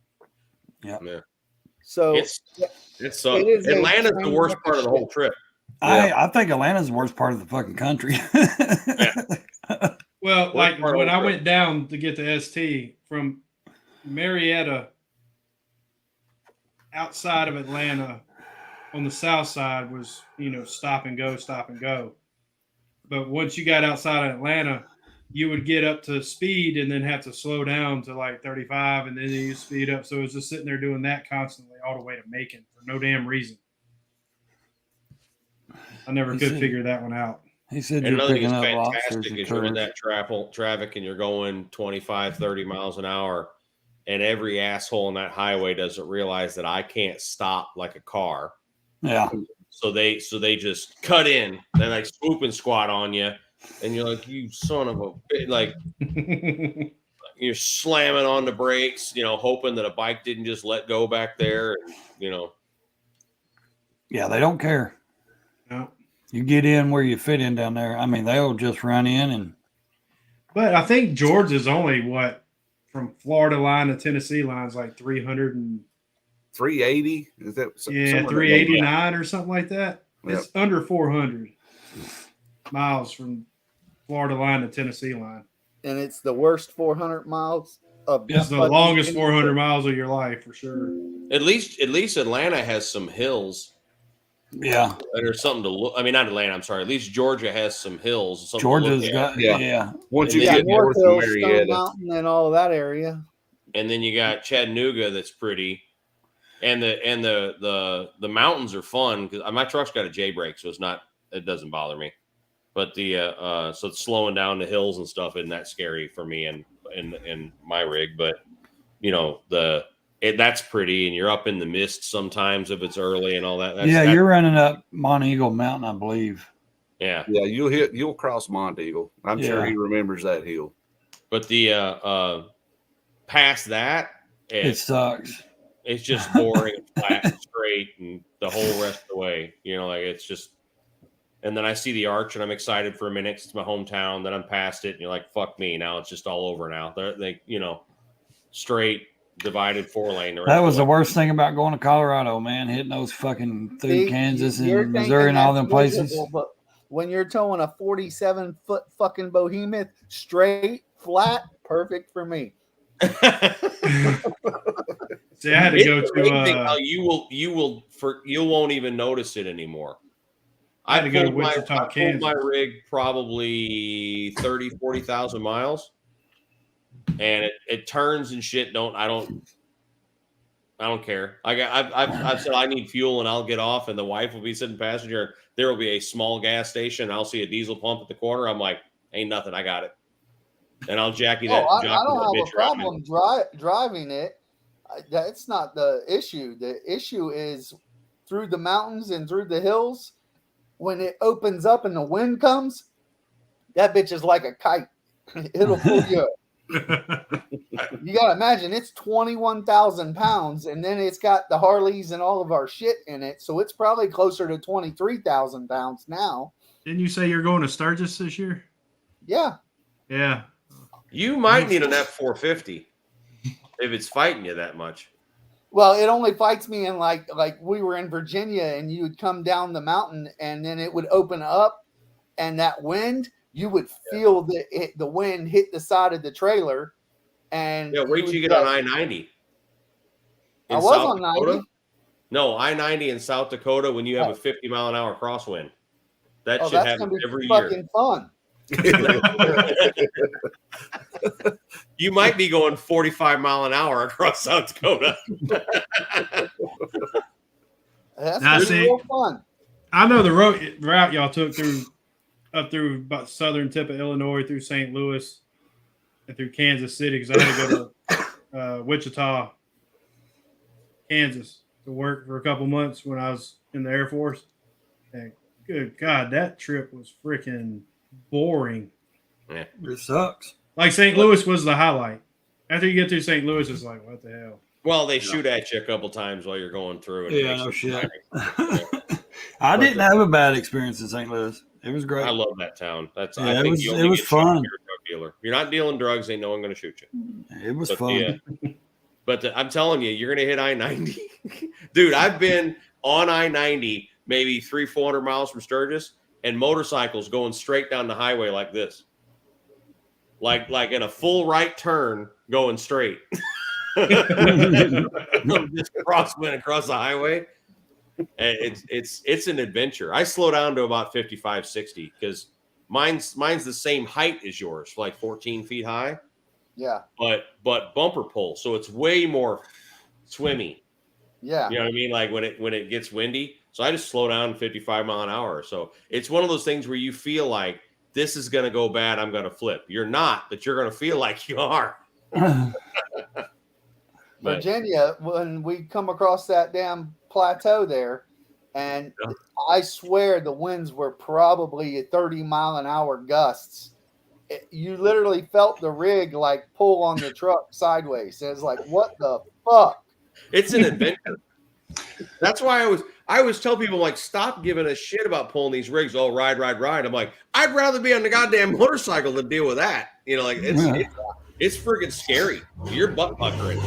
Yeah. So It's sucks. It is a Atlanta's the train worst wreck part of of the whole shit. trip. I think Atlanta's the worst part of the fucking country. Well, What like part of when the I trip? went down to get the ST from Marietta outside of Atlanta on the south side was, stop and go, stop and go. But once you got outside of Atlanta, you would get up to speed and then have to slow down to like 35 and then you speed up. So it was just sitting there doing that constantly all the way to Macon for no damn reason. I never You could see. figure that one out. He said And you're another thing picking that's up lobsters fantastic and is you're in turtles. that traffic and you're going 25, 30 miles an hour. And every asshole on that highway doesn't realize that I can't stop like a car. Yeah, So they just cut in. They like swoop and squat on you. And you're like, you son of a bitch. Like, you're slamming on the brakes, hoping that a bike didn't just let go back there. And, yeah, they don't care. No. You get in where you fit in down there. I mean, they'll just run in and But I think Georgia's only from Florida line to Tennessee line is like 300 and 380? Is that yeah, somewhere 389 or something like that. Yep. It's under 400 miles from Florida line to Tennessee line. and it's the worst 400 miles of It's the fucking longest any- 400 miles of your life for sure. at least Atlanta has some hills yeah, that are something to look. I mean, not Atlanta. I'm sorry. At least Georgia has some hills. Something to Georgia's look at. got Yeah. yeah. Once you Yeah, get North north of Hill, Stone Marietta. Mountain, and all of that area. And then you got Chattanooga that's pretty, and the mountains are fun because my truck's got a J brake, so it doesn't bother me. But so it's slowing down the hills and stuff isn't that scary for me in my rig. But that's pretty, and you're up in the mist sometimes if it's early and all that. You're running up Monteagle Mountain, I believe. Yeah. Yeah, you'll cross Monteagle. I'm sure Yeah. he remembers that hill. But the past that, It sucks. it's just boring and flat and straight and the whole rest of the way. It's just. And then I see the arch and I'm excited for a minute 'cause it's my hometown. Then I'm past it and you're like, fuck me. Now it's just all over now. They straight divided 4-lane. That was the worst thing about going to Colorado, man. Hitting those fucking through See, Kansas you're and thinking Missouri and all them that's places. miserable, but when you're towing a 47-foot fucking behemoth straight, flat, perfect for me. See, I had to It's go the great thing to how you won't even notice it anymore. I had to go to pulled my- Wichita, I pulled Kansas. my rig probably 40,000 miles, and it turns and shit. I I don't care. I've said I need fuel and I'll get off, and the wife will be sitting passenger. There will be a small gas station. I'll see a diesel pump at the corner. I'm like, ain't nothing. I got it. And I'll Jackie that. I jockey don't that have a bitch around. problem driving it. That's not the issue. The issue is through the mountains and through the hills. When it opens up and the wind comes, that bitch is like a kite. It'll pull you up. You got to imagine it's 21,000 pounds, and then it's got the Harleys and all of our shit in it. So it's probably closer to 23,000 pounds now. Didn't you say you're going to Sturgis this year? Yeah. Yeah. You might need an F-450 if it's fighting you that much. Well, it only fights me in like we were in Virginia, and you would come down the mountain, and then it would open up, and that wind, you would feel the wind hit the side of the trailer. And Yeah, wait till you get on I-90. I was on 90. No, I-90 in South Dakota when you have a 50-mile-an-hour crosswind. That shit that's happens gonna be every year. fucking fun. You might be going 45 mile an hour across South Dakota. That's Now, gonna be see- real fun. I know the route y'all took up through about southern tip of Illinois through St. Louis and through Kansas City because I had to go to Wichita, Kansas to work for a couple months when I was in the Air Force. And good God, that trip was freaking boring. It sucks. Like St. Louis was the highlight. After you get through St. Louis, it's like, what the hell? Well, they shoot at you a couple times while you're going through. And it Yeah, makes no it shit. exciting. I didn't have a bad experience in St. Louis. It was great. I love that town. That's Yeah, I it think was- you it only was get shot if fun. you're a drug dealer. If you're not dealing drugs, ain't no one going to shoot you. It was But fun. I'm telling you, you're going to hit I-90. Dude, I've been on I-90 maybe 300-400 miles from Sturgis, and motorcycles going straight down the highway like this. Like in a full right turn going straight. Just crosswind across the highway. And it's an adventure. I slow down to about 55, 60 because mine's the same height as yours, like 14 feet high. Yeah. But bumper pull, so it's way more swimmy. Yeah. You know what I mean? Like when it gets windy. So I just slow down 55 mile an hour. So it's one of those things where you feel like this is going to go bad. I'm going to flip. You're not, but you're going to feel like you are. But- Virginia, when we come across that damn plateau there, and I swear the winds were probably at 30-mile-an-hour gusts. You literally felt the rig like pull on the truck sideways. It was like, what the fuck? It's an adventure. That's why I always tell people, like, stop giving a shit about pulling these rigs. Oh, ride. I'm like, I'd rather be on the goddamn motorcycle than deal with that. You know, like it's freaking scary. You're butt puckering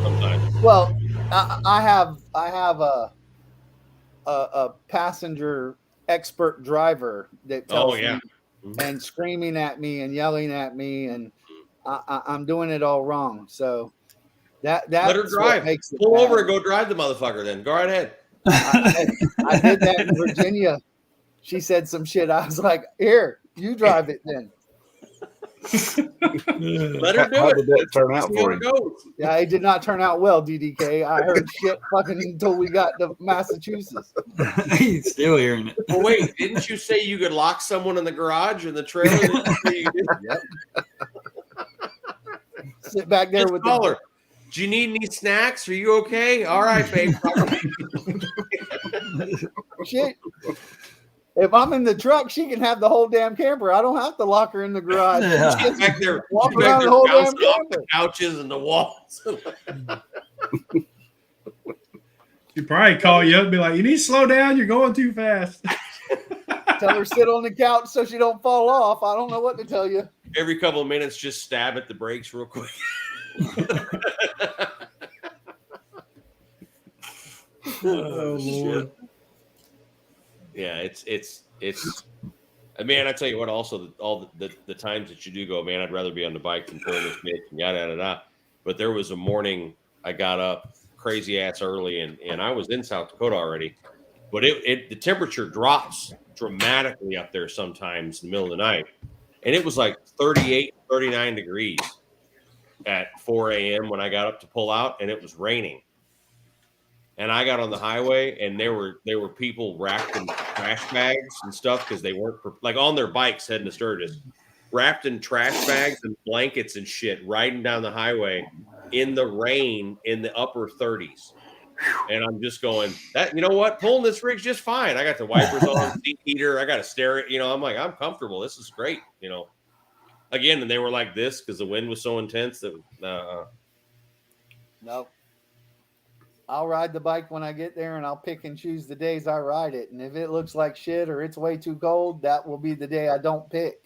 sometimes. Well, I have a passenger expert driver that tells Oh, yeah. me and screaming at me and yelling at me, and I'm doing it all wrong. So that's Let her what drive. makes it Pull bad. over and go drive the motherfucker then. Go right ahead. I did that in Virginia. She said some shit. I was like, here, you drive it then. Let her do How it. did that turn out See how for it you? goes. Yeah, it did not turn out well, DDK. I heard shit fucking until we got to Massachusetts. He's still hearing it. Well, wait, didn't you say you could lock someone in the garage in the trailer? Didn't you say you did? Sit back there Just with call the her. Do you need any snacks? Are you okay? All right, babe. shit. If I'm in the truck, she can have the whole damn camper. I don't have to lock her in the garage. Yeah. She just Back there, walk back around there the whole damn bouncing off camper. the couches and the walls. She'd probably call you up and be like, you need to slow down. You're going too fast. Tell her sit on the couch so she don't fall off. I don't know what to tell you. Every couple of minutes, just stab at the brakes real quick. Oh, Lord. Yeah, it's. I mean, I tell you what. Also, all the times that you do go, man, I'd rather be on the bike than pulling this bitch and yada yada yada. But there was a morning I got up crazy ass early, and I was in South Dakota already. But the temperature drops dramatically up there sometimes in the middle of the night, and it was like 38, 39 degrees at 4 a.m. when I got up to pull out, and it was raining. and I got on the highway, and there were people wrapped in trash bags and stuff because they weren't like on their bikes heading to Sturgis, wrapped in trash bags and blankets and shit, riding down the highway in the rain in the upper 30s. And I'm just going, that, you know what? Pulling this rig's just fine. I got the wipers on, seat heater. I got to stare at, I'm like, I'm comfortable. This is great. Again, and they were like this because the wind was so intense that, No. I'll ride the bike when I get there, and I'll pick and choose the days I ride it. And if it looks like shit or it's way too cold, that will be the day I don't pick.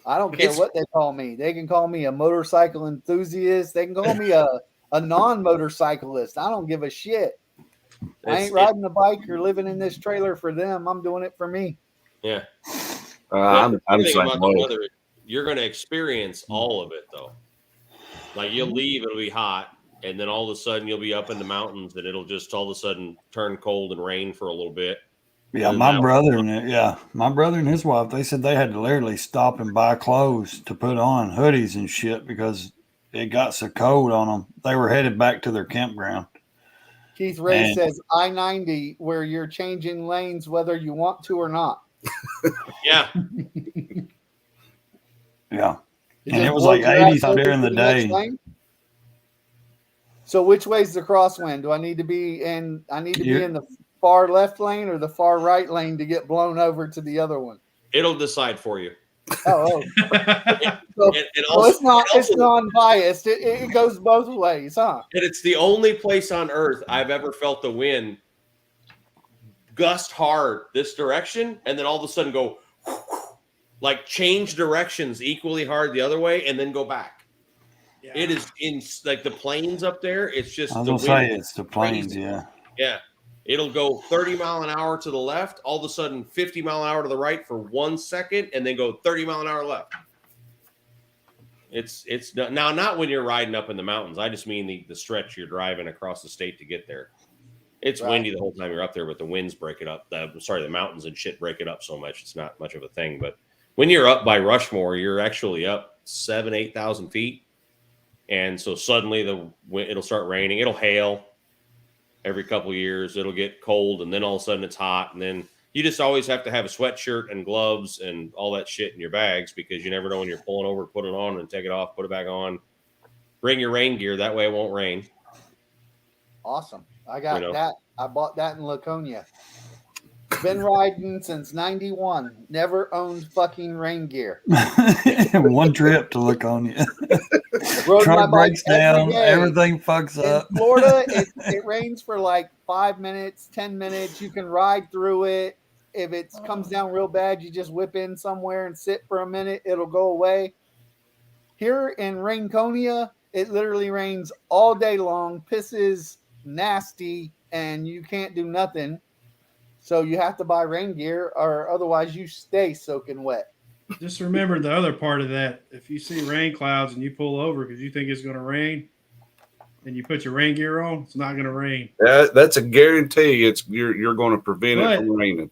I don't care what they call me. They can call me a motorcycle enthusiast. They can call me a non-motorcyclist. I don't give a shit. I ain't riding a bike or living in this trailer for them. I'm doing it for me. Yeah. I'm about saying the weather, you're going to experience all of it, though. Like, you'll leave, it'll be hot, and then all of a sudden you'll be up in the mountains, and it'll just all of a sudden turn cold and rain for a little bit. Yeah, my brother and his wife, they said they had to literally stop and buy clothes to put on, hoodies and shit, because it got so cold on them. They were headed back to their campground. Keith Ray says I-90 where you're changing lanes whether you want to or not. Yeah. Yeah. And it was like 80s during the day. So which way's the crosswind? Do I need to be in the far left lane or the far right lane to get blown over to the other one? It'll decide for you. Oh. So it's non-biased. It goes both ways, huh? And it's the only place on earth I've ever felt the wind gust hard this direction and then all of a sudden go like change directions equally hard the other way and then go back. Yeah. It is in like the plains up there. It's just I was gonna say it's the plains, yeah. Yeah. It'll go 30 mile an hour to the left, all of a sudden 50 mile an hour to the right for 1 second, and then go 30 mile an hour left. It's now not when you're riding up in the mountains. I just mean the stretch you're driving across the state to get there. It's windy the whole time you're up there, but the winds break it up. The mountains and shit break it up so much. It's not much of a thing. But when you're up by Rushmore, you're actually up 7,000-8,000 feet. And so suddenly it'll start raining. It'll hail every couple of years. It'll get cold, and then all of a sudden it's hot. And then you just always have to have a sweatshirt and gloves and all that shit in your bags because you never know when you're pulling over, put it on and take it off, put it back on. Bring your rain gear. That way it won't rain. Awesome. I got that. I bought that in Laconia. Been riding since 91. Never owned fucking rain gear. One trip to Laconia. Truck breaks down. Everything fucks up. In Florida, it rains for like 5 minutes, 10 minutes. You can ride through it. If it comes down real bad, you just whip in somewhere and sit for a minute. It'll go away. Here in Rainconia, it literally rains all day long, pisses nasty, and you can't do nothing. So you have to buy rain gear or otherwise you stay soaking wet. Just remember the other part of that. If you see rain clouds and you pull over because you think it's going to rain and you put your rain gear on, it's not going to rain. That's a guarantee. You're going to prevent it from raining.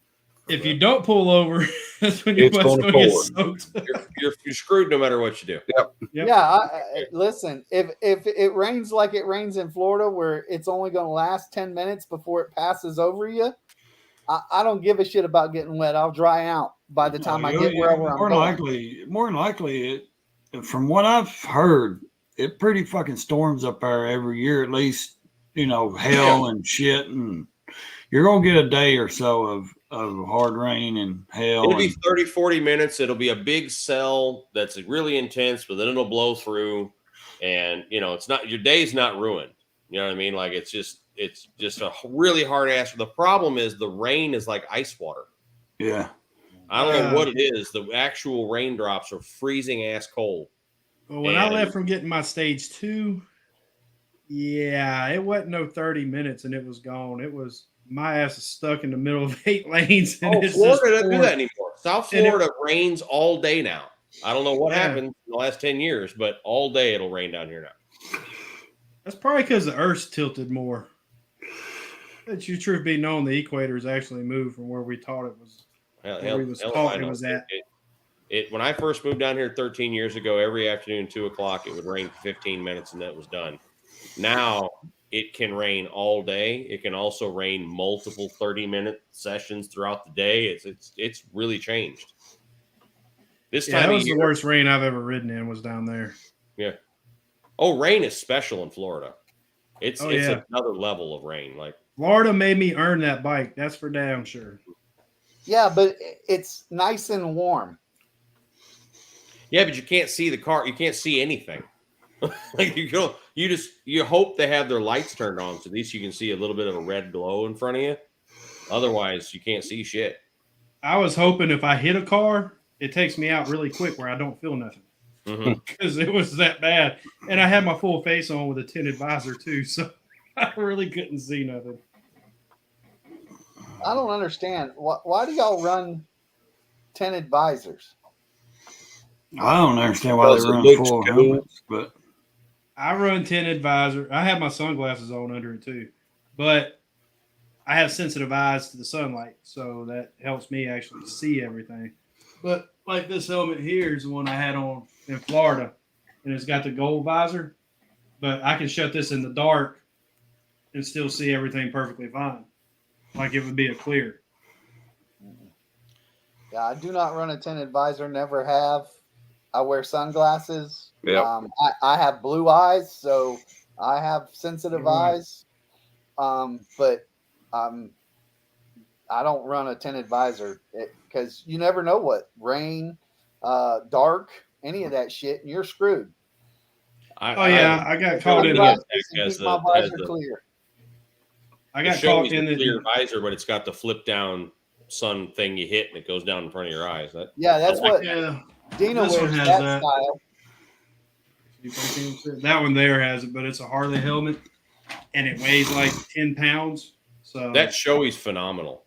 If you don't pull over, that's when your butt's going to get soaked. You're screwed no matter what you do. Yep. Yeah. Listen, if it rains like it rains in Florida where it's only going to last 10 minutes before it passes over you, I don't give a shit about getting wet. I'll dry out by the time I get wherever I'm going. More than likely, from what I've heard, it pretty fucking storms up there every year, at least, hail and shit. And you're going to get a day or so of hard rain and hail. It'll be 30, 40 minutes. It'll be a big cell that's really intense, but then it'll blow through. And, it's not, your day's not ruined. You know what I mean? Like, it's just a really hard ass. The problem is the rain is like ice water. Yeah. I don't know what it is. The actual raindrops are freezing ass cold. Well, when I left from getting my stage 2, it wasn't no 30 minutes and it was gone. It was my ass is stuck in the middle of 8 lanes. And it's Florida doesn't do that anymore. South Florida rains all day now. I don't know what happened in the last 10 years, but all day it'll rain down here now. That's probably because the Earth's tilted more. But you truth be known, the equator has actually moved from where we thought it was. Where we was thought it was at. When I first moved down here 13 years ago, every afternoon, 2 o'clock, it would rain for 15 minutes and that was done. Now it can rain all day. It can also rain multiple 30-minute sessions throughout the day. It's really changed. This Yeah, time that of was the year, worst rain I've ever ridden in. Was down there. yeah. Oh, rain is special in Florida. It's Oh, it's yeah. another level of rain. Like Florida made me earn that bike. That's for damn sure. Yeah, but it's nice and warm. yeah, but you can't see the car. You can't see anything. Like you hope they have their lights turned on so at least you can see a little bit of a red glow in front of you. Otherwise, you can't see shit. I was hoping if I hit a car, it takes me out really quick where I don't feel nothing Mhm. because it was that bad. And I had my full face on with a tinted visor too, so I really couldn't see nothing. I don't understand. Why do y'all run tinted visors? I don't understand why Because they it run looks full cool. helmets, but I run tinted visor. I have my sunglasses on under it too, but I have sensitive eyes to the sunlight, so that helps me actually see everything. But like this helmet here is the one I had on in Florida, and it's got the gold visor, but I can shut this in the dark and still see everything perfectly fine, like it would be a clear. Yeah, I do not run a tinted visor. Never have. I wear sunglasses. Yep. I have blue eyes, so I have sensitive Right. eyes. But I don't run a tinted visor because you never know what rain, dark, any of that shit, and you're screwed. Oh yeah, I got caught in Yeah, the, Sunglasses and has keep my the- has visor the- clear. I The got show caught is in the clear the. visor, but it's got the flip down sun thing you hit and it goes down in front of your eyes. Yeah, that's what Yeah, Dina this one wears. has That that. style. That one there has it, but it's a Harley helmet, and it weighs like 10 pounds. So That Shoei's phenomenal.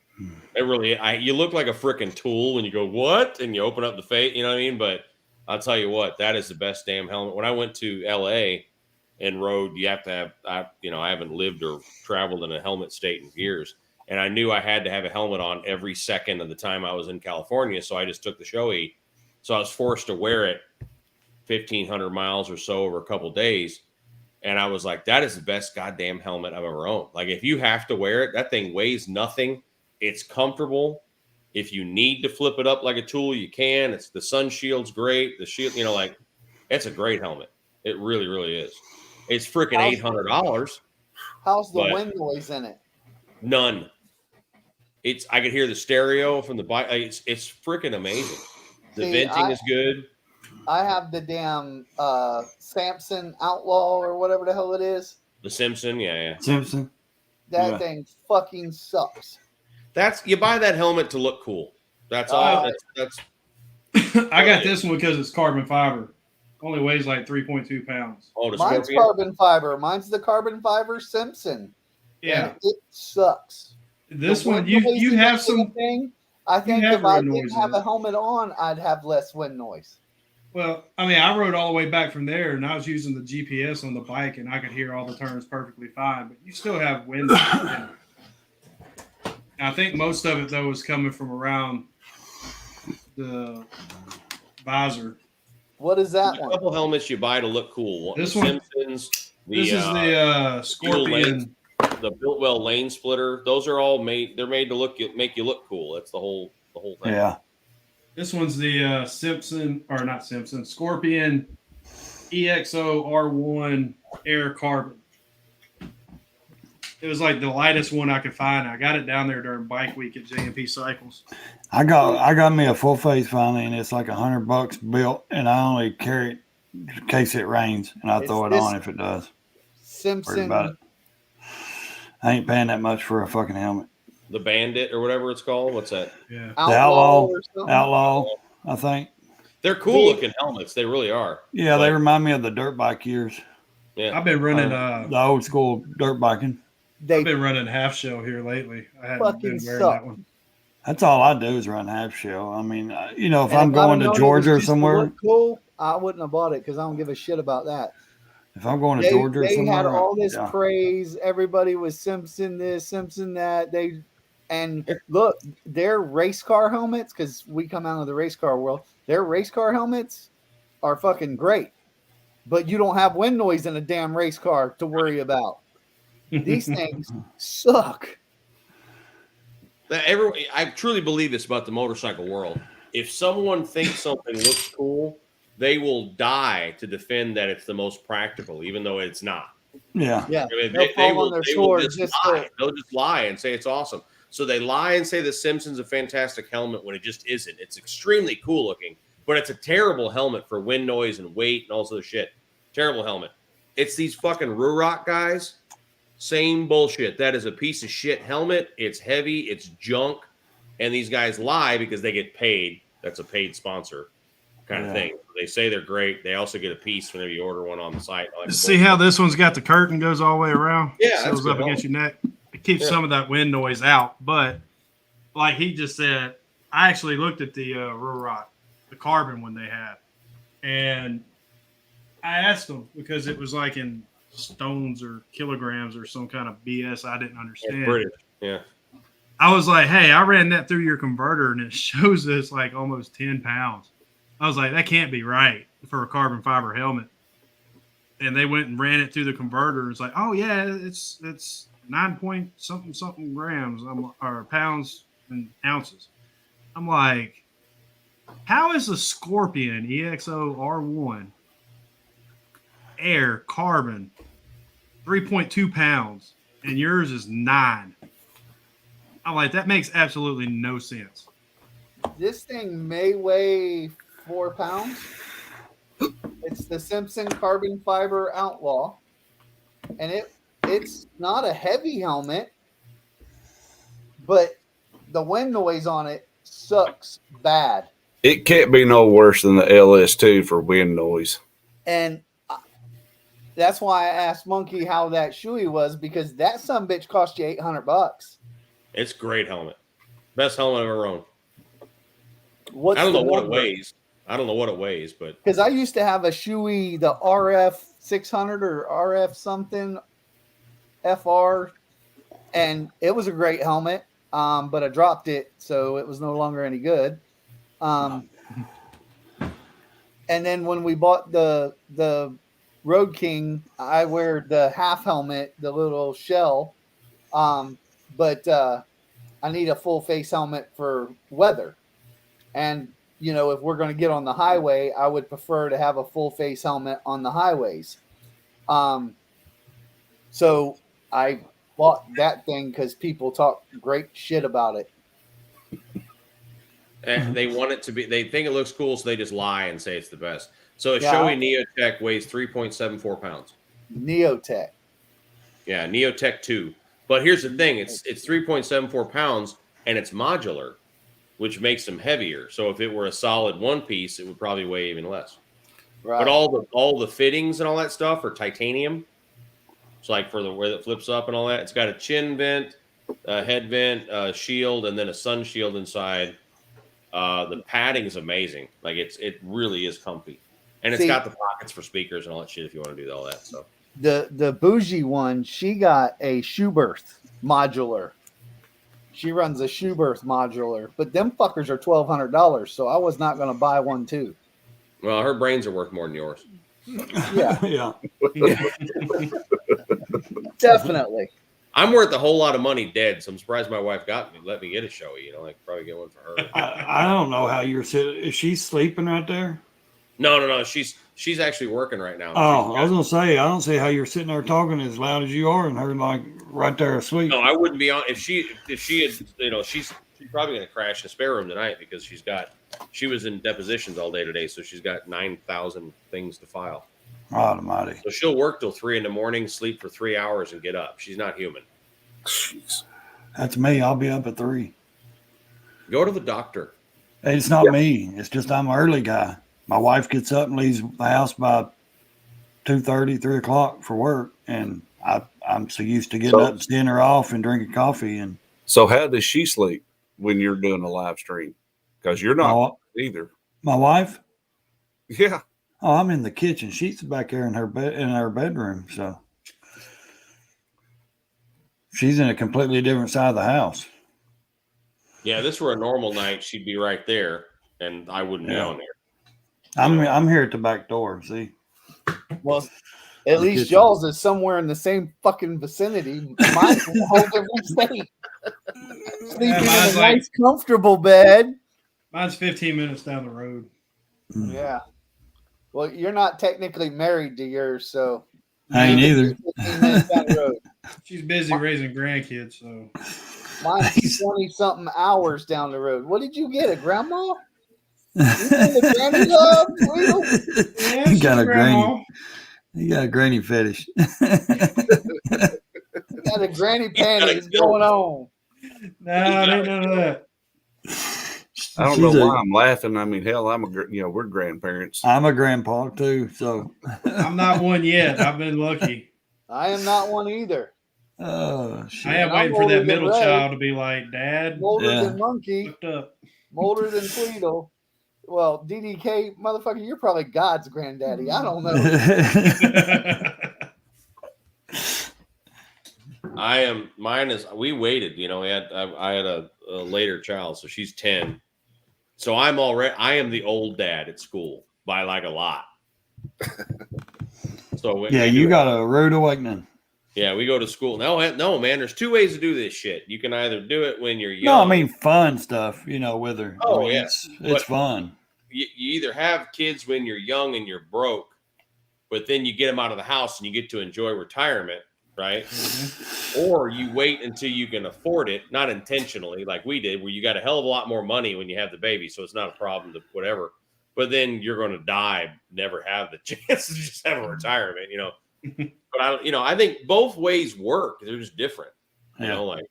It really, you look like a freaking tool when you go, what? And you open up the face, you know what I mean? But I'll tell you what, that is the best damn helmet. When I went to LA and rode, you have to have, I haven't lived or traveled in a helmet state in years. And I knew I had to have a helmet on every second of the time I was in California. So I just took the Shoei. So I was forced to wear it 1,500 miles or so over a couple days. And I was like, that is the best goddamn helmet I've ever owned. Like, if you have to wear it, that thing weighs nothing. It's comfortable. If you need to flip it up like a tool, you can. It's the sun shield's great. The shield, it's a great helmet. It really, really is. It's freaking $800. How's the But- wind noise in it? None. I could hear the stereo from the bike. It's freaking amazing. The See, venting is good. I have the damn Samson Outlaw or whatever the hell it is. The Simpson, yeah. Simpson. That Yeah. thing fucking sucks. You buy that helmet to look cool. That's all. That's I got this one because it's carbon fiber. Only weighs like 3.2 pounds. the Mine's Scorpion. carbon fiber. Mine's the carbon fiber Simpson. Yeah, And it sucks. this The one wind you noise you in have that some. thing. I think have if I wind didn't noise have in a it. helmet on, I'd have less wind noise. Well, I mean, I rode all the way back from there, and I was using the GPS on the bike, and I could hear all the turns perfectly fine. But you still have wind. And I think most of it though is coming from around the visor. What is that A one? couple helmets you buy to look cool. This the one- Simpsons. This is the Scorpion. The Biltwell lane splitter. Those are all made. They're made to make you look cool. That's the whole thing. Yeah. This one's the Scorpion EXO R1 Air Carbon. It was like the lightest one I could find. I got it down there during bike week at JMP Cycles. I got me a full face finally, and it's like $100 built, and I only carry it in case it rains, and I It's throw it this- on if it does. Worry Simpson. about it. I ain't paying that much for a fucking helmet. The Bandit or whatever it's called. What's that? Yeah. Outlaw. or something. Outlaw, I think. They're cool looking helmets. They really are. Yeah, they But- remind me of the dirt bike years, Yeah. I've been running the old school dirt biking. They I've been running half shell here lately. I haven't Fucking been wearing suck. that one. That's all I do is run half shell. I mean, if and I'm if I'd going have known to it Georgia or was just to somewhere, look cool, I wouldn't have bought it because I don't give a shit about that. if I'm going to They, Georgia or they somewhere, had all this yeah. praise. Everybody was Simpson this, Simpson that. And look, their race car helmets, because we come out of the race car world, their race car helmets are fucking great. But you don't have wind noise in a damn race car to worry about. These things suck. I truly believe this about the motorcycle world. If someone thinks something looks cool, they will die to defend that it's the most practical, even though it's not. Yeah. Yeah, I mean, they'll they fall will, on their they will sword just just lie. to, They'll just lie and say it's awesome. So they lie and say the Simpsons a fantastic helmet when it just isn't. It's extremely cool looking, but it's a terrible helmet for wind noise and weight and all this other shit. Terrible helmet. It's these fucking Ruroc guys. Same bullshit. That is a piece of shit helmet. It's heavy. It's junk. And these guys lie because they get paid. That's a paid sponsor kind of thing. They say they're great. They also get a piece whenever you order one on the site. Like See how this one's got the curtain goes all the way around? Yeah, Seals that's up good against your neck. It keeps some of that wind noise out. But like he just said, I actually looked at the Ruroc, the carbon one they had, and I asked them because it was like in stones or kilograms or some kind of BS I didn't understand. British. Yeah. I was like, hey, I ran that through your converter and it shows us like almost 10 pounds. I was like, that can't be right for a carbon fiber helmet. And they went and ran it through the converter. It's like, oh yeah, it's 9 point something grams or pounds and ounces. I'm like, how is a Scorpion EXO R1 Air carbon 3.2 pounds and yours is 9? I'm like, that makes absolutely no sense. this thing may weigh 4 pounds. It's the Simpson Carbon Fiber Outlaw, and it's not a heavy helmet, but the wind noise on it sucks bad. It can't be no worse than the LS2 for wind noise. And that's why I asked Monkey how that shoey was, because that sumbitch cost you $800. It's a great helmet. Best helmet I've ever owned. What's I don't know the what it number? weighs. I don't know what it weighs, but Because I used to have a shoey, the RF 600 or RF something, FR, and it was a great helmet. But I dropped it, so it was no longer any good. And then when we bought the Road King, I wear the half helmet, the little shell. But I need a full face helmet for weather. And, you know, if we're going to get on the highway, I would prefer to have a full face helmet on the highways. So I bought that thing because people talk great shit about it. and they want it to be. They think it looks cool, so they just lie and say it's the best. So a Yeah. Shoei Neotech weighs 3.74 pounds. Neotech. Yeah, Neotech 2. But here's the thing: it's 3.74 pounds, and it's modular, which makes them heavier. So if it were a solid one piece, it would probably weigh even less. Right. But all the fittings and all that stuff are titanium. It's like for the where it flips up and all that. It's got a chin vent, a head vent, a shield, and then a sun shield inside. The padding is amazing. Like it really is comfy, and it's See- got the pockets for speakers and all that shit if you want to do all that. So The bougie one, she got a Schuberth modular. She runs a Schuberth modular, but them fuckers are $1,200, so I was not going to buy one too. well, her brains are worth more than yours. Yeah, Yeah. definitely. I'm worth a whole lot of money dead, so I'm surprised my wife let me get a Shoei. You know, like probably get one for her. I don't know how you're sitting. Is she sleeping right there? No. She's actually working right now. Oh, I was gonna say, I don't see how you're sitting there talking as loud as you are, and her like right there asleep. No, I wouldn't be on if she had, you know, she's probably going to crash the spare room tonight because she was in depositions all day today, so she's got 9,000 things to file. God Almighty. So she'll work till 3 a.m, sleep for 3 hours, and get up. She's not human. Jeez. That's me. I'll be up at 3. Go to the doctor. It's not me. It's just I'm an early guy. My wife gets up and leaves the house by 2:30, 3 o'clock for work, and I'm so used to getting up and seeing her off and drinking coffee. And So how does she sleep when you're doing a live stream? Because you're not either. my wife, Yeah. oh, I'm in the kitchen. She's back there in her bedroom, so she's in a completely different side of the house. Yeah, if this were a normal night, she'd be right there, and I wouldn't be Yeah. on there. I'm here at the back door. See, Well, At The least kitchen. y'all's is somewhere in the same fucking vicinity. Mine's in a whole different state. Sleeping in mine's a like- nice, comfortable bed. Mine's 15 minutes down the road. Mm. Yeah. Well, you're not technically married to yours, so I ain't either. 15 minutes down the road. She's busy raising grandkids, so Mine's 20 something hours down the road. What did you get? A grandma? You getting a granny love? Weedle? yeah, He she's got a grandma. He got a granny fetish. You got a granny panties go. going on. No, it ain't none of that. I don't know why I'm laughing. I mean, hell, we're grandparents. I'm a grandpa too, so I'm not one yet. I've been lucky. I am not one either. oh I shit. am I'm waiting for older that than middle Ray. child to be like, Dad, Molder Yeah. than Monkey, hooked up. molder than Tweedle. Well, DDK, motherfucker, you're probably God's granddaddy. I don't know. Mine is, we waited, I had a later child, so she's 10. So I am the old dad at school by like a lot. So Yeah, you got a rude awakening. Yeah, we go to school. No, man, there's two ways to do this shit. You can either do it when you're young. No, I mean fun stuff, with her. Oh, I mean, yeah. it's But- fun. You either have kids when you're young and you're broke, but then you get them out of the house and you get to enjoy retirement, right? Or you wait until you can afford it, not intentionally like we did, where you got a hell of a lot more money when you have the baby, so it's not a problem to whatever. But then you're going to die, never have the chance to just have a retirement, But I think both ways work. They're just different, Yeah. like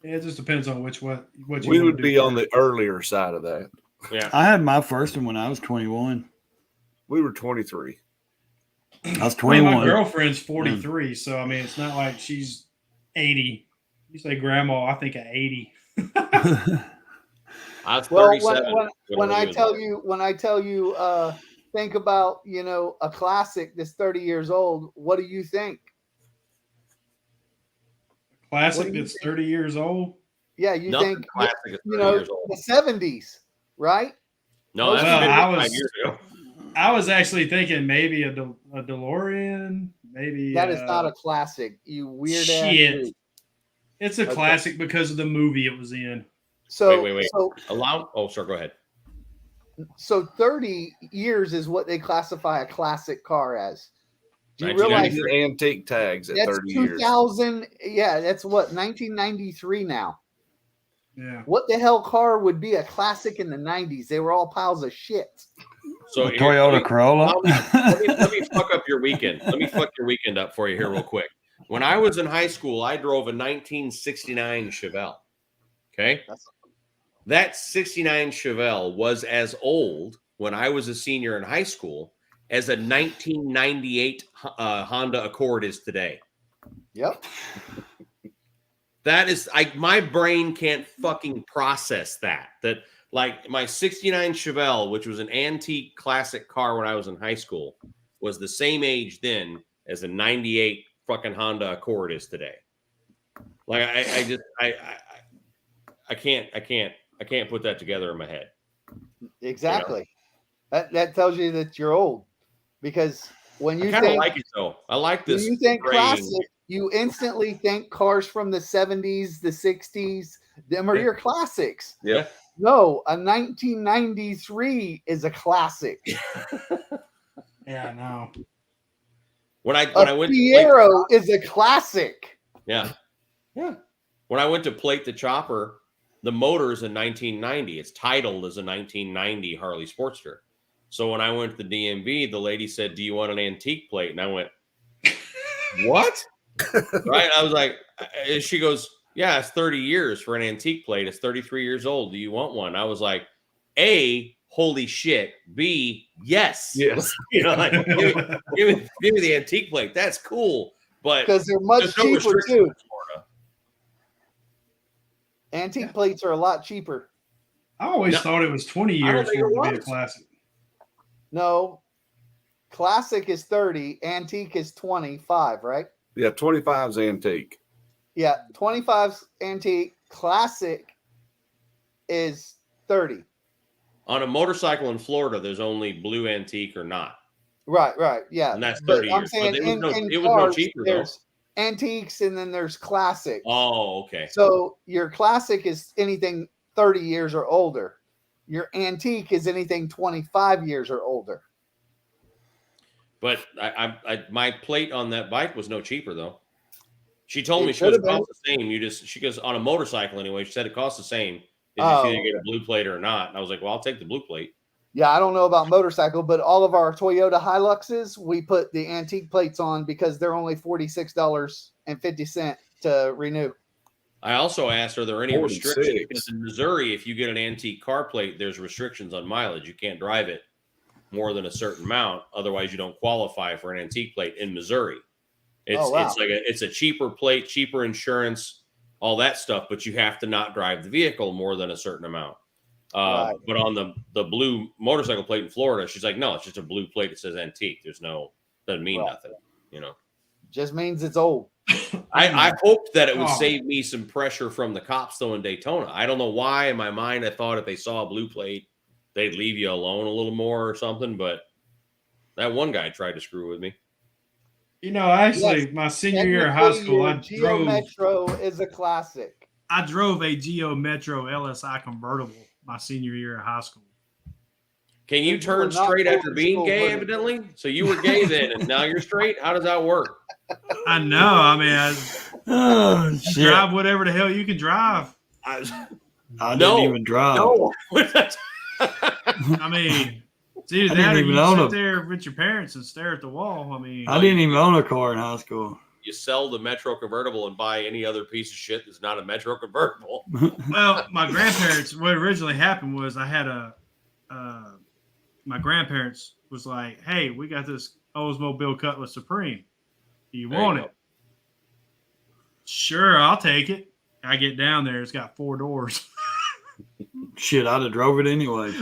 Yeah, it just depends on what you We wanna would do be on first. the earlier side of that. yeah. I had my first one when I was 21. We were 23. I was I mean, 21. my girlfriend's 43, so I mean, it's not like she's 80. You say grandma, I think of 80. I was Well, 37. when I tell you, think about, a classic that's 30 years old, what do you think? What Classic do you that's think? 30 years old. Yeah, you Nothing think, classic is 30 years old. the 70s, right? No, that's Well, I 55 was- years ago. I was actually thinking maybe a DeLorean, maybe That is not a classic, you weird ass shit. dude. It's a Okay. classic because of the movie it was in. So, Wait. so Oh, sorry, go ahead. So 30 years is what they classify a classic car as. Do you 1993. realize Your antique tags at that's 30 years. 2000? Yeah, that's what 1993 now. Yeah. What the hell car would be a classic in the 90s? They were all piles of shit. So A here- Toyota Corolla. let me fuck up your weekend. Let me fuck your weekend up for you here real quick. When I was in high school, I drove a 1969 Chevelle. Okay. That 69 Chevelle was as old when I was a senior in high school as a 1998 Honda Accord is today. Yep. That is, my brain can't fucking process that. That like my 69 Chevelle, which was an antique classic car when I was in high school, was the same age then as a 98 fucking Honda Accord is today. Like I can't put that together in my head. Exactly. That tells you that you're old. Because when I you kind of think like it though. I like when this. you think fraying. classic, you instantly think cars from the 70s, the 60s. Them are your classics. Yep. No, a 1993 is a classic. Yeah, no. When I A went Fiero is a classic. Yeah. When I went to plate the chopper, the motor is a 1990. It's titled as a 1990 Harley Sportster. So when I went to the DMV, the lady said, "Do you want an antique plate?" And I went, "What?" Right? I was like, and she goes, "Yeah, it's 30 years for an antique plate. It's 33 years old. Do you want one?" I was like, A, holy shit. B, yes. Yes. Like, give me the antique plate. That's cool. But Because they're much there's no cheaper restrictions too. in Florida. Antique plates are a lot cheaper. I always No. thought it was 20 I don't years think for it it to be a was. classic. No. Classic is 30, antique is 25, right? Yeah, 25's antique. Yeah, 25's antique, classic is 30. On a motorcycle in Florida, there's only blue antique or not. Right. Yeah. And that's But 30 I'm years. saying But it was in no, it was no cars, cheaper though. there's antiques and then there's classics. Oh, okay. So your classic is anything 30 years or older. Your antique is anything 25 years or older. But my plate on that bike was no cheaper though. She told It me, she goes, could it have costs the same. She goes, on a motorcycle anyway. She said it costs the same. Is Oh. you either get a blue plate or not. And I was like, well, I'll take the blue plate. Yeah, I don't know about motorcycle, but all of our Toyota Hiluxes, we put the antique plates on because they're only $46.50 to renew. I also asked, are there any 46. restrictions? Because in Missouri, if you get an antique car plate, there's restrictions on mileage. You can't drive it more than a certain amount. Otherwise, you don't qualify for an antique plate in Missouri. It's Oh, wow. it's a cheaper plate, cheaper insurance, all that stuff, but you have to not drive the vehicle more than a certain amount. Right. But on the blue motorcycle plate in Florida, she's like, no, it's just a blue plate that says antique. Doesn't mean Right. nothing, you know. Just means it's old. I hoped that it would Oh. save me some pressure from the cops though in Daytona. I don't know why in my mind I thought if they saw a blue plate, they'd leave you alone a little more or something, but that one guy tried to screw with me. You know, actually, Yes, my senior year of high school, I Technically, your Geo drove Metro is a classic. a Geo Metro LSI convertible my senior year of high school. Can you You were turn not straight after going being to gay, school, evidently? So you were gay then, and now you're straight? How does that work? I know. I mean, I Oh, shit. drive whatever the hell you can drive. I No, didn't even drive. No. I mean, it's either I that or didn't even you own sit a- there with your parents and stare at the wall. I mean, I didn't even own a car in high school. You sell the Metro convertible and buy any other piece of shit that's not a Metro convertible. well, my grandparents, what originally happened was I had my grandparents was like, hey, we got this Oldsmobile Cutlass Supreme. Do you There you want go. it? Sure, I'll take it. I get down there. It's got 4 doors. Shit, I'd have drove it anyway.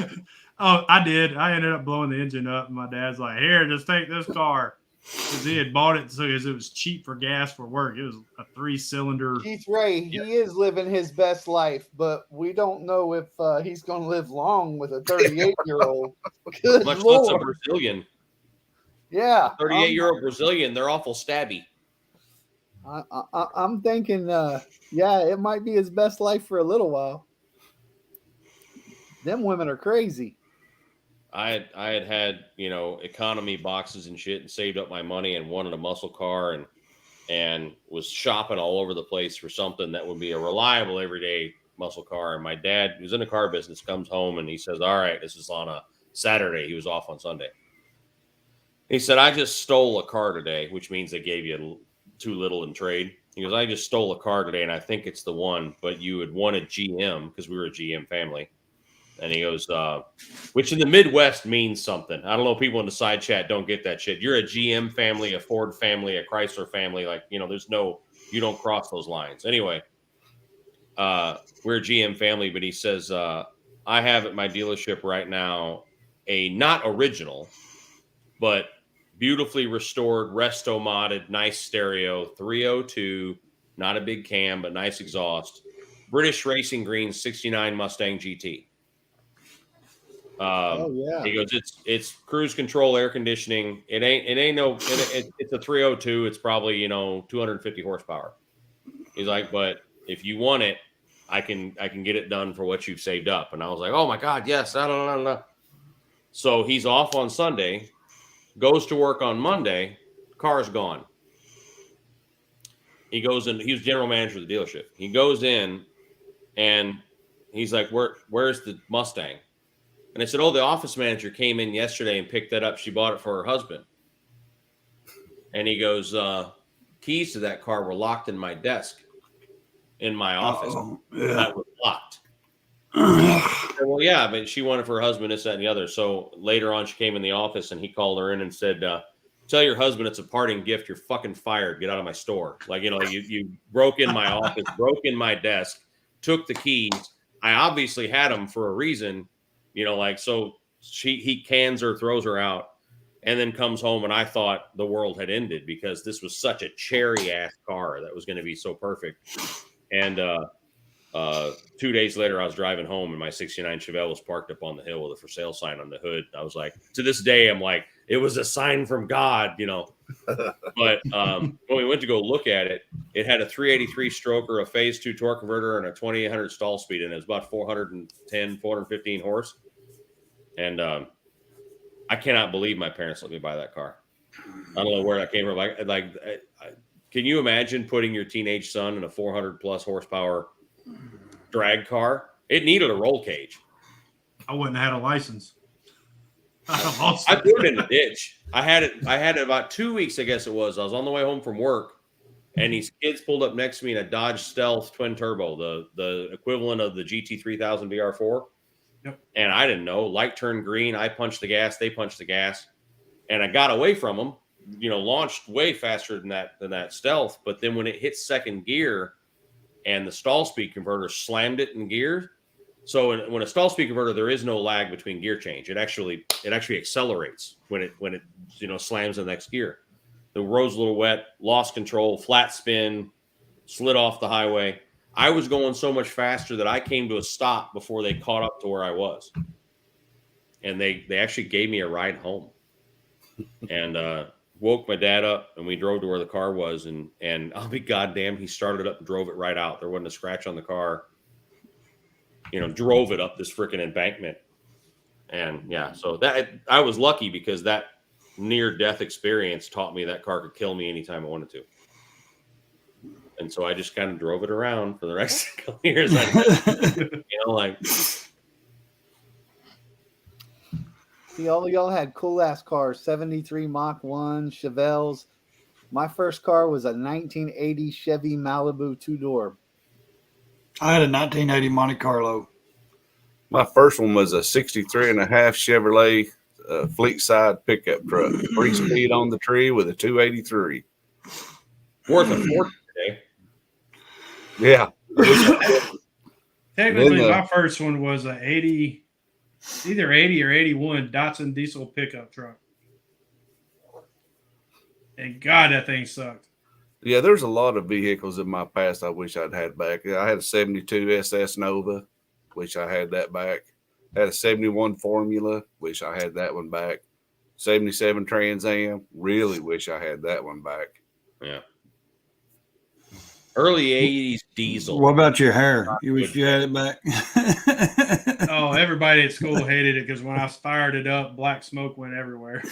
Oh, I did. I ended up blowing the engine up. And my dad's like, here, just take this car. Because he had bought it because it was cheap for gas for work. It was a 3-cylinder. Keith Ray, he is living his best life, but we don't know if he's going to live long with a 38-year-old. Good Much less a Lord. Brazilian. Yeah. 38-year-old Brazilian, they're awful stabby. I'm thinking, yeah, it might be his best life for a little while. Them women are crazy. I had economy boxes and shit and saved up my money and wanted a muscle car and was shopping all over the place for something that would be a reliable everyday muscle car. And my dad, who's in the car business, comes home and he says, all right, this is on a Saturday. He was off on Sunday. He said, I just stole a car today, which means they gave you too little in trade. He goes, I just stole a car today and I think it's the one, but you had wanted GM because we were a GM family. And he goes, which in the Midwest means something. I don't know. People in the side chat don't get that shit. You're a GM family, a Ford family, a Chrysler family. Like, you don't cross those lines. Anyway, we're a GM family, but he says, I have at my dealership right now a not original, but beautifully restored, resto modded, nice stereo, 302, not a big cam, but nice exhaust, British Racing Green 69 Mustang GT. Yeah. He goes, it's cruise control, air conditioning. It's a 302. It's probably 250 horsepower. He's like, but if you want it, I can get it done for what you've saved up. And I was like, oh my God, yes. I don't know. So he's off on Sunday, goes to work on Monday, car's gone. He goes in. He was general manager of the dealership. He goes in, and he's like, where's the Mustang? And I said, oh, the office manager came in yesterday and picked that up. She bought it for her husband. And he goes, keys to that car were locked in my desk in my office. Yeah. That was locked. I said, well, yeah, but she wanted for her husband, this, that, and the other. So later on, she came in the office and he called her in and said, tell your husband it's a parting gift. You're fucking fired. Get out of my store. Like, you broke in my office, broke in my desk, took the keys. I obviously had them for a reason. So he cans her, throws her out, and then comes home. And I thought the world had ended because this was such a cherry ass car that was going to be so perfect. And 2 days later, I was driving home and my 69 Chevelle was parked up on the hill with a for sale sign on the hood. I was like, to this day, I'm like, it was a sign from God, you know. But when we went to go look at it, it had a 383 stroker, a phase 2 torque converter, and a 2800 stall speed, and it was about 415 horse. And I cannot believe my parents let me buy that car. I don't know where that came from. Can you imagine putting your teenage son in a 400 plus horsepower drag car? It needed a roll cage. I wouldn't have had a license. I I put it in the ditch. I had it about 2 weeks, I guess it was. I was on the way home from work, and these kids pulled up next to me in a Dodge Stealth twin turbo, the equivalent of the GT3000 VR4. Yep. And I didn't know. Light turned green. I punched the gas. They punched the gas, and I got away from them. You know, launched way faster than that Stealth. But then when it hit second gear, and the stall speed converter slammed it in gear. So when a stall speed converter, there is no lag between gear change. It actually accelerates when it slams in the next gear. The road's a little wet, lost control, flat spin, slid off the highway. I was going so much faster that I came to a stop before they caught up to where I was. And they actually gave me a ride home. And woke my dad up, and we drove to where the car was, and I'll be goddamn, he started it up and drove it right out. There wasn't a scratch on the car. You know, drove it up this freaking embankment. And yeah, so that I was lucky because that near death experience taught me that car could kill me anytime I wanted to. And so I just kind of drove it around for the rest of the couple years. See, all y'all had cool ass cars, 73 Mach 1, Chevelles. My first car was a 1980 Chevy Malibu 2-door. I had a 1980 Monte Carlo. My first one was a 63 and a half Chevrolet fleet side pickup truck, 3-speed on the tree with a 283. Worth a fortune today. Yeah. Technically, my first one was a 80, either 80 or 81 Datsun diesel pickup truck. And God, that thing sucked. Yeah, there's a lot of vehicles in my past I wish I'd had back. I had a 72 SS Nova, wish I had that back. I had a 71 Formula, wish I had that one back. 77 Trans Am, really wish I had that one back. Yeah. Early 80s diesel. What about your hair? You wish you had it back? Oh, everybody at school hated it because when I fired it up, black smoke went everywhere.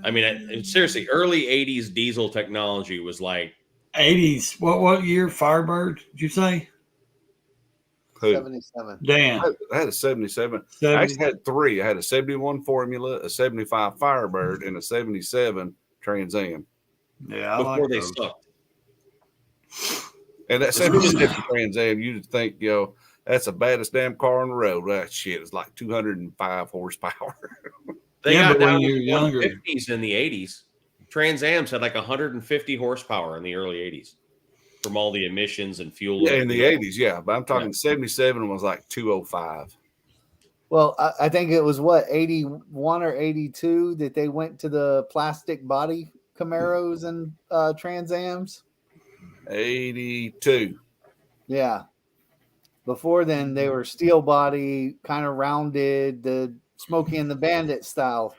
I mean, seriously, early 80s diesel technology was like 80s. What year? Firebird, did you say? Who? 77. Dan. I had a 77. 70. I actually had three. I had a 71 Formula, a 75 Firebird, and a 77 Trans Am. Yeah, I before like they those. sucked. And that 77 Trans Am, you'd think, that's the baddest damn car on the road. That shit is like 205 horsepower. They Yeah, got but when down you're to younger. 150s in the 80s. Trans Ams had like 150 horsepower in the early 80s from all the emissions and fuel. Yeah, in the 80s, yeah. But I'm talking 77 was like 205. Well, I think it was 81 or 82 that they went to the plastic body Camaros and Trans Ams. 82. Yeah. Before then, they were steel body, kind of rounded, the Smokey and the Bandit style.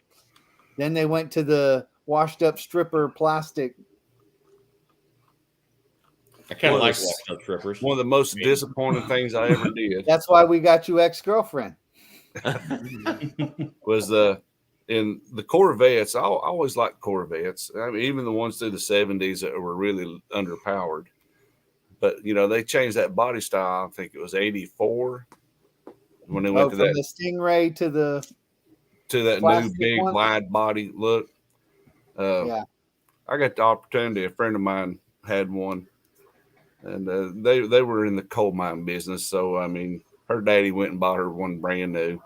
Then they went to the washed up stripper plastic. I kind of Well, like it's walking up strippers. One of the most disappointing things I ever did That's why we got you ex-girlfriend. was in the Corvettes. I always liked Corvettes. I mean, even the ones through the 70s that were really underpowered. But, they changed that body style. I think it was 84 when they went to from that the Stingray to the new plastic big one? wide body look. Yeah. I got the opportunity. A friend of mine had one, and they were in the coal mine business. So I mean, her daddy went and bought her one brand new,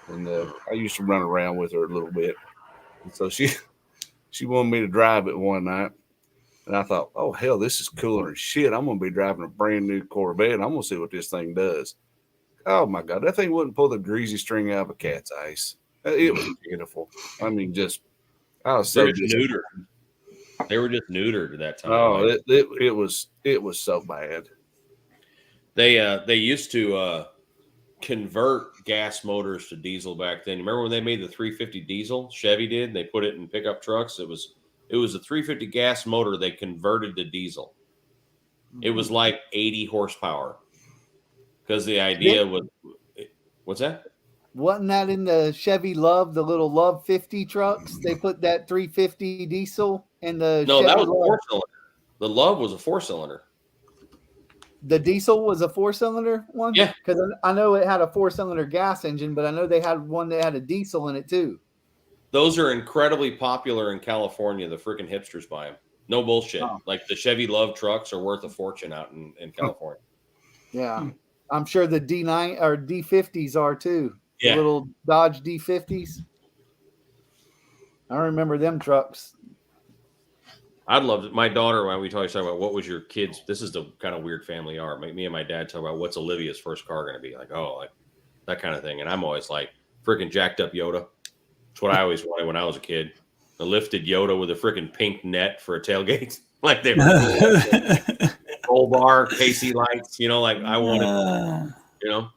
and I used to run around with her a little bit. And so she wanted me to drive it one night, and I thought, oh hell, this is cooler than shit. I'm gonna be driving a brand new Corvette. And I'm gonna see what this thing does. Oh my God, that thing wouldn't pull the greasy string out of a cat's ass. It was beautiful. I mean, I was so neutered. They were just neutered at that time. Oh, Like, it was so bad. they used to convert gas motors to diesel back then. Remember when they made the 350 diesel? Chevy did. They put it in pickup trucks. It was a 350 gas motor they converted to diesel. It was like 80 horsepower because the idea was. What's that? Wasn't that in the Chevy Love, the little Love 50 trucks? They put that 350 diesel in the No, Chevy that was a Love. 4-cylinder. The Love was a 4-cylinder. The diesel was a 4-cylinder one? Yeah. Because I know it had a 4-cylinder gas engine, but I know they had one that had a diesel in it too. Those are incredibly popular in California. The freaking hipsters buy them. No bullshit. Oh. Like the Chevy Love trucks are worth a fortune out in California. Yeah. I'm sure the D9 or D50s are too. Yeah. The little Dodge D50s. I remember them trucks. I'd love it. My daughter, when we talk about what was your kids, this is the kind of weird family are. Me and my dad talk about what's Olivia's first car going to be. Like, oh, like that kind of thing. And I'm always like, freaking jacked up Yoda. That's what I always wanted when I was a kid. A lifted Yoda with a freaking pink net for a tailgate. Like they were full bar, KC lights, like I wanted, Tell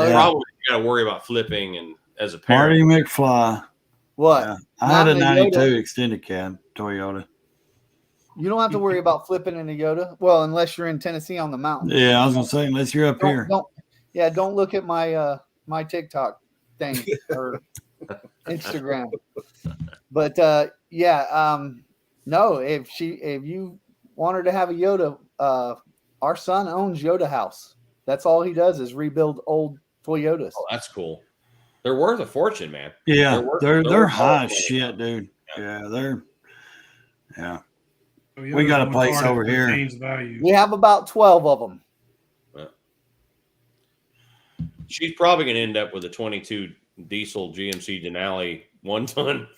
The you problem is you got to worry about flipping and as a Marty parent. McFly. what? Yeah. I had a Not in a 92 Yoda. extended cab Toyota. You don't have to worry about flipping in a Yoda. Well, unless you're in Tennessee on the mountain. Yeah, I was gonna say unless you're up here. Don't look at my my TikTok thing or Instagram. But no, if you want her to have a Yoda, our son owns Yoda House. That's all he does is rebuild old Toyotas. Oh, that's cool. They're worth a fortune, man. Yeah, they're they're worth high all as the shit, dude. Yeah. We got a place over here. Value. We have about 12 of them. She's probably going to end up with a 22 diesel GMC Denali 1-ton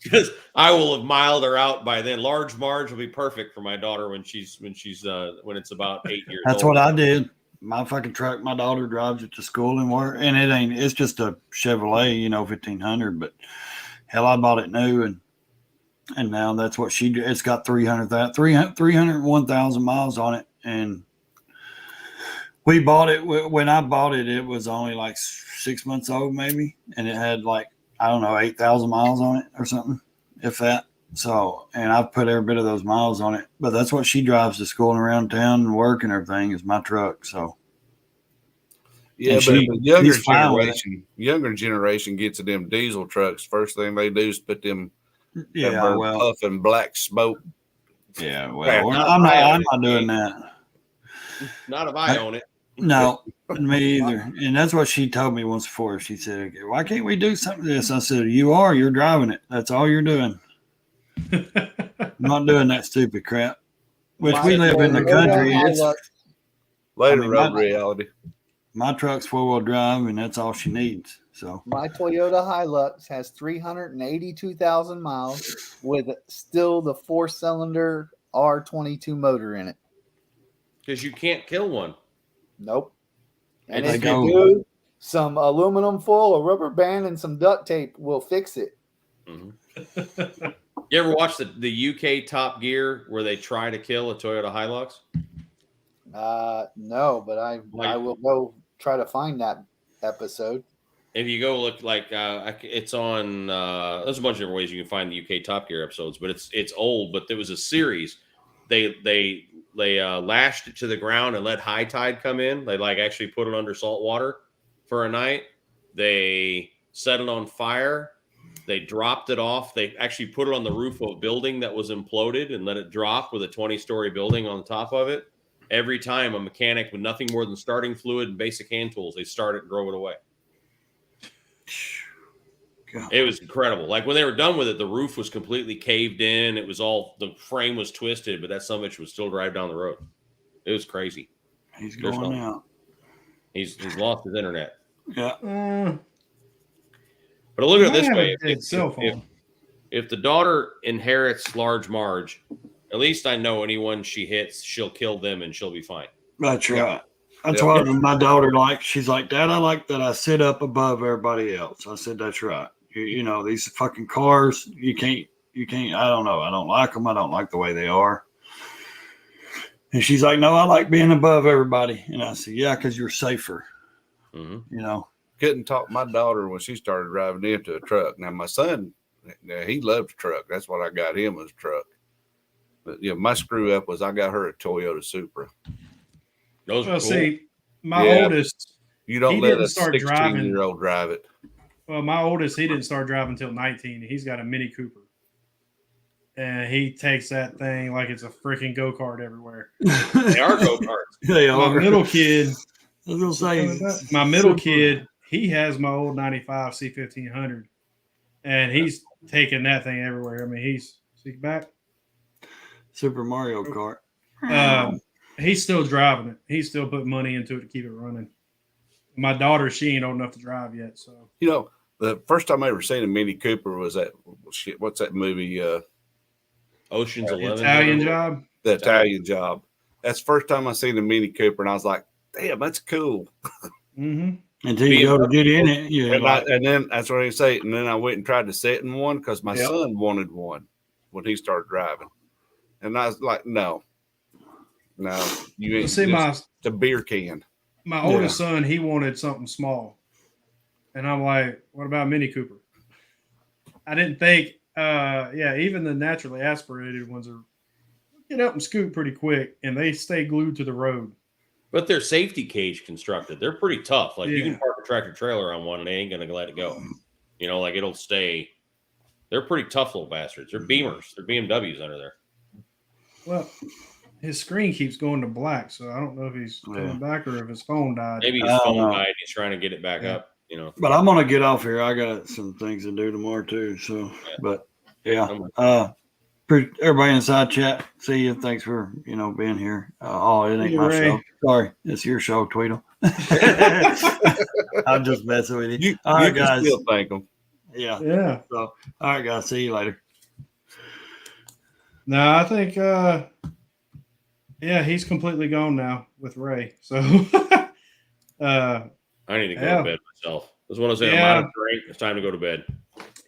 because I will have miled her out by then. Large Marge will be perfect for my daughter when it's about 8 years That's old. what I did. My fucking truck, my daughter drives it to school and work, and it's just a Chevrolet, 1500. But hell, I bought it new, and now that's what she. It's got 301,000 miles on it, and we bought it when I bought it. It was only like 6 months old, maybe, and it had 8,000 miles on it or something, if that. So, and I've put every bit of those miles on it, but that's what she drives to school and around town and work and everything is my truck. So, Yeah, And but she- the younger he's fine with it. generation gets to them diesel trucks. First thing they do is put them yeah, well, puffing black smoke. yeah, well, Right, I'm not doing that. Not if I own it. No, me either. And that's what she told me once before. She said, okay, why can't we do something to this? I said, you're driving it. That's all you're doing. I'm not doing that stupid crap. Which we live in the country. Later I mean, road my- reality. My truck's 4-wheel drive, and that's all she needs. So, My Toyota Hilux has 382,000 miles with still the 4-cylinder R22 motor in it. Because you can't kill one. Nope. And There if you you go. do, some aluminum foil, a rubber band, and some duct tape will fix it. Mhm. You ever watch the UK Top Gear where they try to kill a Toyota Hilux? No, but I will go try to find that episode. If you go look, it's on. There's a bunch of different ways you can find the UK Top Gear episodes, but it's old. But there was a series. They lashed it to the ground and let high tide come in. They actually put it under salt water for a night. They set it on fire. They dropped it off. They actually put it on the roof of a building that was imploded and let it drop with a 20-story building on top of it. Every time a mechanic with nothing more than starting fluid and basic hand tools, they start it and drove it away. God. It was incredible. Like when they were done with it, the roof was completely caved in. It was the frame was twisted, but that summit would still drive down the road. It was crazy. he's There's going no- out. He's lost his internet. Yeah. But look at it I this have way: a dead cell phone. if the daughter inherits Large Marge, at least I know anyone she hits, she'll kill them and she'll be fine. That's right. That's Yeah. what my daughter likes. She's like, Dad, I like that I sit up above everybody else. I said, that's right. You know, these fucking cars, you can't, I don't know. I don't like them. I don't like the way they are. And she's like, no, I like being above everybody. And I said, yeah, because you're safer, Mhm. you know. Couldn't talk my daughter when she started driving into a truck. Now my son, he loved a truck. That's what I got him, was a truck. But my screw up was I got her a Toyota Supra. Those are Well, cool. see, my Yeah. oldest, You don't He let didn't a start 16-year-old drive it. well, my oldest, he didn't start driving until 19. He's got a Mini Cooper. And he takes that thing like it's a freaking go-kart everywhere. They are go karts. They My are. middle kid, I was gonna say, my middle super- kid, he has my old 95 C1500. And he's taking that thing everywhere. I mean, he's back. Super Mario Kart. He's still driving it. He's still putting money into it to keep it running. My daughter, she ain't old enough to drive yet. So The first time I ever seen a Mini Cooper was that shit. What's that movie? Ocean's the 11. Italian whatever. Job. The Italian Job. That's the first time I seen a Mini Cooper, and I was like, "Damn, that's cool." Mm-hmm. Until you go to get in it, you're And, like, and then that's what I say. And then I went and tried to sit in one because my Yep. son wanted one when he started driving, and I was like, "No, you ain't." See, It's a beer can. my oldest son, he wanted something small. And I'm like, what about Mini Cooper? I didn't think, even the naturally aspirated ones are get up and scoot pretty quick and they stay glued to the road. But they're safety cage constructed. They're pretty tough. Like you can Yeah. park a tractor trailer on one and they ain't gonna let it go. Like it'll stay. They're pretty tough little bastards. They're Beamers. They're BMWs under there. Well, his screen keeps going to black, so I don't know if he's coming back or if his phone died. Maybe his I don't phone know. died. He's trying to get it back Yeah. up. but I'm gonna get off here. I got some things to do tomorrow too. So, but yeah, everybody in the side chat, see you. Thanks for being here. It ain't you, my Ray. show. Sorry, it's your show, Tweedle. I'm just messing with you. All You right, can guys. still thank them. Yeah. Yeah. So, all right, guys. See you later. No, I think he's completely gone now with Ray. So I need to go Yeah. to bed myself. That's what I say. Yeah. I'm out of drink. It's time to go to bed.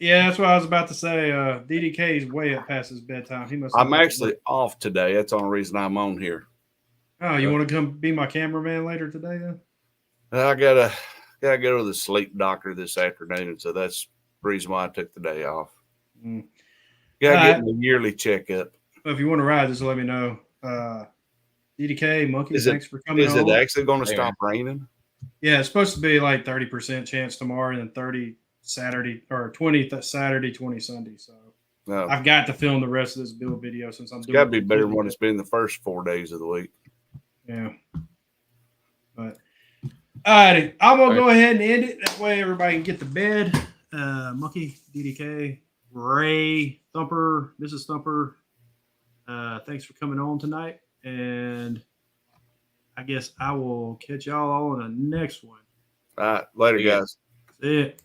yeah, that's what I was about to say. DDK is way up past his bedtime. He must I'm actually off today. That's the only reason I'm on here. Oh, you want to come be my cameraman later today then? I gotta go to the sleep doctor this afternoon, so that's the reason why I took the day off. Mm. Gotta get Alright. the yearly checkup. Well, if you want to ride, just let me know. DDK, Monkey, Is it- thanks for coming Is it on. actually going to Hey, stop raining? Yeah, it's supposed to be like 30% chance tomorrow and then 30 Saturday or 20 Saturday, 20 Sunday. So No, I've got to film the rest of this build video since I'm it's doing got to be it better than completely what it's been the first 4 days of the week. Yeah. But all righty. I'm gonna go ahead and end it. That way everybody can get to bed. Monkey, DDK, Ray, Thumper, Mrs. Thumper. Thanks for coming on tonight. And I guess I will catch y'all all in the next one. All right, later, Yeah. guys. That's it.